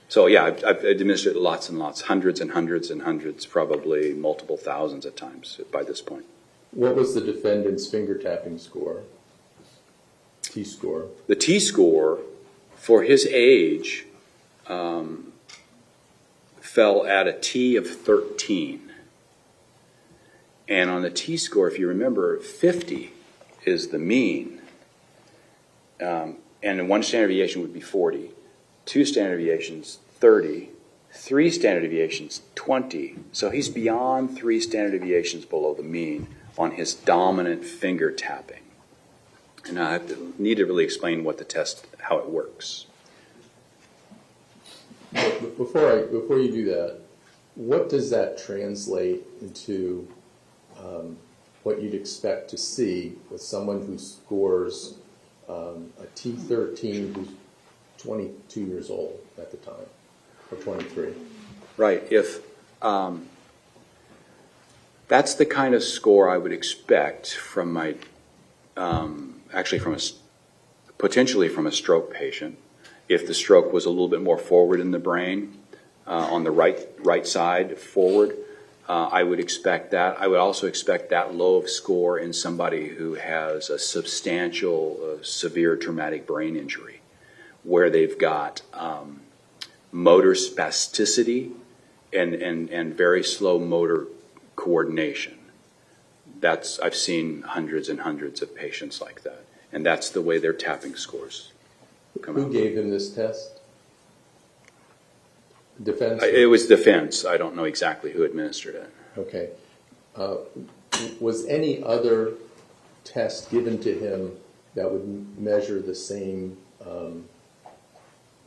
So yeah, I've administered lots and lots, hundreds and hundreds and hundreds, probably multiple thousands at times by this point.
What was the defendant's finger tapping score? T-score?
The T-score for his age fell at a T of 13. And on the T-score, if you remember, 50 is the mean. And one standard deviation would be 40. 2 standard deviations, 30. 3 standard deviations, 20. So he's beyond 3 standard deviations below the mean on his dominant finger tapping. And I need to really explain what the test, how it works.
Before you do that, what does that translate into what you'd expect to see with someone who scores a T13 who's 22 years old at the time, or 23?
Right. If that's the kind of score I would expect from my, potentially from a stroke patient, if the stroke was a little bit more forward in the brain, on the right side forward. I would expect that. I would also expect that low of score in somebody who has a substantial, severe traumatic brain injury, where they've got motor spasticity and very slow motor coordination. I've seen hundreds and hundreds of patients like that, and that's the way their tapping scores come out.
Who gave him this test? Defense?
It was defense. I don't know exactly who administered it.
Okay. Was any other test given to him that would measure the same,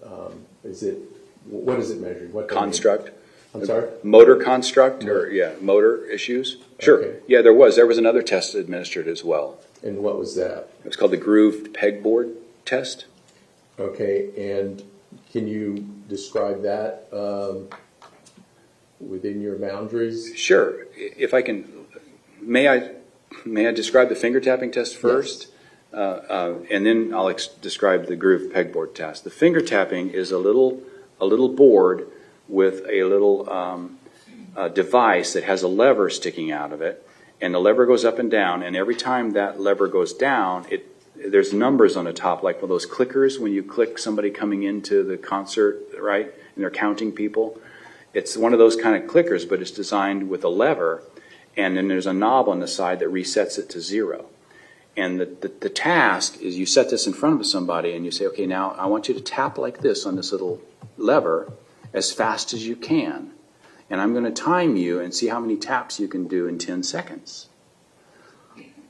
what is it measuring? What
Construct?
I'm sorry?
Motor construct, or, motor issues? Sure.
Okay.
Yeah, there was. There was another test administered as well.
And what was that?
It was called the grooved pegboard test.
Okay, and can you describe that within your boundaries?
Sure. If I can, may I describe the finger tapping test first?
Yes.
And then I'll describe the grooved pegboard test. The finger tapping is a little board with a little device that has a lever sticking out of it, and the lever goes up and down, and every time that lever goes down, there's numbers on the top, like one of those clickers when you click somebody coming into the concert, right, and they're counting people. It's one of those kind of clickers, but it's designed with a lever, and then there's a knob on the side that resets it to 0. And the task is you set this in front of somebody and you say, okay, now I want you to tap like this on this little lever as fast as you can. And I'm going to time you and see how many taps you can do in 10 seconds.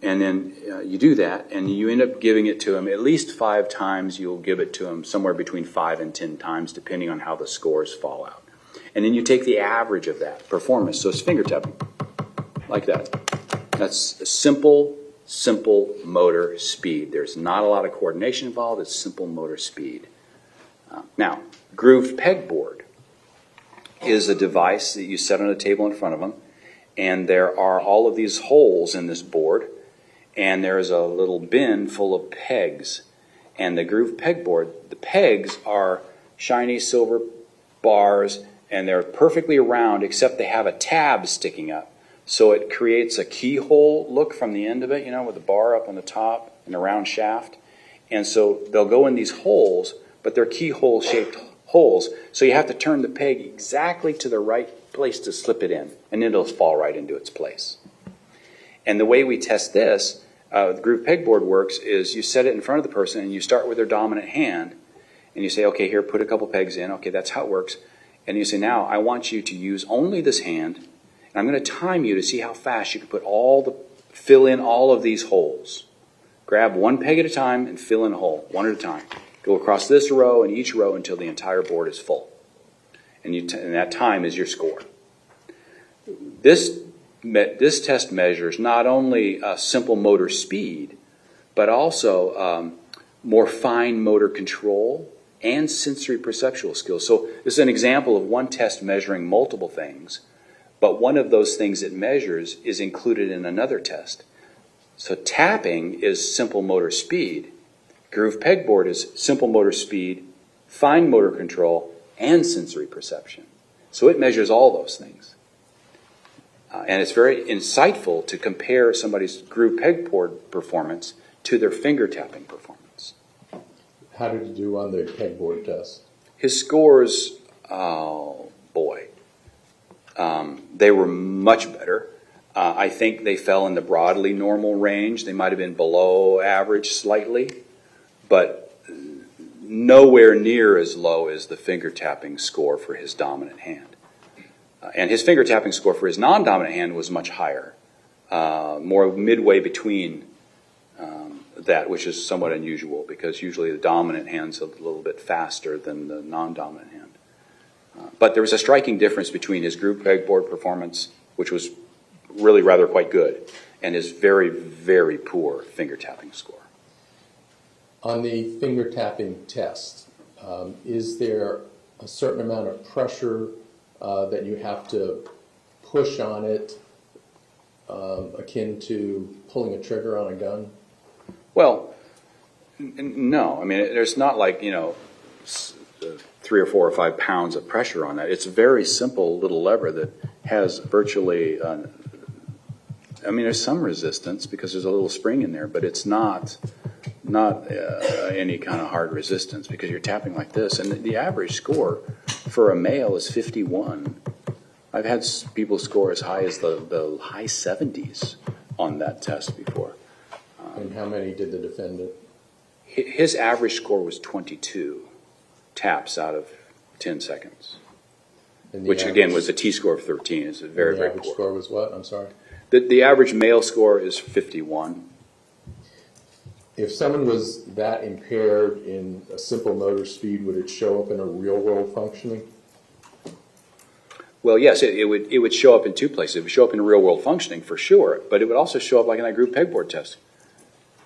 And then you do that, and you end up giving it to them at least 5 times. You'll give it to them somewhere between 5 and 10 times, depending on how the scores fall out. And then you take the average of that performance. So it's finger tapping, like that. That's a simple motor speed. There's not a lot of coordination involved. It's simple motor speed. Now, grooved pegboard is a device that you set on a table in front of them, and there are all of these holes in this board, and there's a little bin full of pegs. And the grooved pegboard, the pegs are shiny silver bars, and they're perfectly round, except they have a tab sticking up. So it creates a keyhole look from the end of it, with a bar up on the top and a round shaft. And so they'll go in these holes, but they're keyhole-shaped holes. So you have to turn the peg exactly to the right place to slip it in, and it'll fall right into its place. And the way we test this, the grooved pegboard works, is you set it in front of the person, and you start with their dominant hand, and you say, okay, here, put a couple pegs in. Okay, that's how it works. And you say, now, I want you to use only this hand, and I'm going to time you to see how fast you can fill in all of these holes. Grab one peg at a time and fill in a hole, one at a time. Go across this row and each row until the entire board is full. And that time is your score. This test measures not only simple motor speed, but also more fine motor control and sensory perceptual skills. So this is an example of one test measuring multiple things, but one of those things it measures is included in another test. So tapping is simple motor speed. Grooved pegboard is simple motor speed, fine motor control, and sensory perception. So it measures all those things. And it's very insightful to compare somebody's grooved pegboard performance to their finger tapping performance.
How did you do on the pegboard test?
His scores, oh boy, they were much better. I think they fell in the broadly normal range. They might have been below average slightly, but nowhere near as low as the finger tapping score for his dominant hand. And his finger tapping score for his non-dominant hand was much higher, more midway between that, which is somewhat unusual because usually the dominant hand's a little bit faster than the non-dominant hand. But there was a striking difference between his grooved pegboard performance, which was really rather quite good, and his very, very poor finger tapping score.
On the finger tapping test, is there a certain amount of pressure that you have to push on it, akin to pulling a trigger on a gun?
Well, no. I mean, there's not like, 3 3 or 4 or 5 pounds of pressure on that. It's a very simple little lever that has virtually, I mean, there's some resistance because there's a little spring in there, but it's not any kind of hard resistance because you're tapping like this. And the average score for a male is 51. I've had people score as high as the high 70s on that test before.
And how many did the defendant?
His average score was 22 taps out of 10 seconds, which again was a T-score of 13. It's a very, very poor.
The average score was what? I'm sorry.
The average male score is 51.
If someone was that impaired in a simple motor speed, would it show up in a real-world functioning?
Well, yes, it would show up in 2 places. It would show up in real-world functioning for sure, but it would also show up like in that group pegboard test.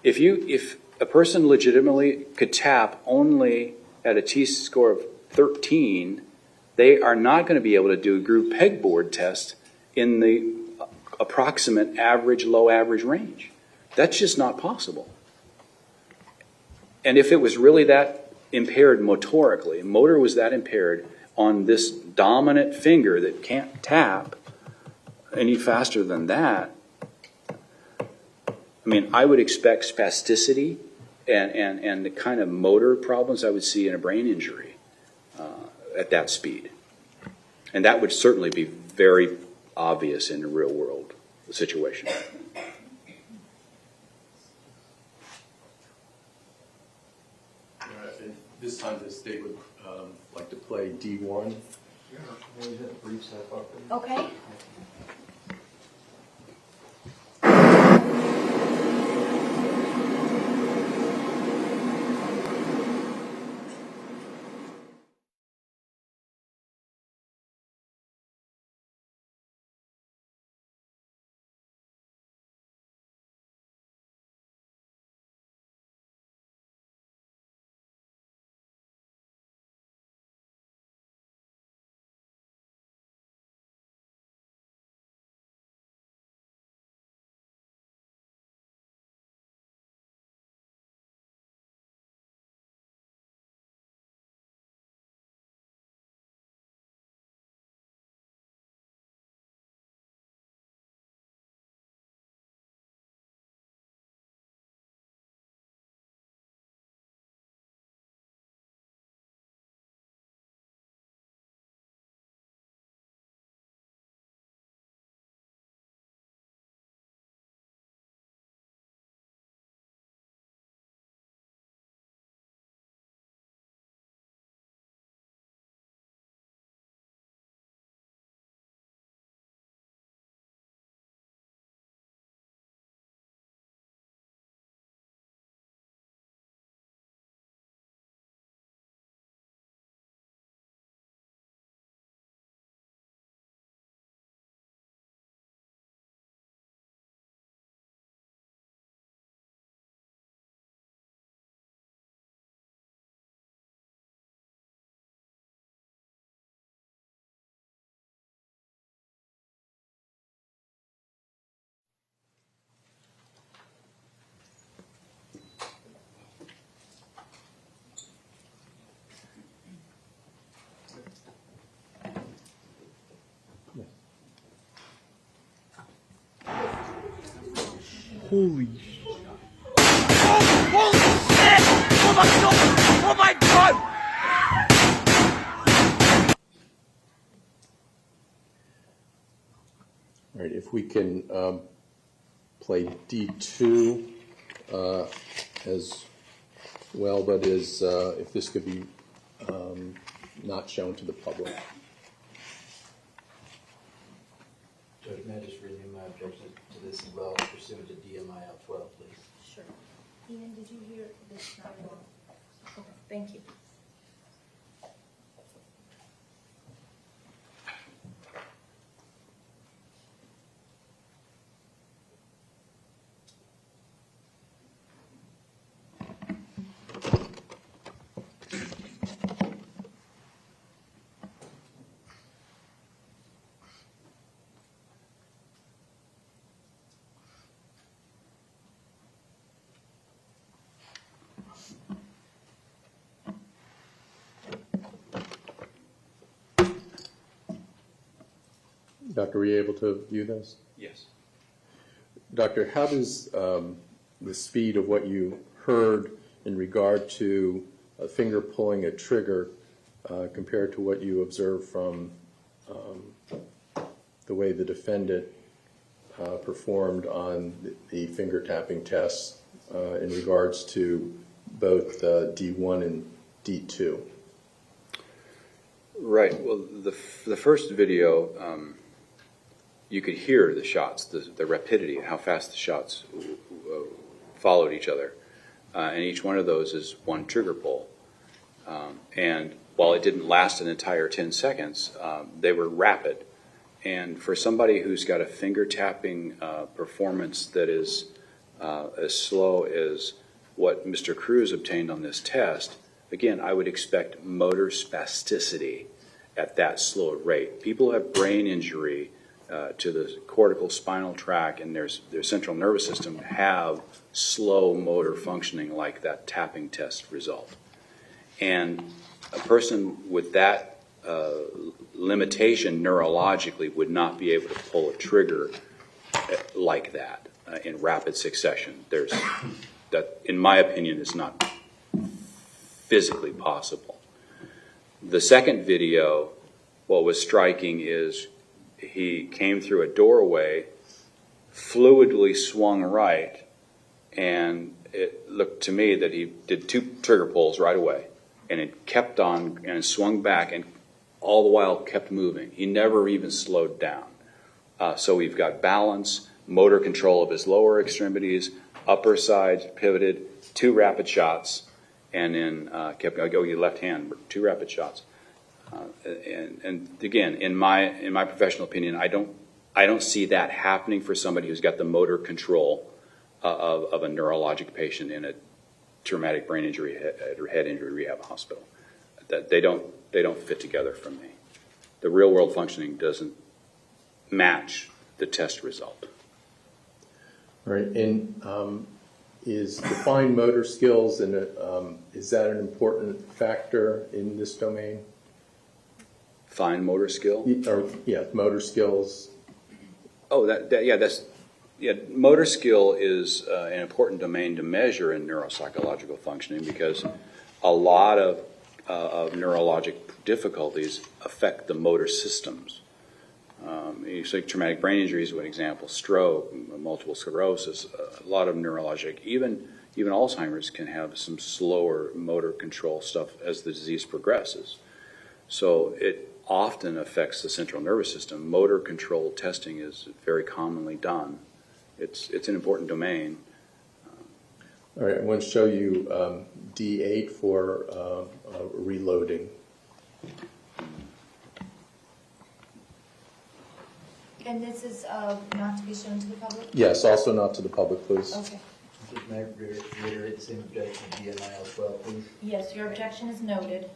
If a person legitimately could tap only at a T-score of 13, they are not going to be able to do a group pegboard test in the approximate average, low average range. That's just not possible. And if it was really that impaired motorically, motor was that impaired on this dominant finger that can't tap any faster than that, I mean, I would expect spasticity and the kind of motor problems I would see in a brain injury at that speed. And that would certainly be very obvious in a real world situation.
This time the state would like to play D1.
Okay.
Holy shit! Holy shit! Oh my god! Oh my god!
All right, if we can play D2 as well, but if this could be not shown to the public.
Judge, may I just renew my objection to this as well, pursuant to DMIL 12, please?
Sure. Ian, did you hear this? Okay, thank you.
Doctor, were you able to view this?
Yes.
Doctor, how does the speed of what you heard in regard to a finger pulling a trigger compared to what you observed from the way the defendant performed on the finger tapping tests in regards to both D1 and D2?
Right. Well, the first video, you could hear the shots, the rapidity, how fast the shots followed each other. And each one of those is one trigger pull. And while it didn't last an entire 10 seconds, they were rapid. And for somebody who's got a finger tapping performance that is as slow as what Mr. Cruz obtained on this test, again, I would expect motor spasticity at that slow rate. People who have brain injury to the cortical spinal tract and their central nervous system have slow motor functioning like that tapping test result. And a person with that limitation neurologically would not be able to pull a trigger like that in rapid succession. That, in my opinion, is not physically possible. The second video, what was striking is he came through a doorway, fluidly swung right, and it looked to me that he did 2 trigger pulls right away, and it kept on and swung back and all the while kept moving. He never even slowed down. So we've got balance, motor control of his lower extremities, upper side pivoted, 2 rapid shots, and then kept going left hand, 2 rapid shots. And again, in my professional opinion, I don't see that happening for somebody who's got the motor control of a neurologic patient in a traumatic brain injury or head injury rehab hospital. That they don't fit together for me. The real world functioning doesn't match the test result.
All right, and is defined motor skills, and is that an important factor in this domain?
Fine motor skill?
Motor skills.
Oh, motor skill is an important domain to measure in neuropsychological functioning because a lot of neurologic difficulties affect the motor systems. You say traumatic brain injury is one example, stroke, multiple sclerosis, a lot of neurologic, even Alzheimer's can have some slower motor control stuff as the disease progresses. So it often affects the central nervous system. Motor control testing is very commonly done. It's an important domain.
All right, I want to show you D8 for reloading.
And this is not to be shown to the public?
Yes, also not to the public, please.
Okay.
Just may I reiterate the same objection to DNI as well, please?
Yes, your objection is noted.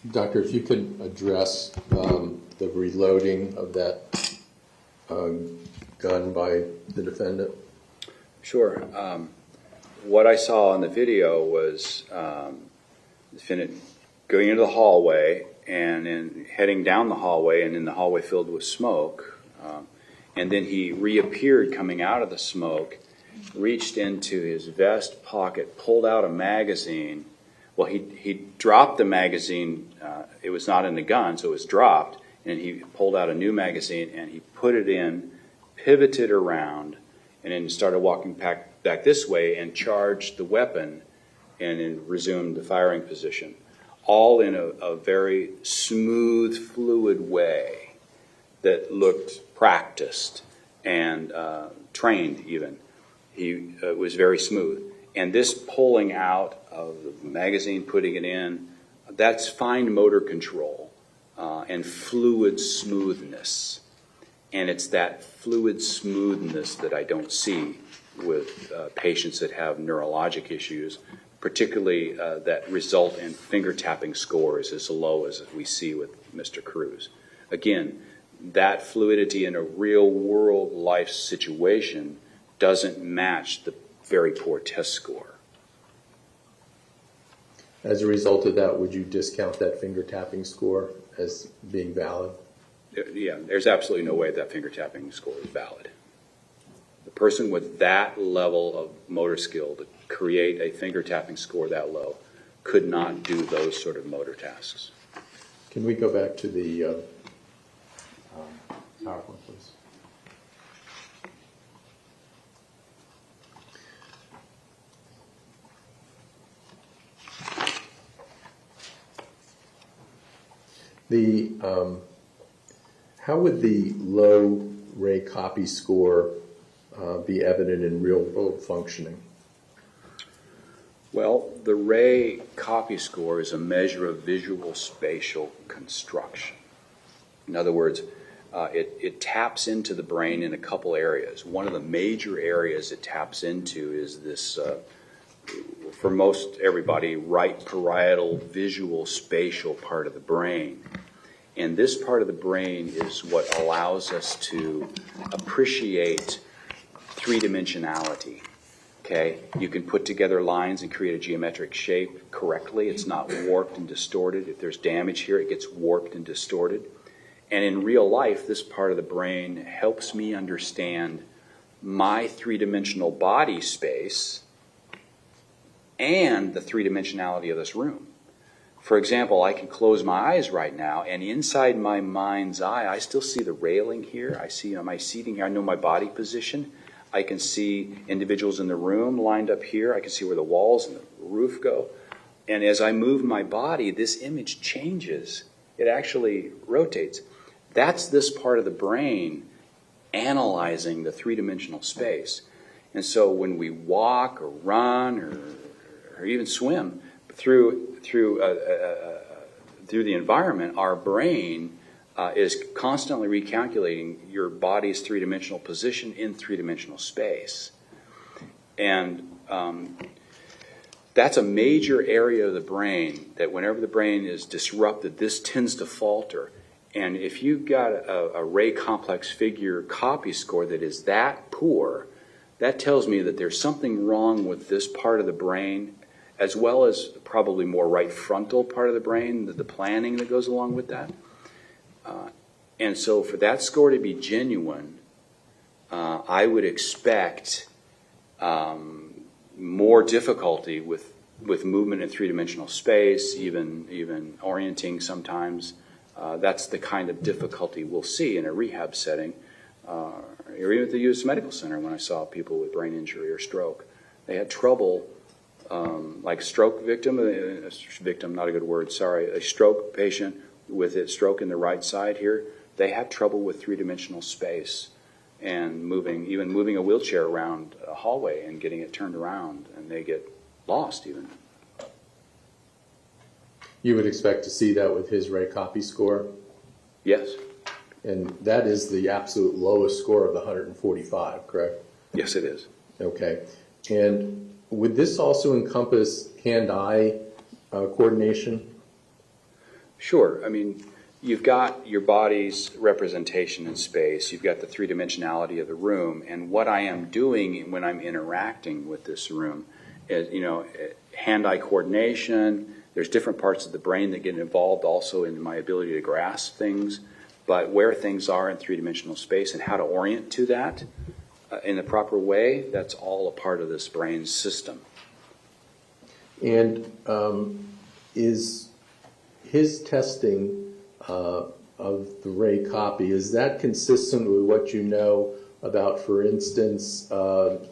Doctor, if you could address the reloading of that gun by the defendant.
Sure. What I saw in the video was the defendant going into the hallway and then heading down the hallway, and in the hallway filled with smoke. And then he reappeared coming out of the smoke, reached into his vest pocket, pulled out a magazine. Well, he dropped the magazine. It was not in the gun, so it was dropped. And he pulled out a new magazine, and he put it in, pivoted around, and then started walking back this way and charged the weapon and then resumed the firing position. All in a very smooth, fluid way that looked practiced and trained even. He was very smooth. And this pulling out of the magazine, putting it in, that's fine motor control and fluid smoothness. And it's that fluid smoothness that I don't see with patients that have neurologic issues, particularly that result in finger tapping scores as low as we see with Mr. Cruz. Again, that fluidity in a real world life situation doesn't match the very poor test score.
As a result of that, would you discount that finger tapping score as being valid?
Yeah, there's absolutely no way that finger tapping score is valid. The person with that level of motor skill to create a finger tapping score that low could not do those sort of motor tasks.
Can we go back to the PowerPoint, please? How would the low Ray copy score be evident in real world functioning?
Well, the Ray copy score is a measure of visual spatial construction. In other words, it taps into the brain in a couple areas. One of the major areas it taps into is this, for most everybody, right parietal visual spatial part of the brain. And this part of the brain is what allows us to appreciate three-dimensionality. Okay? You can put together lines and create a geometric shape correctly. It's not warped and distorted. If there's damage here, it gets warped and distorted. And in real life, this part of the brain helps me understand my three-dimensional body space and the three-dimensionality of this room. For example, I can close my eyes right now, and inside my mind's eye, I still see the railing here. I see my seating here. I know my body position. I can see individuals in the room lined up here. I can see where the walls and the roof go. And as I move my body, this image changes. It actually rotates. That's this part of the brain analyzing the three-dimensional space. And so when we walk or run or even swim through the environment, our brain is constantly recalculating your body's three-dimensional position in three-dimensional space. And that's a major area of the brain that whenever the brain is disrupted, this tends to falter. And if you've got a Ray complex figure copy score that is that poor, that tells me that there's something wrong with this part of the brain, as well as probably more right frontal part of the brain, the planning that goes along with that. And so for that score to be genuine, I would expect more difficulty with movement in three-dimensional space, even orienting sometimes. That's the kind of difficulty we'll see in a rehab setting, or even at the U.S. Medical Center when I saw people with brain injury or stroke. They had trouble, like stroke victim, not a good word, sorry, a stroke patient with a stroke in the right side here, they have trouble with three-dimensional space and even moving a wheelchair around a hallway and getting it turned around, and they get lost even.
You would expect to see that with his Ray copy score?
Yes.
And that is the absolute lowest score of the 145, correct?
Yes, it is.
Okay. And would this also encompass hand-eye coordination?
Sure. I mean, you've got your body's representation in space. You've got the three-dimensionality of the room. And what I am doing when I'm interacting with this room is, hand-eye coordination. There's different parts of the brain that get involved also in my ability to grasp things. But where things are in three-dimensional space and how to orient to that in the proper way, that's all a part of this brain system.
And is his testing of the Ray copy, is that consistent with what you know about, for instance,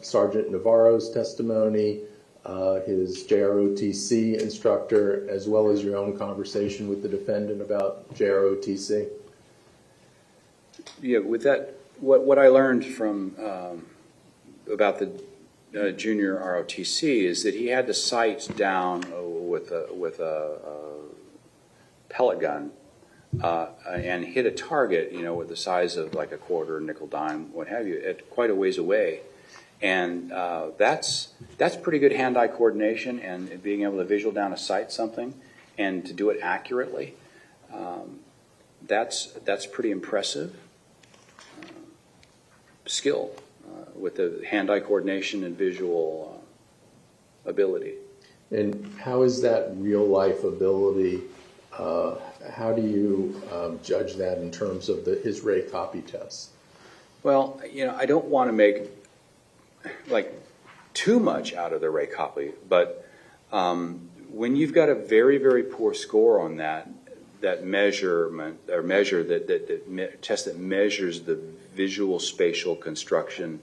Sergeant Navarro's testimony, his JROTC instructor, as well as your own conversation with the defendant about JROTC?
Yeah, with that, what I learned from about the junior ROTC is that he had the sights down with a pellet gun and hit a target, with the size of like a quarter, nickel, dime, what have you, at quite a ways away. And that's pretty good hand-eye coordination and being able to visual down a sight something and to do it accurately. That's pretty impressive skill with the hand-eye coordination and visual ability.
And how is that real-life ability? How do you judge that in terms of his Ray copy test?
Well, I don't want to make too much out of the Ray copy, but when you've got a very, very poor score on that measurement or test that measures the visual spatial construction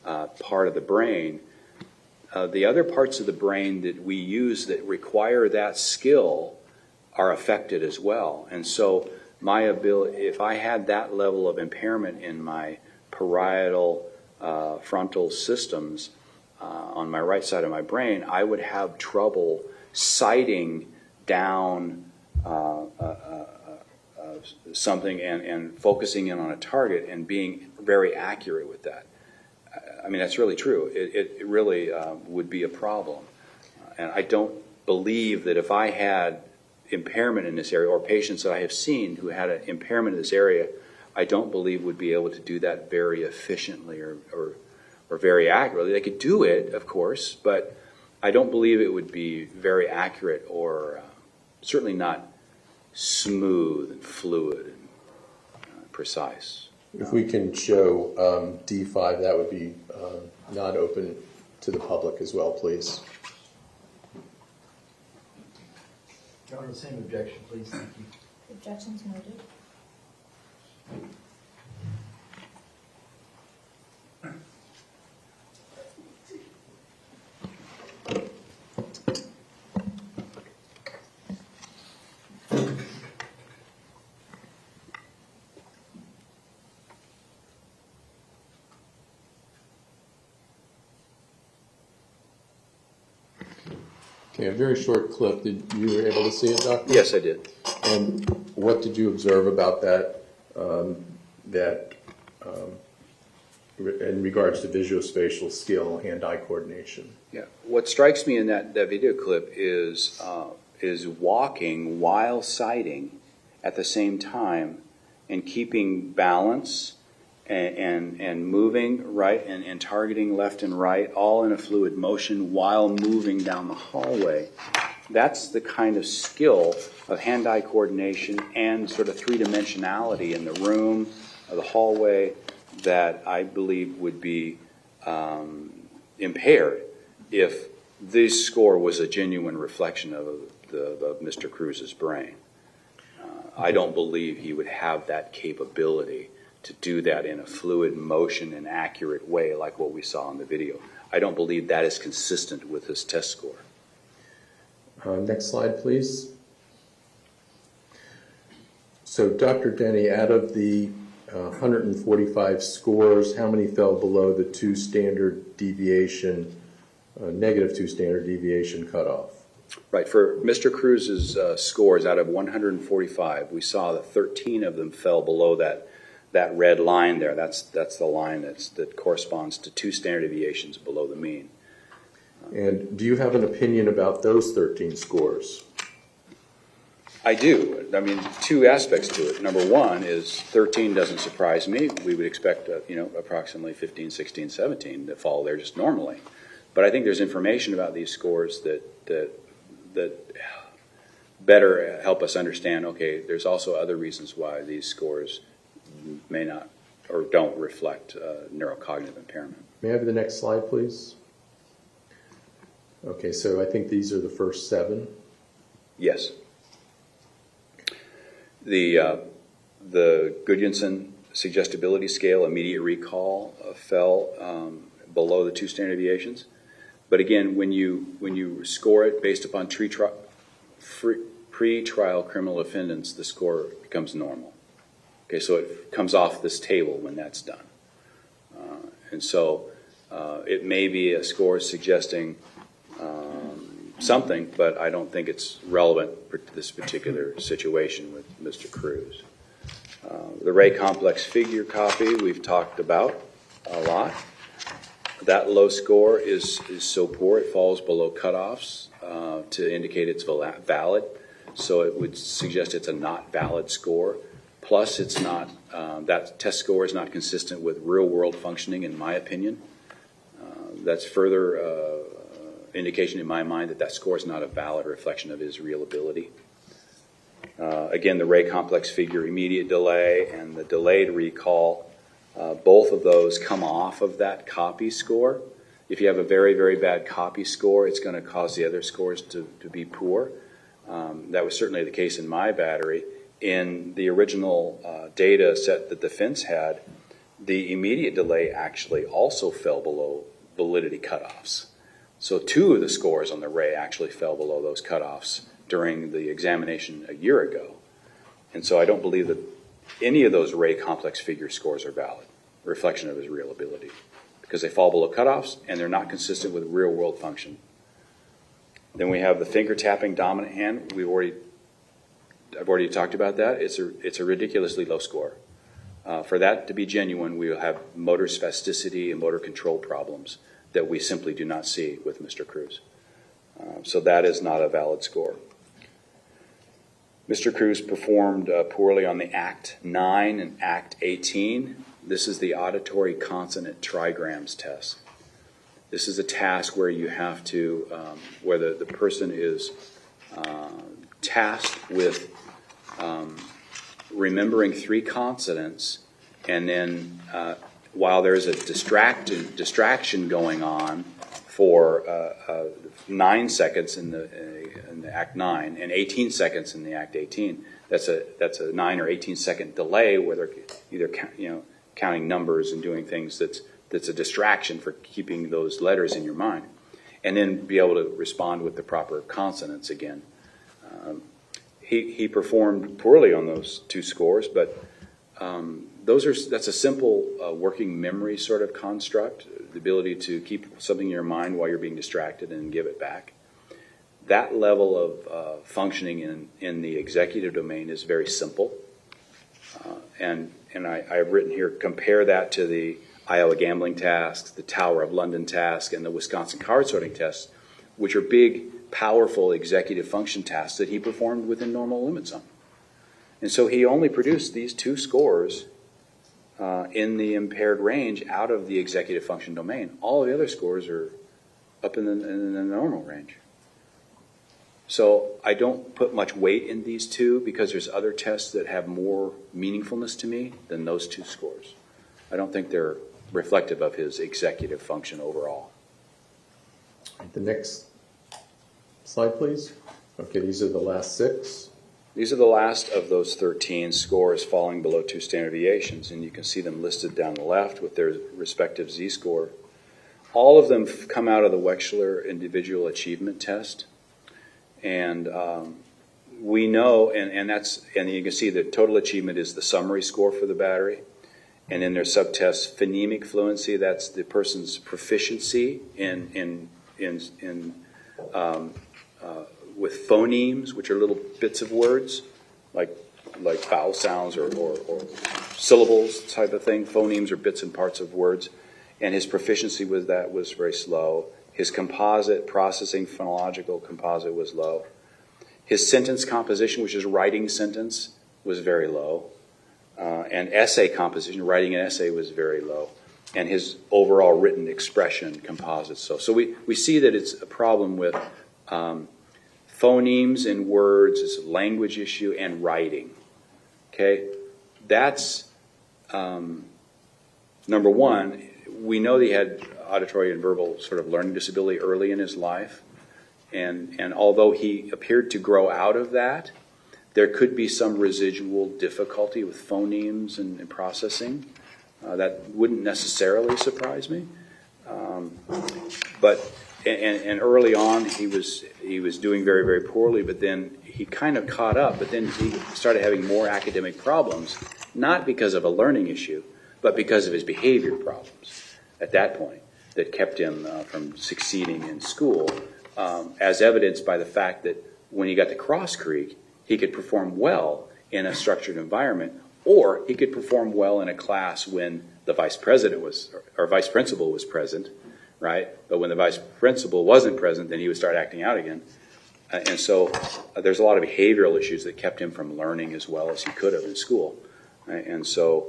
part of the brain, the other parts of the brain that we use that require that skill are affected as well. And so my ability, if I had that level of impairment in my parietal frontal systems on my right side of my brain, I would have trouble sighting down something and focusing in on a target and being very accurate with that. I mean, that's really true. It really would be a problem. And I don't believe that if I had impairment in this area, or patients that I have seen who had an impairment in this area, I don't believe would be able to do that very efficiently or very accurately. They could do it, of course, but I don't believe it would be very accurate or certainly not smooth and fluid and precise.
If we can show D5, that would be not open to the public as well, please.
Your Honor, the same objection, please. Thank you.
Objections noted.
Okay, a very short clip. Did you were able to see it, Doctor?
Yes, I did.
And what did you observe about that? In regards to visuospatial skill, hand-eye coordination.
Yeah. What strikes me in that video clip is walking while sighting at the same time and keeping balance and moving right and targeting left and right, all in a fluid motion while moving down the hallway. That's the kind of skill of hand-eye coordination and sort of three-dimensionality in the room, or the hallway, that I believe would be impaired if this score was a genuine reflection of Mr. Cruz's brain. I don't believe he would have that capability to do that in a fluid motion and accurate way like what we saw in the video. I don't believe that is consistent with his test score.
Next slide, please. So, Dr. Denny, out of the 145 scores, how many fell below the negative 2 standard deviation cutoff?
Right. For Mr. Cruz's scores, out of 145, we saw that 13 of them fell below that red line there. That's the line that corresponds to 2 standard deviations below the mean.
And do you have an opinion about those 13 scores?
I do. I mean, 2 aspects to it. Number one is 13 doesn't surprise me. We would expect, approximately 15, 16, 17 that fall there just normally. But I think there's information about these scores that better help us understand, okay, there's also other reasons why these scores may not or don't reflect neurocognitive impairment.
May I have the next slide, please? Okay, so I think these are the first 7.
Yes. The Gudjonson suggestibility scale, immediate recall, fell below the 2 standard deviations. But again, when you score it based upon pre-trial criminal defendants, the score becomes normal. Okay, so it comes off this table when that's done. And so it may be a score suggesting something, but I don't think it's relevant for this particular situation with Mr. Cruz. The Ray complex figure copy we've talked about a lot. That low score is so poor it falls below cutoffs to indicate it's valid. So it would suggest it's a not valid score. Plus, it's not that test score is not consistent with real-world functioning, in my opinion. That's further indication in my mind that that score is not a valid reflection of his real ability. Again, the Ray complex figure immediate delay and the delayed recall, both of those come off of that copy score. If you have a very, very bad copy score, it's going to cause the other scores to be poor. That was certainly the case in my battery. In the original data set that the defense had, the immediate delay actually also fell below validity cutoffs. So 2 of the scores on the Ray actually fell below those cutoffs during the examination a year ago. And so I don't believe that any of those Ray complex figure scores are valid, a reflection of his real ability, because they fall below cutoffs and they're not consistent with real world function. Then we have the finger tapping dominant hand. I've already talked about that. It's a ridiculously low score. For that to be genuine, we will have motor spasticity and motor control problems that we simply do not see with Mr. Cruz. So that is not a valid score. Mr. Cruz performed poorly on the Act 9 and Act 18. This is the auditory consonant trigrams test. This is a task where you have to, where the person is tasked with remembering 3 consonants, and then while there's a distraction going on for 9 seconds in the Act 9 and 18 seconds in the Act 18, that's a 9 or 18 second delay where they're either counting numbers and doing things that's a distraction for keeping those letters in your mind, and then be able to respond with the proper consonants again. He performed poorly on those 2 scores, but that's a simple working memory sort of construct, the ability to keep something in your mind while you're being distracted and give it back. That level of functioning in the executive domain is very simple. And I've written here, compare that to the Iowa gambling tasks, the Tower of London task, and the Wisconsin card sorting tests, which are big, powerful executive function tasks that he performed within normal limit zone. And so he only produced these 2 scores in the impaired range out of the executive function domain. All of the other scores are up in the normal range. So I don't put much weight in these 2 because there's other tests that have more meaningfulness to me than those 2 scores. I don't think they're reflective of his executive function overall.
The next slide, please. Okay, these are the last 6.
These are the last of those 13 scores falling below 2 standard deviations, and you can see them listed down the left with their respective Z-score. All of them come out of the Wechsler Individual Achievement Test, and we know, and you can see that total achievement is the summary score for the battery, and in their subtests, phonemic fluency, that's the person's proficiency with phonemes, which are little bits of words, like vowel sounds or syllables type of thing. Phonemes are bits and parts of words. And his proficiency with that was very slow. His composite processing, phonological composite was low. His sentence composition, which is writing sentence, was very low. And essay composition, writing an essay, was very low. And his overall written expression composite. So we see that it's a problem with phonemes in words, it's a language issue, and writing. Okay? That's number one. We know that he had auditory and verbal sort of learning disability early in his life. And although he appeared to grow out of that, there could be some residual difficulty with phonemes and processing. That wouldn't necessarily surprise me. But early on, he was doing very, very poorly, but then he kind of caught up, but then he started having more academic problems, not because of a learning issue, but because of his behavior problems at that point that kept him from succeeding in school. as evidenced by the fact that when he got to Cross Creek, he could perform well in a structured environment, or he could perform well in a class when the vice principal was present, right? But when the vice principal wasn't present, then he would start acting out again. And so there's a lot of behavioral issues that kept him from learning as well as he could have in school. Right? And so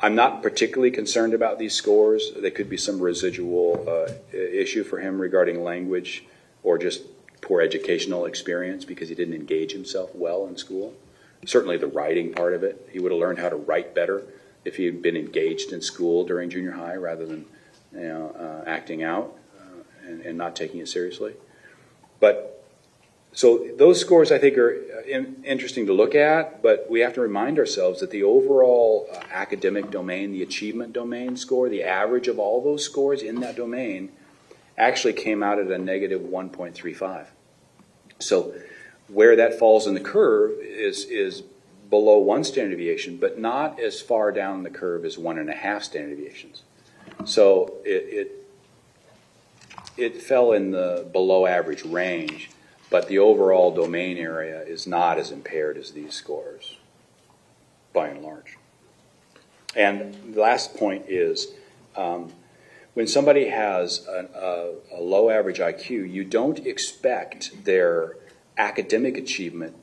I'm not particularly concerned about these scores. There could be some residual issue for him regarding language or just poor educational experience because he didn't engage himself well in school. Certainly the writing part of it. He would have learned how to write better if he had been engaged in school during junior high rather than acting out and not taking it seriously. But so those scores I think are interesting to look at, but we have to remind ourselves that the overall academic domain, the achievement domain score, the average of all those scores in that domain actually came out at a negative 1.35. So where that falls in the curve is below 1 standard deviation, but not as far down the curve as 1.5 standard deviations. So it fell in the below average range, but the overall domain area is not as impaired as these scores, by and large. And the last point is, when somebody has a low average IQ, you don't expect their academic achievement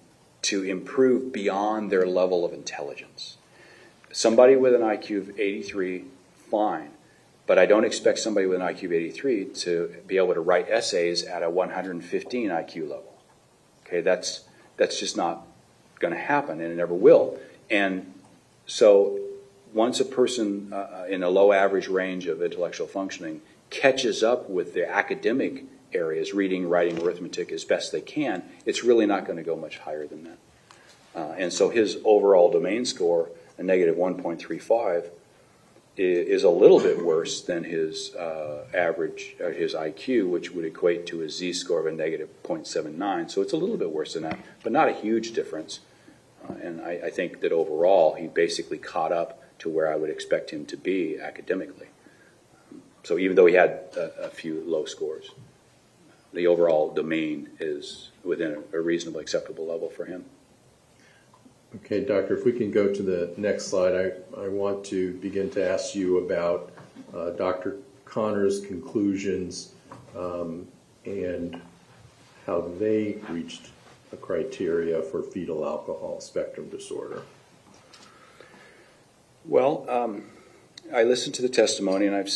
to improve beyond their level of intelligence. Somebody with an IQ of 83, fine. But I don't expect somebody with an IQ of 83 to be able to write essays at a 115 IQ level. Okay, that's just not going to happen, and it never will. And so once a person in a low average range of intellectual functioning catches up with the academic areas, reading, writing, arithmetic, as best they can, it's really not going to go much higher than that. And so his overall domain score, a negative 1.35, is a little bit worse than his average, his IQ, which would equate to a z-score of a negative 0.79. So it's a little bit worse than that, but not a huge difference. And I think that overall he basically caught up to where I would expect him to be academically. So even though he had a few low scores, the overall domain is within a reasonably acceptable level for him.
Okay, Doctor, if we can go to the next slide, I want to begin to ask you about Dr. Connor's conclusions and how they reached a criteria for fetal alcohol spectrum disorder.
Well, I listened to the testimony and I've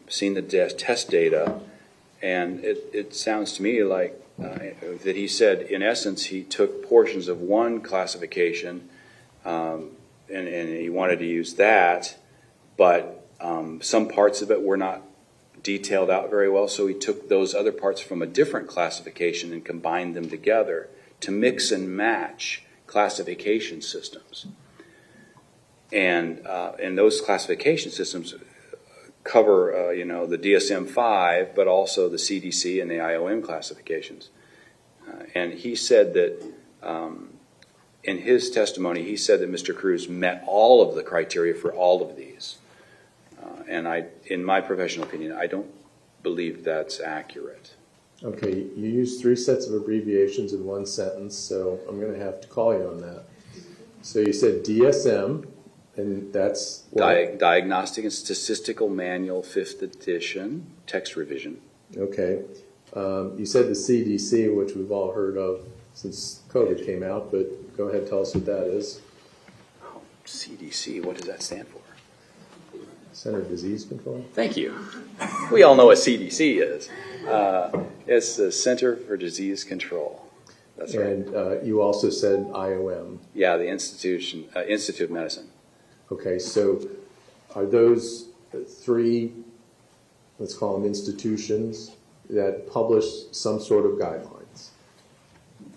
seen the test data, and it sounds to me like that he said, in essence, he took portions of one classification and he wanted to use that, but some parts of it were not detailed out very well, so he took those other parts from a different classification and combined them together to mix and match classification systems. And those classification systems cover, the DSM-5, but also the CDC and the IOM classifications. And he said that, in his testimony, he said that Mr. Cruz met all of the criteria for all of these. And in my professional opinion, I don't believe that's accurate.
Okay, you used 3 sets of abbreviations in one sentence, so I'm going to have to call you on that. So you said DSM, and that's what?
Diagnostic and Statistical Manual, 5th edition, text revision. Okay.
You said the CDC, which we've all heard of since COVID came out, but go ahead, tell us what that is.
Oh, CDC, what does that stand for?
Center of Disease Control.
Thank you. We all know what CDC is. It's the Center for Disease Control. That's right.
And you also said IOM.
Yeah, the Institute of Medicine.
Okay, so are those 3, let's call them institutions, that publish some sort of guidelines?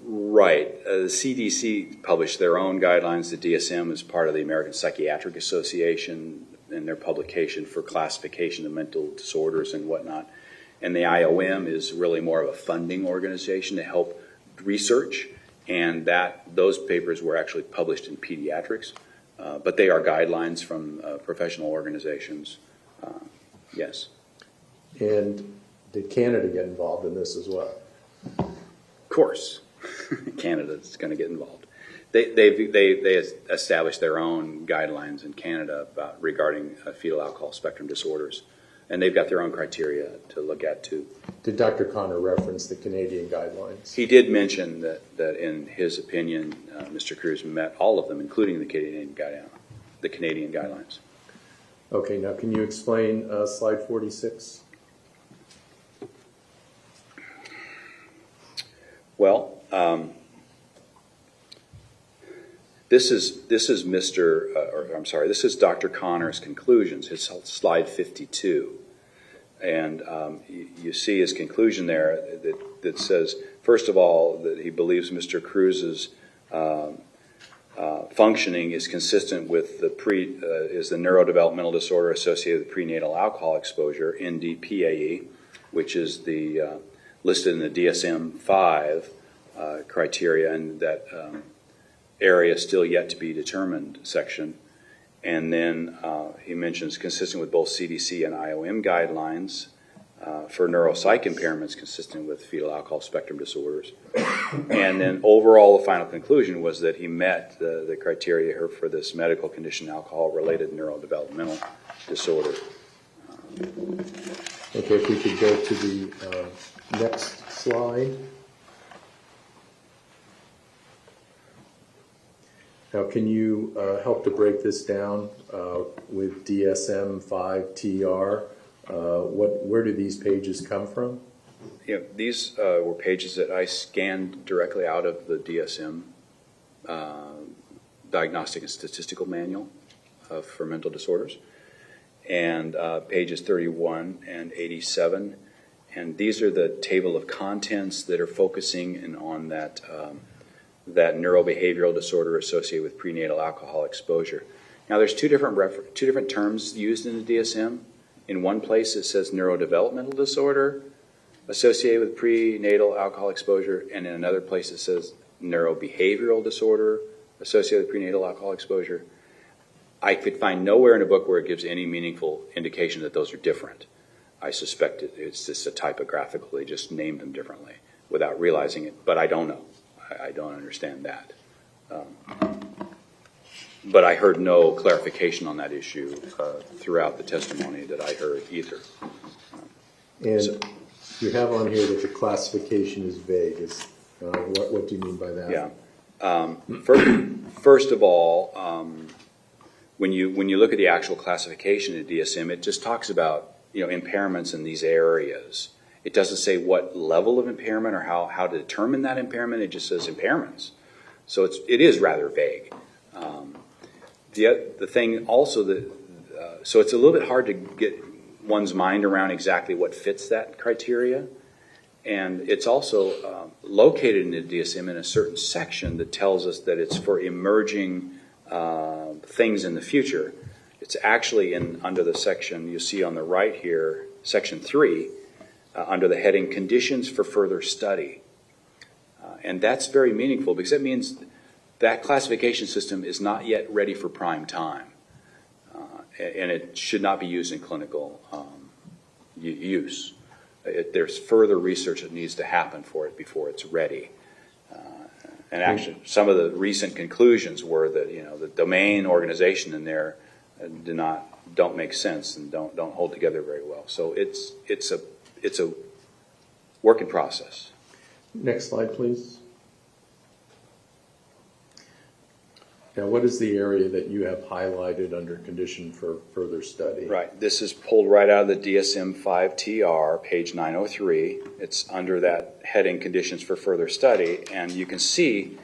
Right. The CDC published their own guidelines. The DSM is part of the American Psychiatric Association and their publication for classification of mental disorders and whatnot. And the IOM is really more of a funding organization to help research, and those papers were actually published in pediatrics. But they are guidelines from professional organizations, yes.
And did Canada get involved in this as well?
Of course, Canada's going to get involved. They established their own guidelines in Canada regarding fetal alcohol spectrum disorders, and they've got their own criteria to look at too.
Did Dr. Connor reference the Canadian guidelines?
He did mention that in his opinion, Mr. Cruz met all of them, including the Canadian guidelines.
Okay, now can you explain slide 46?
Well, this is Dr. Connor's conclusions. It's slide 52. And you see his conclusion there that says, first of all, that he believes Mr. Cruz's functioning is consistent with the neurodevelopmental disorder associated with prenatal alcohol exposure, NDPAE, which is listed in the DSM-5 criteria, and that area still yet to be determined section. And then he mentions consistent with both CDC and IOM guidelines for neuropsych impairments consistent with fetal alcohol spectrum disorders. And then overall, the final conclusion was that he met the criteria here for this medical condition, alcohol-related neurodevelopmental disorder.
Okay, if we could go to the next slide. Now, can you help to break this down with DSM-5-TR? Where do these pages come from?
Yeah, these were pages that I scanned directly out of the DSM Diagnostic and Statistical Manual for Mental Disorders, and pages 31 and 87. And these are the table of contents that are focusing on that neurobehavioral disorder associated with prenatal alcohol exposure. Now, there's two different terms used in the DSM. In one place, it says neurodevelopmental disorder associated with prenatal alcohol exposure, and in another place, it says neurobehavioral disorder associated with prenatal alcohol exposure. I could find nowhere in a book where it gives any meaningful indication that those are different. I suspect it's just a typographical. They just named them differently without realizing it, but I don't know. I don't understand that. But I heard no clarification on that issue throughout the testimony that I heard either.
And you have on here that the classification is vague. What do you mean by that?
Yeah. First of all, when you look at the actual classification of DSM, it just talks about impairments in these areas. It doesn't say what level of impairment or how to determine that impairment. It just says impairments. So it is rather vague. The thing also so it's a little bit hard to get one's mind around exactly what fits that criteria. And it's also located in the DSM in a certain section that tells us that it's for emerging things in the future. It's actually under the section you see on the right here, section 3, under the heading Conditions for Further Study. And that's very meaningful because that means that classification system is not yet ready for prime time. And it should not be used in clinical use. There's further research that needs to happen for it before it's ready. And actually, some of the recent conclusions were that the domain organization in there don't make sense and don't hold together very well. So it's a work in process.
Next slide, please. Now, what is the area that you have highlighted under condition for further study?
Right. This is pulled right out of the DSM-5-TR, page 903. It's under that heading Conditions for Further Study. And you can see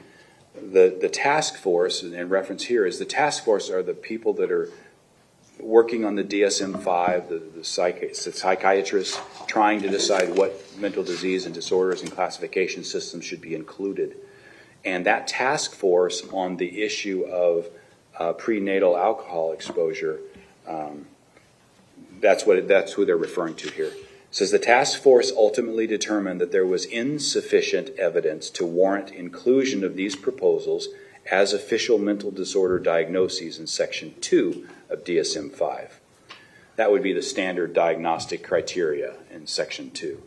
the task force, and in reference here is the task force are the people that are working on the DSM-5, the psychiatrists trying to decide what mental disease and disorders and classification systems should be included. And that task force on the issue of prenatal alcohol exposure, that's who they're referring to here. It says the task force ultimately determined that there was insufficient evidence to warrant inclusion of these proposals as official mental disorder diagnoses in Section 2 of DSM-5. That would be the standard diagnostic criteria in Section 2.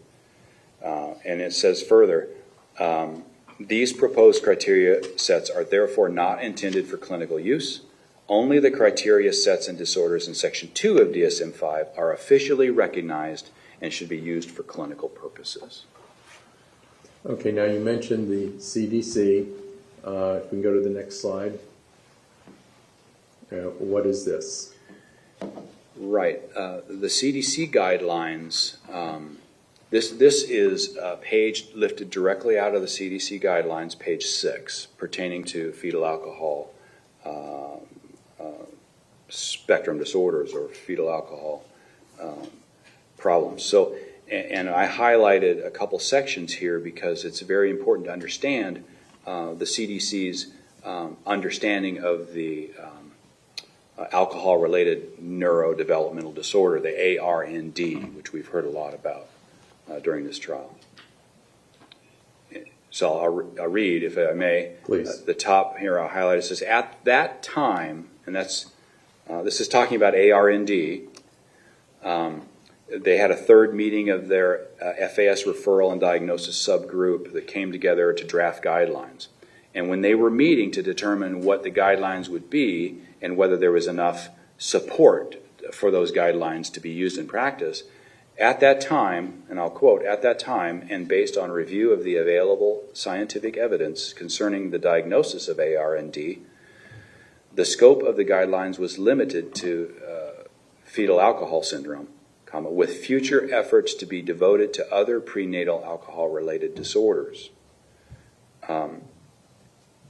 And it says further, these proposed criteria sets are therefore not intended for clinical use. Only the criteria sets and disorders in Section 2 of DSM-5 are officially recognized and should be used for clinical purposes.
Okay, now you mentioned the CDC. If we can go to the next slide. What is this?
Right. The CDC guidelines, this is a page lifted directly out of the CDC guidelines, page 6, pertaining to fetal alcohol spectrum disorders or fetal alcohol problems. So, and I highlighted a couple sections here because it's very important to understand the CDC's understanding of the alcohol-related neurodevelopmental disorder, the ARND, which we've heard a lot about during this trial. So I'll read, if I may.
Please.
The top here I'll highlight, it says, at that time, and that's this is talking about ARND, they had a third meeting of their FAS referral and diagnosis subgroup that came together to draft guidelines. And when they were meeting to determine what the guidelines would be and whether there was enough support for those guidelines to be used in practice, at that time, and I'll quote, at that time, and based on review of the available scientific evidence concerning the diagnosis of ARND, the scope of the guidelines was limited to fetal alcohol syndrome, with future efforts to be devoted to other prenatal alcohol-related disorders. And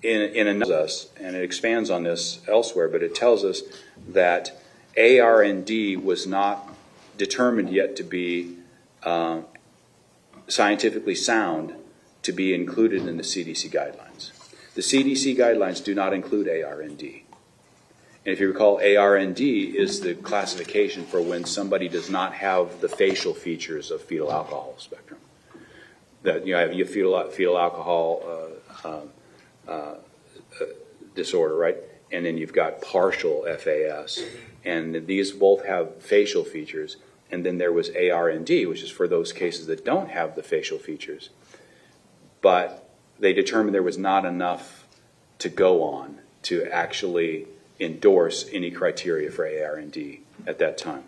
it expands on this elsewhere, but it tells us that ARND was not determined yet to be scientifically sound to be included in the CDC guidelines. The CDC guidelines do not include ARND. And if you recall, ARND is the classification for when somebody does not have the facial features of fetal alcohol spectrum. That you have fetal alcohol disorder, right? And then you've got partial FAS. And these both have facial features. And then there was ARND, which is for those cases that don't have the facial features. But they determined there was not enough to go on to actually endorse any criteria for ARND at that time.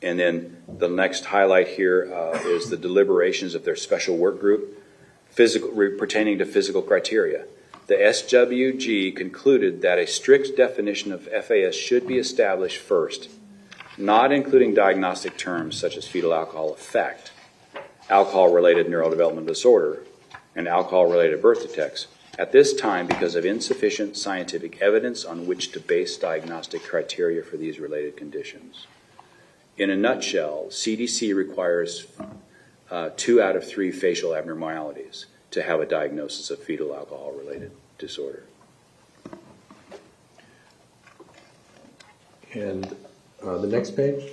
And then the next highlight here is the deliberations of their special work group pertaining to physical criteria. The SWG concluded that a strict definition of FAS should be established first, not including diagnostic terms such as fetal alcohol effect, alcohol-related neurodevelopmental disorder, and alcohol-related birth defects, at this time because of insufficient scientific evidence on which to base diagnostic criteria for these related conditions. In a nutshell, CDC requires 2 out of 3 facial abnormalities to have a diagnosis of fetal alcohol-related disorder.
And the next page?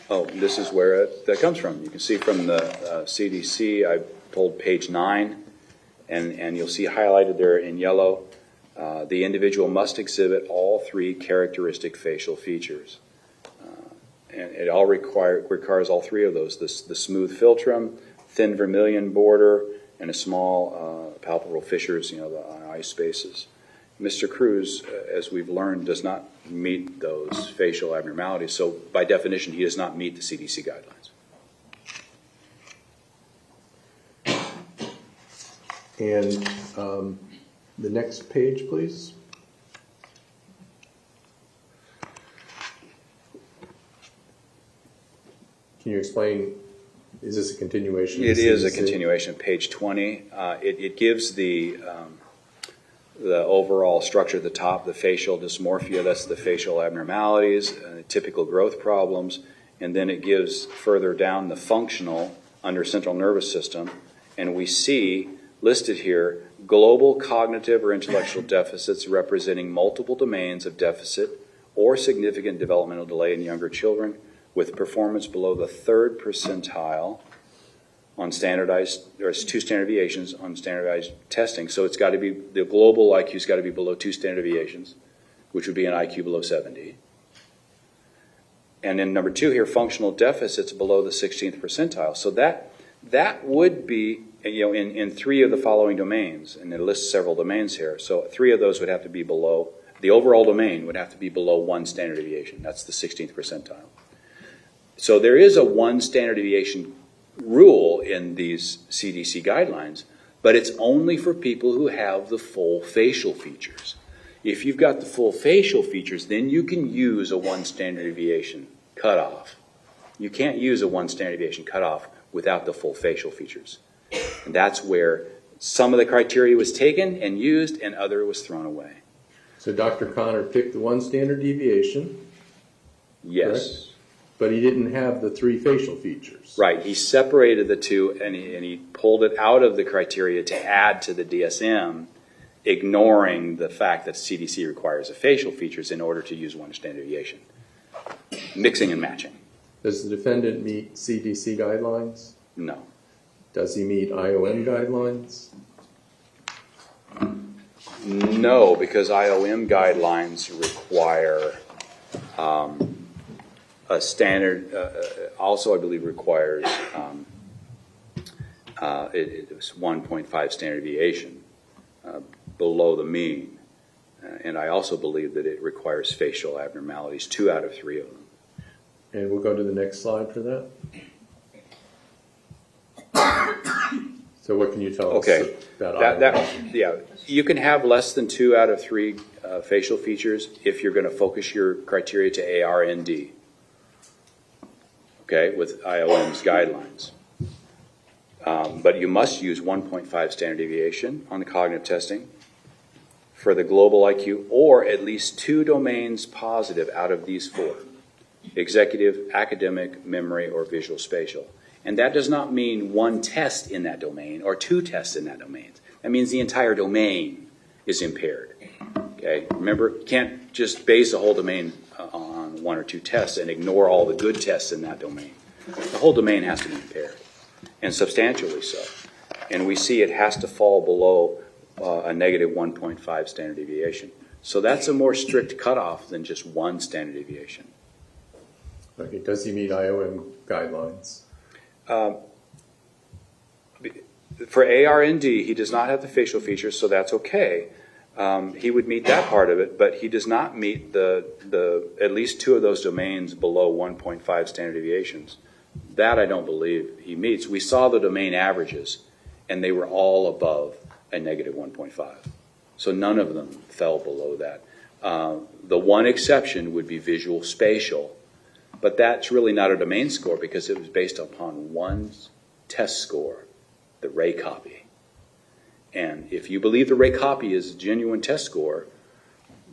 Oh, this is where that comes from. You can see from the CDC, I pulled page 9, and you'll see highlighted there in yellow, the individual must exhibit all 3 characteristic facial features. And it all requires all 3 of those, the smooth philtrum, thin vermilion border, and a small palpable fissures, the eye spaces. Mr. Cruz, as we've learned, does not meet those facial abnormalities, so by definition, he does not meet the CDC guidelines.
And the next page, please. Can you explain, is this a continuation?
It is a continuation, page 20. It gives the overall structure at the top, the facial dysmorphia, that's the facial abnormalities, typical growth problems, and then it gives further down the functional under central nervous system, and we see listed here global cognitive or intellectual deficits representing multiple domains of deficit or significant developmental delay in younger children with performance below the 3rd percentile on standardized, or it's 2 standard deviations on standardized testing. So it's got to be, the global IQ's got to be below 2 standard deviations, which would be an IQ below 70. And then number 2 here, functional deficits below the 16th percentile. So that would be, in 3 of the following domains, and it lists several domains here. So 3 of those would have to be below, the overall domain would have to be below 1 standard deviation. That's the 16th percentile. So there is a 1 standard deviation rule in these CDC guidelines, but it's only for people who have the full facial features. If you've got the full facial features, then you can use a 1 standard deviation cutoff. You can't use a 1 standard deviation cutoff without the full facial features. And that's where some of the criteria was taken and used and other was thrown away.
So Dr. Connor picked the 1 standard deviation.
Yes.
Correct? But he didn't have the 3 facial features.
Right. He separated the 2 and he pulled it out of the criteria to add to the DSM, ignoring the fact that CDC requires the facial features in order to use 1 standard deviation. Mixing and matching.
Does the defendant meet CDC guidelines?
No.
Does he meet IOM guidelines?
No, because IOM guidelines require a standard, also I believe requires, it was 1.5 standard deviation below the mean. And I also believe that it requires facial abnormalities, 2 out of 3 of them.
And we'll go to the next slide for that. So what can you tell us about IOM?
Yeah, you can have less than 2 out of 3 facial features if you're going to focus your criteria to ARND. Okay, with IOM's guidelines. But you must use 1.5 standard deviation on the cognitive testing for the global IQ, or at least 2 domains positive out of these 4: executive, academic, memory, or visual spatial. And that does not mean 1 test in that domain or 2 tests in that domain. That means the entire domain is impaired. Okay, remember, you can't just base a whole domain on 1 or 2 tests and ignore all the good tests in that domain. The whole domain has to be impaired, and substantially so. And we see it has to fall below a negative 1.5 standard deviation. So that's a more strict cutoff than just 1 standard deviation.
Okay, does he meet IOM guidelines?
For ARND, he does not have the facial features, so that's okay. He would meet that part of it, but he does not meet the at least 2 of those domains below 1.5 standard deviations. That I don't believe he meets. We saw the domain averages, and they were all above a negative 1.5. So none of them fell below that. The one exception would be visual spatial, but that's really not a domain score because it was based upon 1 test score, the Ray copy. And if you believe the Ray copy is a genuine test score,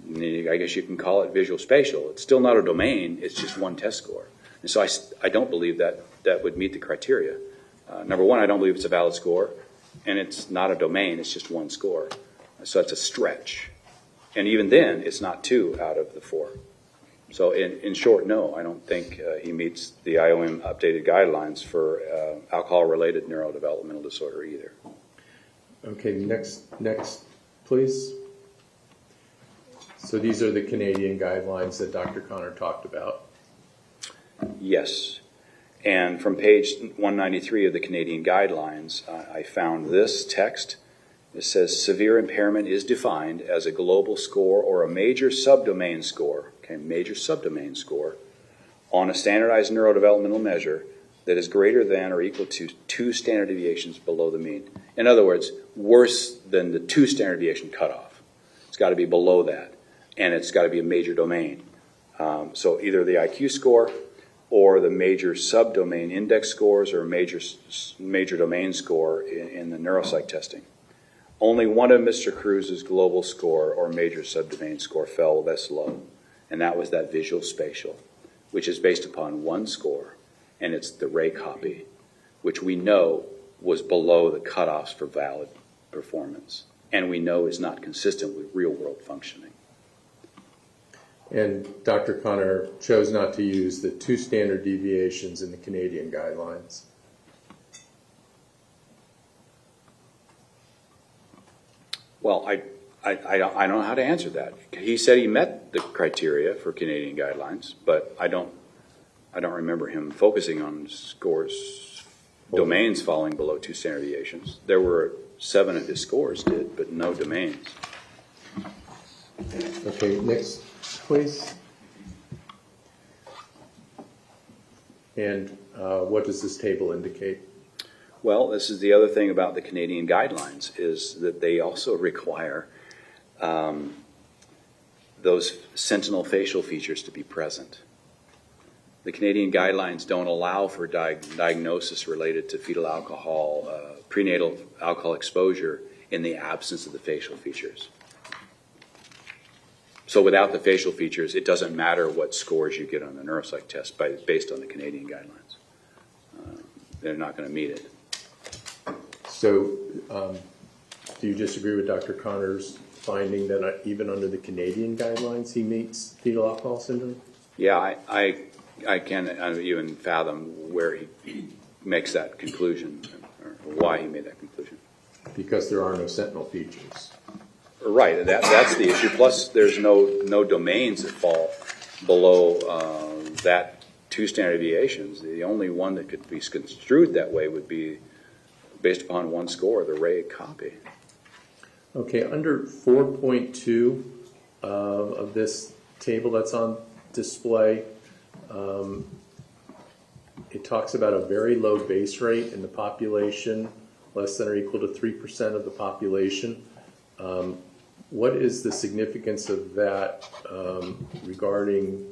I guess you can call it visual spatial. It's still not a domain, it's just 1 test score. And so I don't believe that would meet the criteria. Number 1, I don't believe it's a valid score, and it's not a domain, it's just 1 score. So that's a stretch. And even then, it's not 2 out of the 4. So in short, no, I don't think he meets the IOM updated guidelines for alcohol-related neurodevelopmental disorder either.
Okay, next, please. So these are the Canadian guidelines that Dr. Connor talked about.
Yes. And from page 193 of the Canadian guidelines, I found this text. It says, severe impairment is defined as a global score or a major subdomain score, major subdomain score, on a standardized neurodevelopmental measure that is greater than or equal to 2 standard deviations below the mean. In other words, worse than the 2 standard deviation cutoff. It's got to be below that, and it's got to be a major domain. So either the IQ score or the major subdomain index scores or major domain score in the neuropsych testing. Only one of Mr. Cruz's global score or major subdomain score fell this low, and that was that visual spatial, which is based upon 1 score, and it's the Ray copy, which we know was below the cutoffs for valid performance, and we know is not consistent with real-world functioning.
And Dr. Connor chose not to use the 2 standard deviations in the Canadian guidelines.
Well, I don't know how to answer that. He said he met the criteria for Canadian guidelines, but I don't remember him focusing on scores, domains falling below 2 standard deviations. There were 7 of his scores did, but no domains.
Okay, next, please. And what does this table indicate?
Well, this is the other thing about the Canadian guidelines, is that they also require those sentinel facial features to be present. The Canadian guidelines don't allow for diagnosis related to fetal alcohol, prenatal alcohol exposure in the absence of the facial features. So without the facial features, it doesn't matter what scores you get on the neuropsych test based on the Canadian guidelines. They're not going to meet it.
So do you disagree with Dr. Connor's finding that even under the Canadian guidelines he meets fetal alcohol syndrome?
Yeah, I can't even fathom where he makes that conclusion or why he made that conclusion.
Because there are no sentinel features.
Right, that's the issue. Plus, there's no domains that fall below that 2 standard deviations. The only one that could be construed that way would be based upon 1 score, the Ray copy.
Okay, under 4.2 of this table that's on display, it talks about a very low base rate in the population, less than or equal to 3% of the population. What is the significance of that regarding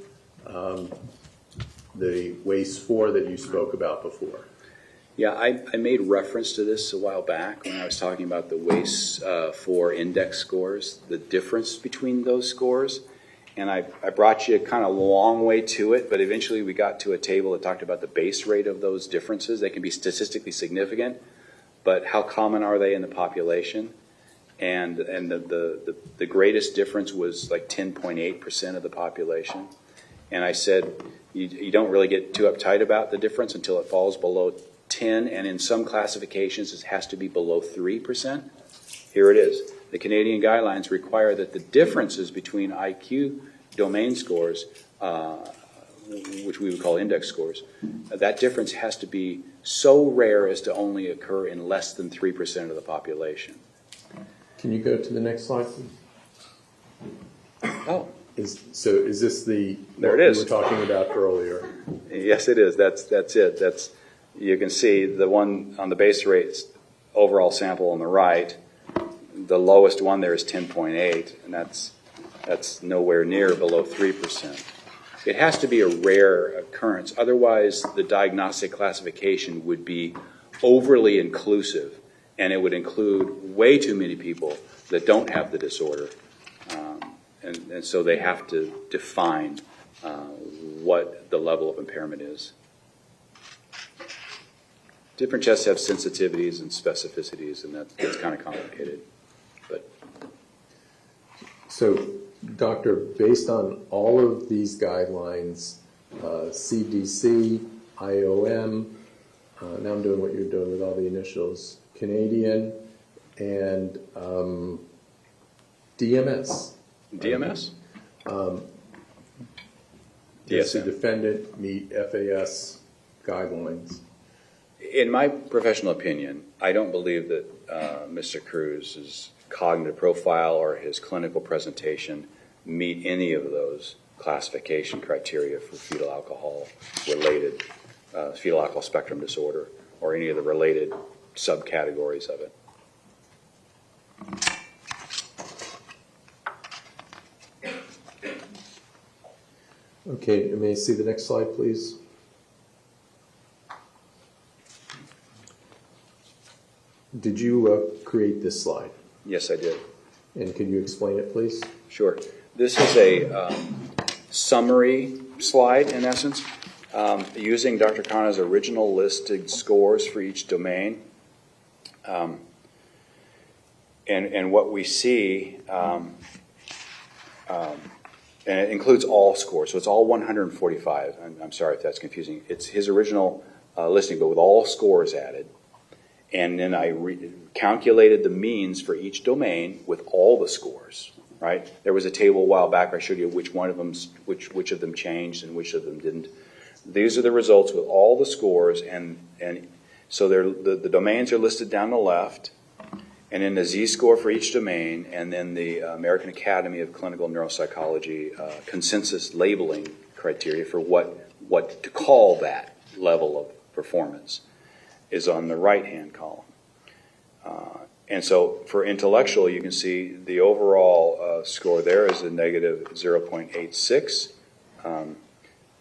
the WAIS-4 that you spoke about before?
Yeah, I made reference to this a while back when I was talking about the WAIS-4 index scores, the difference between those scores. And I brought you kind of a long way to it, but eventually we got to a table that talked about the base rate of those differences. They can be statistically significant, but how common are they in the population? And the greatest difference was like 10.8% of the population. And I said, you don't really get too uptight about the difference until it falls below 10, and in some classifications it has to be below 3%. Here it is. The Canadian guidelines require that the differences between IQ domain scores, which we would call index scores, that difference has to be so rare as to only occur in less than 3% of the population.
Can you go to the next slide, please?
Oh.
Is this the
there it is.
We were talking about earlier?
Yes, it is. That's it. You can see the one on the base rates overall sample on the right. The lowest one there is 10.8, and that's nowhere near below 3%. It has to be a rare occurrence. Otherwise, the diagnostic classification would be overly inclusive, and it would include way too many people that don't have the disorder. And so they have to define what the level of impairment is. Different tests have sensitivities and specificities, and that gets kind of complicated.
So, Doctor, based on all of these guidelines, CDC, IOM, now I'm doing what you're doing with all the initials, Canadian, and DMS.
DMS?
Does the defendant meet FAS guidelines?
In my professional opinion, I don't believe that Mr. Cruz's cognitive profile or his clinical presentation meet any of those classification criteria for fetal alcohol related, fetal alcohol spectrum disorder, or any of the related subcategories of it.
Okay, may I see the next slide, please? Did you create this slide?
Yes, I did.
And can you explain it, please?
Sure. This is a summary slide, in essence, using Dr. Khanna's original listed scores for each domain. And what we see, and it includes all scores, so it's all 145. I'm sorry if that's confusing. It's his original listing, but with all scores added. And then I calculated the means for each domain with all the scores, right? There was a table a while back where I showed you which of them changed and which of them didn't. These are the results with all the scores, and so the domains are listed down the left, and then the Z-score for each domain, and then the American Academy of Clinical Neuropsychology consensus labeling criteria for what to call that level of performance is on the right-hand column. And so for intellectual, you can see the overall score there is a negative 0.86.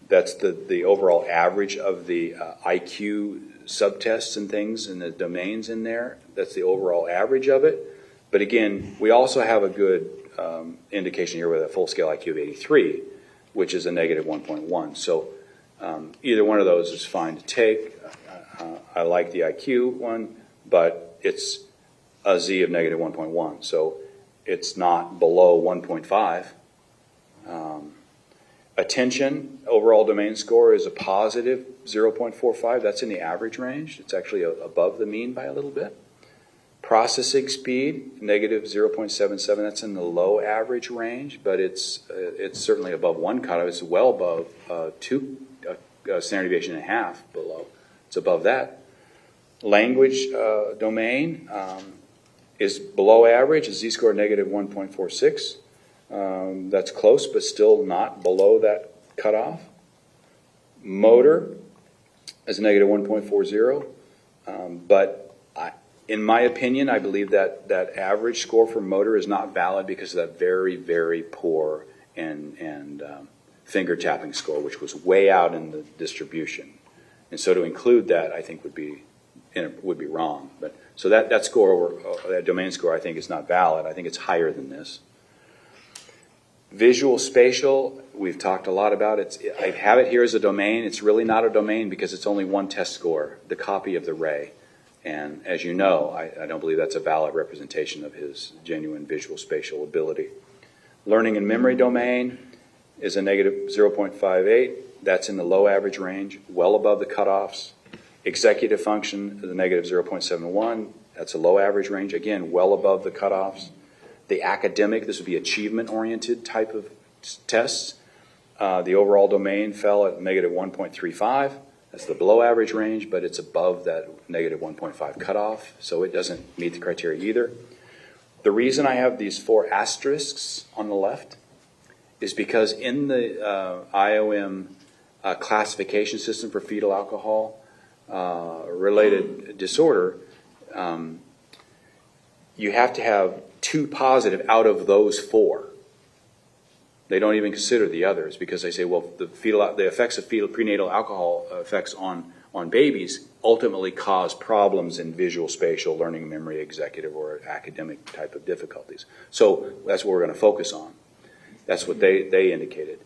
That's the overall average of the IQ subtests and things and the domains in there. That's the overall average of it. But again, we also have a good indication here with a full-scale IQ of 83, which is a negative 1.1. So either one of those is fine to take. I like the IQ one, but it's a Z of negative 1.1, so it's not below 1.5. Attention, overall domain score is a positive 0.45. That's in the average range. It's actually above the mean by a little bit. Processing speed, negative 0.77. That's in the low average range, but it's certainly above one cutoff. It's well above standard deviation and a half below. It's above that. Language domain is below average, a Z-score negative 1.46. That's close, but still not below that cutoff. Motor is a negative 1.40. But in my opinion, I believe that average score for motor is not valid because of that very, very poor and finger tapping score, which was way out in the distribution. And so to include that, I think would be wrong. But so that score, that domain score, I think is not valid. I think it's higher than this. Visual spatial, we've talked a lot about it. I have it here as a domain. It's really not a domain because it's only one test score, the copy of the ray. And as you know, I don't believe that's a valid representation of his genuine visual spatial ability. Learning and memory domain is a negative 0.58. That's in the low average range, well above the cutoffs. Executive function is a negative 0.71. That's a low average range, again, well above the cutoffs. The academic, this would be achievement-oriented type of tests. The overall domain fell at negative 1.35. That's the below average range, but it's above that negative 1.5 cutoff, so it doesn't meet the criteria either. The reason I have these 4 asterisks on the left is because in the IOM classification system for fetal alcohol related disorder, you have to have 2 positive out of those 4. They don't even consider the others because they say, well, the effects of prenatal alcohol effects on babies ultimately cause problems in visual, spatial, learning, memory, executive, or academic type of difficulties. So that's what we're going to focus on. That's what they indicated.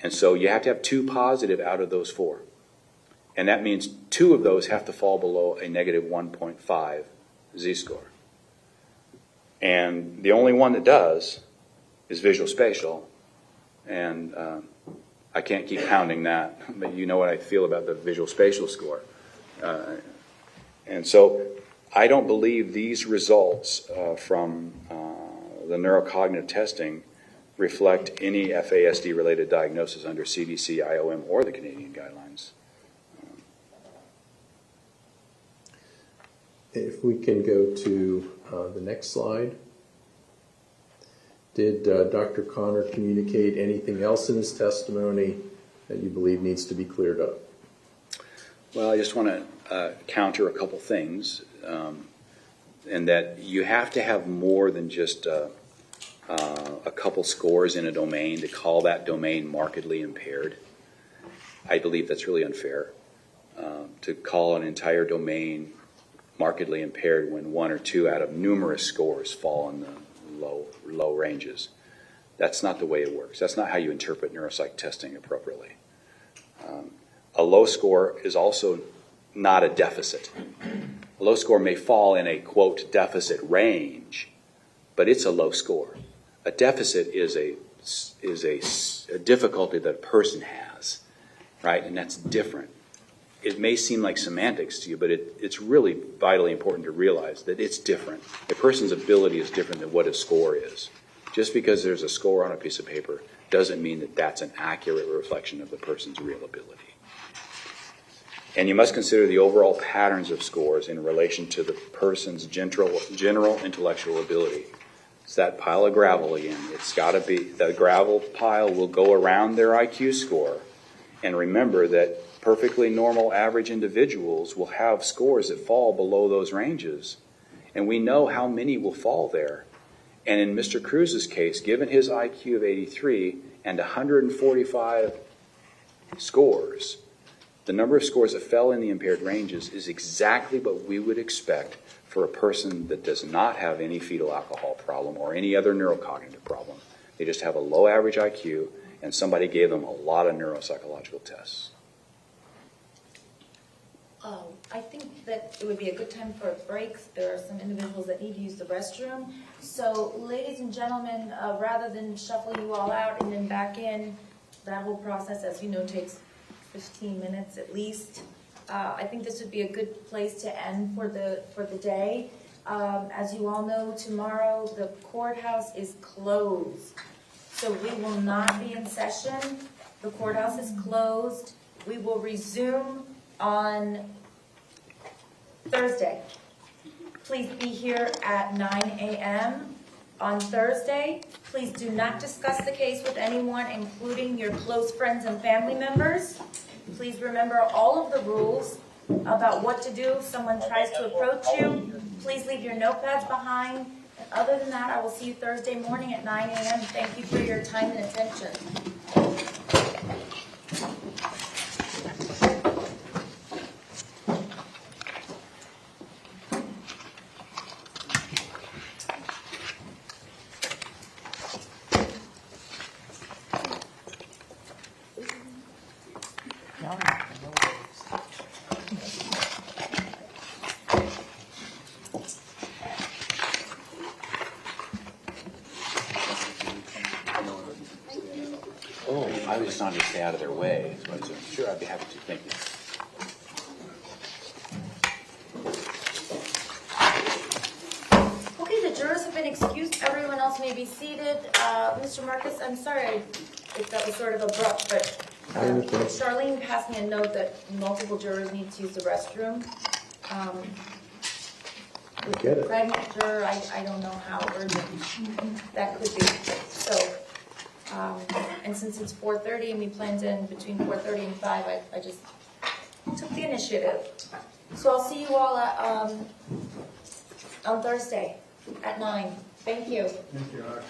And so you have to have 2 positive out of those 4. And that means 2 of those have to fall below a negative 1.5 Z-score. And the only one that does is visual spatial. And I can't keep pounding that, but you know what I feel about the visual spatial score. And so I don't believe these results from the neurocognitive testing reflect any FASD-related diagnosis under CDC, IOM, or the Canadian guidelines.
If we can go to the next slide. Did Dr. Connor communicate anything else in his testimony that you believe needs to be cleared up?
Well, I just want to counter a couple things, and that you have to have more than just a couple scores in a domain to call that domain markedly impaired. I believe that's really unfair to call an entire domain markedly impaired when 1 or 2 out of numerous scores fall in the low ranges. That's not the way it works. That's not how you interpret neuropsych testing appropriately. A low score is also not a deficit. A low score may fall in a, quote, deficit range, but it's a low score. A deficit is a difficulty that a person has, right? And that's different. it may seem like semantics to you, but it's really vitally important to realize that it's different. A person's ability is different than what a score is. Just because there's a score on a piece of paper doesn't mean that that's an accurate reflection of the person's real ability. And you must consider the overall patterns of scores in relation to the person's general intellectual ability. It's that pile of gravel again. It's got to be, the gravel pile will go around their IQ score. And remember that perfectly normal average individuals will have scores that fall below those ranges. And we know how many will fall there. And in Mr. Cruz's case, given his IQ of 83 and 145 scores, the number of scores that fell in the impaired ranges is exactly what we would expect for a person that does not have any fetal alcohol problem or any other neurocognitive problem. They just have a low average IQ, and somebody gave them a lot of neuropsychological tests.
I think that it would be a good time for a break. There are some individuals that need to use the restroom. So, ladies and gentlemen, rather than shuffle you all out and then back in, that whole process, as you know, takes 15 minutes at least. I think this would be a good place to end for the day. As you all know, tomorrow the courthouse is closed. So we will not be in session. The courthouse is closed. We will resume on Thursday. Please be here at 9 a.m. on Thursday. Please do not discuss the case with anyone, including your close friends and family members. Please remember all of the rules about what to do if someone tries to approach you. Please leave your notepads behind. And other than that, I will see you Thursday morning at 9 a.m. Thank you for your time and attention.
I was just trying to stay out of their way. So I'm sure I'd be happy to. Thank you.
Okay, the jurors have been excused. Everyone else may be seated. Mr. Marcus, I'm sorry if that was sort of abrupt, but Charlene passed me a note that multiple jurors need to use the restroom. With the pregnant juror, I don't know how urgent that could be. So. And since it's 4:30 and we planned in between 4:30 and 5, I just took the initiative. So I'll see you all on Thursday at 9. Thank you.
Thank you, Art.